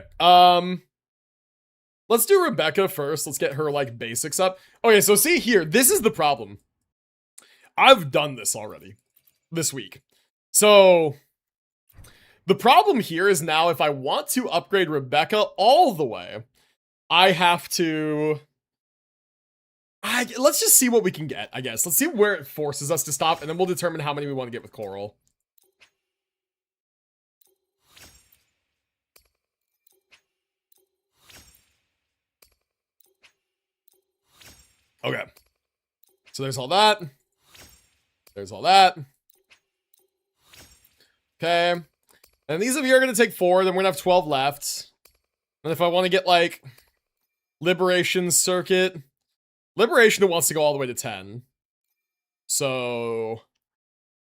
let's do Rebecca first. Let's get her like basics up. Okay, so see here, this is the problem. I've done this already this week. So the problem here is now if I want to upgrade Rebecca all the way, I have to... let's just see what we can get, I guess. Let's see where it forces us to stop, and then we'll determine how many we want to get with Coral. Okay. So there's all that. There's all that. Okay. And these of you are going to take 4, then we're going to have 12 left. And if I want to get, like, Liberation Circuit... Liberation wants to go all the way to 10. So...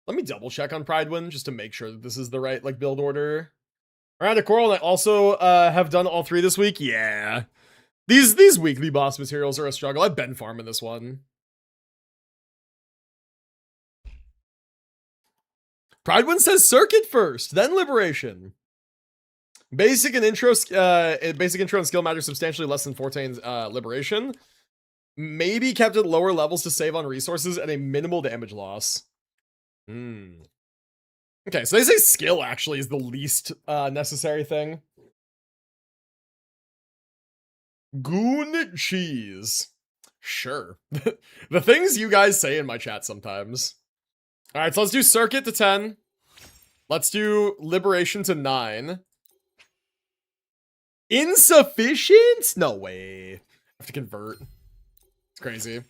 let me double check on Pridewind, just to make sure that this is the right, like, build order. Alright, a Coral, and I also have done all 3 this week. Yeah. These weekly boss materials are a struggle. I've been farming this one. Pridewind says Circuit first, then Liberation. Basic and intro and skill matter substantially less than Fortean's Liberation. Maybe kept at lower levels to save on resources and a minimal damage loss. Okay, so they say skill actually is the least necessary thing. Goon cheese. Sure. The things you guys say in my chat sometimes. Alright, so let's do Circuit to 10. Let's do Liberation to 9. Insufficient? No way. I have to convert. It's crazy.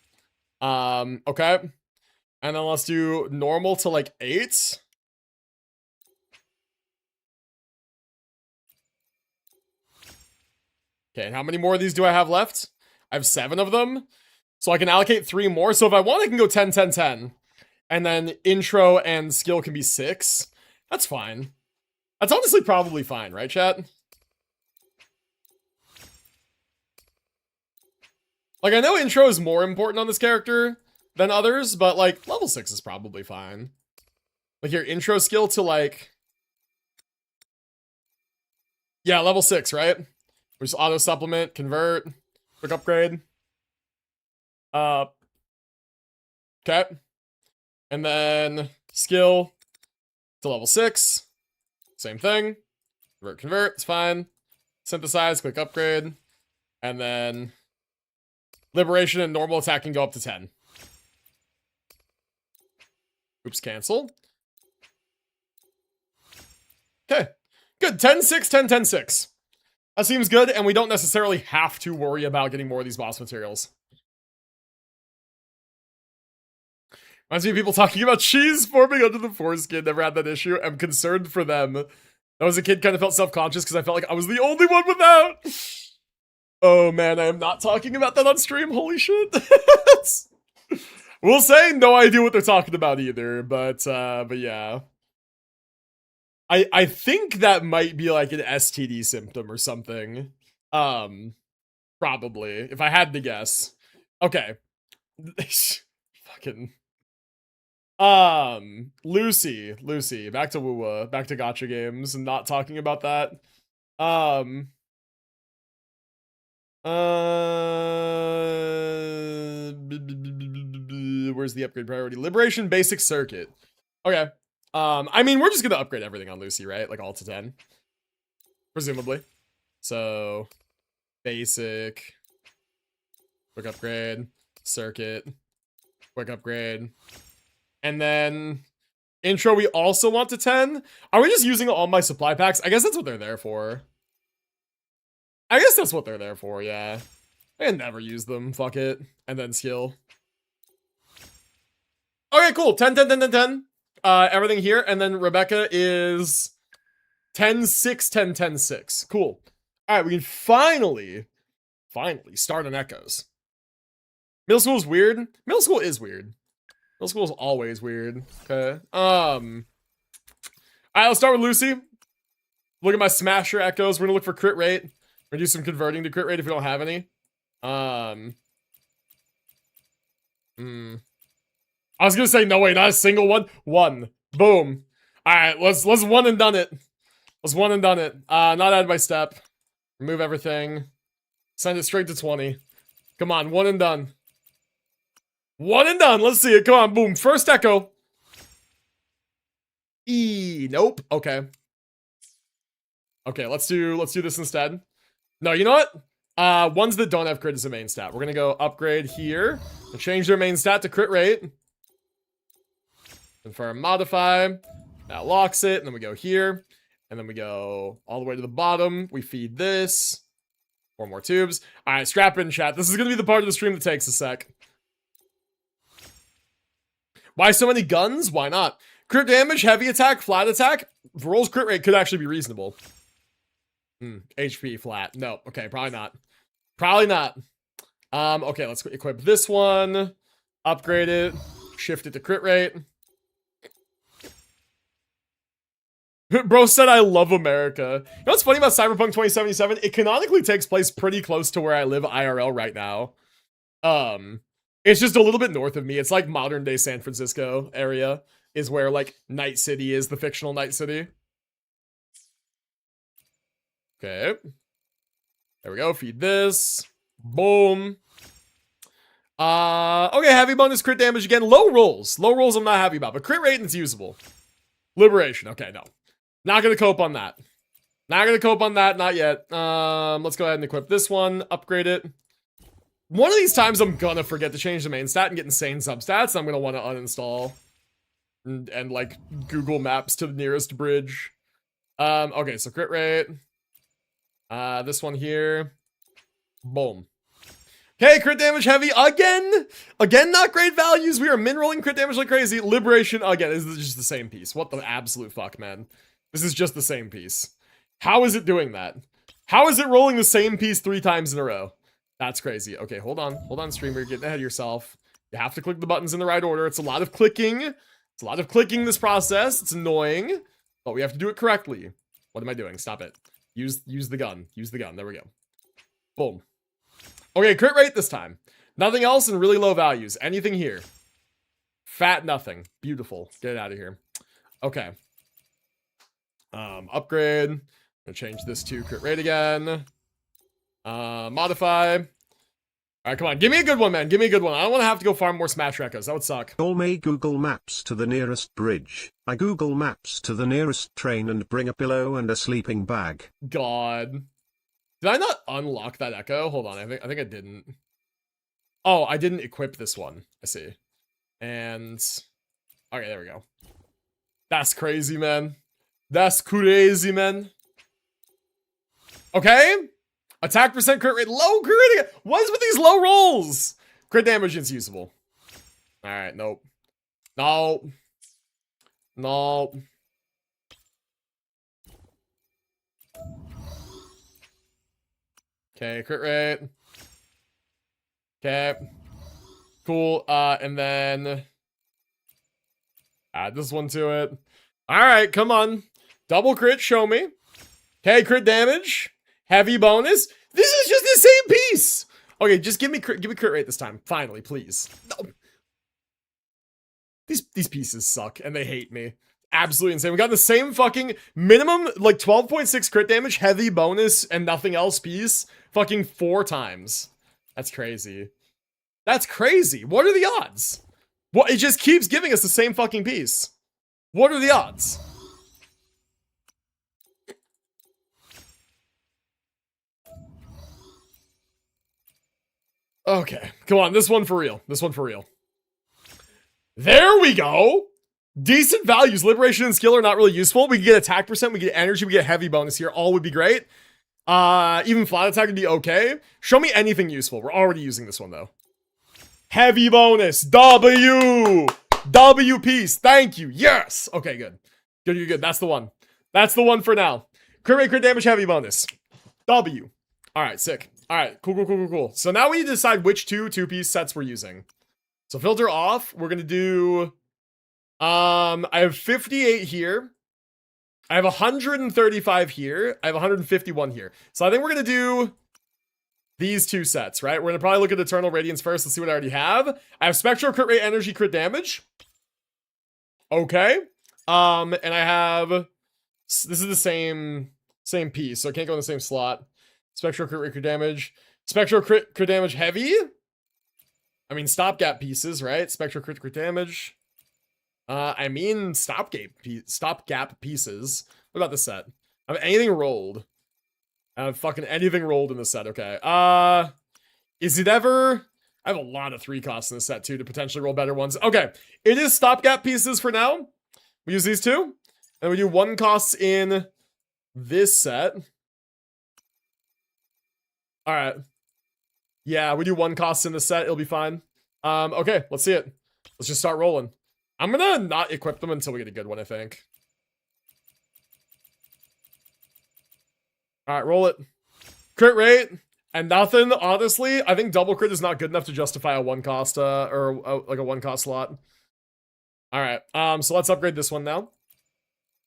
Okay. And then let's do normal to like 8. Okay, and how many more of these do I have left? I have 7 of them. So I can allocate 3 more. So if I want, I can go 10, 10, 10. And then intro and skill can be 6. That's fine. That's honestly probably fine, right, chat? Like, I know intro is more important on this character than others, but, like, level 6 is probably fine. Like, your intro skill to, like... yeah, level 6, right? We just auto-supplement, convert, quick upgrade. Okay. And then skill to level 6. Same thing. Convert, it's fine. Synthesize, quick upgrade. And then Liberation and normal attack can go up to 10. Oops, cancel. Okay. Good. 10, 6, 10, 10, 6. That seems good, and we don't necessarily have to worry about getting more of these boss materials. Reminds me of people talking about cheese forming under the foreskin. Never had that issue. I'm concerned for them. I was a kid, kind of felt self-conscious because I felt like I was the only one without. Oh man, I am not talking about that on stream. Holy shit. We'll say no idea what they're talking about either, but yeah. I think that might be like an STD symptom or something. Probably, if I had to guess. Okay. Fucking... Lucy, back to WuWa, back to gacha games, and not talking about that. Where's the upgrade priority? Liberation basic circuit. Okay. I mean, we're just gonna upgrade everything on Lucy, right? Like all to 10. Presumably. So, basic, quick upgrade, circuit, quick upgrade. And then intro, we also want to 10. Are we just using all my supply packs? I guess that's what they're there for. I guess that's what they're there for, yeah. I never use them, fuck it. And then skill. Okay, cool. 10, 10, 10, 10, 10. Everything here. And then Rebecca is 10, 6, 10, 10, 6. Cool. All right, we can finally start on Echoes. Middle school is weird. Middle school is weird. Middle school is always weird. Okay. Alright, let's start with Lucy. Look at my Smasher Echoes. We're gonna look for crit rate. We're gonna do some converting to crit rate if we don't have any. I was gonna say, no way, not a single one. 1. Boom. Alright, let's one and done it. Let's one and done it. Not add by step. Remove everything. Send it straight to 20. Come on, 1 and done. One and done. Let's see it. Come on, boom. First echo. Nope. Okay. Okay, let's do this instead. No, you know what? Ones that don't have crit as a main stat. We're gonna go upgrade here and change their main stat to crit rate. Confirm modify. That locks it, and then we go here. And then we go all the way to the bottom. We feed this. 4 more tubes. Alright, strap in, chat. This is gonna be the part of the stream that takes a sec. Why so many guns? Why not? Crit damage, heavy attack, flat attack. Roll's crit rate could actually be reasonable. HP flat. No. Okay, probably not. Probably not. Okay, let's equip this one. Upgrade it. Shift it to crit rate. Bro said I love America. You know what's funny about Cyberpunk 2077? It canonically takes place pretty close to where I live IRL right now. It's just a little bit north of me. It's like modern day San Francisco area is where like Night City is, the fictional Night City. Okay. There we go. Feed this. Boom. Okay, heavy bonus crit damage again. Low rolls. Low rolls I'm not happy about, but crit rate is usable. Liberation. Okay, no. Not gonna cope on that. Not gonna cope on that, not yet. Let's go ahead and equip this one. Upgrade it. One of these times I'm gonna forget to change the main stat and get insane substats. I'm gonna want to uninstall. And like Google Maps to the nearest bridge. Okay, so crit rate. This one here. Boom. Okay, crit damage heavy again. Again, not great values. We are min rolling crit damage like crazy. Liberation again. This is just the same piece. What the absolute fuck, man? This is just the same piece. How is it doing that? How is it rolling the same piece 3 times in a row? That's crazy. Okay, hold on. Hold on, streamer. You're getting ahead of yourself. You have to click the buttons in the right order. It's a lot of clicking. It's a lot of clicking this process. It's annoying, but we have to do it correctly. What am I doing? Stop it. Use the gun. Use the gun. There we go. Boom. Okay, crit rate this time. Nothing else and really low values. Anything here. Fat nothing. Beautiful. Get it out of here. Okay. Upgrade. I'm gonna change this to crit rate again. Modify. Alright, come on. Give me a good one, man. Give me a good one. I don't want to have to go farm more Smash Echoes. That would suck. All may Google Maps to the nearest bridge. I Google Maps to the nearest train and bring a pillow and a sleeping bag. God. Did I not unlock that echo? Hold on. I think I didn't. Oh, I didn't equip this one. I see. And okay, there we go. That's crazy, man. That's crazy, man. Okay. Attack percent crit rate. Low crit rate. What is with these low rolls? Crit damage is usable. Alright, nope. No. No. Okay, crit rate. Okay. Cool. And then add this one to it. Alright, come on. Double crit, show me. Okay, crit damage. Heavy bonus. This is just the same piece. Okay, just give me crit rate this time. Finally, please. No. These pieces suck and they hate me. Absolutely insane. We got the same fucking minimum, like 12.6 crit damage, heavy bonus, and nothing else piece. Fucking 4 times. That's crazy. That's crazy. What are the odds? Well, it just keeps giving us the same fucking piece. What are the odds? Okay, come on, this one for real. This one for real. There we go. Decent values. Liberation and skill are not really useful. We can get attack percent, we get energy, we get heavy bonus here. All would be great. Even flat attack would be okay. Show me anything useful. We're already using this one though. Heavy bonus. W piece. Thank you. Yes. Okay, good. Good. That's the one. That's the one for now. Crit rate, crit damage, heavy bonus. W. All right, sick. All right, cool. So now we need to decide which two-piece sets we're using. So filter off. We're gonna do. I have 58 here. I have 135 here. I have 151 here. So I think we're gonna do these 2 sets, right? We're gonna probably look at Eternal Radiance first. Let's see what I already have. I have Spectral crit rate, energy, crit damage. Okay. And I have. This is the same piece, so I can't go in the same slot. Spectral crit damage. Spectral crit damage heavy. I mean, stopgap pieces, right? Spectral crit damage. I mean, stopgap pieces. What about the set? I have anything rolled. I have fucking anything rolled in the set. Okay. Is it ever? I have a lot of 3 costs in the set too to potentially roll better ones. Okay, it is stopgap pieces for now. We use these 2, and we do 1 costs in this set. All right. Yeah, we do 1 costs in the set. It'll be fine. Okay, let's see it. Let's just start rolling. I'm gonna not equip them until we get a good one, I think. All right, roll it. Crit rate and nothing. Honestly, I think double crit is not good enough to justify a 1 cost or like a 1 cost slot. All right. So let's upgrade this one now.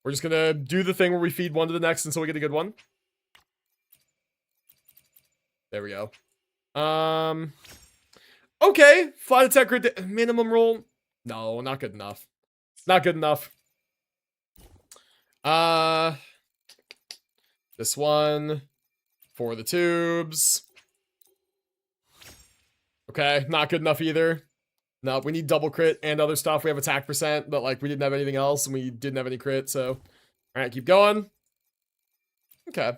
We're just gonna do the thing where we feed one to the next until we get a good one. There we go. Okay, flight attack crit minimum roll. No, not good enough. Not good enough. This one for the tubes. Okay, not good enough either. No, we need double crit and other stuff. We have attack percent, but like we didn't have anything else and we didn't have any crit, so. All right, keep going. Okay.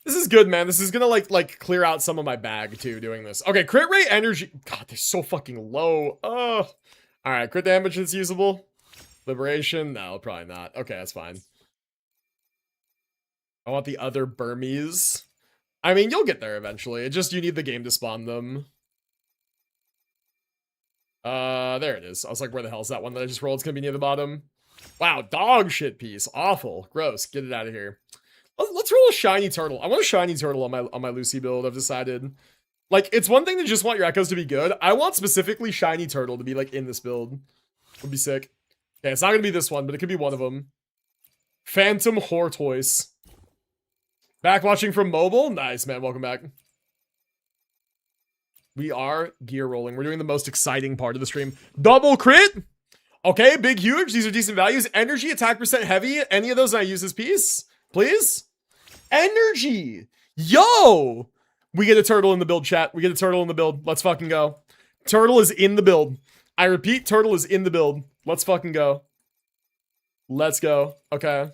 This is good, man. This is gonna like clear out some of my bag too doing this. Okay, crit rate, energy. God, they're so fucking low. Oh. All right, crit damage is usable. Liberation, no, probably not. Okay, that's fine. I want the other Burmese. I mean, you'll get there eventually. It just, you need the game to spawn them. There it is. I was like, where the hell is that one that I just rolled? It's gonna be near the bottom. Wow, dog shit piece. Awful. Gross. Get it out of here. Let's roll a shiny turtle. I want a shiny turtle on my Lucy build, I've decided. Like, it's one thing to just want your echoes to be good. I want specifically shiny turtle to be, like, in this build. Would be sick. Okay, it's not gonna be this one, but it could be one of them. Phantom Hortoise. Back watching from mobile? Nice, man. Welcome back. We are gear rolling. We're doing the most exciting part of the stream. Double crit! Okay, big, huge. These are decent values. Energy, attack percent, heavy. Any of those I use this piece? Please? Energy! Yo! We get a turtle in the build, chat. We get a turtle in the build. Let's fucking go. Turtle is in the build. I repeat, turtle is in the build. Let's fucking go. Let's go. Okay.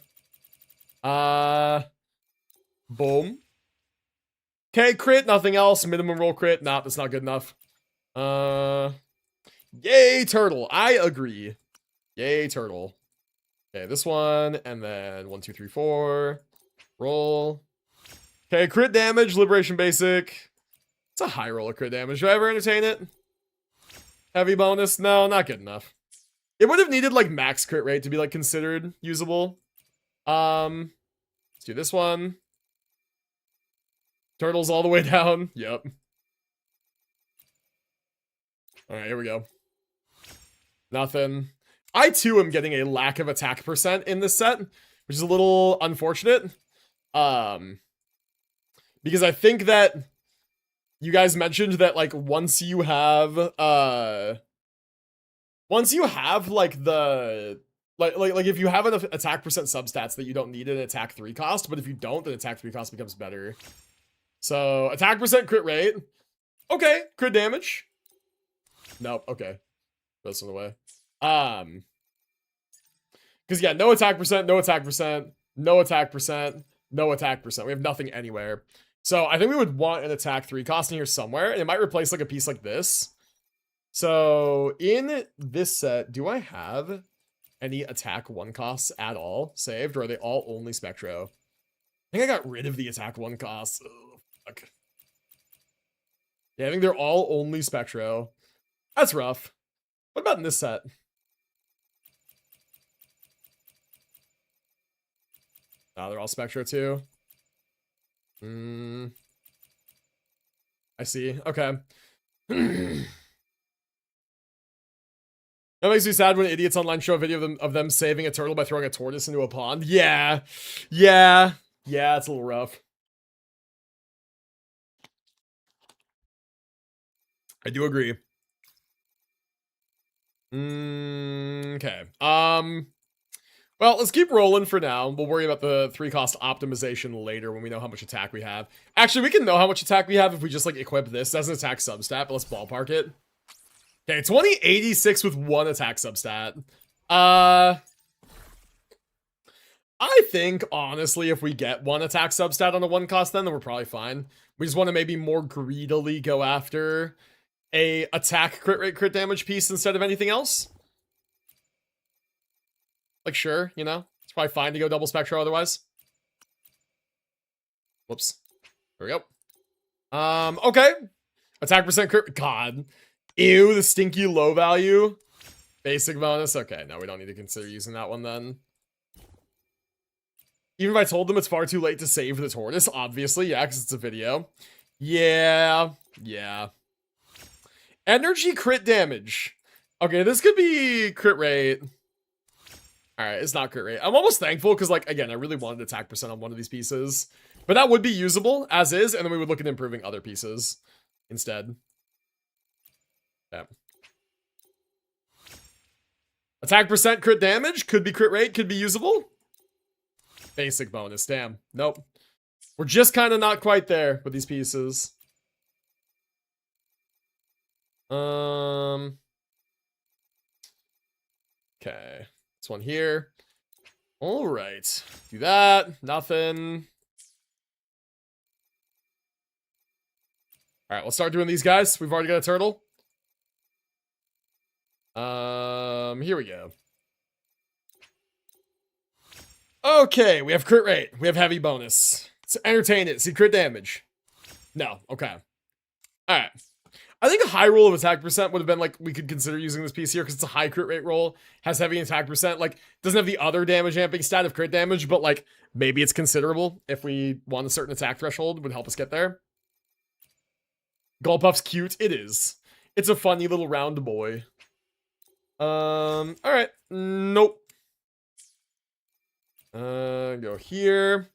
Boom. Okay, crit, nothing else. Minimum roll crit. Nah, that's not good enough. Yay, turtle. I agree. Yay, turtle. Okay, this one, and then 1, 2, 3, 4. Roll. Okay, crit damage, liberation basic. It's a high roll of crit damage. Do I ever entertain it? Heavy bonus? No, not good enough. It would have needed like max crit rate to be like considered usable. Let's do this one. Turtles all the way down. Yep. All right, here we go. Nothing. I too am getting a lack of attack percent in this set, which is a little unfortunate. Because I think that you guys mentioned that like once you have like the like if you have enough attack percent substats that you don't need an attack 3 cost, but if you don't, then attack 3 cost becomes better. So attack percent, crit rate. Okay, crit damage. Nope, okay. That's in the way. Because yeah, no attack percent, no attack percent, no attack percent, no attack percent. We have nothing anywhere. So I think we would want an attack 3 cost in here somewhere, and it might replace like a piece like this. So in this set, do I have any attack 1 costs at all saved, or are they all only Spectro? I think I got rid of the attack 1 costs. Ugh, fuck. Yeah, I think they're all only Spectro. That's rough. What about in this set? Oh, they're all Spectro too. I see. Okay. That makes me sad when idiots online show a video of them saving a turtle by throwing a tortoise into a pond. Yeah. Yeah. Yeah, it's a little rough. I do agree. Okay. Well, let's keep rolling for now. We'll worry about the 3 cost optimization later when we know how much attack we have. Actually, we can know how much attack we have if we just like equip this as an attack substat, but let's ballpark it. Okay, 2086 with 1 attack substat. I think, honestly, if we get 1 attack substat on the 1 cost, then we're probably fine. We just want to maybe more greedily go after a attack crit rate, crit damage piece instead of anything else. Like, sure, you know, it's probably fine to go double spectral otherwise. Whoops. There we go. Okay. Attack percent crit. God. Ew, the stinky low value. Basic bonus. Okay, no, we don't need to consider using that one then. Even if I told them it's far too late to save the tortoise, obviously, yeah, because it's a video. Yeah. Energy crit damage. Okay, this could be crit rate. Alright, it's not crit rate. I'm almost thankful because, like, again, I really wanted attack percent on one of these pieces. But that would be usable, as is, and then we would look at improving other pieces instead. Yeah. Attack percent crit damage. Could be crit rate, could be usable. Basic bonus, damn. Nope. We're just kind of not quite there with these pieces. Okay. This one here. All right. Do that. Nothing. All right, let's start doing these guys. We've already got a turtle. Here we go. Okay, we have crit rate. We have heavy bonus. So entertain it. See crit damage. No. Okay. All right. I think a high roll of attack percent would have been like, we could consider using this piece here because it's a high crit rate roll, has heavy attack percent, like doesn't have the other damage amping stat of crit damage, but like maybe it's considerable if we want a certain attack threshold, would help us get there. Gulpuff's cute. It is. It's a funny little round boy. All right. Nope. Go here.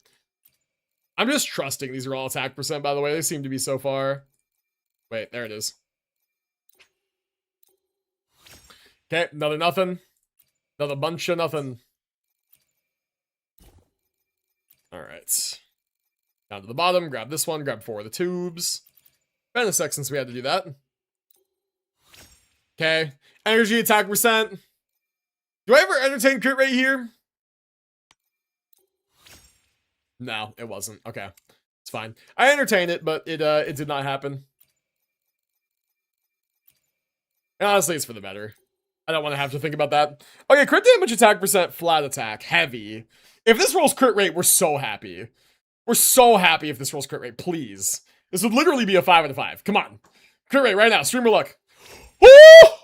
I'm just trusting these are all attack percent, by the way. They seem to be so far. Wait, there it is. Okay, another nothing. Another bunch of nothing. All right. Down to the bottom, grab this one, grab 4 of the tubes. Been a sec since we had to do that. Okay, energy attack percent. Do I ever entertain crit rate here? No, it wasn't. Okay, it's fine. I entertained it, but it did not happen. And honestly, it's for the better. I don't want to have to think about that. Okay, crit damage attack percent, flat attack, heavy. If this rolls crit rate, we're so happy. We're so happy if this rolls crit rate, please. This would literally be a 5 out of 5. Come on. Crit rate right now, streamer luck. Oh!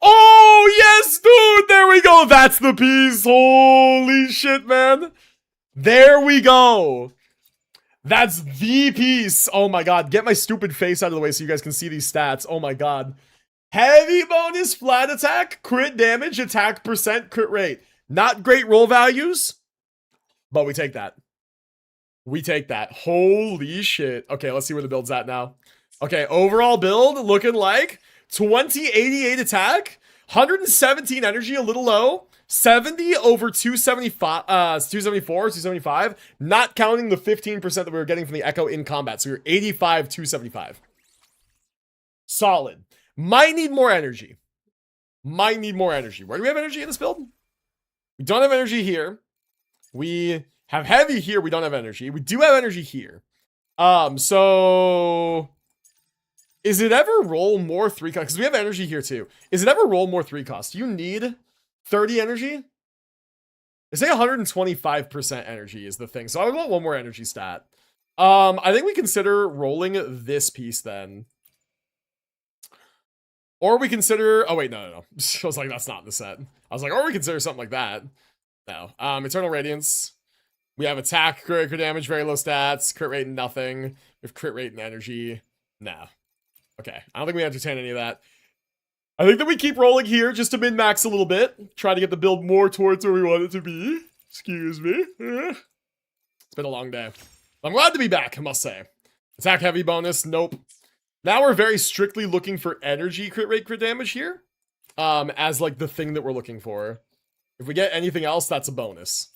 Oh, yes, dude! There we go. That's the piece. Holy shit, man. There we go. That's the piece. Oh my god. Get my stupid face out of the way so you guys can see these stats. Oh my god. Heavy bonus, flat attack, crit damage, attack percent, crit rate. Not great roll values, but we take that. We take that. Holy shit. Okay, let's see where the build's at now. Okay, overall build looking like 2088 attack, 117 energy, a little low. 70 over 275, 274, 275, not counting the 15% that we were getting from the Echo in combat. So we were 85, 275. Solid. Might need more energy. Might need more energy. Where do we have energy in this build? We don't have energy here. We have heavy here. We don't have energy. We do have energy here. So is it ever roll more 3 cost? Because we have energy here too. Is it ever roll more 3 cost? Do you need 30 energy? They say 125% energy is the thing. So I would want one more energy stat. I think we consider rolling this piece then. Or we consider, oh wait, no. I was like, that's not in the set. I was like, or we consider something like that. No. Eternal Radiance. We have attack, crit damage, very low stats, crit rate, nothing. We have crit rate and energy. No. Okay, I don't think we entertain any of that. I think that we keep rolling here just to min-max a little bit. Try to get the build more towards where we want it to be. Excuse me. It's been a long day. I'm glad to be back, I must say. Attack heavy bonus, nope. Now we're very strictly looking for energy crit rate, crit damage here. As like the thing that we're looking for. If we get anything else, that's a bonus.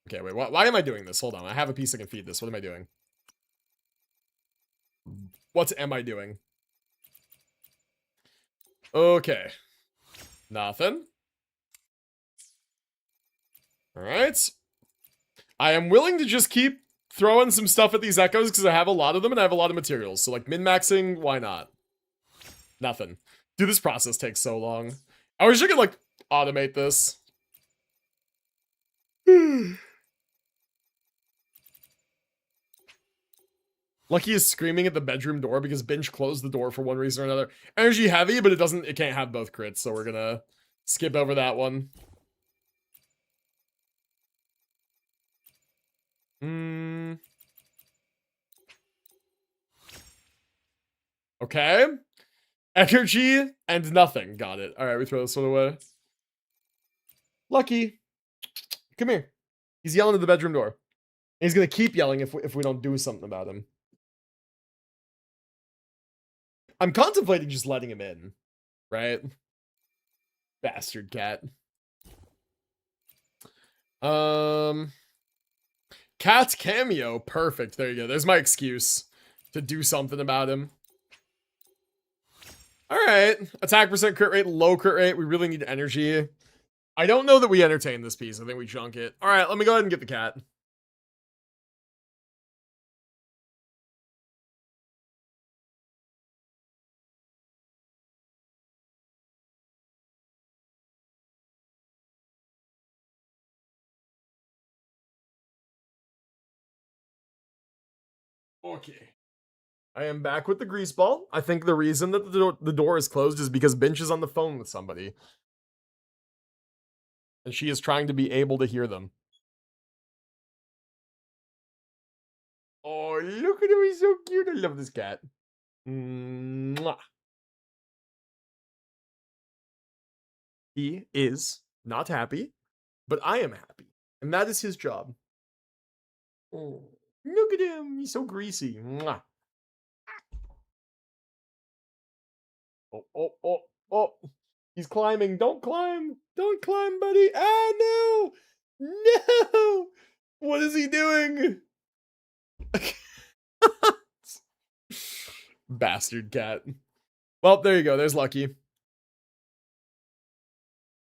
Okay, wait, why am I doing this? Hold on, I have a piece that can feed this. What am I doing? What am I doing? Okay. Nothing. Alright. I am willing to just keep throwing some stuff at these echoes because I have a lot of them and I have a lot of materials. So like min-maxing, why not? Nothing. Dude, this process takes so long. I wish I could like automate this. Lucky is screaming at the bedroom door because Binge closed the door for one reason or another. Energy heavy, but it can't have both crits, so we're gonna skip over that one. Okay. Energy and nothing. Got it. Alright, we throw this one away. Lucky. Come here. He's yelling at the bedroom door. And he's gonna keep yelling if we don't do something about him. I'm contemplating just letting him in. Right? Bastard cat. Cat cameo. Perfect. There you go. There's my excuse to do something about him. Alright. Attack percent, crit rate, low crit rate. We really need energy. I don't know that we entertain this piece. I think we junk it. Alright, let me go ahead and get the cat. Okay. I am back with the grease ball. I think the reason that the door is closed is because Binch is on the phone with somebody. And she is trying to be able to hear them. Oh, look at him. He's so cute. I love this cat. Mwah. He is not happy, but I am happy. And that is his job. Oh, look at him. He's so greasy. Mwah. Oh. He's climbing. Don't climb. Don't climb, buddy. Ah, no. No. What is he doing? Bastard cat. Well, there you go. There's Lucky.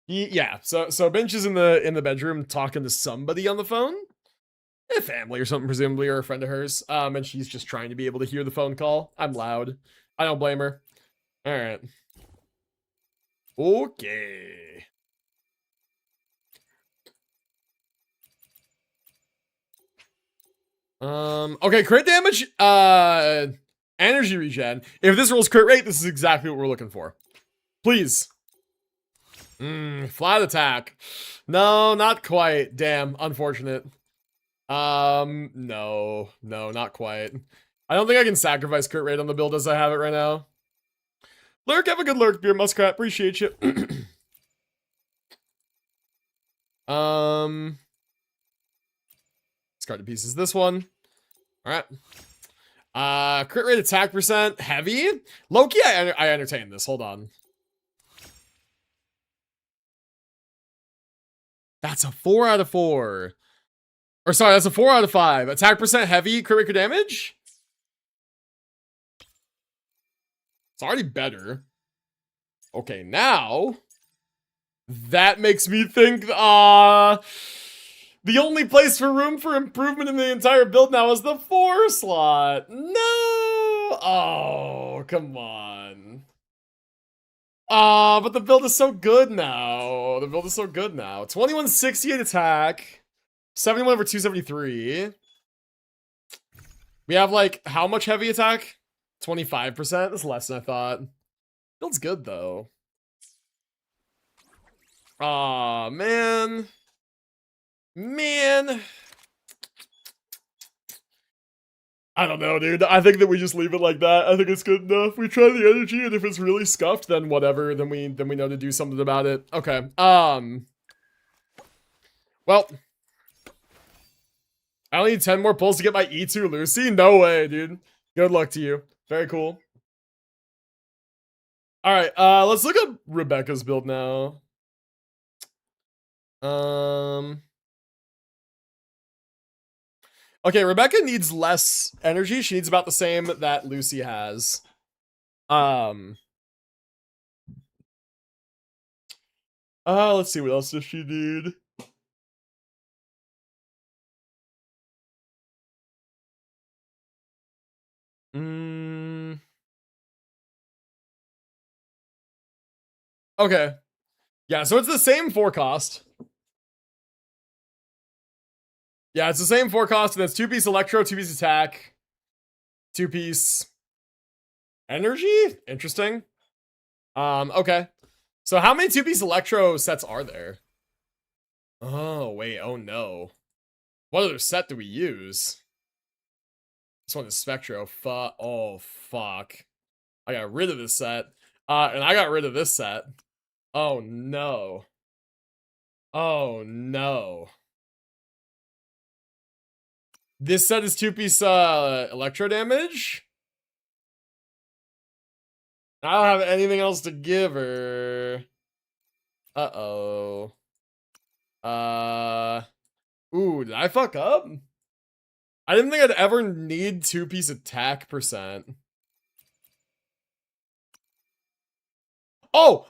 Yeah. So Bench is in the bedroom talking to somebody on the phone. A family or something, presumably, or a friend of hers. And she's just trying to be able to hear the phone call. I'm loud. I don't blame her. All right. Okay. Okay, crit damage, energy regen. If this rolls crit rate, this is exactly what we're looking for. Please. Flat attack. No, not quite. Damn, unfortunate. No, not quite. I don't think I can sacrifice crit rate on the build as I have it right now. Lurk, have a good lurk, Beer Muskrat. Appreciate you. Discard to pieces this one. Alright. Crit rate, attack percent, heavy. Loki, I entertain this. Hold on. That's a 4 out of 4. Or sorry, that's a 4 out of 5. Attack percent, heavy, crit rate damage. It's already better. Okay, now that makes me think the only place for room for improvement in the entire build now is the 4 slot. No! Oh, come on. But the build is so good now. 2168 attack. 71 over 273. We have like how much heavy attack? 25%. That's less than I thought. Build's good though. Aw, man. I don't know, dude. I think that we just leave it like that. I think it's good enough. We try the energy, and if it's really scuffed, then whatever. Then we know to do something about it. Okay. Well, I only need 10 more pulls to get my E2 Lucy? No way, dude. Good luck to you. Very cool. Alright, let's look up Rebecca's build now. Okay, Rebecca needs less energy. She needs about the same that Lucy has. Let's see, what else does she need? Okay. Yeah, so it's the same 4 cost. Yeah, it's the same 4 cost, and it's 2-piece electro, 2-piece attack, 2-piece energy? Interesting. Okay. So how many 2-piece electro sets are there? Oh, wait, oh no. What other set do we use? This one is Spectro. Oh, fuck. I got rid of this set. And I got rid of this set. Oh, no. Oh, no. This set is 2-piece, electro damage? I don't have anything else to give her. Uh-oh. Ooh, did I fuck up? I didn't think I'd ever need 2-piece attack percent. Oh!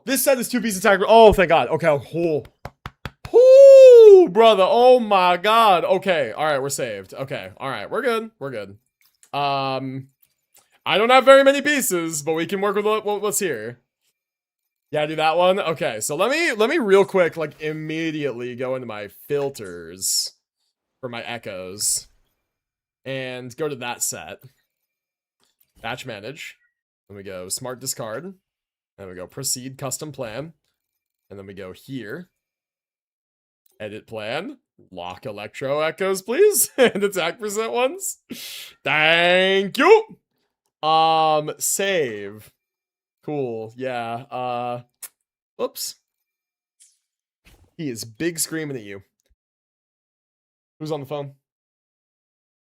This set is 2-piece attack. Oh, thank God. Okay. Ooh, brother. Oh my God. Okay. All right, we're saved. Okay. All right, we're good. We're good. I don't have very many pieces, but we can work with what's here. Yeah, do that one. Okay, so let me real quick, like, immediately go into my filters for my echoes and go to that set. Batch manage. Then we go smart discard. Then we go proceed custom plan. And then we go here. Edit plan. Lock electro echoes, please. And attack percent ones. Thank you. Save. Cool. Yeah. Oops. He is big screaming at you. Who's on the phone?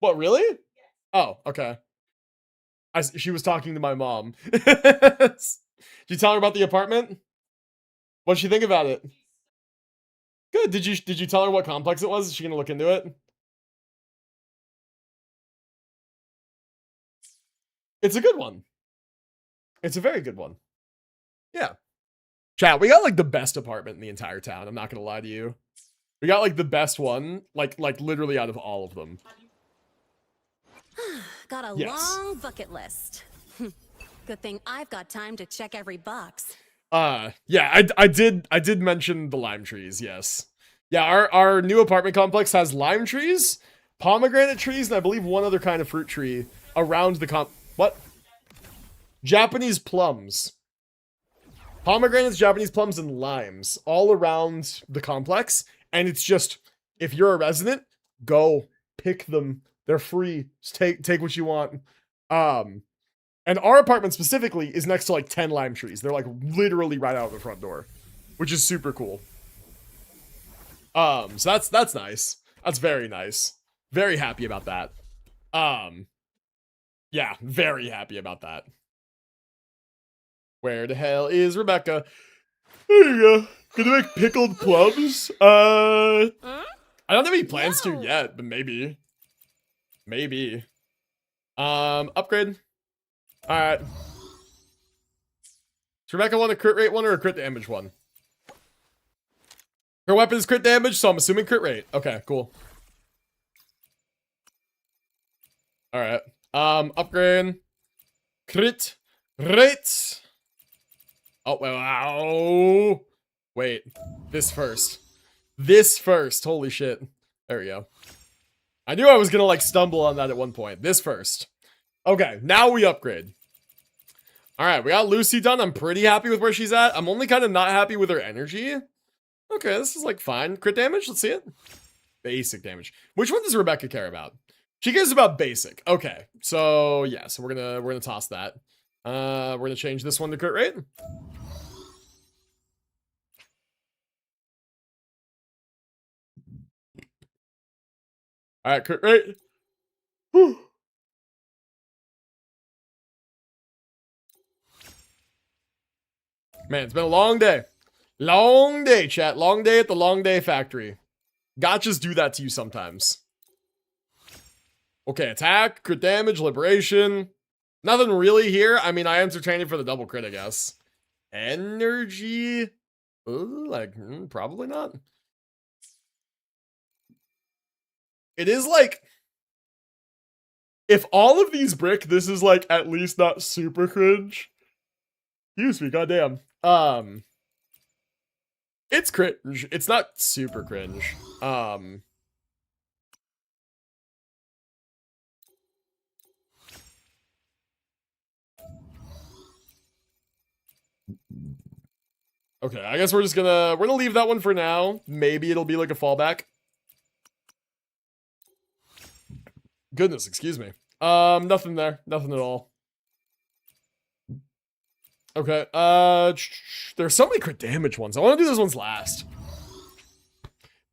What, really? Oh, okay. She was talking to my mom. Did you tell her about the apartment? What'd she think about it? Good. Did you tell her what complex it was? Is she gonna look into it? It's a good one. It's a very good one. Yeah. Chat, we got like the best apartment in the entire town. I'm not gonna lie to you. We got like the best one, like literally out of all of them. Got a long bucket list. Good thing I've got time to check every box. Yeah, I did mention the lime trees, yes. Yeah, our new apartment complex has lime trees, pomegranate trees, and I believe one other kind of fruit tree around the what? Japanese plums. Pomegranates, Japanese plums, and limes all around the complex. And it's just, if you're a resident, go pick them. They're free. Just take what you want. And our apartment specifically is next to like 10 lime trees. They're like literally right out the front door, which is super cool. So that's nice. That's very nice. Very happy about that. Yeah, very happy about that. Where the hell is Rebecca? There you go. Gonna make pickled plums. I don't have any plans to yet, but maybe. Maybe. Upgrade. Alright. Does Rebecca want a crit rate one or a crit damage one? Her weapon is crit damage, so I'm assuming crit rate. Okay, cool. Alright. Upgrade. Crit rate. Oh, wow. Wait. This first. This first. Holy shit. There we go. I knew I was gonna, like, stumble on that at one point. This first. Okay, now we upgrade. Alright, we got Lucy done. I'm pretty happy with where she's at. I'm only kind of not happy with her energy. Okay, this is, like, fine. Crit damage? Let's see it. Basic damage. Which one does Rebecca care about? She cares about basic. Okay, so, yeah. So we're gonna toss that. We're gonna change this one to crit rate. Alright, crit rate. Whew. Man, it's been a long day. Long day, chat. Long day at the long day factory. Gotchas do that to you sometimes. Okay, attack, crit damage, liberation. Nothing really here. I mean, I entertained it for the double crit, I guess. Energy. Like, probably not. It is like, if all of these brick, this is like at least not super cringe. Excuse me, goddamn. It's cringe. It's not super cringe. Okay, I guess we're gonna leave that one for now. Maybe it'll be like a fallback. Goodness, excuse me. Nothing there. Nothing at all. Okay, there's so many crit damage ones. I want to do those ones last.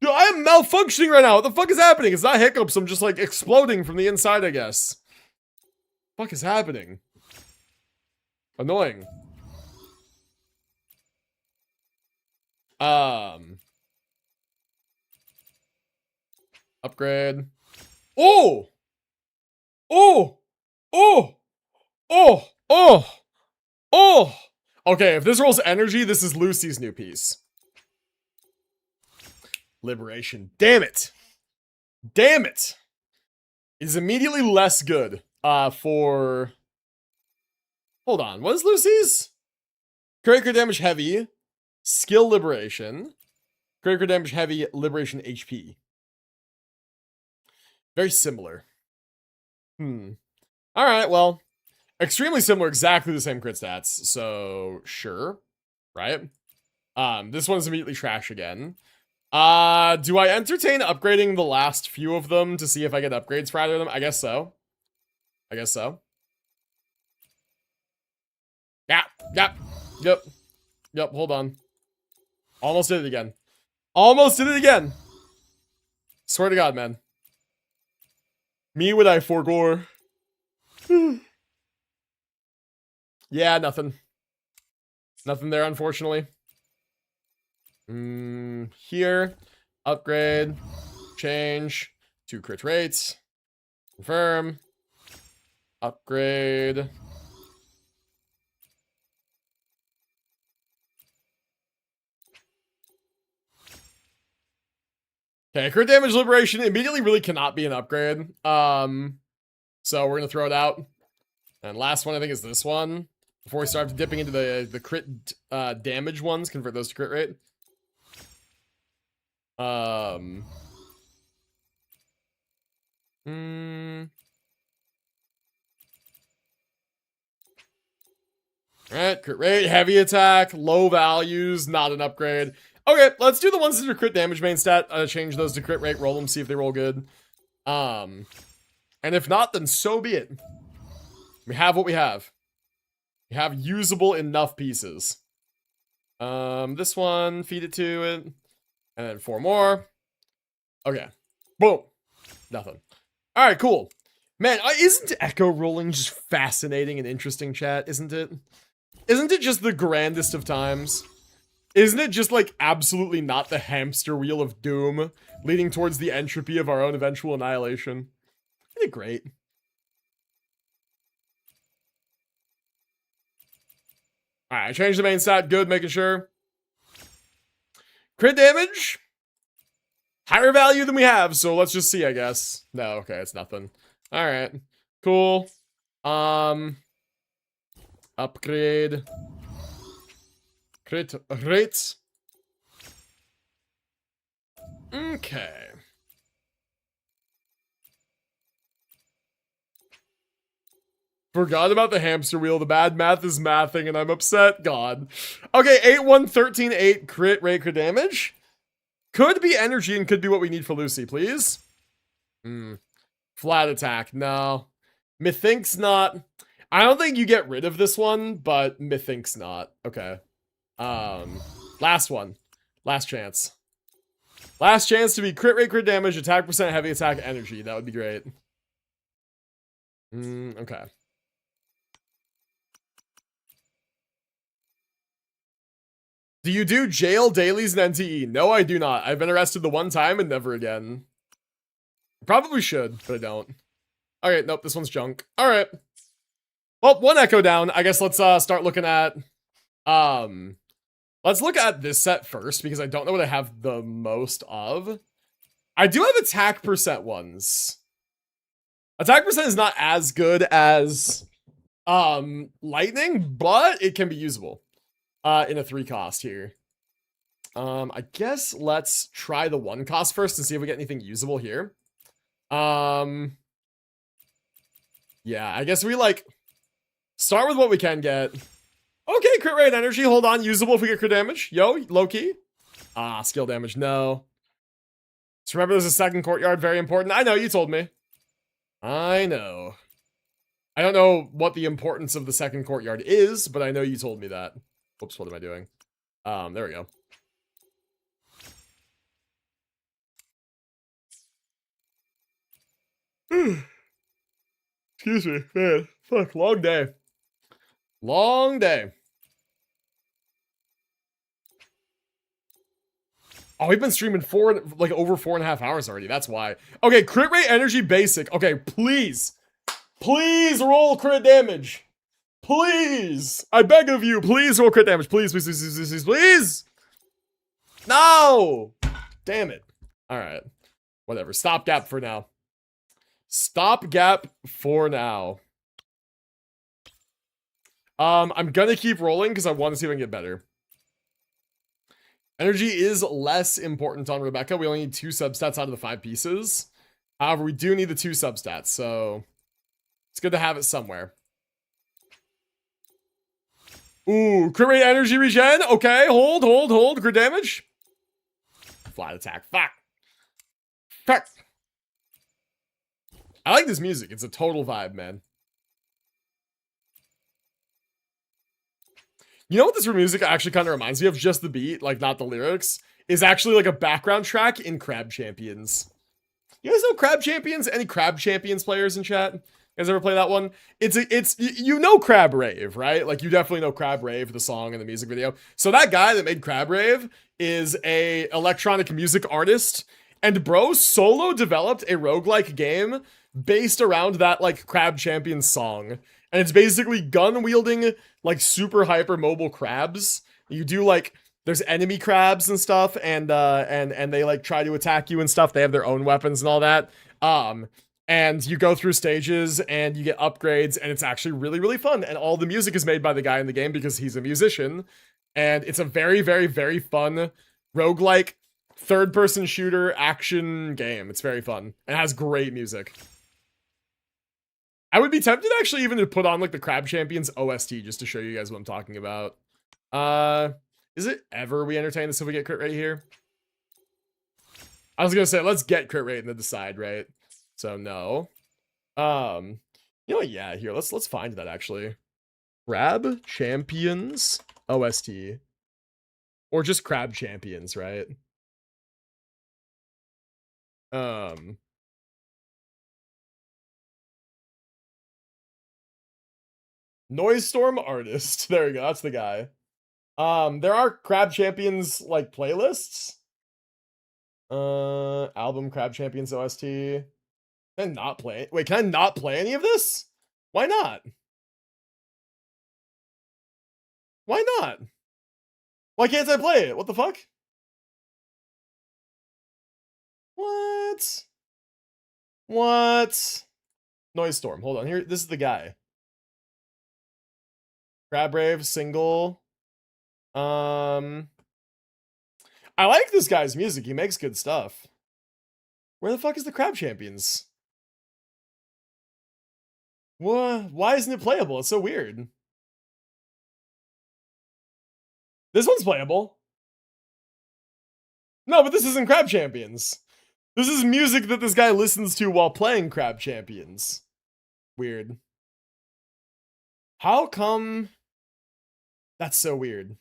Dude, I am malfunctioning right now. What the fuck is happening? It's not hiccups. I'm just like exploding from the inside, I guess. What the fuck is happening? Annoying. Upgrade. Oh! Oh! Oh! Oh! Oh! Oh! Okay, if this rolls energy, this is Lucy's new piece. Liberation. Damn it! Damn it! It is immediately less good, for... Hold on, what is Lucy's? Critical damage heavy. Skill liberation. Critical damage heavy, liberation HP. Very similar. Alright, well. Extremely similar, exactly the same crit stats. So, sure. Right? This one's immediately trash again. Do I entertain upgrading the last few of them to see if I get upgrades for either of them? I guess so. I guess so. Yeah, yep, hold on. Almost did it again. Almost did it again. Swear to God, man. Me would I forgore. Yeah, nothing. Nothing there, unfortunately. Here. Upgrade. Change. 2 crit rates. Confirm. Upgrade. Okay, crit damage liberation immediately really cannot be an upgrade. So we're gonna throw it out. And last one I think is this one. Before we start dipping into the crit damage ones, convert those to crit rate. Alright, crit rate, heavy attack, low values, not an upgrade. Okay, let's do the ones that are crit damage main stat. Change those to crit rate, roll them, see if they roll good. And if not, then so be it. We have what we have. We have usable enough pieces. This one, feed it to it. And then 4 more. Okay. Boom. Nothing. Alright, cool. Man, isn't echo rolling just fascinating and interesting, chat? Isn't it? Isn't it just the grandest of times? Isn't it just, like, absolutely not the hamster wheel of doom, leading towards the entropy of our own eventual annihilation? Isn't it great? Alright, I changed the main stat. Good, making sure. Crit damage? Higher value than we have, so let's just see, I guess. No, okay, it's nothing. Alright. Cool. Upgrade. Crit rates. Okay. Forgot about the hamster wheel. The bad math is mathing and I'm upset. God. Okay, 8, 1, 13, 8 crit rate, crit damage. Could be energy and could be what we need for Lucy, please. Flat attack. No. Methinks not. I don't think you get rid of this one, but methinks not. Okay. Last one. Last chance. Last chance to be crit rate, crit damage, attack percent, heavy attack, energy. That would be great. Okay. Do you do jail, dailies, and NTE? No, I do not. I've been arrested the one time and never again. Probably should, but I don't. Alright, nope, this one's junk. Alright. Well, 1 echo down. I guess let's start looking at Let's look at this set first, because I don't know what I have the most of. I do have attack percent ones. Attack percent is not as good as lightning, but it can be usable in a 3 cost here. I guess let's try the 1 cost first and see if we get anything usable here. Yeah, I guess we like start with what we can get. Okay, crit rate energy, hold on, usable if we get crit damage. Yo, low key. Skill damage, no. So remember there's a second courtyard, very important. I know, you told me. I know. I don't know what the importance of the second courtyard is, but I know you told me that. Whoops, what am I doing? There we go. Excuse me, man. Fuck, long day. Long day. Oh, we've been streaming over 4.5 hours already. That's why. Okay, crit rate energy basic. Okay, please. Please roll crit damage. Please. I beg of you. Please roll crit damage. Please, please, please, please, please, please. No. Damn it. All right. Whatever. Stopgap for now. Stopgap for now. I'm gonna keep rolling because I want to see if I can get better. Energy is less important on Rebecca. We only need 2 substats out of the 5 pieces. However, we do need the 2 substats, so it's good to have it somewhere. Ooh, crit rate energy regen. Okay, hold. Crit damage. Flat attack. Fuck. Fuck. I like this music. It's a total vibe, man. You know what this music actually kind of reminds me of? Just the beat, like not the lyrics, is actually like a background track in Crab Champions. You guys know Crab Champions? Any Crab Champions players in chat? You guys ever play that one? It's you know Crab Rave, right? Like you definitely know Crab Rave, the song and the music video. So that guy that made Crab Rave is a electronic music artist, and bro solo developed a roguelike game based around that like Crab Champions song. And it's basically gun-wielding, like, super hyper-mobile crabs. You do, like, there's enemy crabs and stuff, and they, like, try to attack you and stuff. They have their own weapons and all that. And you go through stages, and you get upgrades, and it's actually really, really fun. And all the music is made by the guy in the game because he's a musician. And it's a very, very, very fun roguelike third-person shooter action game. It's very fun. And it has great music. I would be tempted actually even to put on like the Crab Champions OST just to show you guys what I'm talking about. Is it ever we entertain this if we get crit rate here? I was gonna say let's get crit rate and then decide, right? So no. You know what? Yeah, here let's find that actually. Crab Champions OST, or just Crab Champions, right? Noise Storm Artist. There we go. That's the guy. There are Crab Champions like playlists. Album Crab Champions OST. Can I not play? Wait, can I not play any of this? Why not? Why not? Why can't I play it? What the fuck? What? What? Noise Storm. Hold on. Here, this is the guy. Crab Rave single. I like this guy's music. He makes good stuff. Where the fuck is the Crab Champions? What? Why isn't it playable? It's so weird. This one's playable. No, but this isn't Crab Champions. This is music that this guy listens to while playing Crab Champions. Weird. How come? That's so weird.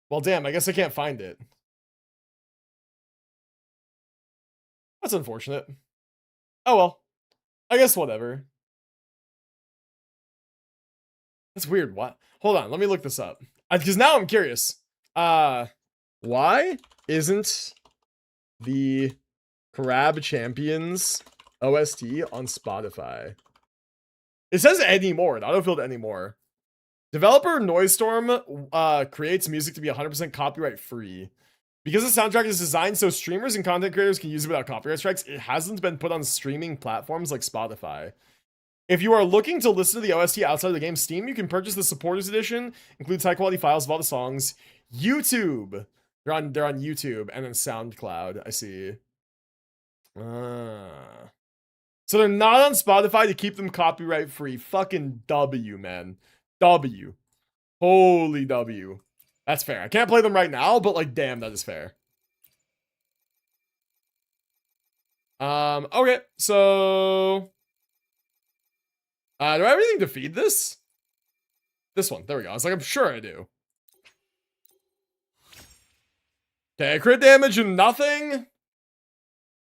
Well, damn, I guess I can't find it. That's unfortunate. Oh well. I guess whatever. That's weird. What? Hold on, let me look this up. Because now I'm curious. Why isn't the Crab Champions OST on Spotify? It says anymore, not autofilled anymore. Developer Noisestorm creates music to be 100% copyright free. Because the soundtrack is designed so streamers and content creators can use it without copyright strikes, it hasn't been put on streaming platforms like Spotify. If you are looking to listen to the OST outside of the game's Steam, you can purchase the Supporters Edition. Includes high quality files of all the songs. YouTube. They're on YouTube and then SoundCloud. I see. So they're not on Spotify to keep them copyright free. Fucking W, man. W. Holy W. That's fair. I can't play them right now, but like, damn, that is fair. Okay, so do I have anything to feed this? This one. There we go. I was like, I'm sure I do. Okay, crit damage and nothing.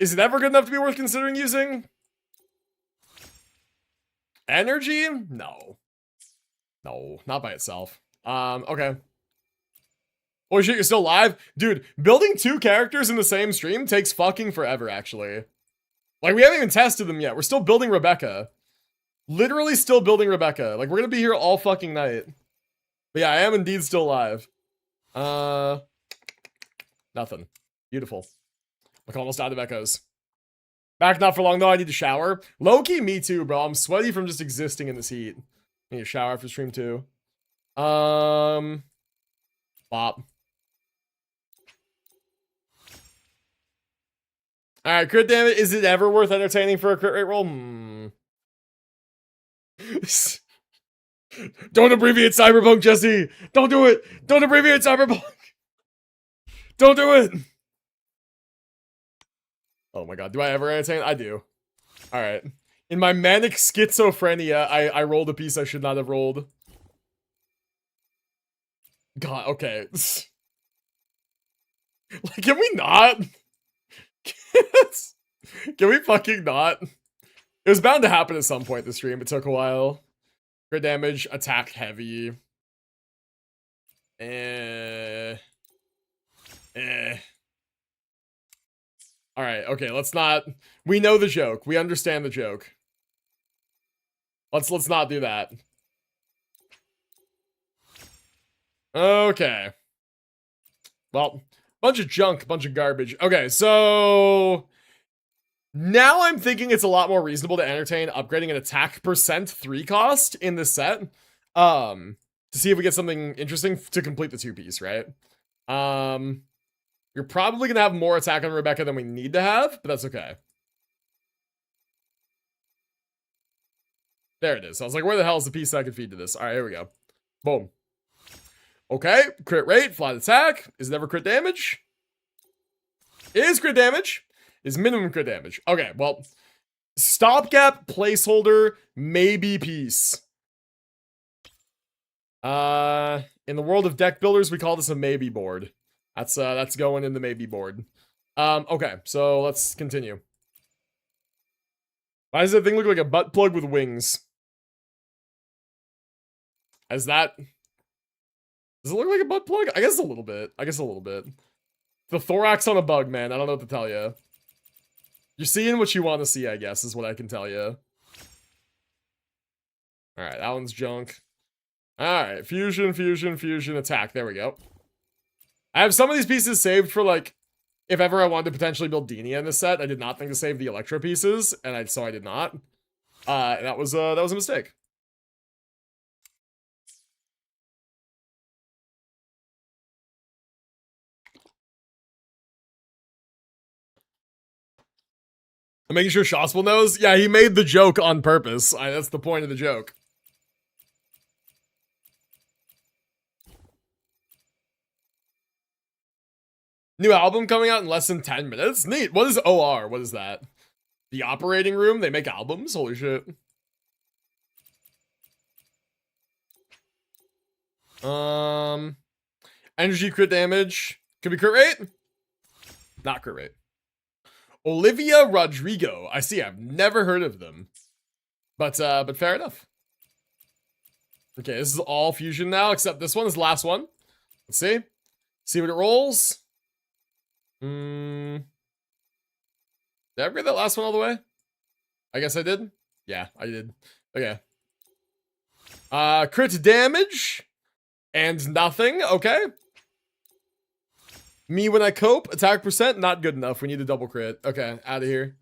Is it ever good enough to be worth considering using? Energy? No. No, not by itself. Okay. Holy shit, you're still live? Dude, building 2 characters in the same stream takes fucking forever, actually. Like, we haven't even tested them yet. We're still building Rebecca. Literally still building Rebecca. Like, we're gonna be here all fucking night. But yeah, I am indeed still live. Nothing. Beautiful. Like, almost out of echoes. Back not for long, though. I need to shower. Low-key, me too, bro. I'm sweaty from just existing in this heat. I need to shower after stream, too. Bop. Alright, crit damage. Is it ever worth entertaining for a crit rate roll? Don't abbreviate Cyberpunk, Jesse! Don't do it! Don't abbreviate Cyberpunk! Don't do it! Oh my god, do I ever entertain? I do. Alright. In my manic schizophrenia, I rolled a piece I should not have rolled. God, okay. Like, can we not? Can we fucking not? It was bound to happen at some point this stream. It took a while. Crit damage, attack heavy. Alright, okay, let's not. We know the joke. We understand the joke. Let's not do that. Okay. Well, bunch of junk, bunch of garbage. Okay, so now I'm thinking it's a lot more reasonable to entertain upgrading an attack percent 3 cost in this set. To see if we get something interesting to complete the 2-piece, right? You're probably gonna have more attack on Rebecca than we need to have, but that's okay. There it is. I was like, where the hell is the piece I can feed to this? Alright, here we go. Boom. Okay, crit rate, flat attack. Is it ever crit damage? Is crit damage. Is minimum crit damage. Okay, well, stopgap, placeholder, maybe piece. In the world of deck builders, we call this a maybe board. That's going in the maybe board. Okay, so let's continue. Why does that thing look like a butt plug with wings? Does it look like a butt plug? I guess a little bit. The thorax on a bug, man. I don't know what to tell you. You're seeing what you want to see, I guess, is what I can tell you. Alright, that one's junk. Alright, fusion, attack. There we go. I have some of these pieces saved for, like, if ever I wanted to potentially build Denia in this set. I did not think to save the Electro pieces, and so I did not. And that was a mistake. I'm making sure Shospel knows. Yeah, he made the joke on purpose. That's the point of the joke. New album coming out in less than 10 minutes? Neat. What is OR? What is that? The operating room? They make albums? Holy shit. Energy crit damage. Could be crit rate? Not crit rate. Olivia Rodrigo. I see. I've never heard of them. But fair enough. Okay, this is all fusion now, except this one is the last one. Let's see. See what it rolls. Did I upgrade that last one all the way? I guess I did. Yeah, I did. Okay. Crit damage. And nothing. Okay. Me when I cope. Attack percent. Not good enough. We need a double crit. Okay. Out of here.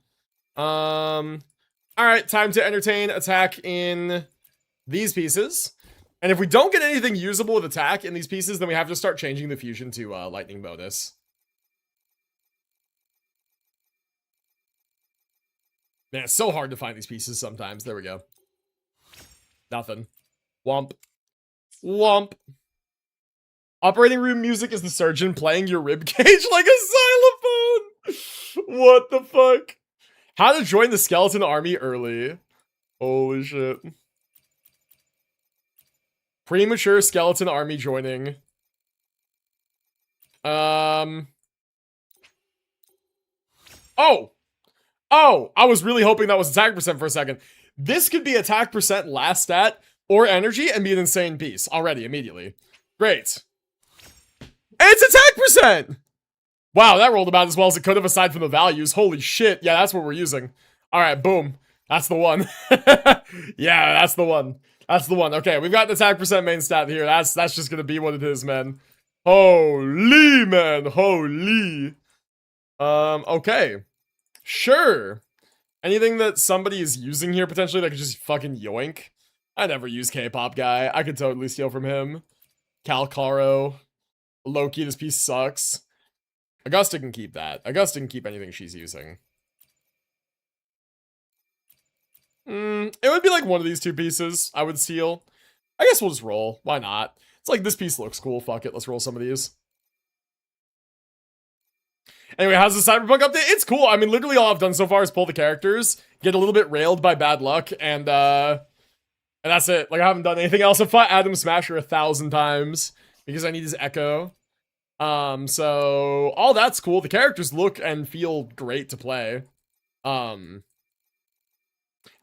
Alright. Time to entertain attack in these pieces. And if we don't get anything usable with attack in these pieces, then we have to start changing the fusion to lightning bonus. Man, it's so hard to find these pieces sometimes. There we go. Nothing. Womp. Womp. Operating room music is the surgeon playing your rib cage like a xylophone. What the fuck? How to join the skeleton army early. Holy shit. Premature skeleton army joining. Oh! Oh! I was really hoping that was attack percent for a second. This could be attack percent last stat or energy and be an insane piece already, immediately. Great. And it's attack percent! Wow, that rolled about as well as it could have aside from the values. Holy shit. Yeah, that's what we're using. Alright, boom. That's the one. Yeah, that's the one. That's the one. Okay, we've got the attack percent main stat here. That's just gonna be what it is, man. Holy, man. Holy. Okay. Sure. Anything that somebody is using here potentially that could just fucking yoink? I never use K-pop guy. I could totally steal from him. Calcaro. Loki, this piece sucks. Augusta can keep that. Augusta can keep anything she's using. It would be like one of these two pieces I would steal. I guess we'll just roll. Why not? It's like this piece looks cool. Fuck it. Let's roll some of these. Anyway, how's the Cyberpunk update? It's cool. I mean, literally all I've done so far is pull the characters, get a little bit railed by bad luck, and that's it. Like, I haven't done anything else. I've fought Adam Smasher 1,000 times because I need his echo. So all that's cool. The characters look and feel great to play.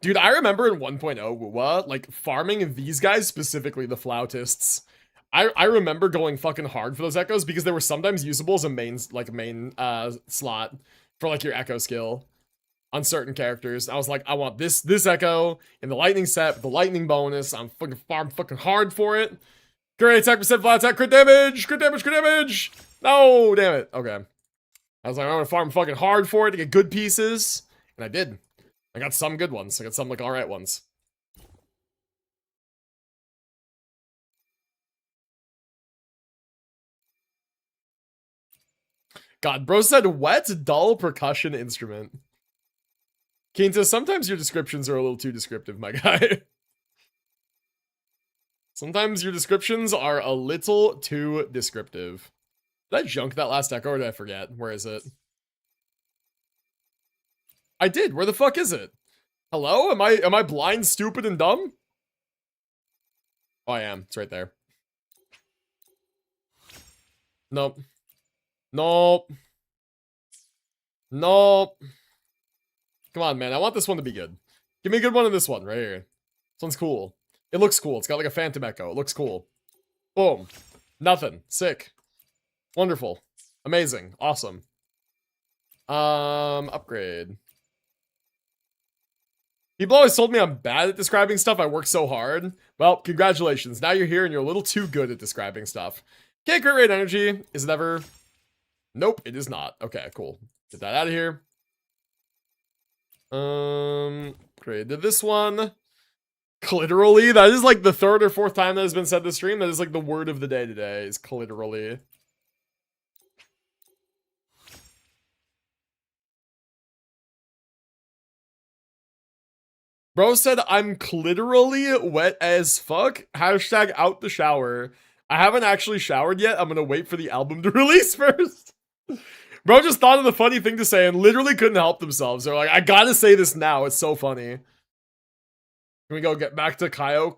Dude, I remember in 1.0 WuWa, like, farming these guys, specifically the flautists. I remember going fucking hard for those echoes because they were sometimes usable as a main slot for, like, your echo skill on certain characters. I was like, I want this echo in the lightning set with the lightning bonus. I'm fucking farm fucking hard for it. Great attack percent, flat attack, crit damage, crit damage, crit damage. No, damn it. Okay. I was like, I'm gonna farm fucking hard for it to get good pieces. And I did. I got some good ones. I got some, like, alright ones. God, bro said wet, dull percussion instrument. Quinta, sometimes your descriptions are a little too descriptive, my guy. Sometimes your descriptions are a little too descriptive. Did I junk that last echo or did I forget? Where is it? I did. Where the fuck is it? Hello? Am I blind, stupid, and dumb? Oh, I am. It's right there. Nope. Nope. Nope. Come on, man. I want this one to be good. Give me a good one in this one, right here. This one's cool. It looks cool. It's got like a phantom echo. It looks cool. Boom. Nothing. Sick. Wonderful. Amazing. Awesome. Upgrade. People always told me I'm bad at describing stuff. I work so hard. Well, congratulations. Now you're here and you're a little too good at describing stuff. Okay, crit rate energy. Is it ever... Nope, it is not. Okay, cool. Get that out of here. Upgraded this one. Clitorally. That is like the third or fourth time that has been said this stream. That is like the word of the day today, is clitorally. Bro said, I'm clitorally wet as fuck. Hashtag out the shower. I haven't actually showered yet. I'm gonna wait for the album to release first. Bro just thought of the funny thing to say and literally couldn't help themselves. They're like, I gotta say this now. It's so funny. Can we go get back to Kaio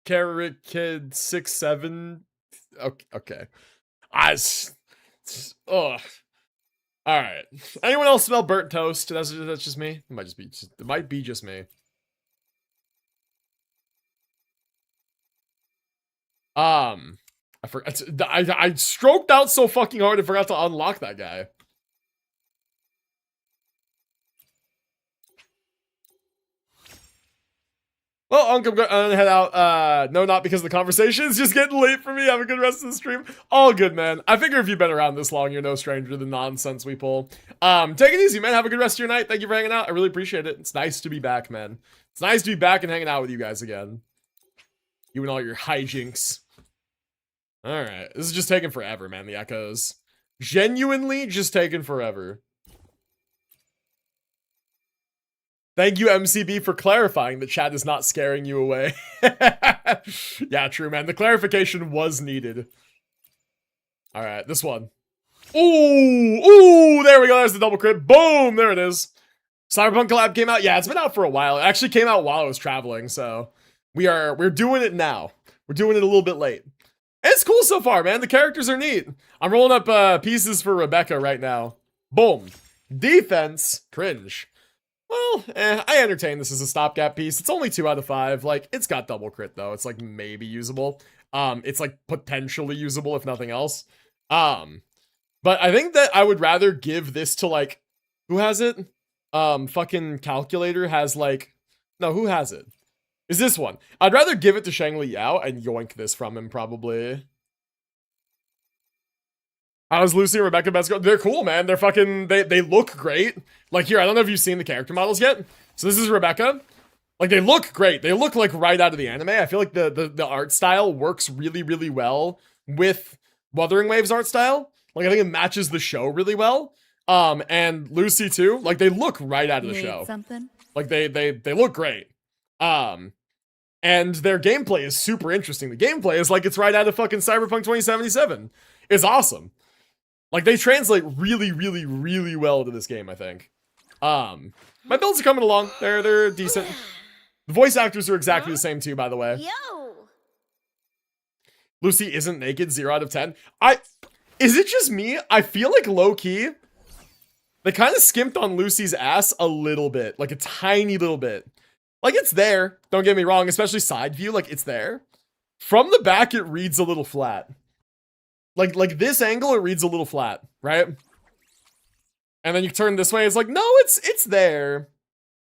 Carrot Kid 6-7? Okay. Ugh. Alright. Anyone else smell burnt toast? That's just me? It might be just me. I forgot. I stroked out so fucking hard and forgot to unlock that guy. Well, Uncle, I'm gonna head out. No, not because of the conversation. It's just getting late for me. Have a good rest of the stream. All good, man. I figure if you've been around this long, you're no stranger to the nonsense we pull. Take it easy, man. Have a good rest of your night. Thank you for hanging out. I really appreciate it. It's nice to be back, man. It's nice to be back and hanging out with you guys again. You and all your hijinks. All right. This is just taking forever, man, the echoes. Genuinely just taking forever. Thank you, MCB, for clarifying that chat is not scaring you away. Yeah, true, man. The clarification was needed. All right, this one. Ooh, there we go. There's the double crit. Boom, there it is. Cyberpunk Collab came out. Yeah, it's been out for a while. It actually came out while I was traveling, so we're doing it now. We're doing it a little bit late. It's cool so far, man. The characters are neat. I'm rolling up pieces for Rebecca right now. Boom. Defense. Cringe. Well, I entertain this as a stopgap piece. It's only 2 out of 5. Like, it's got double crit, though. It's, like, maybe usable. It's, like, potentially usable, if nothing else. But I think that I would rather give this to, like, who has it? Fucking Calculator has, like, no, who has it? Is this one. I'd rather give it to Shangli Yao and yoink this from him, probably. How's Lucy and Rebecca best go? They're cool, man. They're fucking, they look great. Like, here, I don't know if you've seen the character models yet. So this is Rebecca. Like, they look great. They look like right out of the anime. I feel like the art style works really, really well with Wuthering Waves art style. Like, I think it matches the show really well. And Lucy too. Like, they look right out of the show. Something? Like, they look great. And their gameplay is super interesting. The gameplay is like it's right out of fucking Cyberpunk 2077. It's awesome. Like, they translate really, really, really well to this game, I think. My builds are coming along. They're decent. The voice actors are exactly the same too, by the way. Yo! Lucy isn't naked, 0 out of 10. Is it just me? I feel like low-key, they kind of skimped on Lucy's ass a little bit. Like, a tiny little bit. Like, it's there. Don't get me wrong, especially side view. Like, it's there. From the back, it reads a little flat. Like this angle, it reads a little flat, right? And then you turn this way, it's like, no, it's there.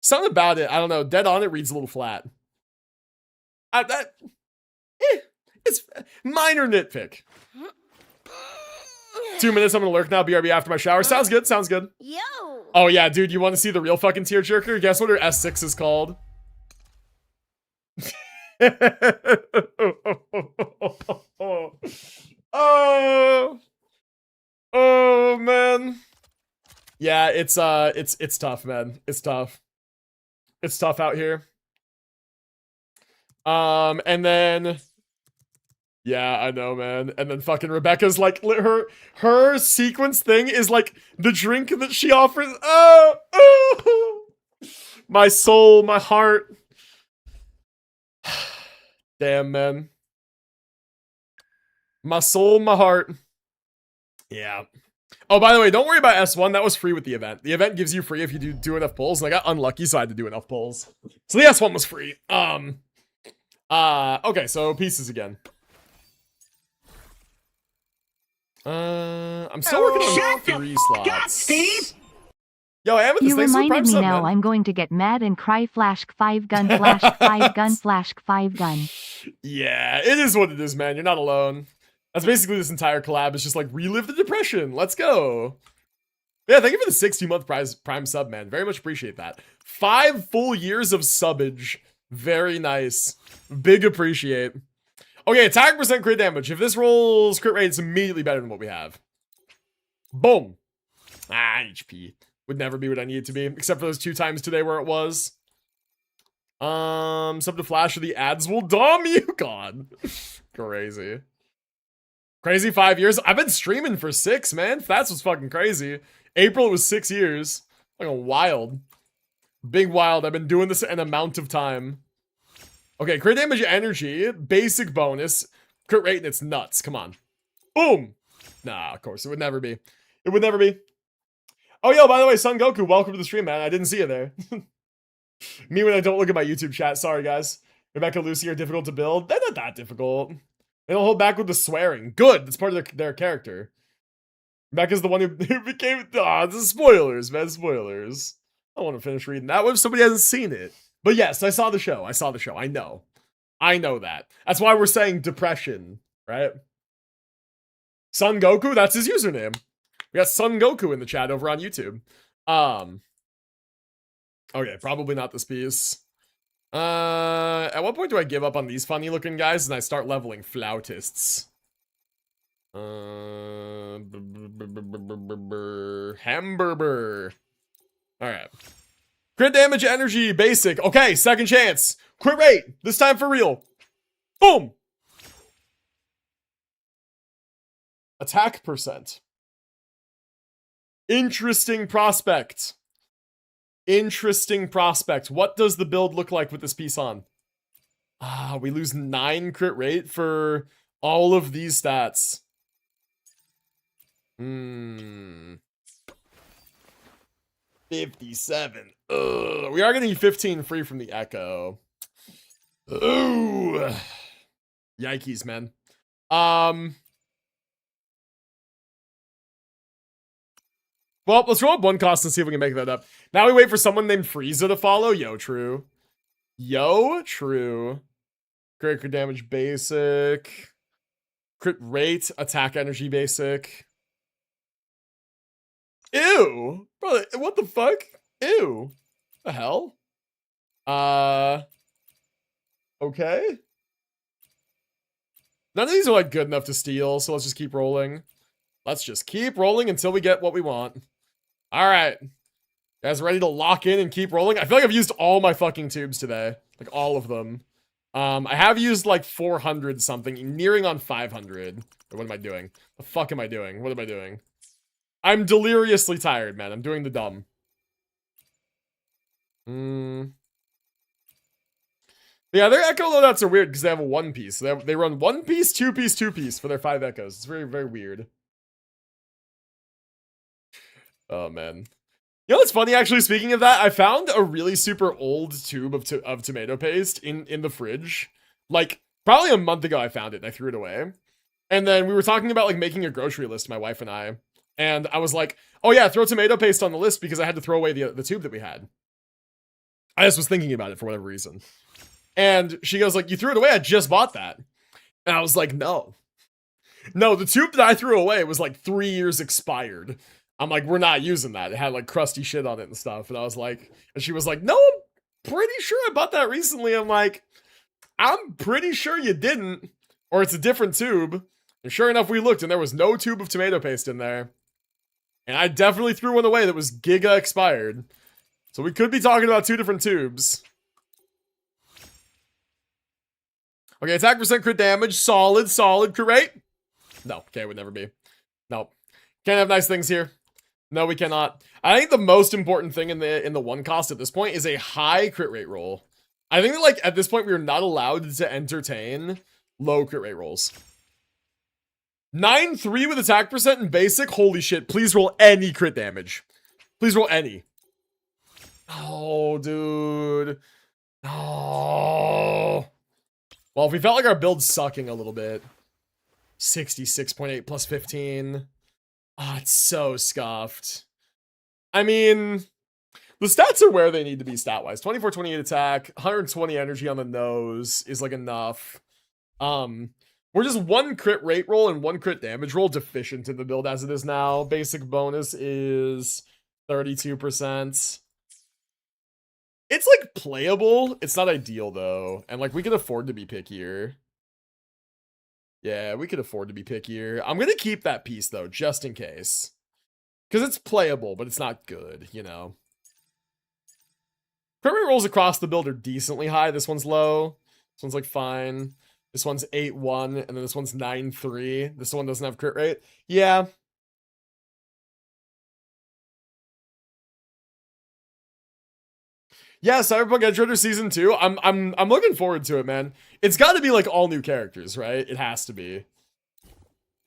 Something about it, I don't know. Dead on, it reads a little flat. It's minor nitpick. 2 minutes, I'm gonna lurk now. BRB after my shower. Sounds good, sounds good. Yo! Oh yeah, dude, you want to see the real fucking tearjerker? Guess what her S6 is called? Oh man. Yeah, it's tough, man. It's tough. It's tough out here. And then yeah, I know, man. And then fucking Rebecca's like her sequence thing is like the drink that she offers. Oh, my soul, my heart. Damn, man. My soul, my heart. Yeah. Oh, by the way, don't worry about S1. That was free with the event. The event gives you free if you do enough pulls. And I got unlucky, so I had to do enough pulls. So the S1 was free. Okay, so pieces again. I'm still working on 3 slots. Steve? Yo, I am with this You thing, so reminded Prime me sub, now man. I'm going to get mad and cry flash 5 gun flash 5 gun flash 5 gun. Yeah, it is what it is, man. You're not alone. That's basically this entire collab. Is just like, relive the depression. Let's go. Yeah, thank you for the 60-month Prime sub, man. Very much appreciate that. 5 full years of subbage. Very nice. Big appreciate. Okay, attack percent crit damage. If this rolls crit rate, it's immediately better than what we have. Boom. HP. Would never be what I need it to be. Except for those 2 times today where it was. Sub to Flash or the ads will dom you. God. Crazy. Crazy 5 years. I've been streaming for 6, man. That's what's fucking crazy. April, it was 6 years. Like a wild. Big wild. I've been doing this an amount of time. Okay, crit damage energy. Basic bonus. Crit rate and it's nuts. Come on. Boom. Nah, of course. It would never be. It would never be. Oh, yo, by the way, Son Goku, welcome to the stream, man. I didn't see you there. Me when I don't look at my YouTube chat. Sorry, guys. Rebecca and Lucy are difficult to build. They're not that difficult. They don't hold back with the swearing. Good. That's part of their character. Rebecca's the one who became... Ah, this is spoilers, man. Spoilers. I want to finish reading that one if somebody hasn't seen it. But yes, I saw the show. I saw the show. I know that. That's why we're saying depression, right? Son Goku, that's his username. We got Son Goku in the chat over on YouTube. Okay, probably not this piece. At what point do I give up on these funny looking guys and I start leveling flautists? Hamburger. Alright. Crit damage, energy, basic. Okay, second chance. Crit rate. This time for real. Boom. Attack percent. Interesting prospect. Interesting prospect. What does the build look like with this piece on? We lose 9 crit rate for all of these stats. 57. Ugh. We are getting 15 free from the Echo. Ooh. Yikes, man. Well, let's roll up one cost and see if we can make that up. Now we wait for someone named Frieza to follow. Yo, true. Yo, true. Crit damage basic. Crit rate, attack energy basic. Ew. Brother, what the fuck? Ew. The hell? Okay. None of these are like good enough to steal, so let's just keep rolling. Let's just keep rolling until we get what we want. All right. You guys ready to lock in and keep rolling? I feel like I've used all my fucking tubes today. Like all of them. I have used like 400 something, nearing on 500. What am I doing? The fuck am I doing? What am I doing? I'm deliriously tired, man. I'm doing the dumb. Yeah, their echo loadouts are weird because they have a one piece. They run one piece, two piece for their 5 echoes. It's very, very weird. Oh, man. You know what's funny, actually, speaking of that? I found a really super old tube of tomato paste in the fridge. Like, probably a month ago I found it and I threw it away. And then we were talking about, like, making a grocery list, my wife and I. And I was like, oh yeah, throw tomato paste on the list because I had to throw away the tube that we had. I just was thinking about it for whatever reason. And she goes like, you threw it away? I just bought that. And I was like, no. No, the tube that I threw away was like 3 years expired. I'm like, we're not using that. It had like crusty shit on it and stuff. And I was like, and she was like, no, I'm pretty sure I bought that recently. I'm like, I'm pretty sure you didn't. Or it's a different tube. And sure enough, we looked and there was no tube of tomato paste in there. And I definitely threw one away that was giga expired. So we could be talking about 2 different tubes. Okay, attack percent, crit damage, solid, crit rate. No, okay, would never be. No, can't have nice things here. No, we cannot. I think the most important thing in the one cost at this point is a high crit rate roll. I think that like at this point we are not allowed to entertain low crit rate rolls. 9-3 with attack percent and basic. Holy shit! Please roll any crit damage. Please roll any. Oh, dude. Oh. Well, if we felt like our build's sucking a little bit. 66.8 plus 15. Oh, it's so scuffed. I mean, the stats are where they need to be stat-wise. 24, 28 attack, 120 energy on the nose is like enough. We're just 1 crit rate roll and 1 crit damage roll deficient in the build as it is now. Basic bonus is 32%. It's like playable. It's not ideal though. And like we can afford to be pickier. Yeah, we could afford to be pickier. I'm gonna keep that piece though, just in case. Because it's playable, but it's not good, you know. Crit rate rolls across the build are decently high. This one's low. This one's like fine. This one's 8-1, and then this one's 9-3. This one doesn't have crit rate. Yeah. Yeah, Cyberpunk Edge Runner Season 2. I'm looking forward to it, man. It's got to be like all new characters, right? It has to be.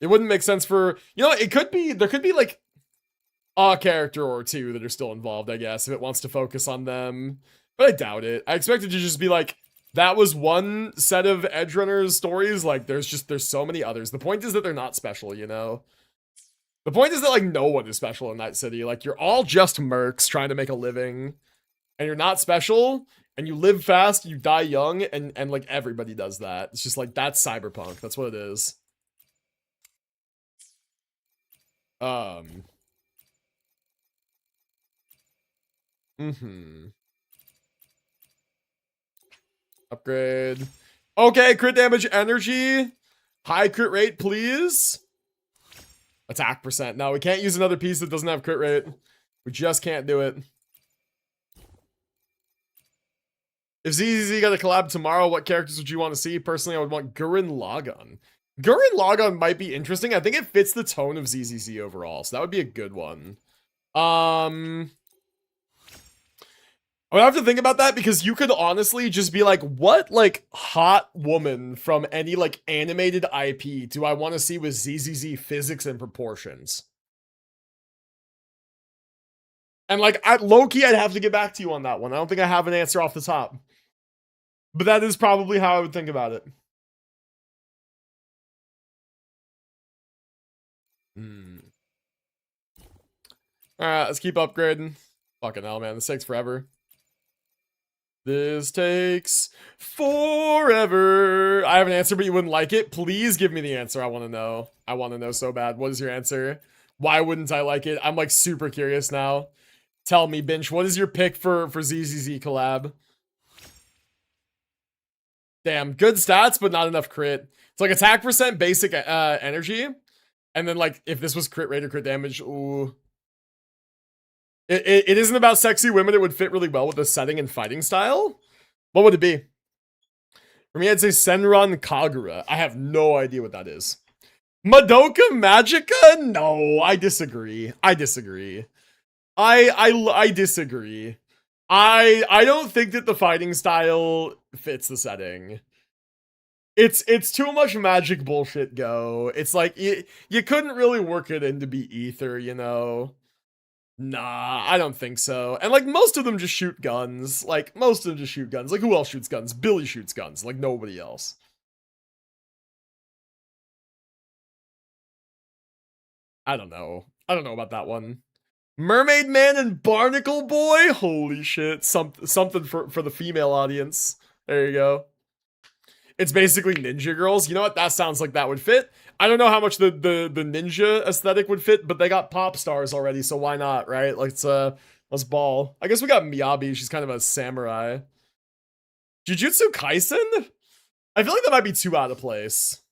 It wouldn't make sense for, you know, it could be, there could be like a character or 2 that are still involved, I guess, if it wants to focus on them. But I doubt it. I expect it to just be like, that was one set of Edge Runners stories. Like, there's so many others. The point is that they're not special, you know? The point is that, like, no one is special in that city. Like, you're all just mercs trying to make a living. And you're not special, And you live fast, you die young, and like everybody does that. It's just like that's cyberpunk. That's what it is. Upgrade. Okay, crit damage energy. High crit rate, please. Attack percent. No, we can't use another piece that doesn't have crit rate. We just can't do it. If ZZZ got a collab tomorrow, what characters would you want to see? Personally, I would want Gurren Lagann. Gurren Lagann might be interesting. I think it fits the tone of ZZZ overall, so that would be a good one. I would have to think about that because you could honestly just be like, what like hot woman from any like animated IP do I want to see with ZZZ physics and proportions? And like, low-key, I'd have to get back to you on that one. I don't think I have an answer off the top. But that is probably how I would think about it. Alright, let's keep upgrading. Fucking hell, man. This takes forever. This takes forever. I have an answer, but you wouldn't like it. Please give me the answer. I want to know. I want to know so bad. What is your answer? Why wouldn't I like it? I'm like super curious now. Tell me, Binch, what is your pick for ZZZ collab? Damn, good stats, but not enough crit. It's like attack percent, basic energy. And then like, if this was crit rate or crit damage, ooh. It isn't about sexy women. It would fit really well with the setting and fighting style. What would it be? For me, I'd say Senran Kagura. I have no idea what that is. Madoka Magica? No, I disagree. I disagree. I disagree. I don't think that the fighting style fits the setting. It's too much magic bullshit go. It's like you couldn't really work it in to be ether, you know? Nah, I don't think so. And like most of them just shoot guns. Like most of them just shoot guns. Like who else shoots guns? Billy shoots guns. Like nobody else. I don't know. I don't know about that one. Mermaid Man and Barnacle Boy? Holy shit. Something for the female audience. There you go. It's basically Ninja Girls. You know what? That sounds like that would fit. I don't know how much the ninja aesthetic would fit, but they got pop stars already, so why not, right? Like, let's ball. I guess we got Miyabi. She's kind of a samurai. Jujutsu Kaisen? I feel like that might be too out of place.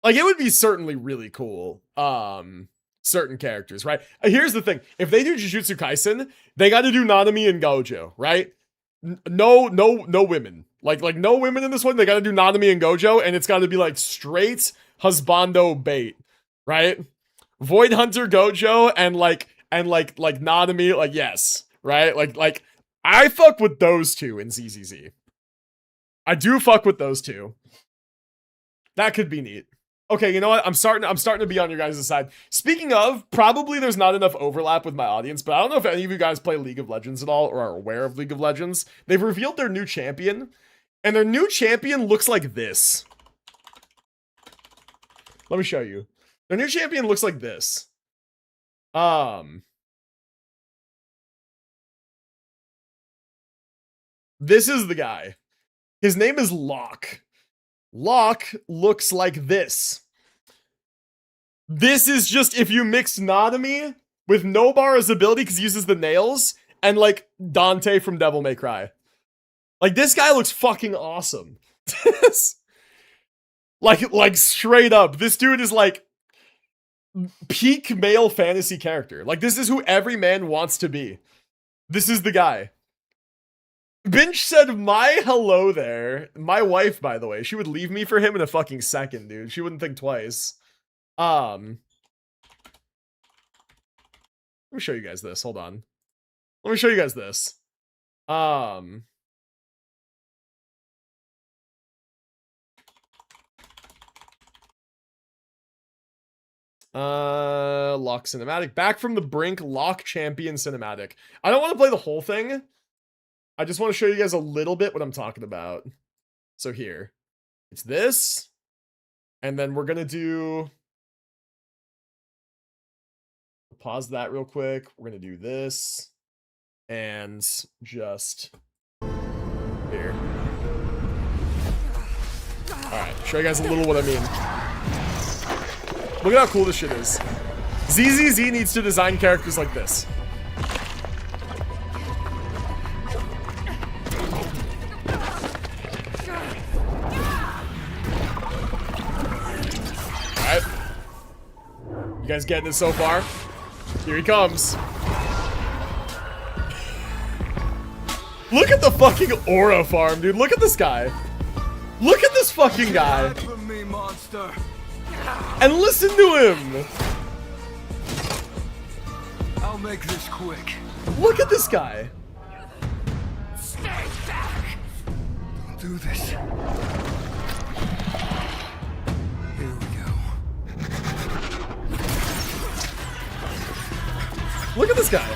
Like, it would be certainly really cool. Certain characters, right? Here's the thing. If they do Jujutsu Kaisen, they got to do Nanami and Gojo, right? No women. Like no women in this one. They got to do Nanami and Gojo, and it's got to be like straight husbando bait, right? Void Hunter Gojo and like Nanami, like yes, right? Like I fuck with those two in ZZZ. I do fuck with those two. That could be neat. Okay, you know what? I'm starting to be on your guys' side. Speaking of, probably there's not enough overlap with my audience, but I don't know if any of you guys play League of Legends at all or are aware of League of Legends. They've revealed their new champion, and their new champion looks like this. Let me show you. Their new champion looks like this. This is the guy. His name is Locke. Locke looks like this. This is just if you mix Nanami with Nobara's ability because he uses the nails and like Dante from Devil May Cry. Like this guy looks fucking awesome. like straight up. This dude is like peak male fantasy character. Like this is who every man wants to be. This is the guy. Binch said, my hello there. My wife, by the way. She would leave me for him in a fucking second, dude. She wouldn't think twice. Let me show you guys this. Hold on. Let me show you guys this. Lock cinematic. Back from the brink, Lock champion cinematic. I don't want to play the whole thing. I just want to show you guys a little bit what I'm talking about. So here, it's this, and then we're gonna do, pause that real quick. We're gonna do this, and just Show you guys a little what I mean. Look at how cool this shit is. ZZZ needs to design characters like this. Alright. You guys getting it so far? Here he comes. Look at the fucking aura farm, dude. Look at this guy. Look at this fucking guy. And listen to him. I'll make this quick. Look at this guy. Stay back. I'll do this. Here we go. Look at this guy.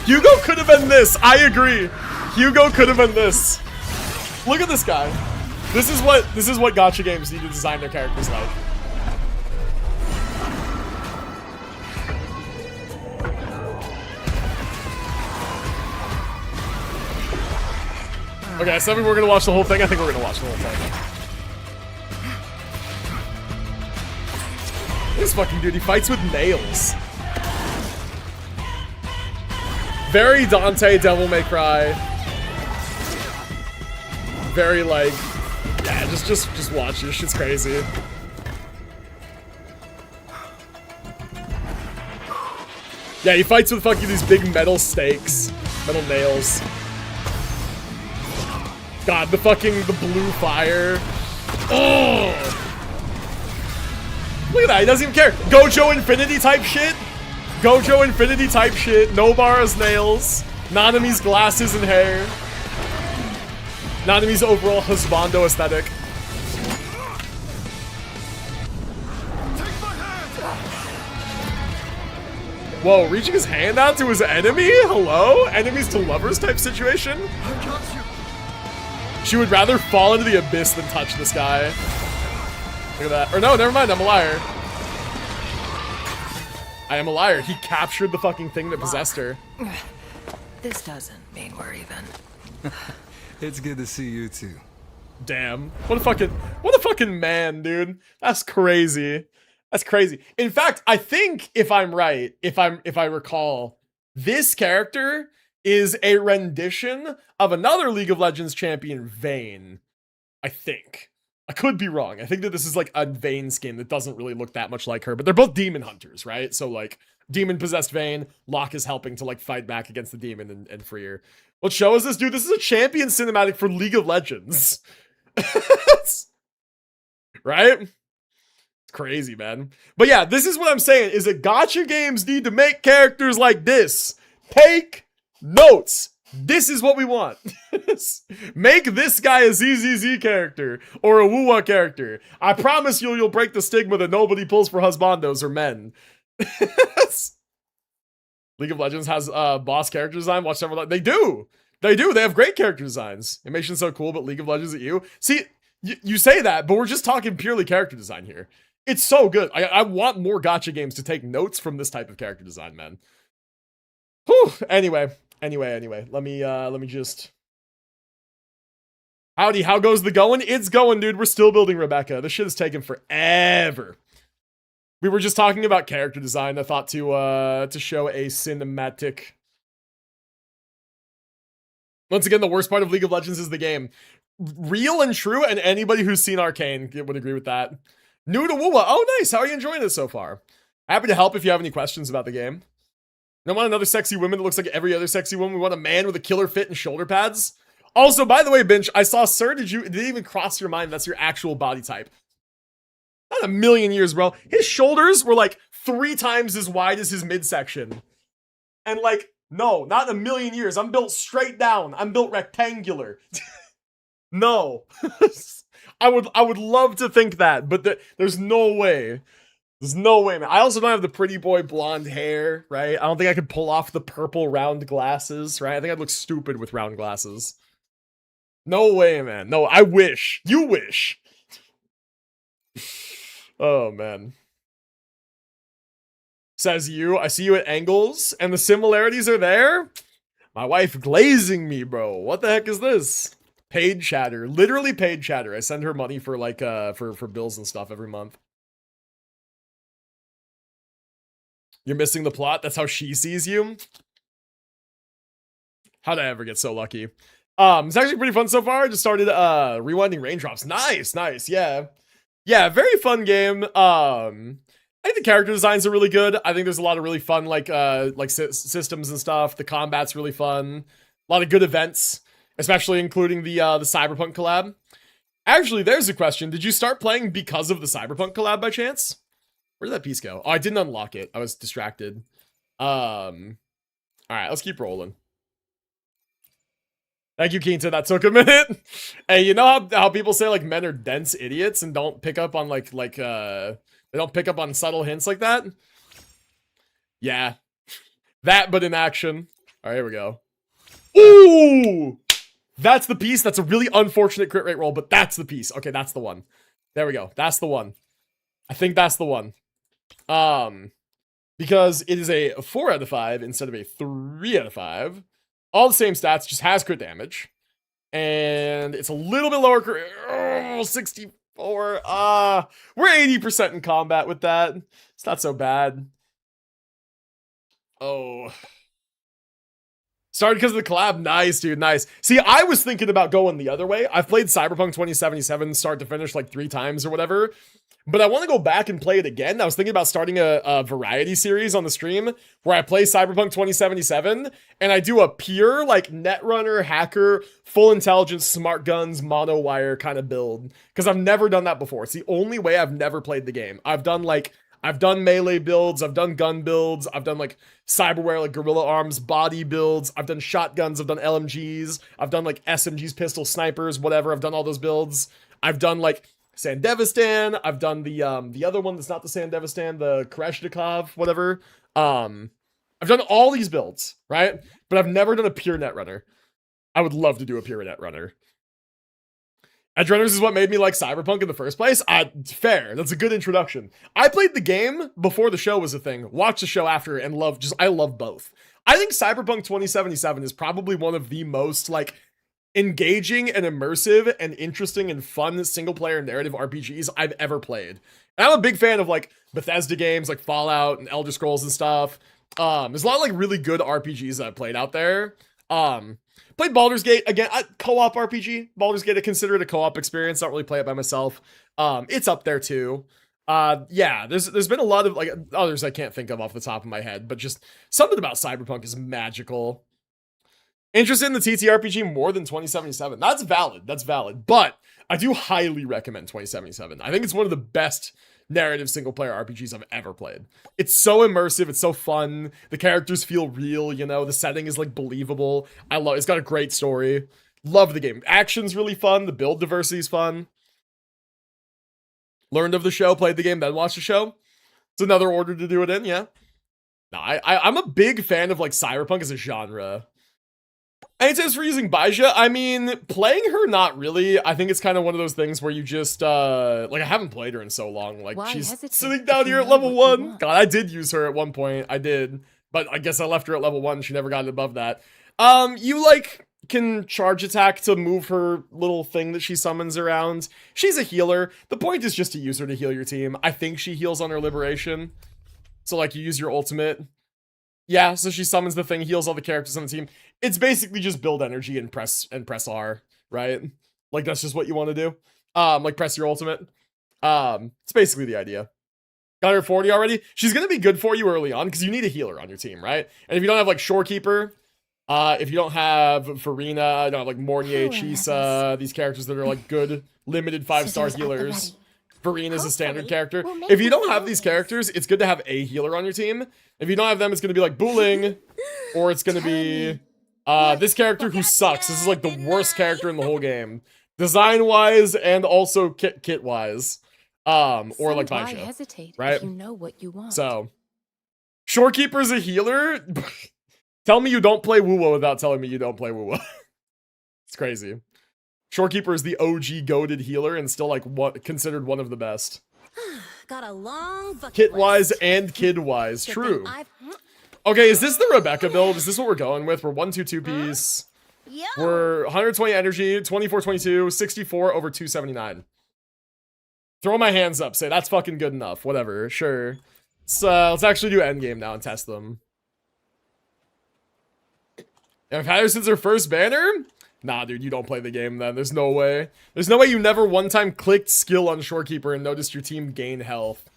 Hugo could have been this. I agree. Hugo could have been this. Look at this guy. This is what gacha games need to design their characters like. Okay, so we're gonna watch the whole thing. I think we're gonna watch the whole thing. This fucking dude, he fights with nails. Very Dante, Devil May Cry. Very like, yeah, just watch this. Shit's crazy. Yeah, he fights with fucking these big metal stakes, metal nails. God, the blue fire. Oh! Look at that, he doesn't even care. Gojo Infinity type shit. Gojo Infinity type shit. Nobara's nails. Nanami's glasses and hair. Nanami's overall husbando aesthetic. Whoa, reaching his hand out to his enemy? Hello? Enemies to lovers type situation? She would rather fall into the abyss than touch this guy. Look at that. Or no, never mind, I'm a liar. I am a liar. He captured the fucking thing that possessed her. This doesn't mean we're even. It's good to see you too. Damn. What a fucking man, dude. That's crazy. That's crazy. In fact, I think if I'm right, if I recall, this character is a rendition of another League of Legends champion, Vayne. I think. I could be wrong. I think that this is like a Vayne skin that doesn't really look that much like her, but they're both demon hunters, right? So like demon possessed Vayne, Locke is helping to like fight back against the demon and free her. What show is this, dude? This is a champion cinematic for League of Legends. Right? It's crazy, man. But yeah, this is what I'm saying, is that gacha games need to make characters like this. Take notes. This is what we want. Make this guy a ZZZ character or a WuWa character. I promise you'll break the stigma that nobody pulls for husbandos or men. League of Legends has boss character design. Watch several. They do. They have great character designs. Animation's so cool, but League of Legends at you. See, you say that, but we're just talking purely character design here. It's so good. I want more gacha games to take notes from this type of character design, man. Whew. Anyway. Let me just. Howdy, how goes the going? It's going, dude. We're still building Rebecca. This shit is taking forever. We were just talking about character design. I thought to show a cinematic. Once again, the worst part of League of Legends is the game. Real and true, and anybody who's seen Arcane would agree with that. New to WuWa. Oh, nice. How are you enjoying it so far? Happy to help if you have any questions about the game. We don't want another sexy woman that looks like every other sexy woman. We want a man with a killer fit and shoulder pads. Also, by the way, Binch, I saw, sir, did it even cross your mind that's your actual body type? Not a million years, bro. His shoulders were like 3 times as wide as his midsection. And like, no, not in a million years. I'm built straight down. I'm built rectangular. No. I would love to think that, but there's no way. There's no way, man. I also don't have the pretty boy blonde hair, right? I don't think I could pull off the purple round glasses, right? I think I'd look stupid with round glasses. No way, man. No, I wish. You wish. Oh, man. Says you. I see you at angles, and the similarities are there. My wife glazing me, bro. What the heck is this? Paid chatter. Literally paid chatter. I send her money for like for bills and stuff every month. You're missing the plot. That's how she sees you. How'd I ever get so lucky? It's actually pretty fun so far. I just started rewinding raindrops. Nice, nice. Yeah. Yeah, very fun game. I think the character designs are really good. I think there's a lot of really fun like systems and stuff. The combat's really fun. A lot of good events, especially including the Cyberpunk collab. Actually, there's a question. Did you start playing because of the Cyberpunk collab by chance? Where did that piece go? Oh, I didn't unlock it. I was distracted. All right, let's keep rolling. Thank you, Quinta. That took a minute. Hey, you know how people say like men are dense idiots and don't pick up on they don't pick up on subtle hints like that? Yeah. That, but in action. All right, here we go. Ooh! That's the piece. That's a really unfortunate crit rate roll, but that's the piece. Okay, that's the one. There we go. That's the one. I think that's the one. Because it is a 4 out of 5 instead of a 3 out of 5. All the same stats, just has crit damage. And it's a little bit lower crit. Oh, 64. We're 80% in combat with that. It's not so bad. Oh. Started because of the collab. Nice, dude. Nice. See, I was thinking about going the other way. I've played Cyberpunk 2077 start to finish like 3 times or whatever. But I want to go back and play it again. I was thinking about starting a variety series on the stream where I play Cyberpunk 2077 and I do a pure like netrunner, hacker, full intelligence, smart guns, mono wire kind of build. Because I've never done that before. It's the only way I've never played the game. I've done melee builds, I've done gun builds, I've done like cyberware, like gorilla arms, body builds, I've done shotguns, I've done LMGs, I've done like SMGs, pistols, snipers, whatever. I've done all those builds. I've done like Sandevistan. I've done the other one that's not the Sandevistan, the Koreshnikov, whatever. I've done all these builds, right? But I've never done a pure netrunner. I would love to do a pure netrunner. Edge Runners is what made me like Cyberpunk in the first place. Fair. That's a good introduction. I played the game before the show was a thing, watched the show after, and I love both. I think Cyberpunk 2077 is probably one of the most like engaging and immersive and interesting and fun single-player narrative RPGs I've ever played. And I'm a big fan of like Bethesda games like Fallout and Elder Scrolls and stuff. There's a lot of like really good RPGs that I've played out there. Played Baldur's Gate again, co-op RPG. Baldur's Gate, I consider it a co-op experience. Don't really play it by myself. It's up there too. Yeah, there's been a lot of like others I can't think of off the top of my head, but just something about Cyberpunk is magical. Interested in the TTRPG more than 2077. That's valid. But I do highly recommend 2077. I think it's one of the best narrative single-player RPGs I've ever played. It's so immersive. It's so fun. The characters feel real, you know? The setting is, like, believable. It's got a great story. Love the game. Action's really fun. The build diversity is fun. Learned of the show, played the game, then watched the show. It's another order to do it in, yeah. No, I'm a big fan of, like, Cyberpunk as a genre. And it says for using Baija, I mean, playing her, not really. I think it's kind of one of those things where you just, like, I haven't played her in so long. Like, she's sitting down here at level 1. God, I did use her at one point. I did. But I guess I left her at level 1. She never got above that. You, like, can charge attack to move her little thing that she summons around. She's a healer. The point is just to use her to heal your team. I think she heals on her liberation. So, like, you use your ultimate. Yeah, so she summons the thing, heals all the characters on the team. It's basically just build energy and press R, right? Like, that's just what you want to do. Like, press your ultimate. It's basically the idea. Got her 40 already? She's gonna be good for you early on, because you need a healer on your team, right? And if you don't have, like, Shorekeeper, if you don't have Farina, you don't have, like, Mornier, Chisa, these characters that are, like, good, limited 5-star healers. Farina's a standard character. If you don't have these characters, it's good to have a healer on your team. If you don't have them, it's going to be like Booling, or it's going to be this character who sucks. This is like the worst character in the whole game, design-wise and also kit-wise, or like Baisha, right? You know what you want. So, Shorekeeper's a healer. Tell me you don't play WuWa without telling me you don't play WuWa. It's crazy. Shorekeeper is the OG goated healer and still like considered one of the best. Got a long kit-wise and kid-wise. True. Okay, is this the Rebecca build? Is this what we're going with? We're 1-2-2 piece. Yo! We're 120 energy, 2422, 64 over 279. Throw my hands up, say that's fucking good enough. Whatever, sure. So let's actually do endgame now and test them. And Patterson's her first banner? Nah, dude, you don't play the game then. There's no way. There's no way you never one time clicked skill on Shorekeeper and noticed your team gain health.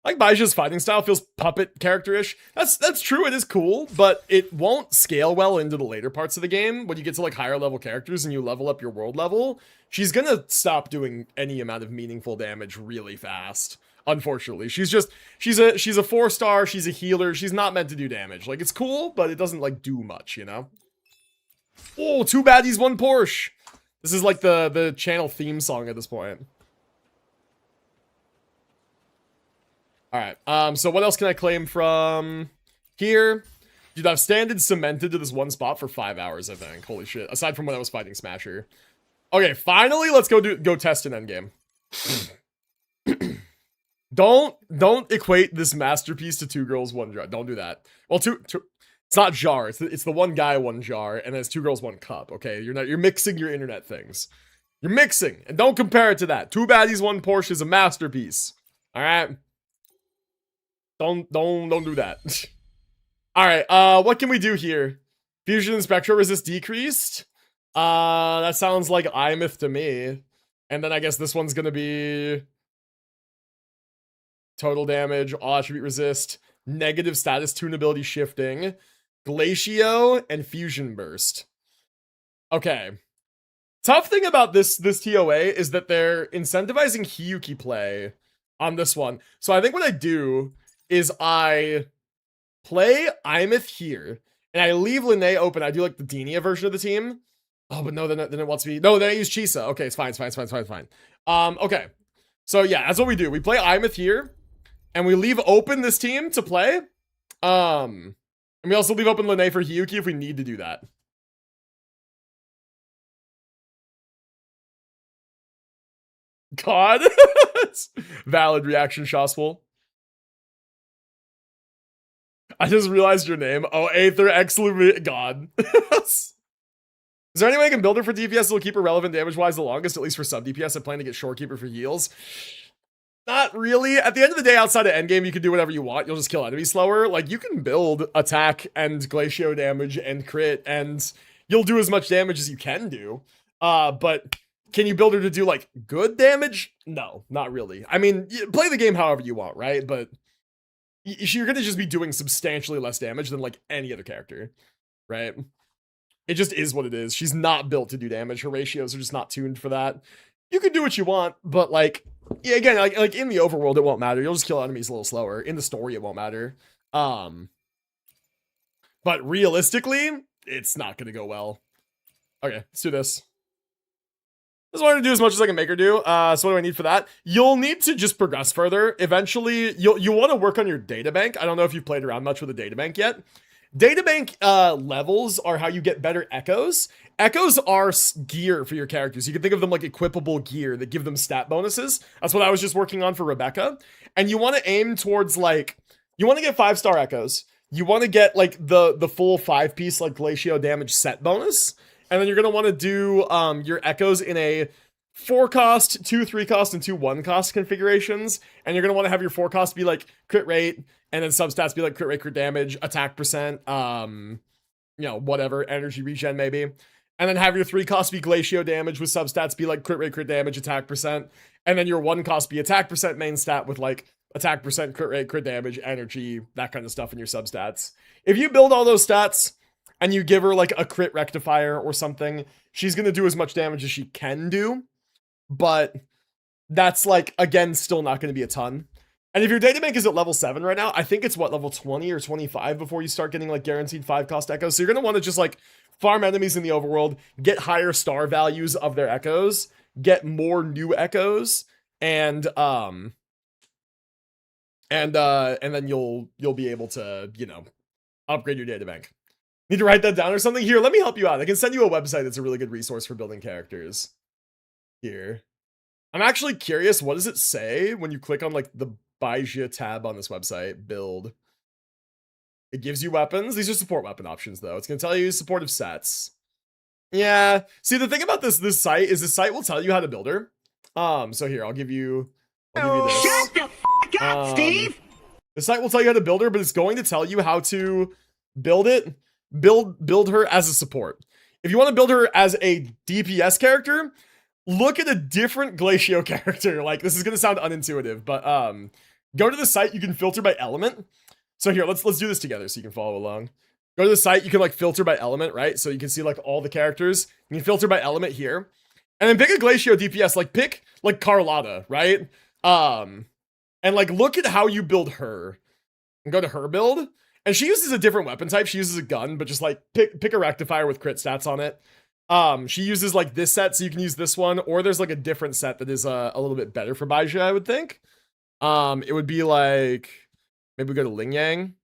Like Baijia's fighting style feels puppet character-ish. That's true, it is cool, but it won't scale well into the later parts of the game. When you get to like higher level characters and you level up your world level, she's gonna stop doing any amount of meaningful damage really fast. Unfortunately, she's a 4-star, she's a healer, she's not meant to do damage. Like, it's cool, but it doesn't like do much, you know? Oh, 2 baddies, 1 Porsche. This is like the channel theme song at this point. Alright, so what else can I claim from here? Dude, I've standed cemented to this one spot for 5 hours, I think. Holy shit. Aside from when I was fighting Smasher. Okay, finally, let's go test an endgame. Don't equate this masterpiece to 2 girls, 1 jar. Don't do that. Well, two it's not jar. It's the 1 guy, 1 jar, and then it's 2 girls, 1 cup. Okay, you're mixing your internet things. You're mixing, and don't compare it to that. 2 baddies, 1 Porsche is a masterpiece. All right. Don't do that. All right. What can we do here? Fusion and Spectral resist decreased. That sounds like Imyth to me. And then I guess this one's gonna be total damage, all attribute resist, negative status tunability shifting, Glacio, and Fusion Burst. Okay. Tough thing about this TOA is that they're incentivizing Hiyuki play on this one. So I think what I do is I play Imyth here, and I leave Linné open. I do like the Denia version of the team. Oh, but no, then it wants me. No, then I use Chisa. Okay, it's fine. Okay. So yeah, that's what we do. We play Imyth here, and we leave open this team to play. And we also leave open Linné for Hiyuki if we need to do that. God. Valid reaction, Shoswell. I just realized your name. Oh, Aether Exclude God. Is there any way I can build her for DPS that'll keep her relevant damage-wise the longest, at least for sub DPS? I plan to get Shorekeeper for heals. Not really. At the end of the day, outside of endgame, you can do whatever you want. You'll just kill enemies slower. Like, you can build attack and Glacio damage and crit, and you'll do as much damage as you can do. But can you build her to do, like, good damage? No, not really. I mean, play the game however you want, right? But you're gonna just be doing substantially less damage than, like, any other character, right? It just is what it is. She's not built to do damage. Her ratios are just not tuned for that. You can do what you want, but, like, yeah, again, like in the overworld, it won't matter. You'll just kill enemies a little slower. In the story, it won't matter. But realistically, it's not gonna go well. Okay, let's do this. Just wanted to do as much as I can make her do. So what do I need for that? You'll need to just progress further. Eventually, you want to work on your databank. I don't know if you've played around much with the databank yet. Databank levels are how you get better echoes. Echoes are gear for your characters. You can think of them like equipable gear that give them stat bonuses. That's what I was just working on for Rebecca. And you want to aim towards, like, you want to get 5-star echoes. You want to get, like, the full 5-piece, like, Glacio damage set bonus. And then you're going to want to do your echoes in a 4-cost, 2 3-cost, and 2 1-cost configurations. And you're going to want to have your 4-cost be like crit rate, and then substats be like crit rate, crit damage, attack percent, you know, whatever, energy regen maybe. And then have your 3-cost be Glacio damage with substats be like crit rate, crit damage, attack percent. And then your 1-cost be attack percent main stat with like attack percent, crit rate, crit damage, energy, that kind of stuff in your substats. If you build all those stats, and you give her, like, a crit rectifier or something, she's gonna do as much damage as she can do, but that's, like, again, still not gonna be a ton. And if your databank is at level 7 right now, I think it's, what, level 20 or 25 before you start getting, like, guaranteed 5-cost echoes. So you're gonna want to just, like, farm enemies in the overworld, get higher star values of their echoes, get more new echoes, and then you'll be able to, you know, upgrade your databank. Need to write that down or something? Here, let me help you out. I can send you a website that's a really good resource for building characters. Here. I'm actually curious, what does it say when you click on, like, the Baijia tab on this website? Build. It gives you weapons. These are support weapon options, though. It's going to tell you supportive sets. Yeah. See, the thing about this site is this site will tell you how to build her. So here, I'll give you this. Shut the f*** up, Steve! The site will tell you how to build her, but it's going to tell you how to build her as a support. If you want to build her as a DPS character, look at a different Glacio character. Like, this is going to sound unintuitive, but go to the site. You can filter by element. So here, let's do this together so you can follow along. Go to the site. You can like filter by element, right? So you can see like all the characters. You can filter by element here, and then pick a Glacio DPS. Like pick like Carlotta, right? And like look at how you build her, and go to her build. And she uses a different weapon type. She uses a gun, but just like pick a rectifier with crit stats on it. She uses like this set, so you can use this one, or there's like a different set that is a little bit better for Baizhi, I would think. It would be like, maybe we go to Ling Yang.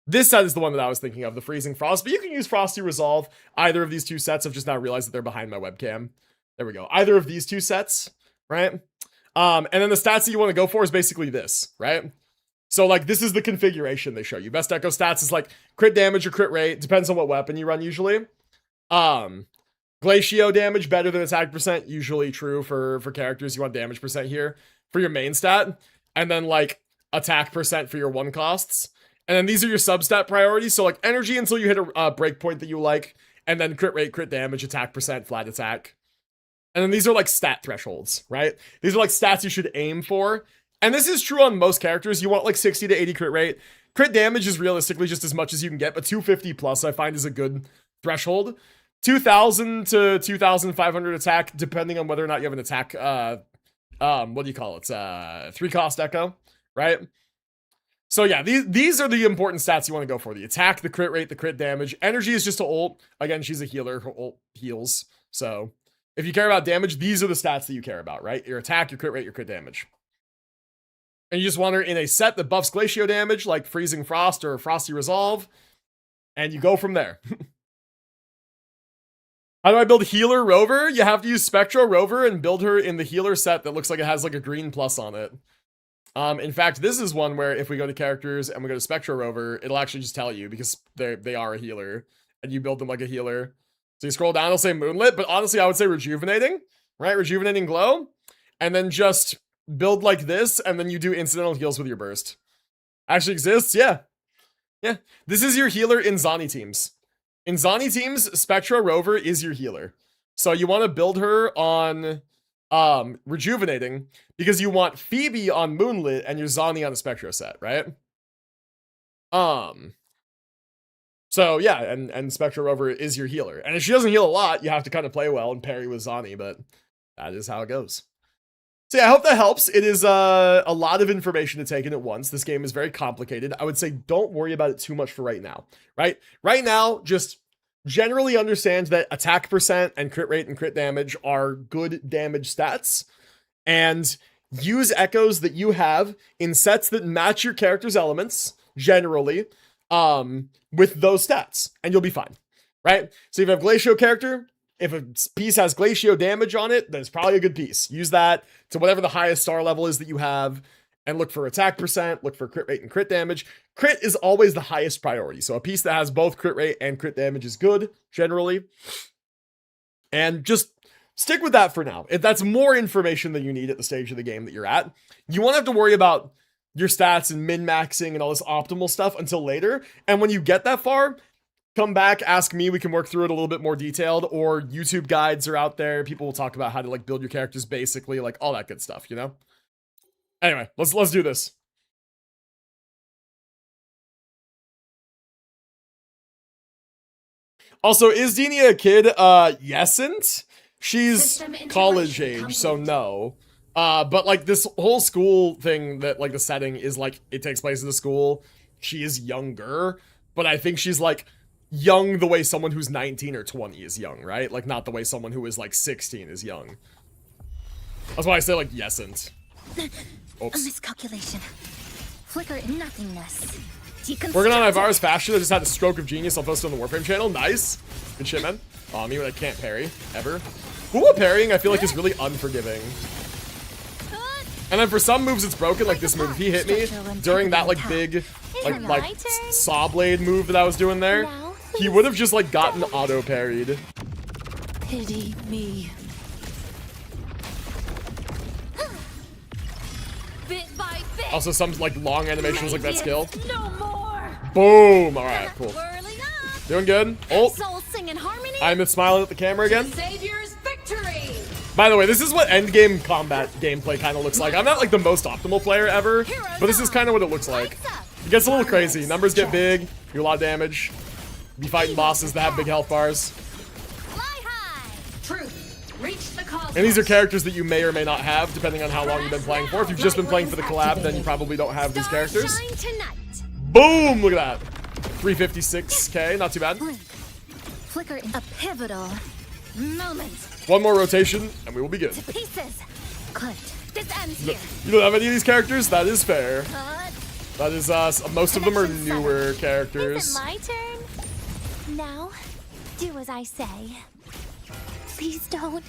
This set is the one that I was thinking of, the Freezing Frost, but you can use Frosty Resolve. Either of these two sets. I've just now realized that they're behind my webcam. There we go. Either of these two sets, right? And then the stats that you want to go for is basically this, right? So like this is the configuration they show you. Best echo stats is like crit damage or crit rate, depends on what weapon you run usually. Glacio damage better than attack percent, usually true for characters. You want damage percent here for your main stat, and then like attack percent for your one costs. And then these are your substat priorities. So like energy until you hit a breakpoint that you like, and then crit rate, crit damage, attack percent, flat attack. And then these are like stat thresholds, right? These are like stats you should aim for. And this is true on most characters. You want like 60 to 80 crit rate. Crit damage is realistically just as much as you can get, but 250 plus I find is a good threshold. 2,000 to 2,500 attack, depending on whether or not you have an attack, what do you call it? 3-cost echo, right? So yeah, these are the important stats you want to go for. The attack, the crit rate, the crit damage. Energy is just to ult. Again, she's a healer. Her ult heals. So if you care about damage, these are the stats that you care about, right? Your attack, your crit rate, your crit damage. And you just want her in a set that buffs Glacio damage, like Freezing Frost or Frosty Resolve. And you go from there. How do I build Healer Rover? You have to use Spectro Rover and build her in the healer set that looks like it has like a green plus on it. In fact, this is one where if we go to characters and we go to Spectro Rover, it'll actually just tell you because they are a healer. And you build them like a healer. So you scroll down, it'll say Moonlit, but honestly, I would say Rejuvenating, right? Rejuvenating Glow. And then just build like this, and then you do incidental heals with your burst. Actually exists? Yeah. Yeah. This is your healer in Zani teams. In Zani teams, Spectro Rover is your healer. So you want to build her on Rejuvenating, because you want Phoebe on Moonlit and your Zani on a Spectro set, right? So yeah, and Spectro Rover is your healer. And if she doesn't heal a lot, you have to kind of play well and parry with Zani, but that is how it goes. So yeah, I hope that helps. It is a lot of information to take in at once. This game is very complicated. I would say don't worry about it too much for right now, right? Right now, just generally understand that attack percent and crit rate and crit damage are good damage stats. And use echoes that you have in sets that match your character's elements, generally, with those stats. And you'll be fine, right? So if you have a Glacio character, if a piece has Glacio damage on it, then it's probably a good piece. Use that to whatever the highest star level is that you have, and look for attack percent, look for crit rate and crit damage. Crit is always the highest priority. So a piece that has both crit rate and crit damage is good, generally. And just stick with that for now. If that's more information than you need at the stage of the game that you're at, you won't have to worry about your stats and min-maxing and all this optimal stuff until later. And when you get that far, come back, ask me, we can work through it a little bit more detailed, or YouTube guides are out there. People will talk about how to like build your characters basically, like all that good stuff, you know? Anyway, let's do this. Also, is Dini a kid? Yesn't. She's college age, so no. But like this whole school thing that like the setting is like it takes place in the school. She is younger, but I think she's like young the way someone who's 19 or 20 is young, right? Like not the way someone who is like 16 is young. That's why I say like yesn't. Oops. A miscalculation. Flicker in nothingness. Working on Ivar's fashion. I just had a stroke of genius. I'll post it on the Warframe channel. Nice. Good shit, man. Oh, me when I can't parry ever. WuWa parrying I feel like is really unforgiving. And then for some moves it's broken, like this move. If he hit me during that like big, like saw blade move that I was doing there, he would have just like gotten auto parried. Pity me. Bit by bit. Also some like long animations like that skill. No more. Boom! Alright, cool. Whirling up. Doing good. Oh, Souls sing in harmony. I'm smiling at the camera again. Savior's victory. By the way, this is what endgame combat gameplay kind of looks like. I'm not like the most optimal player ever, but this is kind of what it looks like. It gets a little crazy. Numbers get big, do a lot of damage. Be fighting bosses that have big health bars. Fly high. Truth. Reach the cosmos. And these are characters that you may or may not have, depending on how long you've been playing for. If you've just been playing for the collab, then you probably don't have these characters. Shine tonight. Boom! Look at that. 356k, not too bad. Flicker in a pivotal moment. One more rotation, and we will be good. Pieces. Cut. This ends here. You don't have any of these characters? That is fair. Cut. That is, most of them are newer characters. Is it my turn? Now, do as I say. Please don't.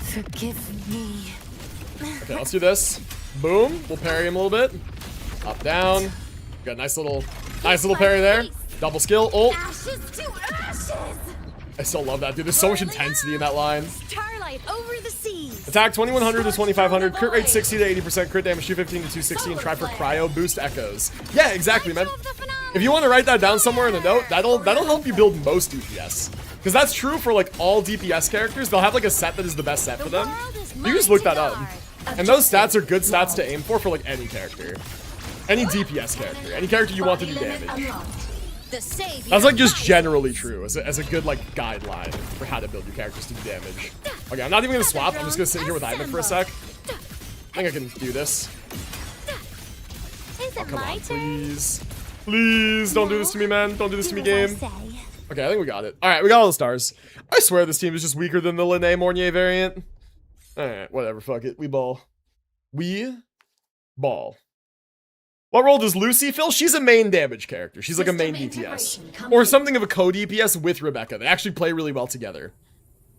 Forgive me. Okay, let's do this. Boom. We'll parry him a little bit. Up, down. Got a nice little parry there. Double skill. Ult. Ashes to ashes. I still love that, dude. There's so much intensity in that line. Starlight over the seas. Attack 2100 to 2500. Crit rate 60 to 80%. Crit damage 215 to 260. And try for cryo boost echoes. Yeah, exactly, man. If you want to write that down somewhere in a note, that'll help you build most DPS. Because that's true for like all DPS characters. They'll have like a set that is the best set for them. You can just look that up. And those stats are good stats to aim for like any character. Any DPS character. Any character you want to do damage. That's like just generally true as a good like guideline for how to build your characters to do damage. Okay, I'm not even gonna swap. I'm just gonna sit here with Ivan for a sec. I think I can do this. Is it Come my on, turn? please. Please, don't do this to me, man. Don't do this to me, Do as game. I say. Okay, I think we got it. Alright, we got all the stars. I swear this team is just weaker than the Linné Mornier variant. Alright, whatever, fuck it. We ball. We ball. What role does Lucy fill? She's a main damage character. She's like a main DPS. Or something of a co-DPS with Rebecca. They actually play really well together.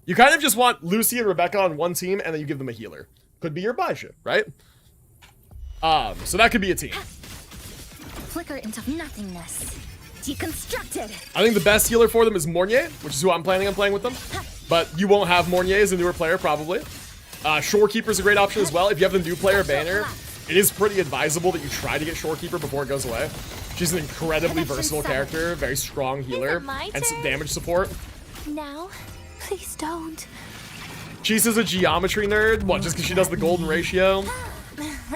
You kind of just want Lucy and Rebecca on one team, and then you give them a healer. Could be your Baisha, right? So that could be a team. Flicker into nothingness. Deconstructed. I think the best healer for them is Mornier, which is who I'm planning on playing with them. But you won't have Mornier as a newer player, probably. Shorekeeper's a great option as well. If you have the new player banner, it is pretty advisable that you try to get Shorekeeper before it goes away. She's an incredibly versatile character, very strong healer, and some damage support. Now, please don't. She's a geometry nerd. What, just because she does the golden ratio?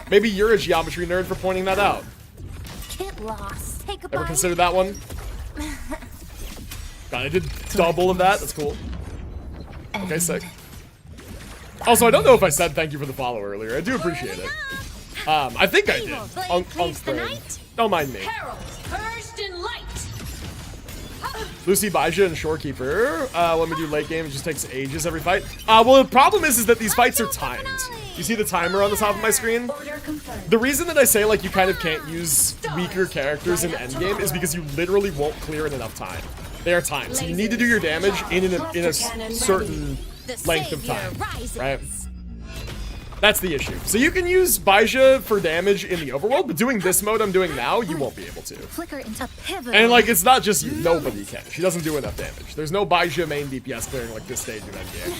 Maybe you're a geometry nerd for pointing that out. Get lost. Say goodbye. Ever considered that one? God, I did double of that. That's cool. Okay, sick. Also, I don't know if I said thank you for the follow earlier. I do appreciate it. I think I did. Don't mind me. Lucy, Baisha, and Shorekeeper. Let me do late game. It just takes ages every fight. Well, the problem is that these fights are timed. You see the timer on the top of my screen? The reason that I say like you kind of can't use weaker characters in endgame is because you literally won't clear in enough time. They are timed, so you need to do your damage in a certain length of time, right? That's the issue. So you can use Baisha for damage in the overworld, but doing this mode I'm doing now, you won't be able to. Flicker into pivot. And like, it's not just you. Nobody can. She doesn't do enough damage. There's no Baisha main DPS clearing like this stage of endgame.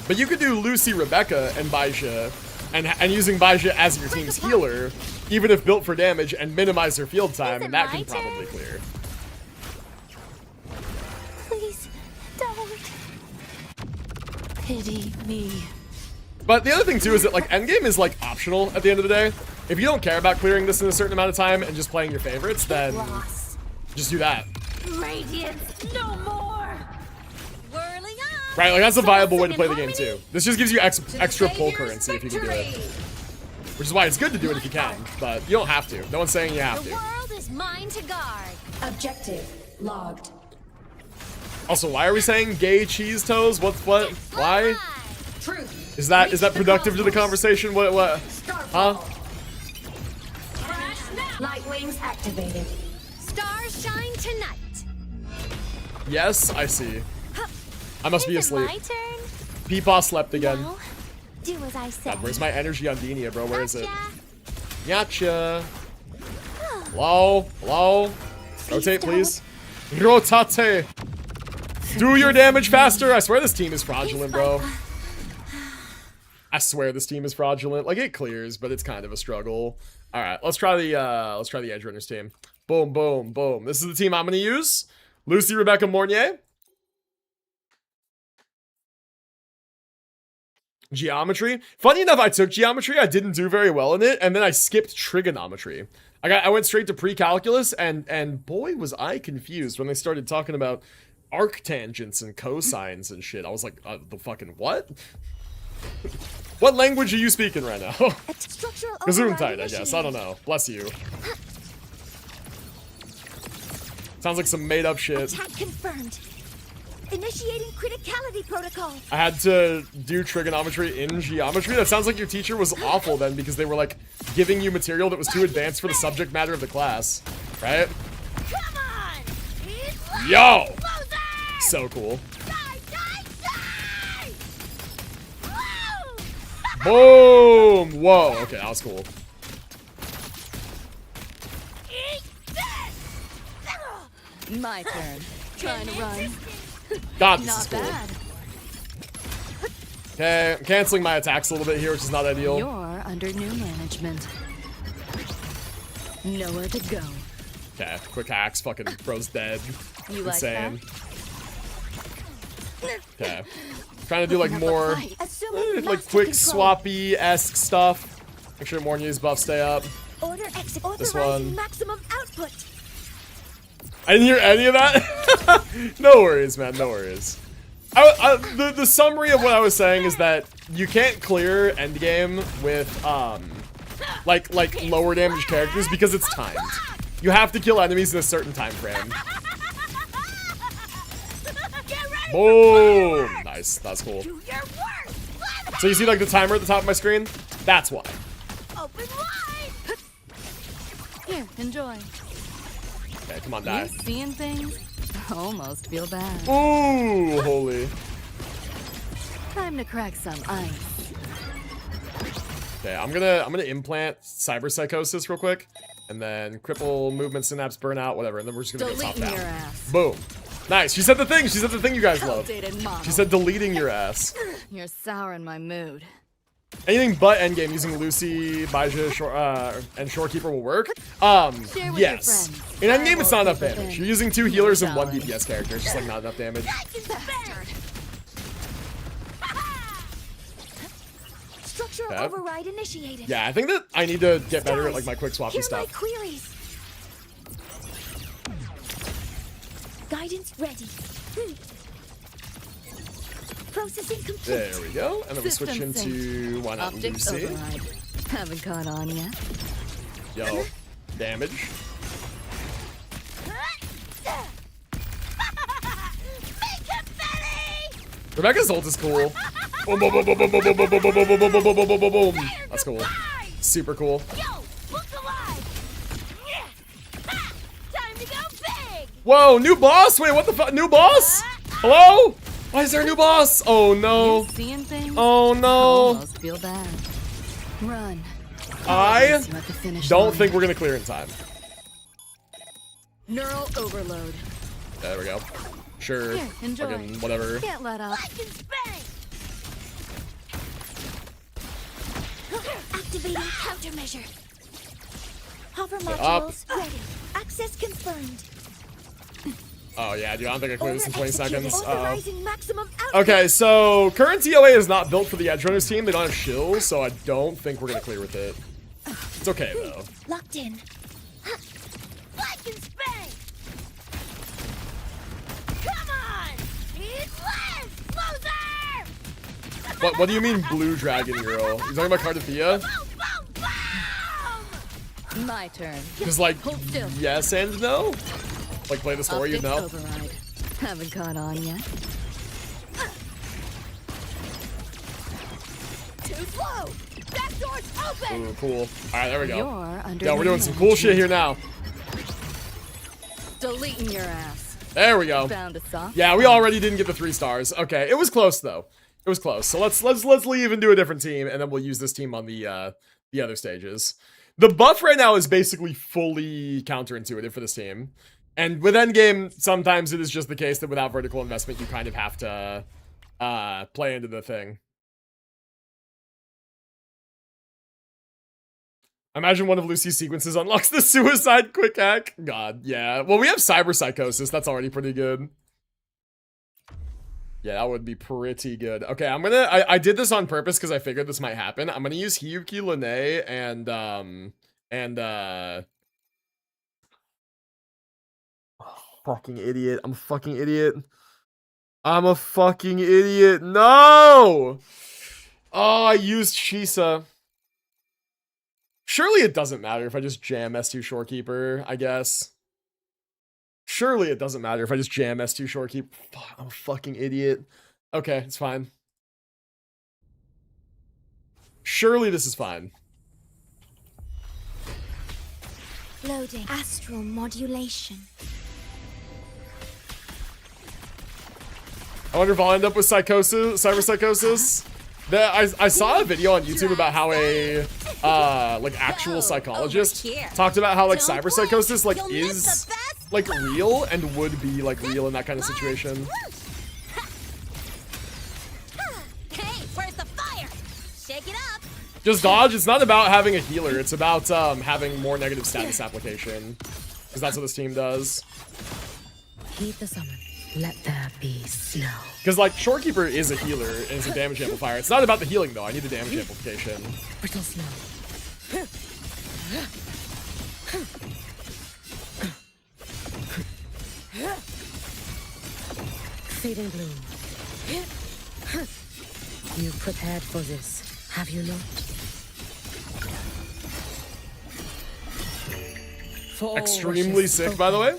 But you could do Lucy, Rebecca, and Baisha, and using Baisha as your team's healer, even if built for damage, and minimize her field time, and that can probably clear. Please don't. Pity me. But the other thing too is that like endgame is like optional at the end of the day. If you don't care about clearing this in a certain amount of time and just playing your favorites, then just do that. Radiance, no more. Whirling up. Right, like that's a viable way to play the game too. This just gives you extra pull currency if you can do it. Which is why it's good to do it if you can, but you don't have to. No one's saying you have The to. world is mine to guard. Objective logged. Also, why are we saying gay cheese toes? What? Why? Truth. Is that productive to the conversation? What? Huh? Light wings activated. Stars shine tonight. Yes, I see. I must be Is it asleep. my turn? Peepaw slept again. Now, do as I say. God, where's my energy on Denia, bro? Where is it? Gotcha. Gotcha. Hello? Hello? Rotate, please. Rotate. Do your damage faster. I swear this team is fraudulent, bro. I swear this team is fraudulent. Like, it clears, but it's kind of a struggle. All right, let's try the Edge Runners team. Boom, boom, boom. This is the team I'm gonna use. Lucy, Rebecca, Mornier. Geometry. Funny enough, I took geometry. I didn't do very well in it, and then I skipped trigonometry. I went straight to pre-calculus, and boy, was I confused when they started talking about arctangents and cosines and shit. I was like, the fucking what? What language are you speaking right now? Gesundheit, I guess. I don't know. Bless you. Sounds like some made-up shit. Attack confirmed. Initiating criticality protocol. I had to do trigonometry in geometry. That sounds like your teacher was awful then, because they were like giving you material that was too advanced for the subject matter of the class, right? Come on! Yo! Closer! So cool. Die, die, die! Woo! Boom! Whoa, okay, that was cool. Eat this! My turn. Trying to run. God, this Not is cool. bad. Okay, I'm canceling my attacks a little bit here, which is not ideal. You're under new management. Nowhere to go. Okay, quick hacks, fucking bro's dead. You like Insane. Okay. Trying to do like more like quick swappy-esque stuff. Make sure Mornier's buffs stay up. Order exit. This Authorizing one. maximum output. I didn't hear any of that. No worries, man. No worries. The summary of what I was saying is that you can't clear Endgame with like lower damage characters because it's timed. You have to kill enemies in a certain time frame. Boom! Nice. That's cool. Do your worst! So you see like the timer at the top of my screen? That's why. Open wide! Here, enjoy. Okay, come on, You die. seeing things? Almost feel bad. Ooh, holy. Time to crack some ice. Okay, I'm gonna implant cyber psychosis real quick, and then cripple movement, synapse, burnout, whatever, and then we're just gonna go top Deleting your down. ass. Boom. Nice. She said the thing. She said the thing you guys love. Outdated model. She said deleting your ass. You're souring my mood. Anything but endgame using Lucy, Baja, and Shorekeeper will work. Share with Yes. your In friends. endgame, it's not enough Fireball damage. people You're using 2 healers and 1 Valid. DPS character. It's just like not enough damage. Structural Okay. override initiated. Yeah, I think that I need to get better at like my quick swappy Here are my stuff. queries. Guidance ready. Processing complete. There we go. And then we System switch into why not Optics Lucy. override. Haven't caught on yet. Yo, damage. Rebecca's ult is cool. Boom, boom, boom, boom, boom, boom, boom, boom, boom, boom, boom, boom, boom, boom, boom, boom, boom. That's cool. Super cool. Yo, look alive! Time to go big! Whoa, new boss? Wait, what the fuck? New boss? Hello? Why is there a new boss? Oh no. You seeing things? Oh no. Almost feel bad. Run. I Almost at the finish don't line. think we're gonna clear in time. Neural overload. There we go. Sure. Here, enjoy. Fucking whatever. Can't let up. I can spank! Activating countermeasure. Hover up. modules ready. Access confirmed. Oh yeah, dude, I don't think I clear this in 20 executed. seconds. Authorizing maximum output. Okay, so current TOA is not built for the Edge Runners team. They don't have shills, so I don't think we're gonna clear with it. It's okay though. Locked in. I can spank! Come on! It's less! Closer! What do you mean blue dragon girl? You talking about Cardathea? Boom, boom, boom! My turn. Just like Hold still. yes and no? Like play the story, you Optics know? override. Haven't caught on yet. Too slow. Back door's open. Ooh, cool. Alright, there we go. You're under Yeah, we're new doing some cool shit management. here now. Deleting your ass. There we go. Found a soft Yeah, we already didn't get the 3 stars. Okay, it was close though. It was close. So let's leave and do a different team, and then we'll use this team on the other stages. The buff right now is basically fully counterintuitive for this team. And with Endgame, sometimes it is just the case that without vertical investment, you kind of have to play into the thing. Imagine one of Lucy's sequences unlocks the suicide quick hack. God, yeah. Well, we have cyber psychosis. That's already pretty good. Yeah, that would be pretty good. Okay, I did this on purpose because I figured this might happen. I'm gonna use Hiyuki, Lene, fucking idiot. I'm a fucking idiot. I'm a fucking idiot. No! Oh, I used Shisa. Surely it doesn't matter if I just jam S2 Shorekeeper, I guess. Surely it doesn't matter if I just jam S2 Shorekeeper. I'm a fucking idiot. Okay, it's fine. Surely this is fine. Loading. Astral modulation. I wonder if I'll end up with psychosis, cyber psychosis. I saw a video on YouTube about how a like actual psychologist talked about how like cyber psychosis like is like real and would be like real in that kind of situation. Hey, where's the fire? Shake it up. Just dodge. It's not about having a healer. It's about having more negative status application, because that's what this team does. Heed the summon. Let there be snow. Because like Shorekeeper is a healer and is a damage amplifier. It's not about the healing though. I need the damage amplification. Brittle snow. Fading bloom. You prepared for this, have you not? For Extremely sick, by the way.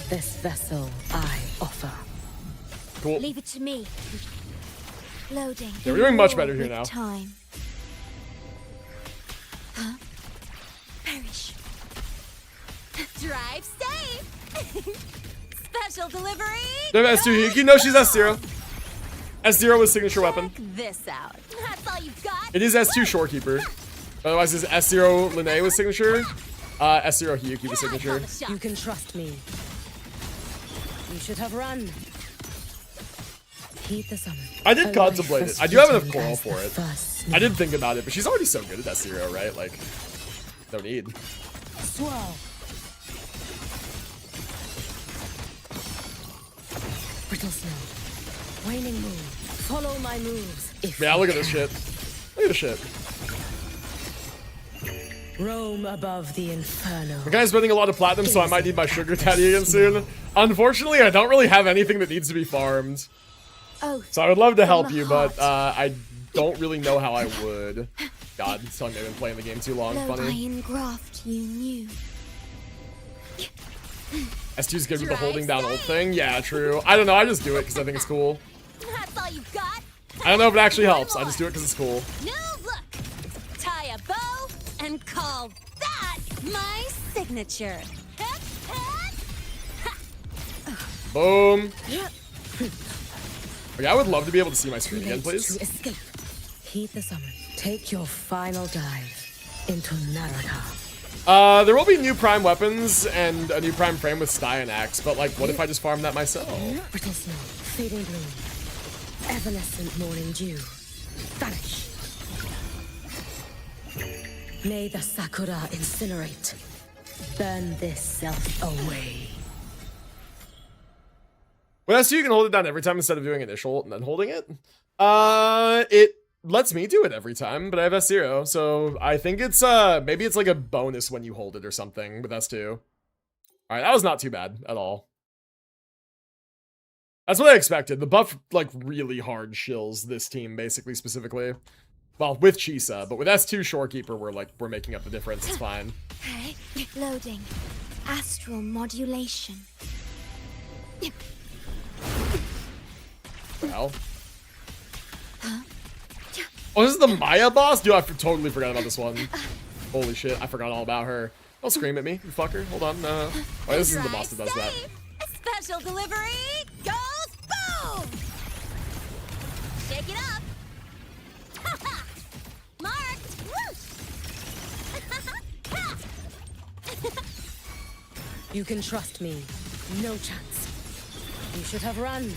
This vessel I offer. Cool. Leave it to me. Loading. Yeah, we're doing much better here now. Time. Huh? Perish. Drive safe. Special delivery. Do I have S2 Hiyuki? No, she's S0. S0 was signature weapon. Check this out. That's all you've got. It is S2 Shorekeeper. Otherwise, it's S0 Lene with signature. S0 Hiyuki with signature. You can trust me. You should have run. Heed the summon. I did contemplate it. I do have enough coral for it. I did think about it, but she's already so good at S0, right? Like, no need. Swirl. Brittle snow. Waning moon. Follow my moves. Yeah, look at this shit. Look at this shit. Roam above the inferno. The guy's spending a lot of platinum, so I might need my sugar daddy again soon. Unfortunately, I don't really have anything that needs to be farmed. Oh, So I would love to help you, but I don't really know how I would. God, it's telling me I've been playing the game too long. low Funny. iron graft you knew. S2's good with the holding down ult thing. Yeah, true. I don't know. I just do it because I think it's cool. That's all you've got. I don't know if it actually helps. I just do it because it's cool. New look. Tie a bow and call that my signature. Boom. Okay, I would love to be able to see my screen again, please. To escape. Heed the summon. Take your final dive into Naraka. There will be new prime weapons and a new prime frame with Sty and Axe, but like, what if I just farm that myself? Brittle snow. Fading bloom. Evanescent morning dew. Vanish. May the Sakura incinerate. Burn this self away. Well, so you can hold it down every time instead of doing initial and then holding it. It lets me do it every time, but I have S0, so I think it's maybe it's like a bonus when you hold it or something with S2. All right, that was not too bad at all. That's what I expected. The buff like really hard shills this team basically specifically. Well, with Chisa, but with S2 Shorekeeper, we're making up the difference. It's fine. Okay. Loading. Astral modulation. Well. Oh, this is the Maya boss? Dude, I totally forgot about this one. Holy shit, I forgot all about her. Don't scream at me, you fucker. Hold on. Oh, this isn't the boss that does that. Special delivery goes boom! Shake it up. Marked. You can trust me. No chance. You should have run.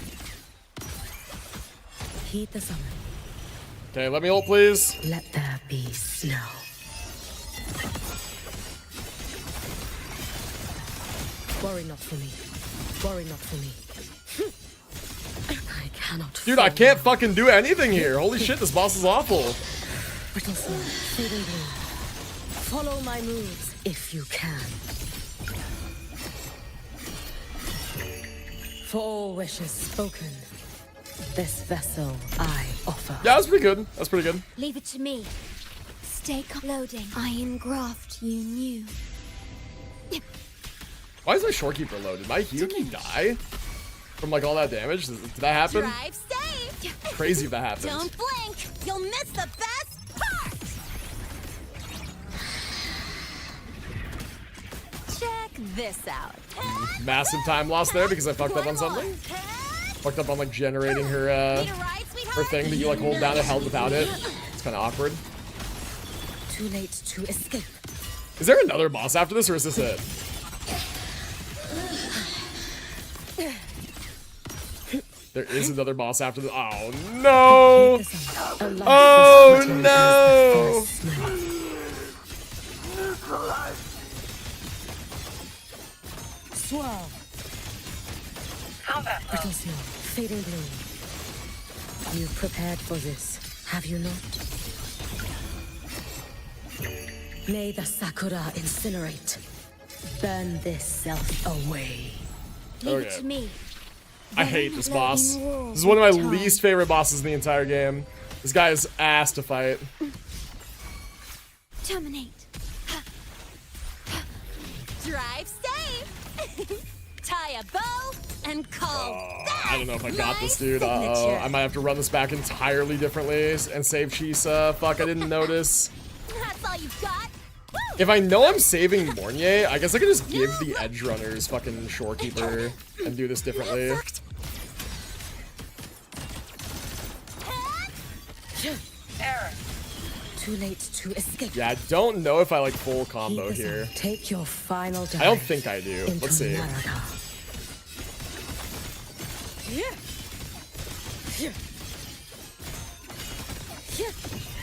Heed the summon. Okay, let me ult, please. Let there be snow. Worry not for me. Worry not for me. I cannot. Dude, I can't fucking do anything here. Holy shit, this boss is awful. Brittle snow, fading blue. Follow my moves if you can. For all wishes spoken, this vessel I offer. Yeah, that's pretty good. That's pretty good. Leave it to me. Stay loading. Iron graft you knew. Why is my shorekeeper low? Did my Hyuki die? From like all that damage? Did that happen? Drive safe. Crazy if that happened. Don't blink. You'll miss the best part. Check this out. Massive time loss there because I fucked up on something. Fucked up on like generating her thing that you like hold down and held without it. It's kind of awkward. Too late to escape. Is there another boss after this or is this it? There is another boss after this. Oh no! Oh no! Swirl. Brittle snow, fading blue. You've prepared for this, have you not? May the Sakura incinerate. Burn this self away. Leave it to me. I hate this boss. This is one of my least favorite bosses in the entire game. This guy is ass to fight. Terminate. Drive safe. Tie a bow and call that I don't know if I got this, my dude. Uh-oh. signature. I might have to run this back entirely differently and save Chisa. Fuck, I didn't notice. That's all you've got. Woo! If I know I'm saving Mornier, I guess I could just give the Edge Runners fucking Shorekeeper and do this differently. Too late to escape. Yeah, I don't know if I like full combo Heed the here. sun. Take your final dive. I don't think I do. into Let's see. Naraka.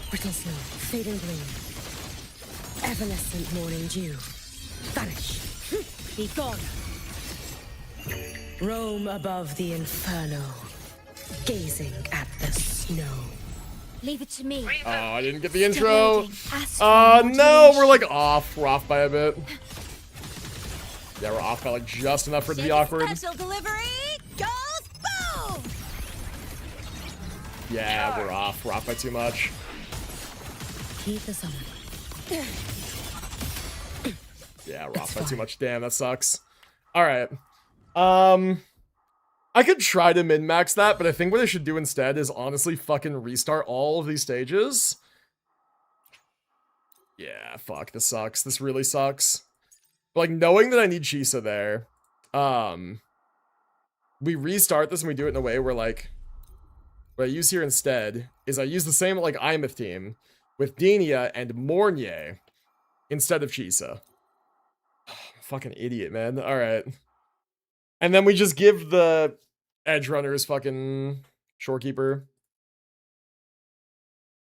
Brittle snow, fading blue. Evanescent morning dew. Vanish. Be gone. Roam above the inferno, gazing at the snow. Leave it to me. Oh, I didn't get the intro. No, No, we're like off. We're off by a bit. Yeah, we're off by like just enough for it to be awkward. Special delivery goes boom. Yeah, we're off. We're off by too much. Heed the summon. Yeah, we're off by too much. Damn, that sucks. All right. I could try to min-max that, but I think what I should do instead is honestly fucking restart all of these stages. Yeah, fuck, this sucks. This really sucks. But like, knowing that I need Chisa there, we restart this and we do it in a way where like, what I use here instead is I use the same like Imeth team with Denia and Mornier instead of Chisa. Fucking idiot, man. All right. And then we just give the Edge Runners fucking Shorekeeper.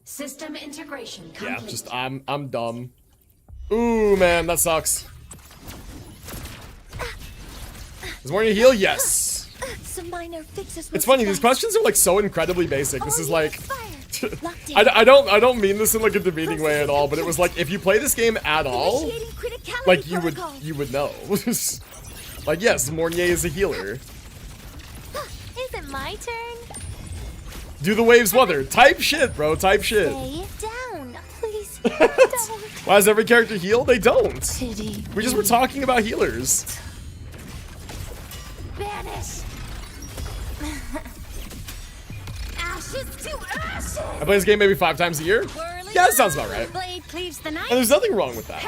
System integration complete. Yeah, just I'm dumb. Ooh, man, that sucks. Is Morning heal? Yes. Some minor fixes. It's funny, these questions are like so incredibly basic. This is like I don't mean this in like a demeaning way at all, but it was like if you play this game at all, like you would know. Like yes, Mornier is a healer. Is it my turn? Do the waves weather. Type shit, bro. Type shit. Stay down, please. Don't. Why does every character heal? They don't. Pity. We just were talking about healers. Vanish. Ashes to ashes. I play this game maybe 5 times a year. Yeah, that sounds about right. Blade cleaves the night. And there's nothing wrong with that.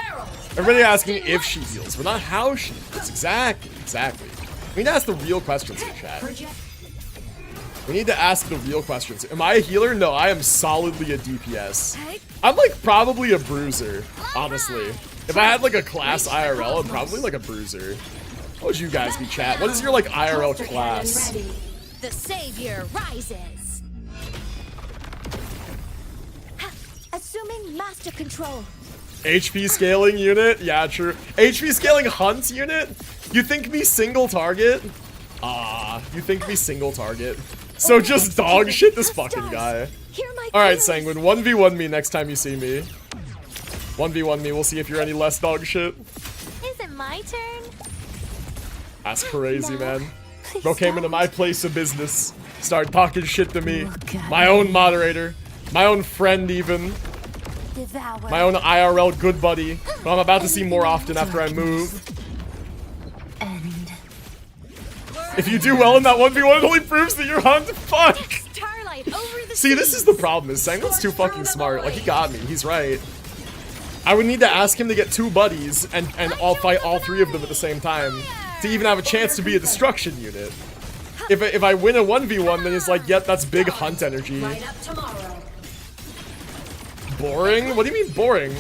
Everybody asking if she heals, but not how she heals. Exactly. We need to ask the real questions in chat. We need to ask the real questions. Am I a healer? No, I am solidly a DPS. I'm like probably a bruiser, honestly. If I had like a class IRL, I'm probably like a bruiser. What would you guys be, chat? What is your like IRL class? The savior rises. Assuming master control. HP scaling unit? Yeah, true. HP scaling hunt unit? You think me single target? You think me single target. So just dog shit this fucking guy. Alright, Sanguine, 1v1 me next time you see me. 1v1 me, we'll see if you're any less dog shit. Is it my turn? That's crazy, man. Bro came into my place of business. Started talking shit to me. My own moderator. My own friend, even. My own IRL good buddy. Who I'm about to see more often after I move. If you do well in that 1v1, it only proves that you're hunt. Fuck! See, this is the problem, is Sanguine's too fucking smart. Like, he got me. He's right. I would need to ask him to get 2 buddies and I'll fight all 3 of them at the same time to even have a chance to be a destruction unit. If I win a 1v1, then it's like, yep, that's big hunt energy. Boring? What do you mean boring?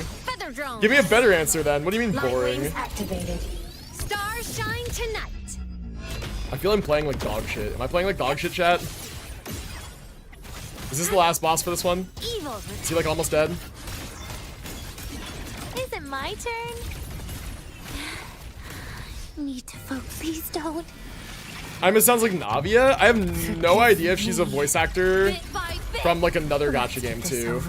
Give me a better answer then. What do you mean boring? Stars shine tonight. I feel I'm playing like dog shit. Am I playing like dog shit, chat? Is this the last boss for this one? Is he like almost dead? Is it my turn? Need to vote, please don't. It sounds like Navia. I have no idea if she's a voice actor from like another gacha game too.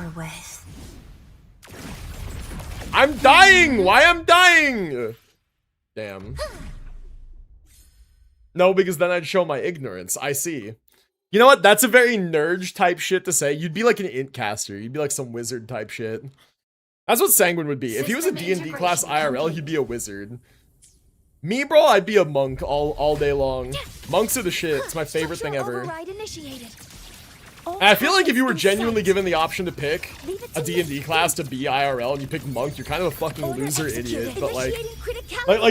I'm dying! Why I'm dying? Damn. No, because then I'd show my ignorance. I see. You know what? That's a very nerd type shit to say. You'd be like an int caster. You'd be like some wizard type shit. That's what Sanguine would be. If he was a D&D class IRL, he'd be a wizard. Me, bro, I'd be a monk all day long. Monks are the shit. It's my favorite thing ever. And I feel like if you were genuinely given the option to pick a D&D class to be IRL and you pick monk, you're kind of a fucking loser idiot. But like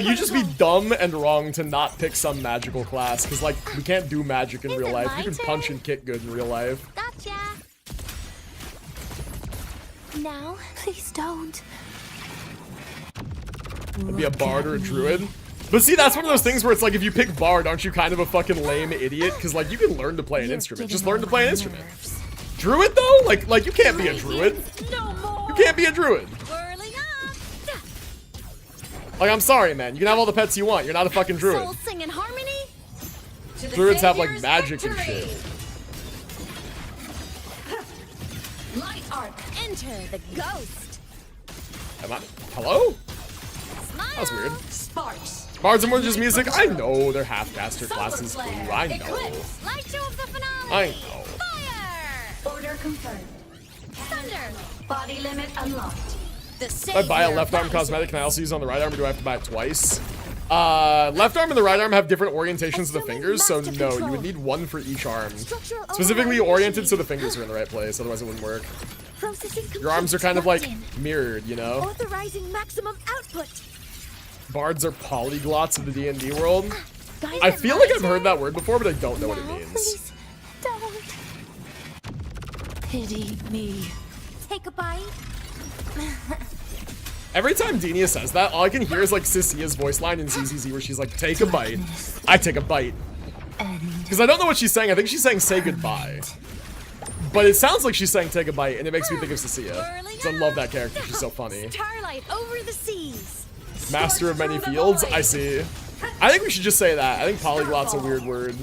you just be dumb and wrong to not pick some magical class. Because like, we can't do magic in real life. You can punch and kick good in real life. Gotcha. Now, please don't. I'd be a bard or a druid. But see, that's one of those things where it's like, if you pick bard, aren't you kind of a fucking lame idiot? Because like, you can learn to play an instrument. Just learn to play an instrument. Druid though? Like you can't be a druid. You can't be a druid. Like, I'm sorry, man. You can have all the pets you want. You're not a fucking druid. Druids have like magic and shit. Light arc. Enter the ghost. Am I? Hello? That was weird. Sparks. Bards are more than just music. I know they're half-caster classes too. I know. I know. Fire. Order confirmed. Thunder. Body limit unlocked. If I buy a left arm cosmetic, can I also use it on the right arm, or do I have to buy it twice? Left arm and the right arm have different orientations of the fingers, so no, you would need one for each arm. Specifically oriented so the fingers are in the right place, otherwise it wouldn't work. Your arms are kind of like mirrored, you know? Authorizing maximum output. Bards are polyglots of the D&D world. I feel like I've heard that word before, but I don't know what it means. Please don't. Pity me. Take a bite. Every time Denia says that, all I can hear is like Cecia's voice line in ZZZ where she's like, take a bite. I take a bite. Because I don't know what she's saying. I think she's saying say goodbye. But it sounds like she's saying take a bite, and it makes me think of Cecia. Because I love that character. She's so funny. Starlight over the seas. Master of many fields? I see. I think we should just say that. I think polyglot's a weird word.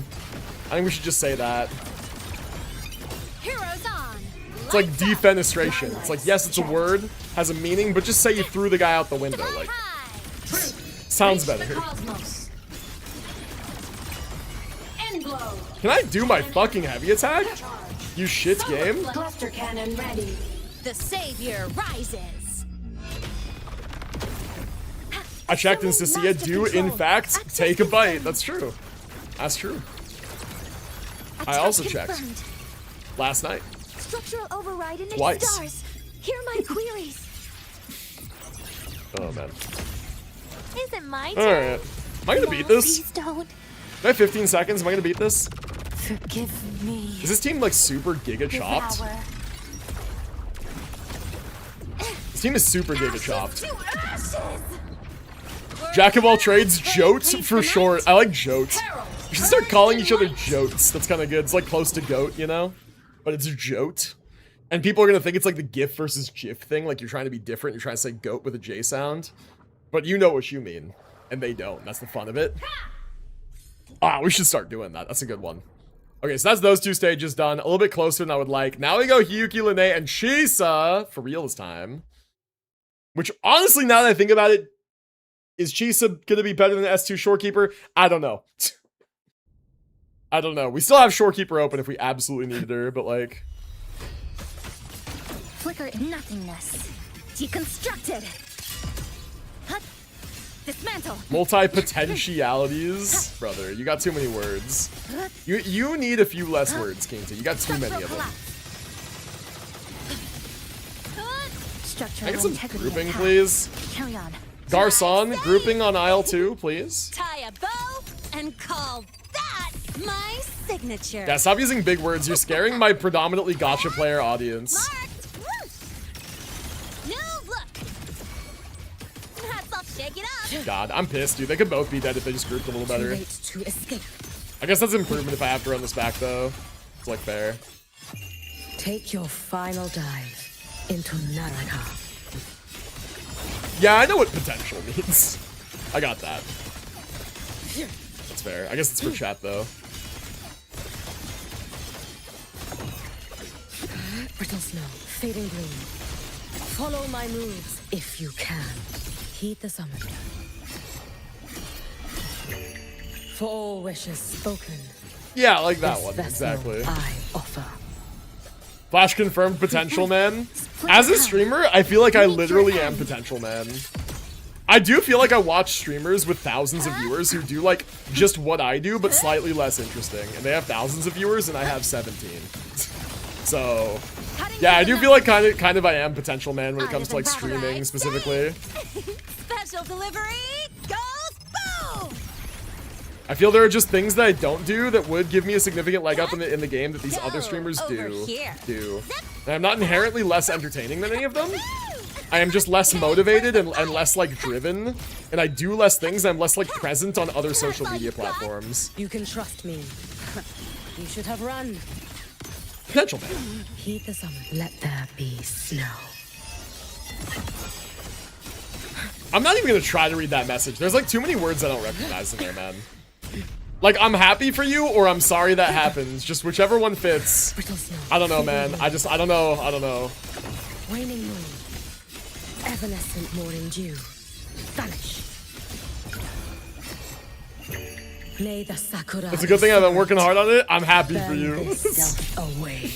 I think we should just say that. Heroes on. It's like defenestration. It's like, yes, it's a word, has a meaning, but just say you threw the guy out the window. Like, sounds better. Can I do my fucking heavy attack? You shit game? Cluster cannon ready. The savior rises. I checked and Cecia do, in fact, take a bite. That's true. That's true. I also checked. Last night. Structural override in Twice. Stars. Hear my queries. Oh, man. Is it my turn? Alright. Am I gonna beat this? Please don't. I have 15 seconds? Am I gonna beat this? Forgive me. Is this team like super giga chopped? This team is super giga chopped. Jack of all trades, Jote for short. I like Jote. We should start calling each other Jotes. That's kind of good. It's like close to goat, you know? But it's Jote. And people are gonna think it's like the GIF versus GIF thing. Like you're trying to be different. You're trying to say goat with a J sound. But you know what you mean. And they don't. That's the fun of it. Ah, we should start doing that. That's a good one. Okay, so that's those two stages done. A little bit closer than I would like. Now we go Hiyuki, Lene, and Chisa for real this time. Which, honestly, now that I think about it, is Chisa gonna be better than S2 Shorekeeper? I don't know. I don't know. We still have Shorekeeper open if we absolutely needed her, but like... Flicker in nothingness. Deconstructed. Dismantle. Multi-potentialities? Brother, you got too many words. You need a few less words, King T. You got too many of them. Can I get some grouping, please? Carry on. Garcon, grouping on aisle 2, please. Tie a bow and call that my signature. Yeah, stop using big words. You're scaring my predominantly gacha player audience. God, I'm pissed, dude. They could both be dead if they just grouped a little better. I guess that's an improvement if I have to run this back, though. It's like fair. Take your final dive into Naraka. Yeah, I know what potential means. I got that. That's fair. I guess it's for chat, though. Brittle snow, fading gloom. Follow my moves if you can. Heed the summon. For all wishes spoken. Yeah, I like that one. Exactly. I offer. Flash confirmed potential man. As a streamer, I feel like I literally am potential man. I do feel like I watch streamers with thousands of viewers who do like just what I do, but slightly less interesting. And they have thousands of viewers and I have 17. So yeah, I do feel like kind of I am potential man when it comes to like streaming specifically. Special delivery goes boom. I feel there are just things that I don't do that would give me a significant leg up in the game that these other streamers do. And I'm not inherently less entertaining than any of them. I am just less motivated and less like driven. And I do less things. I'm less like present on other social media platforms. You can trust me. You should have run. Potential man. Heed the summon. Let there be snow. I'm not even gonna try to read that message. There's like too many words I don't recognize in there, man. Like, I'm happy for you, or I'm sorry that happens. Just whichever one fits. I don't know, man. I don't know. Waning moon. Evanescent morning dew. Vanish. May the sakura. It's a good thing I've been working hard on it. I'm happy for you. Away.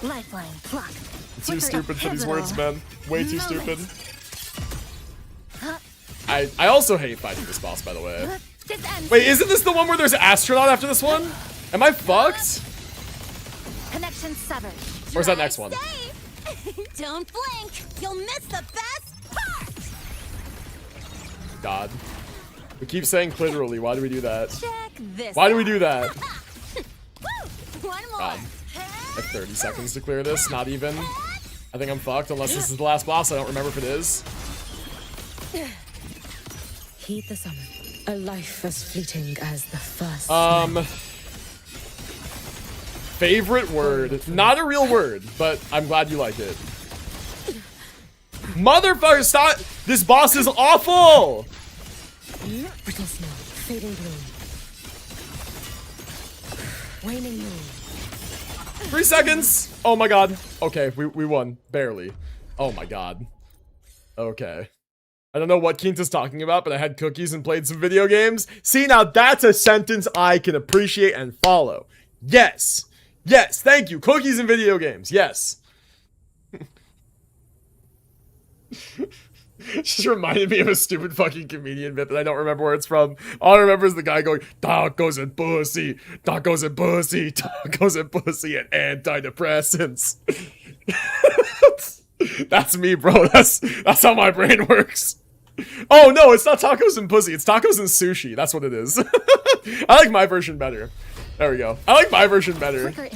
Lifeline clock. Too stupid for these words, man. Way too stupid. I also hate fighting this boss, by the way. Wait, isn't this the one where there's astronaut after this one? Am I fucked? Connection severed. Where's that next one? Don't blink. You'll miss the best part. God. We keep saying clitorally. Why do we do that? Check this. Why do we do that? One more. God. Like 30 seconds to clear this. Not even. I think I'm fucked unless this is the last boss. I don't remember if it is. Heed the summon. A life as fleeting as the first. Favorite word. Not a real word, but I'm glad you like it. Motherfucker, stop! This boss is awful! Brittle snow, fading gloom. Waning moon. 3 seconds! Oh my god. Okay, we won. Barely. Oh my god. Okay. I don't know what Quinta's talking about, but I had cookies and played some video games. See, now that's a sentence I can appreciate and follow. Yes. Yes, thank you. Cookies and video games. Yes. Just reminded me of a stupid fucking comedian bit that I don't remember where it's from. All I remember is the guy going, tacos and pussy, tacos and pussy, tacos and pussy, and antidepressants. That's me, bro. That's how my brain works. Oh no, it's not tacos and pussy. It's tacos and sushi. That's what it is. I like my version better. There we go. I like my version better. I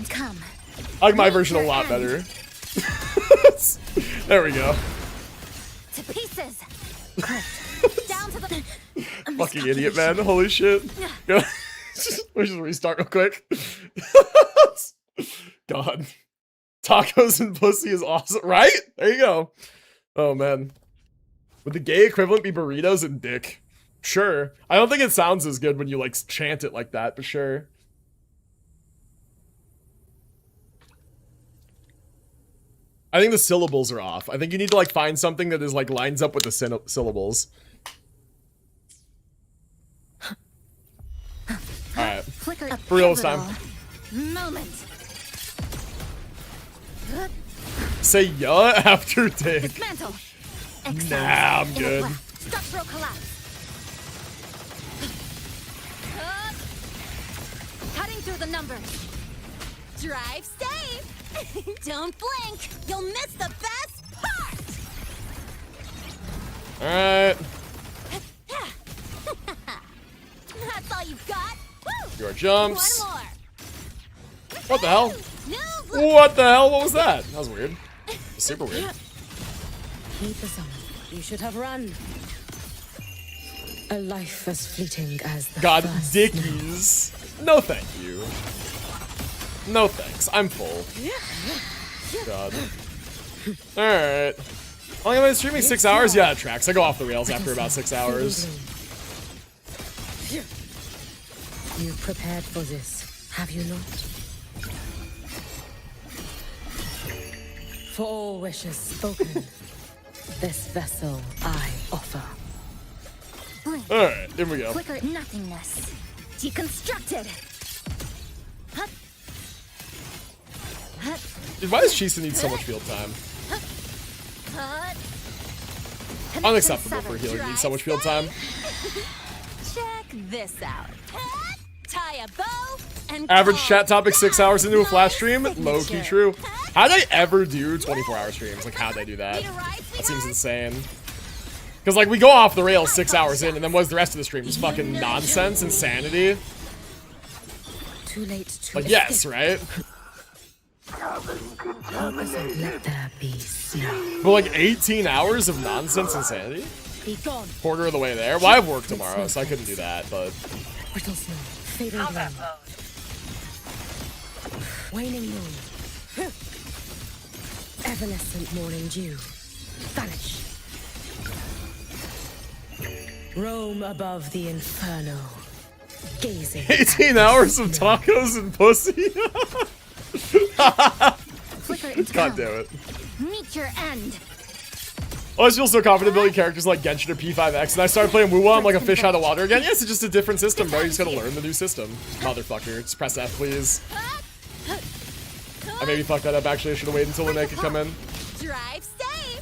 like my version a lot better. There we go. To pieces. Down to the Fucking idiot, man. Holy shit. Let's just restart real quick. God. Tacos and pussy is awesome, right? There you go. Oh, man. Would the gay equivalent be burritos and dick? Sure. I don't think it sounds as good when you, like, chant it like that, but sure. I think the syllables are off. I think you need to, like, find something that is, like, lines up with the syllables. Alright. For real this time. Moment. Say yeah after dick. Dismantle. Nah, I'm good. Structural collapse. Cutting through the numbers. Drive safe. Don't blink. You'll miss the best part. Alright. That's all you've got. Woo! Your jumps. One more. What the hell? No, What the hell? What was that? That was weird. Super weird. Heed the summon. You should have run. A life as fleeting as the God, first dickies. No thank you. No thanks. I'm full. God. Alright. How long am I streaming? 6 hours? Yeah, it tracks. I go off the rails after about 6 hours. You prepared for this, have you not? For all wishes spoken, this vessel I offer. Alright, here we go. Flicker nothingness. Deconstructed. Dude, why does Chisa need so much field time? Unacceptable for a healer to need so much field time. check this out. Tie a bow and Average call chat topic 6 hours into a flash stream? signature. Low-key true. How'd I ever do 24-hour streams? Like, how'd I do that? That seems insane. Because, like, we go off the rails 6 hours in, and then what's the rest of the stream? Just fucking nonsense, insanity? Too late to Like, yes, right? Let there be snow. But, like, 18 hours of nonsense insanity? Be gone. Quarter of the way there? Well, I have work tomorrow, so I couldn't do that, but... Brittle snow. Fading rain. Waning moon. Evanescent morning dew. Vanish. Roam above the inferno. Gazing. 18 hours of tacos and pussy? God damn it. Meet your end. I always feel so confident building characters like Genshin or P5X, and I started playing WuWa, I'm like a fish out of water again. Yes, it's just a different system, bro. You just gotta learn the new system. Motherfucker. Just press F, please. I maybe fucked that up, actually. I should've waited until Lene could come in. Drive safe.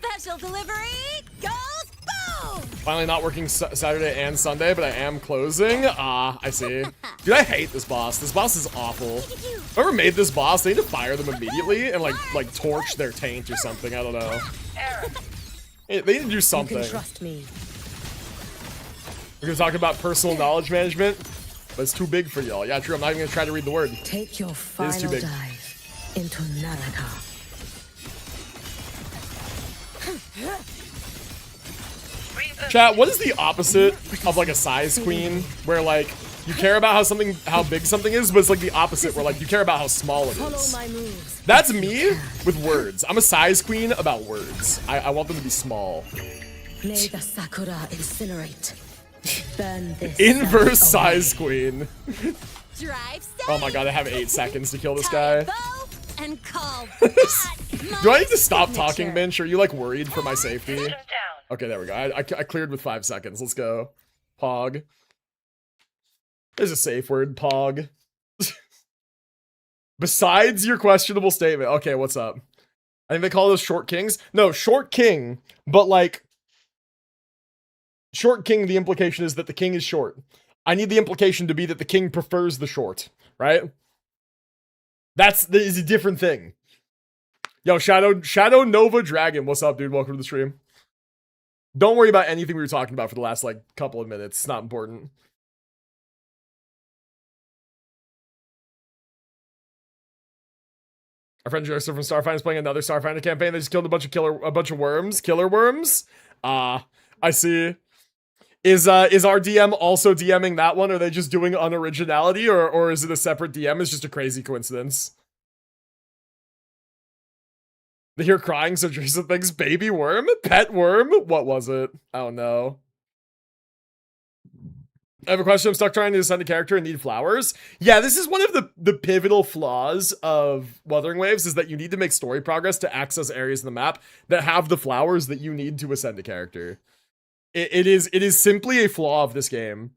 Special delivery goes boom. Finally not working Saturday and Sunday, but I am closing. Ah, I see. Dude, I hate this boss. This boss is awful. Whoever made this boss, they need to fire them immediately and like torch their taint or something. I don't know. They need to do something. You can trust me. We're gonna talk about personal knowledge management, but it's too big for y'all. Yeah, true. I'm not even gonna try to read the word. Take your final too big. dive into Naraka. Chat, what is the opposite of like a size queen? Where like you care about how big something is, but it's like the opposite where like you care about how small it Follow is. my moves. That's me with words. I'm a size queen about words. I want them to be small. May the sakura incinerate. Burn this Inverse self away. size queen. Drive safe. Oh my god, I have 8 seconds to kill this Tie a guy. bow and call Do I need to stop talking, Minch? Are you like worried for my safety? Okay, there we go. I cleared with 5 seconds. Let's go. Pog. There's a safe word, Pog. Besides your questionable statement. Okay, what's up? I think they call those short kings. No, short king, but like... Short king, the implication is that the king is short. I need the implication to be that the king prefers the short, right? That is a different thing. Yo, Shadow Nova Dragon, what's up, dude? Welcome to the stream. Don't worry about anything we were talking about for the last, like, couple of minutes. It's not important. Our friend Joseph from Starfinder is playing another Starfinder campaign. They just killed a bunch of worms. Killer worms? I see. Is our DM also DMing that one? Are they just doing unoriginality, or is it a separate DM? It's just a crazy coincidence. They hear crying, so Jason thinks baby worm? Pet worm? What was it? Oh no. I have a question. I'm stuck trying to ascend a character and need flowers. Yeah, this is one of the pivotal flaws of Wuthering Waves, is that you need to make story progress to access areas in the map that have the flowers that you need to ascend a character. It is simply a flaw of this game.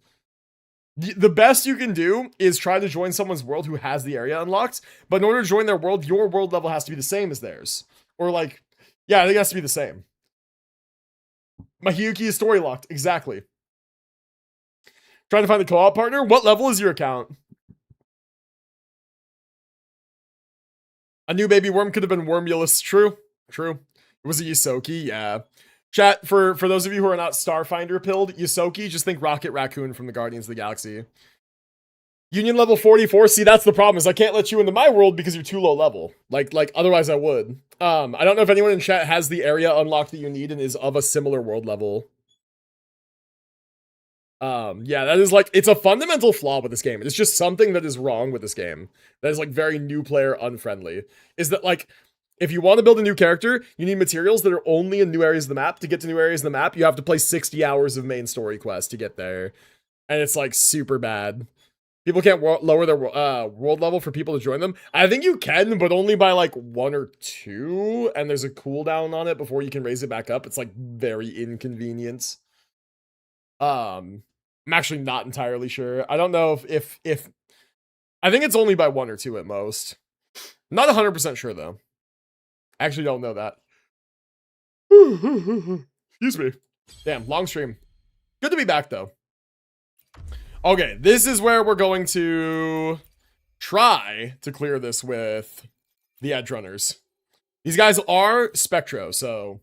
The best you can do is try to join someone's world who has the area unlocked, but in order to join their world, your world level has to be the same as theirs. Or like, yeah, I think it has to be the same. Mahiyuki is story locked, exactly. Trying to find the co-op partner? What level is your account? A new baby worm could have been Wormulus. True. It was a Ysoki, yeah. Chat, for those of you who are not Starfinder pilled, Ysoki, just think Rocket Raccoon from the Guardians of the Galaxy. Union level 44, see, that's the problem, is I can't let you into my world because you're too low level. Like otherwise I would. I don't know if anyone in chat has the area unlocked that you need and is of a similar world level. Yeah, that is like, it's a fundamental flaw with this game. It's just something that is wrong with this game. That is like very new player unfriendly. Is that like, if you want to build a new character, you need materials that are only in new areas of the map. To get to new areas of the map, you have to play 60 hours of main story quest to get there. And it's like super bad. People can't lower their world level for people to join them. I think you can, but only by like 1 or 2. And there's a cooldown on it before you can raise it back up. It's like very inconvenient. I'm actually not entirely sure. I don't know if I think it's only by 1 or 2 at most. Not 100% sure though. I actually don't know that. Excuse me. Damn, long stream. Good to be back though. Okay, this is where we're going to try to clear this with the Edge Runners. These guys are Spectro, so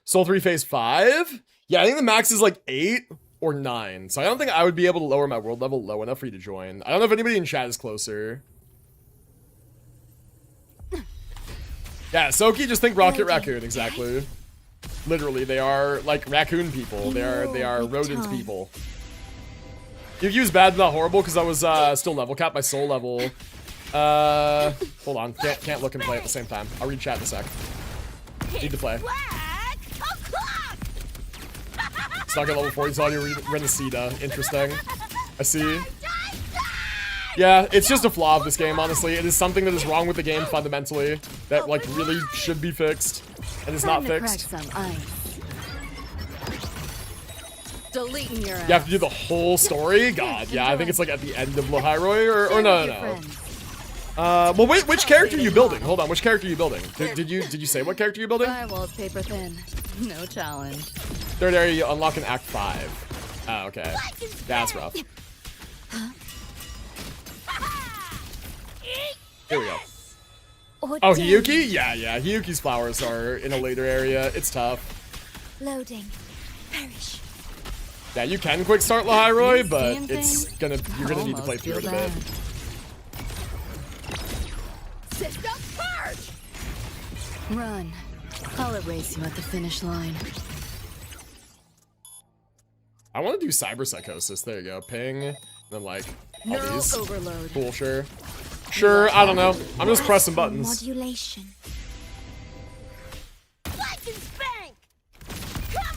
Soul 3 Phase 5? Yeah, I think the max is like 8 or 9. So I don't think I would be able to lower my world level low enough for you to join. I don't know if anybody in chat is closer. Yeah, Soki, just think Rocket Raccoon, exactly. Literally, they are like raccoon people. They are rodent people. Yuki's bad but not horrible because I was still level capped by soul level. Hold on, can't look and play at the same time. I'll read chat in a sec. Need to play. Stuck at level 40, so you Renacida. Interesting. I see. Yeah, it's just a flaw of this game, honestly. It is something that is wrong with the game fundamentally that like really should be fixed and is not fixed. Deleting your You have to do the whole story? God, yeah, I think it's like at the end of Lahairoi or no. Well, wait, which character are you building? Hold on, which character are you building? Did you say what character you're building? Firewall's paper thin. No challenge. Third area, you unlock in Act 5. Oh, okay. That's rough. Here we go. Oh, Hiyuki? Yeah. Hiyuki's flowers are in a later area. It's tough. Loading. Perish. Yeah, you can quick start Lahairoi, but you're gonna need to play through it a bit. System purge! Run. I'll erase you at the finish line. I want to do cyber psychosis. There you go. Ping. And then like all these. Overload. Cool, sure. Sure, I don't know. I'm just pressing buttons. Modulation. Come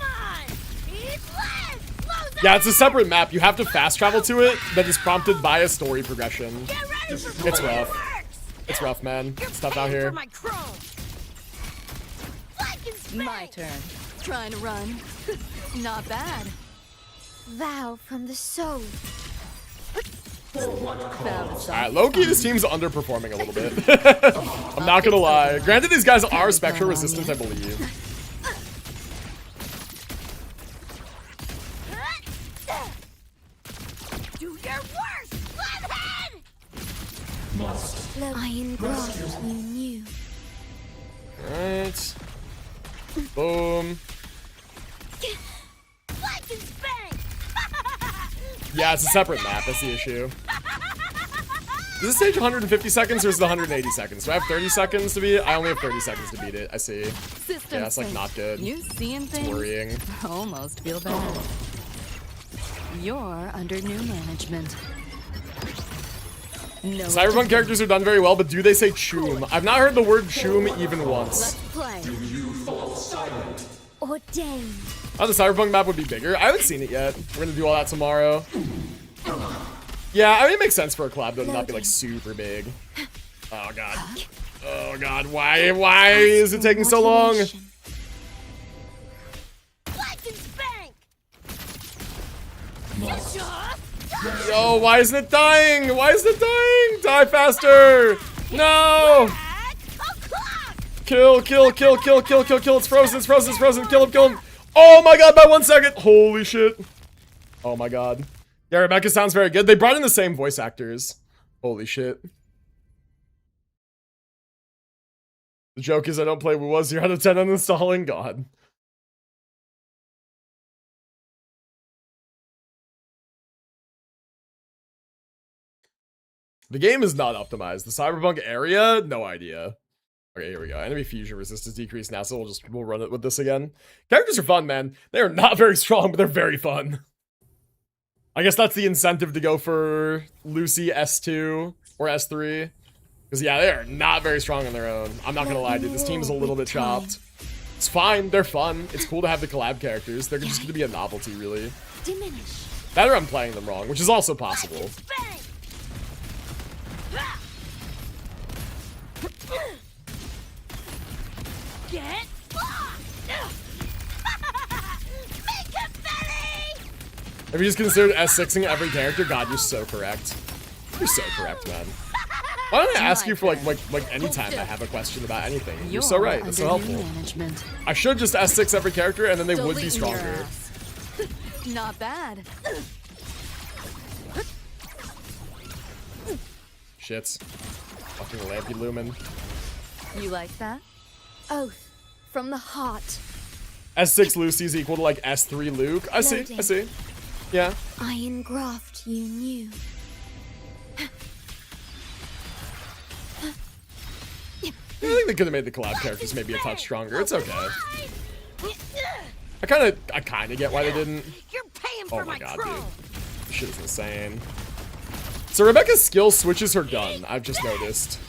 on! Yeah, it's a separate map. You have to fast travel to it that is prompted by a story progression. It's rough. It's rough, man. It's tough out here. My turn. Trying to run. Not bad. Vow from the soul. Alright, low-key, this team's underperforming a little bit. I'm not gonna lie. Granted, these guys are Spectre resistant, I believe. Do your worst, flathead! I engraft you new. Alright. Boom. Flex and spank. Yeah, it's a separate map. That's the issue. Does this stage 150 seconds or is it 180 seconds? Do I have 30 seconds to beat it? I only have 30 seconds to beat it. I see. Yeah, that's like not good. You seeing things? It's worrying. Almost feel bad. You're under new management. No. Cyberpunk characters are done very well, but do they say choom? I've not heard the word choom even once. Let's play. Ordained. Oh, the Cyberpunk map would be bigger. I haven't seen it yet. We're gonna do all that tomorrow. Yeah, I mean, it makes sense for a collab though to not be like super big. Oh god. Oh god, why is it taking so long? Flex and spank. Yo, why isn't it dying? Why isn't it dying? Die faster! No! Kill, kill, kill, kill, kill, kill, kill. It's frozen, it's frozen, it's frozen. Kill him, kill him. Oh my god, by 1 second. Holy shit. Oh my god. Yeah, Rebecca sounds very good. They brought in the same voice actors. Holy shit. The joke is I don't play WuWa 0 out of 10 uninstalling. God. The game is not optimized. The Cyberpunk area, no idea. Okay, here we go. Enemy fusion resistance decreased now, so we'll run it with this again. Characters are fun, man. They are not very strong, but they're very fun. I guess that's the incentive to go for Lucy S2 or S3. Because, yeah, they are not very strong on their own. I'm not gonna lie, dude. This team is a little bit chopped. It's fine. They're fun. It's cool to have the collab characters. They're just gonna be a novelty, really. Diminish. That or I'm playing them wrong, which is also possible. Get If you just considered S6ing every character, God, you're so correct. You're so correct, man. Why don't I ask you for like any time I have a question about anything? You're so right. That's so helpful. I should just S6 every character and then they would be stronger. Not bad. Shits. Fucking Lampy Lumen. You like that? Oath from the heart. S6 Lucy is equal to like S3 Luke. I see. I see. Yeah. Iron graft you knew. I think they could have made the collab characters maybe a touch stronger. It's okay. I kind of get why they didn't. Oh my god, dude. This shit is insane. So Rebecca's skill switches her gun, I've just noticed.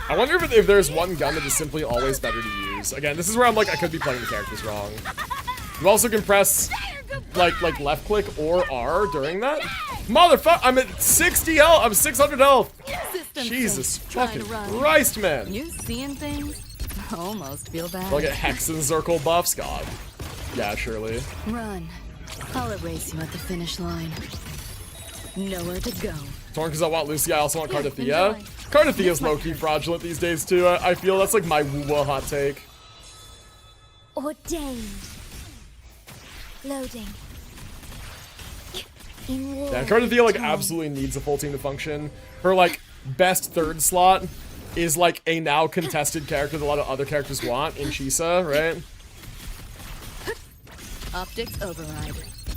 I wonder if there's one gun that is simply always better to use. Again, this is where I'm like, I could be playing the characters wrong. You also can press, like left click or R during that. Motherfucker, I'm at 60 health, I'm 600 health. Jesus fucking Christ, man. You seeing things? Almost feel bad. I'll get Hex and Circle buffs, God. Yeah, surely. Run. I'll erase you at the finish line. Nowhere to go. Torn because I want Lucy, I also want Cardathea. Cardathea's low-key fraudulent these days too. I feel that's like my WuWa hot take. Ordained. Loading. Yeah, Cardathea like absolutely needs a full team to function. Her like best third slot is like a now contested character that a lot of other characters want in Chisa, right? Optics override.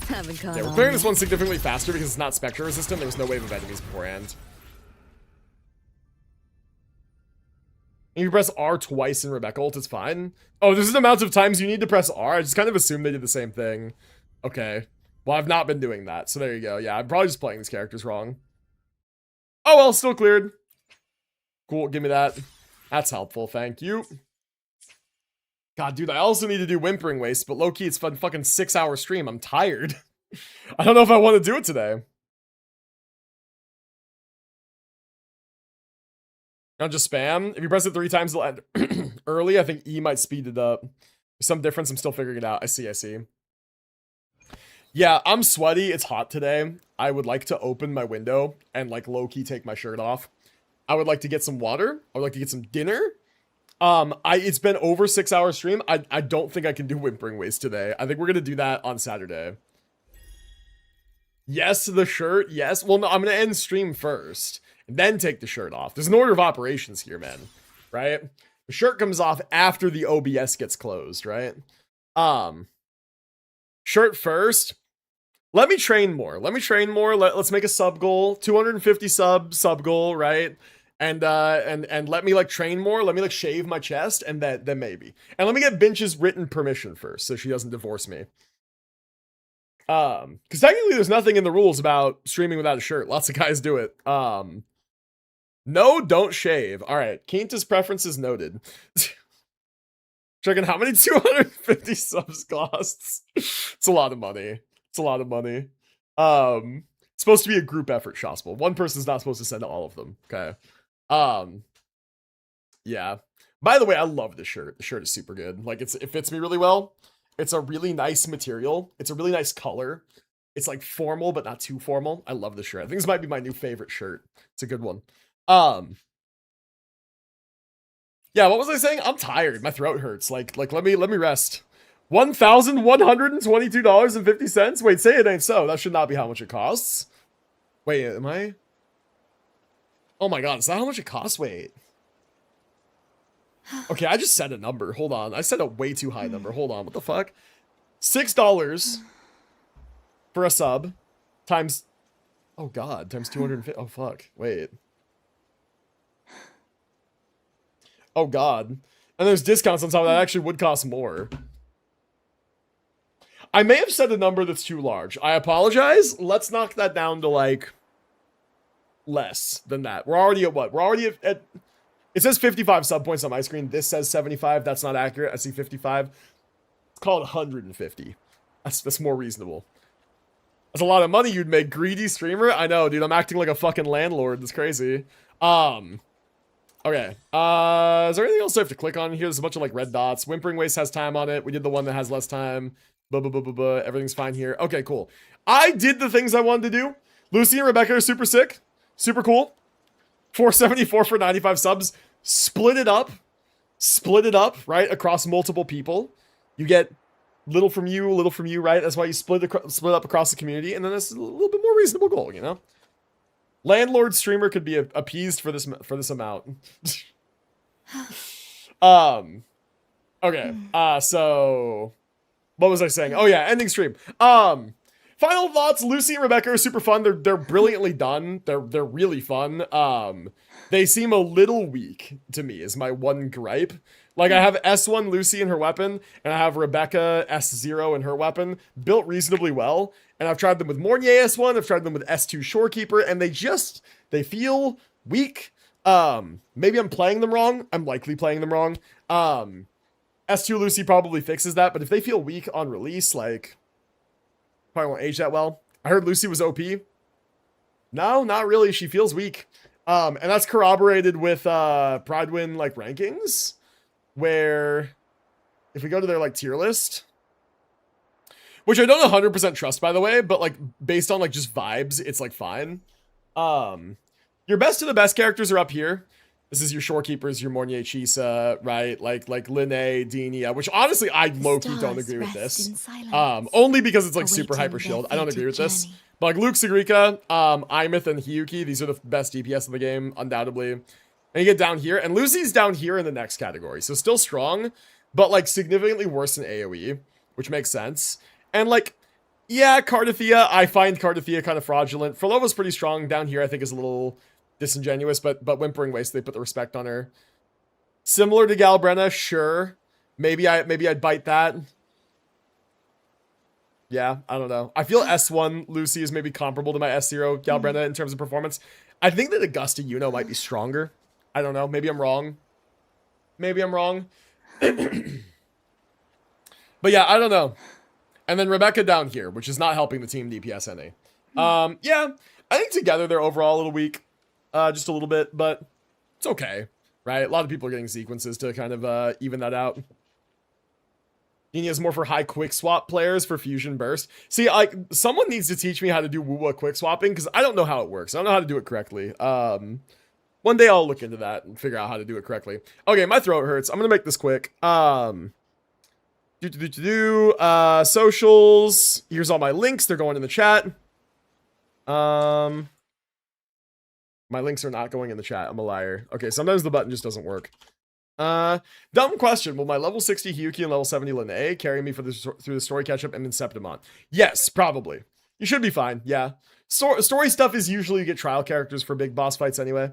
Haven't caught Yeah, we're on clearing this yet. one significantly faster because it's not Spectre resistant. There was no wave of enemies beforehand. And you press R twice in Rebecca ult, it's fine. Oh, this is the amount of times you need to press R. I just kind of assumed they did the same thing. Okay. Well, I've not been doing that, so there you go. Yeah, I'm probably just playing these characters wrong. Oh well, still cleared. Cool, give me that. That's helpful, thank you. God, dude, I also need to do Whimpering Waste, but low-key, it's a fucking 6-hour stream. I'm tired. I don't know if I want to do it today. I'll just spam. If you press it 3 times, it'll end early. I think E might speed it up. There's some difference. I'm still figuring it out. I see, I see. Yeah, I'm sweaty. It's hot today. I would like to open my window and, like, low-key take my shirt off. I would like to get some water. I would like to get some dinner. It's been over 6-hour stream. I don't think I can do Whimpering Waste today. I think we're gonna do that on Saturday. Yes, the shirt. Yes. Well, no, I'm gonna end stream first and then take the shirt off. There's an order of operations here, man. Right? The shirt comes off after the OBS gets closed, right? Shirt first. Let me train more. Let's make a sub goal. 250 sub goal, right? And let me like train more. Let me like shave my chest, and then maybe. And let me get Binch's written permission first, so she doesn't divorce me. Because technically there's nothing in the rules about streaming without a shirt. Lots of guys do it. No, don't shave. All right, Quinta's preferences noted. Checking how many 250 subs costs. It's a lot of money. It's supposed to be a group effort, Shospel. One person's not supposed to send all of them. Okay. Yeah. By the way, I love this shirt. The shirt is super good. Like it fits me really well. It's a really nice material. It's a really nice color. It's like formal, but not too formal. I love this shirt. I think this might be my new favorite shirt. It's a good one. Yeah, what was I saying? I'm tired. My throat hurts. Like let me rest. $1,122.50? Wait, say it ain't so. That should not be how much it costs. Wait, am I? Oh my god, is that how much it costs? Wait. Okay, I just said a number. Hold on. I said a way too high number. Hold on. What the fuck? $6 for a sub times... Oh god, times 250. Oh fuck. Wait. Oh god. And there's discounts on top of that. Actually would cost more. I may have said a number that's too large. I apologize. Let's knock that down to like less than that. We're already at what? We're already at it says 55 sub points on my screen. This says 75. That's not accurate. I see 55. Let's call it 150. That's more reasonable. That's a lot of money you'd make, greedy streamer. I know, dude. I'm acting like a fucking landlord. That's crazy. Okay. Is there anything else I have to click on here? There's a bunch of like red dots. Whimpering Waste has time on it. We did the one that has less time. Everything's fine here. Okay, cool. I did the things I wanted to do. Lucy and Rebecca are super sick. Super cool. 474 for 95 subs. Split it up, right? Across multiple people. You get little from you, right? That's why you split up across the community. And then that's a little bit more reasonable goal, you know? Landlord streamer could be appeased for this amount. Okay. So what was I saying? Oh yeah, ending stream. Final thoughts. Lucy and Rebecca are super fun. They're brilliantly done. They're really fun. They seem a little weak to me is my one gripe. Like I have S1 Lucy in her weapon, and I have Rebecca S0 in her weapon, built reasonably well. And I've tried them with Mornier S1, I've tried them with S2 Shorekeeper, and they feel weak. Maybe I'm playing them wrong. I'm likely playing them wrong. S2 Lucy probably fixes that, but if they feel weak on release, like, probably won't age that well. I heard Lucy was OP. No, not really. She feels weak. And that's corroborated with Pridewin like rankings, where if we go to their like tier list, which I don't 100% trust, by the way, but like based on like just vibes, it's like fine. Your best of the best characters are up here. This is your Shorekeepers, your Mornier Chisa, right? Like Linnae, Denia, which honestly I low-key don't agree with this. Only because it's like super hyper shield. I don't agree with this. But like Luke Sagrika, Imeth, and Hiyuki, these are the best DPS in the game, undoubtedly. And you get down here, and Lucy's down here in the next category. So still strong, but like significantly worse than AoE, which makes sense. And like, yeah, Cardathea, I find Cardathea kind of fraudulent. Frolova's pretty strong. Down here I think is a little disingenuous, but Whimpering Waste, they put the respect on her. Similar to Galbrenna, sure. Maybe I'd bite that. Yeah, I don't know. I feel S1 Lucy is maybe comparable to my S0 Galbrenna in terms of performance. I think that Augusta Yuno might be stronger. I don't know. Maybe I'm wrong. But yeah, I don't know. And then Rebecca down here, which is not helping the team DPS any. Yeah, I think together they're overall a little weak. Just a little bit, but it's okay, right? A lot of people are getting sequences to kind of even that out. Denia is more for high quick swap players for Fusion Burst. See, like, someone needs to teach me how to do WuWa quick swapping, because I don't know how it works. I don't know how to do it correctly. One day I'll look into that and figure out how to do it correctly. Okay, my throat hurts. I'm gonna make this quick. Socials. Here's all my links. They're going in the chat. My links are not going in the chat. I'm a liar. Okay, sometimes the button just doesn't work. Dumb question. Will my level 60 Hyuki and level 70 Lene carry me through the story catch-up and Inceptimon? Yes, probably. You should be fine, yeah. Story stuff is usually you get trial characters for big boss fights anyway.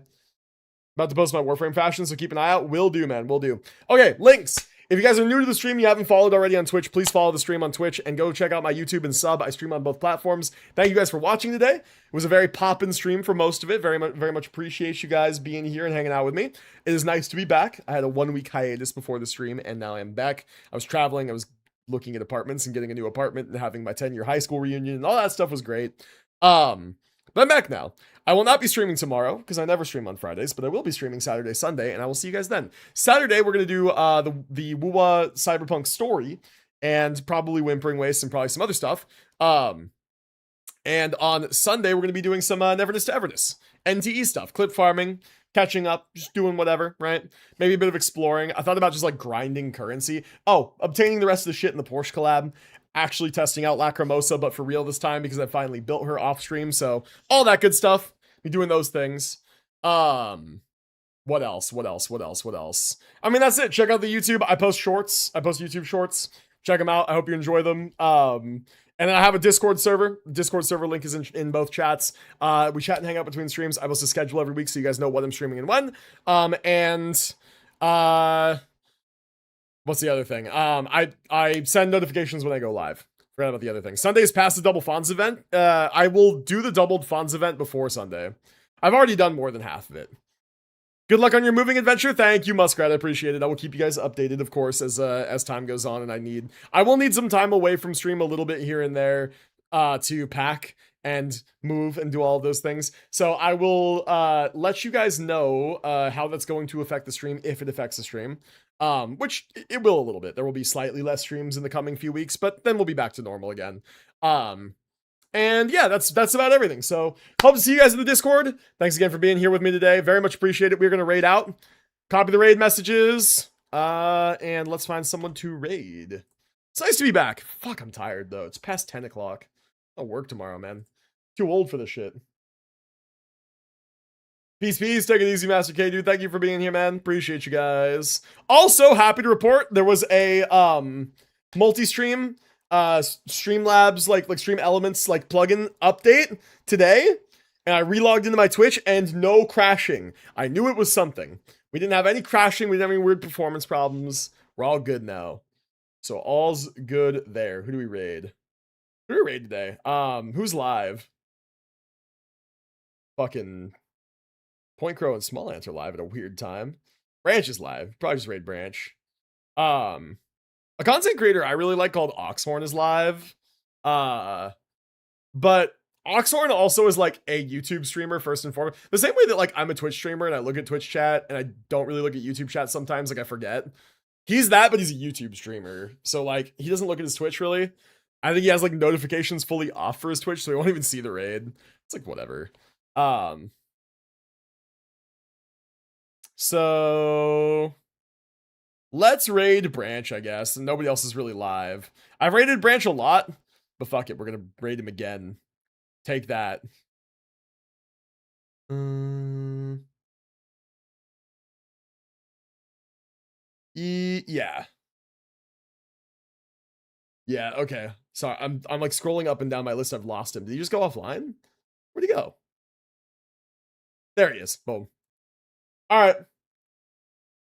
About to post my Warframe fashion, so keep an eye out. Will do, man, will do. Okay, links. If you guys are new to the stream, you haven't followed already on Twitch, please follow the stream on Twitch and go check out my YouTube and sub. I stream on both platforms. Thank you guys for watching today. It was a very poppin' stream for most of it. Very much appreciate you guys being here and hanging out with me. It is nice to be back. I had a 1-week hiatus before the stream, and now I'm back. I was traveling. I was looking at apartments and getting a new apartment and having my 10-year high school reunion, and all that stuff was great. But I'm back now. I will not be streaming tomorrow because I never stream on Fridays, but I will be streaming Saturday, Sunday, and I will see you guys then. Saturday, we're going to do the WuWa Cyberpunk story and probably Whimpering Waste and probably some other stuff. And on Sunday, we're going to be doing some Neverness to Everness, NTE stuff, clip farming, catching up, just doing whatever, right? Maybe a bit of exploring. I thought about just like grinding currency. Oh, obtaining the rest of the shit in the Porsche collab. Actually testing out Lacrimosa, but for real this time because I finally built her off stream. So all that good stuff. Be doing those things. What else? I mean, that's it. Check out the YouTube. I post shorts. I post YouTube shorts. Check them out. I hope you enjoy them. And then I have a Discord server. Discord server link is in both chats. We chat and hang out between streams. I post a schedule every week so you guys know what I'm streaming and when. What's the other thing? I send notifications when I go live. Forgot about the other thing. Sunday is past the double Fonz event. I will do the doubled Fonz event before Sunday. I've already done more than half of it. Good luck on your moving adventure. Thank you, Muskrat. I appreciate it. I will keep you guys updated, of course, as time goes on, and I will need some time away from stream a little bit here and there to pack and move and do all of those things. So I will let you guys know how that's going to affect the stream, if it affects the stream. Which it will a little bit. There will be slightly less streams in the coming few weeks, but then we'll be back to normal again. And yeah, that's about everything. So hope to see you guys in the Discord. Thanks again for being here with me today. Very much appreciate it. We're gonna raid out, copy the raid messages, and let's find someone to raid. It's nice to be back. Fuck, I'm tired though. It's past 10 o'clock. I'll work tomorrow, man. Too old for this shit. Peace. Take it easy, Master K, dude. Thank you for being here, man. Appreciate you guys. Also, happy to report there was a multi-stream Streamlabs like Stream Elements like plugin update today, and I relogged into my Twitch and no crashing. I knew it was something. We didn't have any crashing. We didn't have any weird performance problems. We're all good now. So all's good there. Who do we raid? Who do we raid today? Who's live? Fucking Point Crow and Small Ants are live at a weird time. Branch is live. Probably just raid Branch. A content creator I really like called Oxhorn is live. But Oxhorn also is like a YouTube streamer first and foremost. The same way that like I'm a Twitch streamer and I look at Twitch chat and I don't really look at YouTube chat sometimes, like I forget. He's that, but he's a YouTube streamer. So like he doesn't look at his Twitch really. I think he has like notifications fully off for his Twitch, so he won't even see the raid. It's like whatever. So let's raid Branch, I guess. And nobody else is really live. I've raided Branch a lot, but fuck it, we're gonna raid him again. Take that. Yeah. Yeah, okay. Sorry, I'm like scrolling up and down my list. I've lost him. Did he just go offline? Where'd he go? There he is. Boom. All right.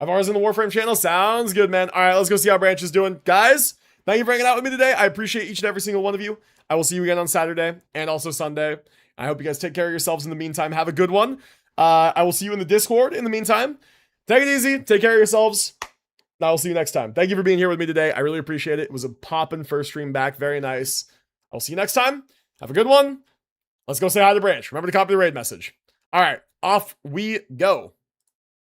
Avar's in the Warframe channel. Sounds good, man. All right, let's go see how Branch is doing. Guys, thank you for hanging out with me today. I appreciate each and every single one of you. I will see you again on Saturday and also Sunday. I hope you guys take care of yourselves in the meantime. Have a good one. I will see you in the Discord in the meantime. Take it easy. Take care of yourselves. I will see you next time. Thank you for being here with me today. I really appreciate it. It was a poppin' first stream back. Very nice. I'll see you next time. Have a good one. Let's go say hi to Branch. Remember to copy the raid message. All right, off we go.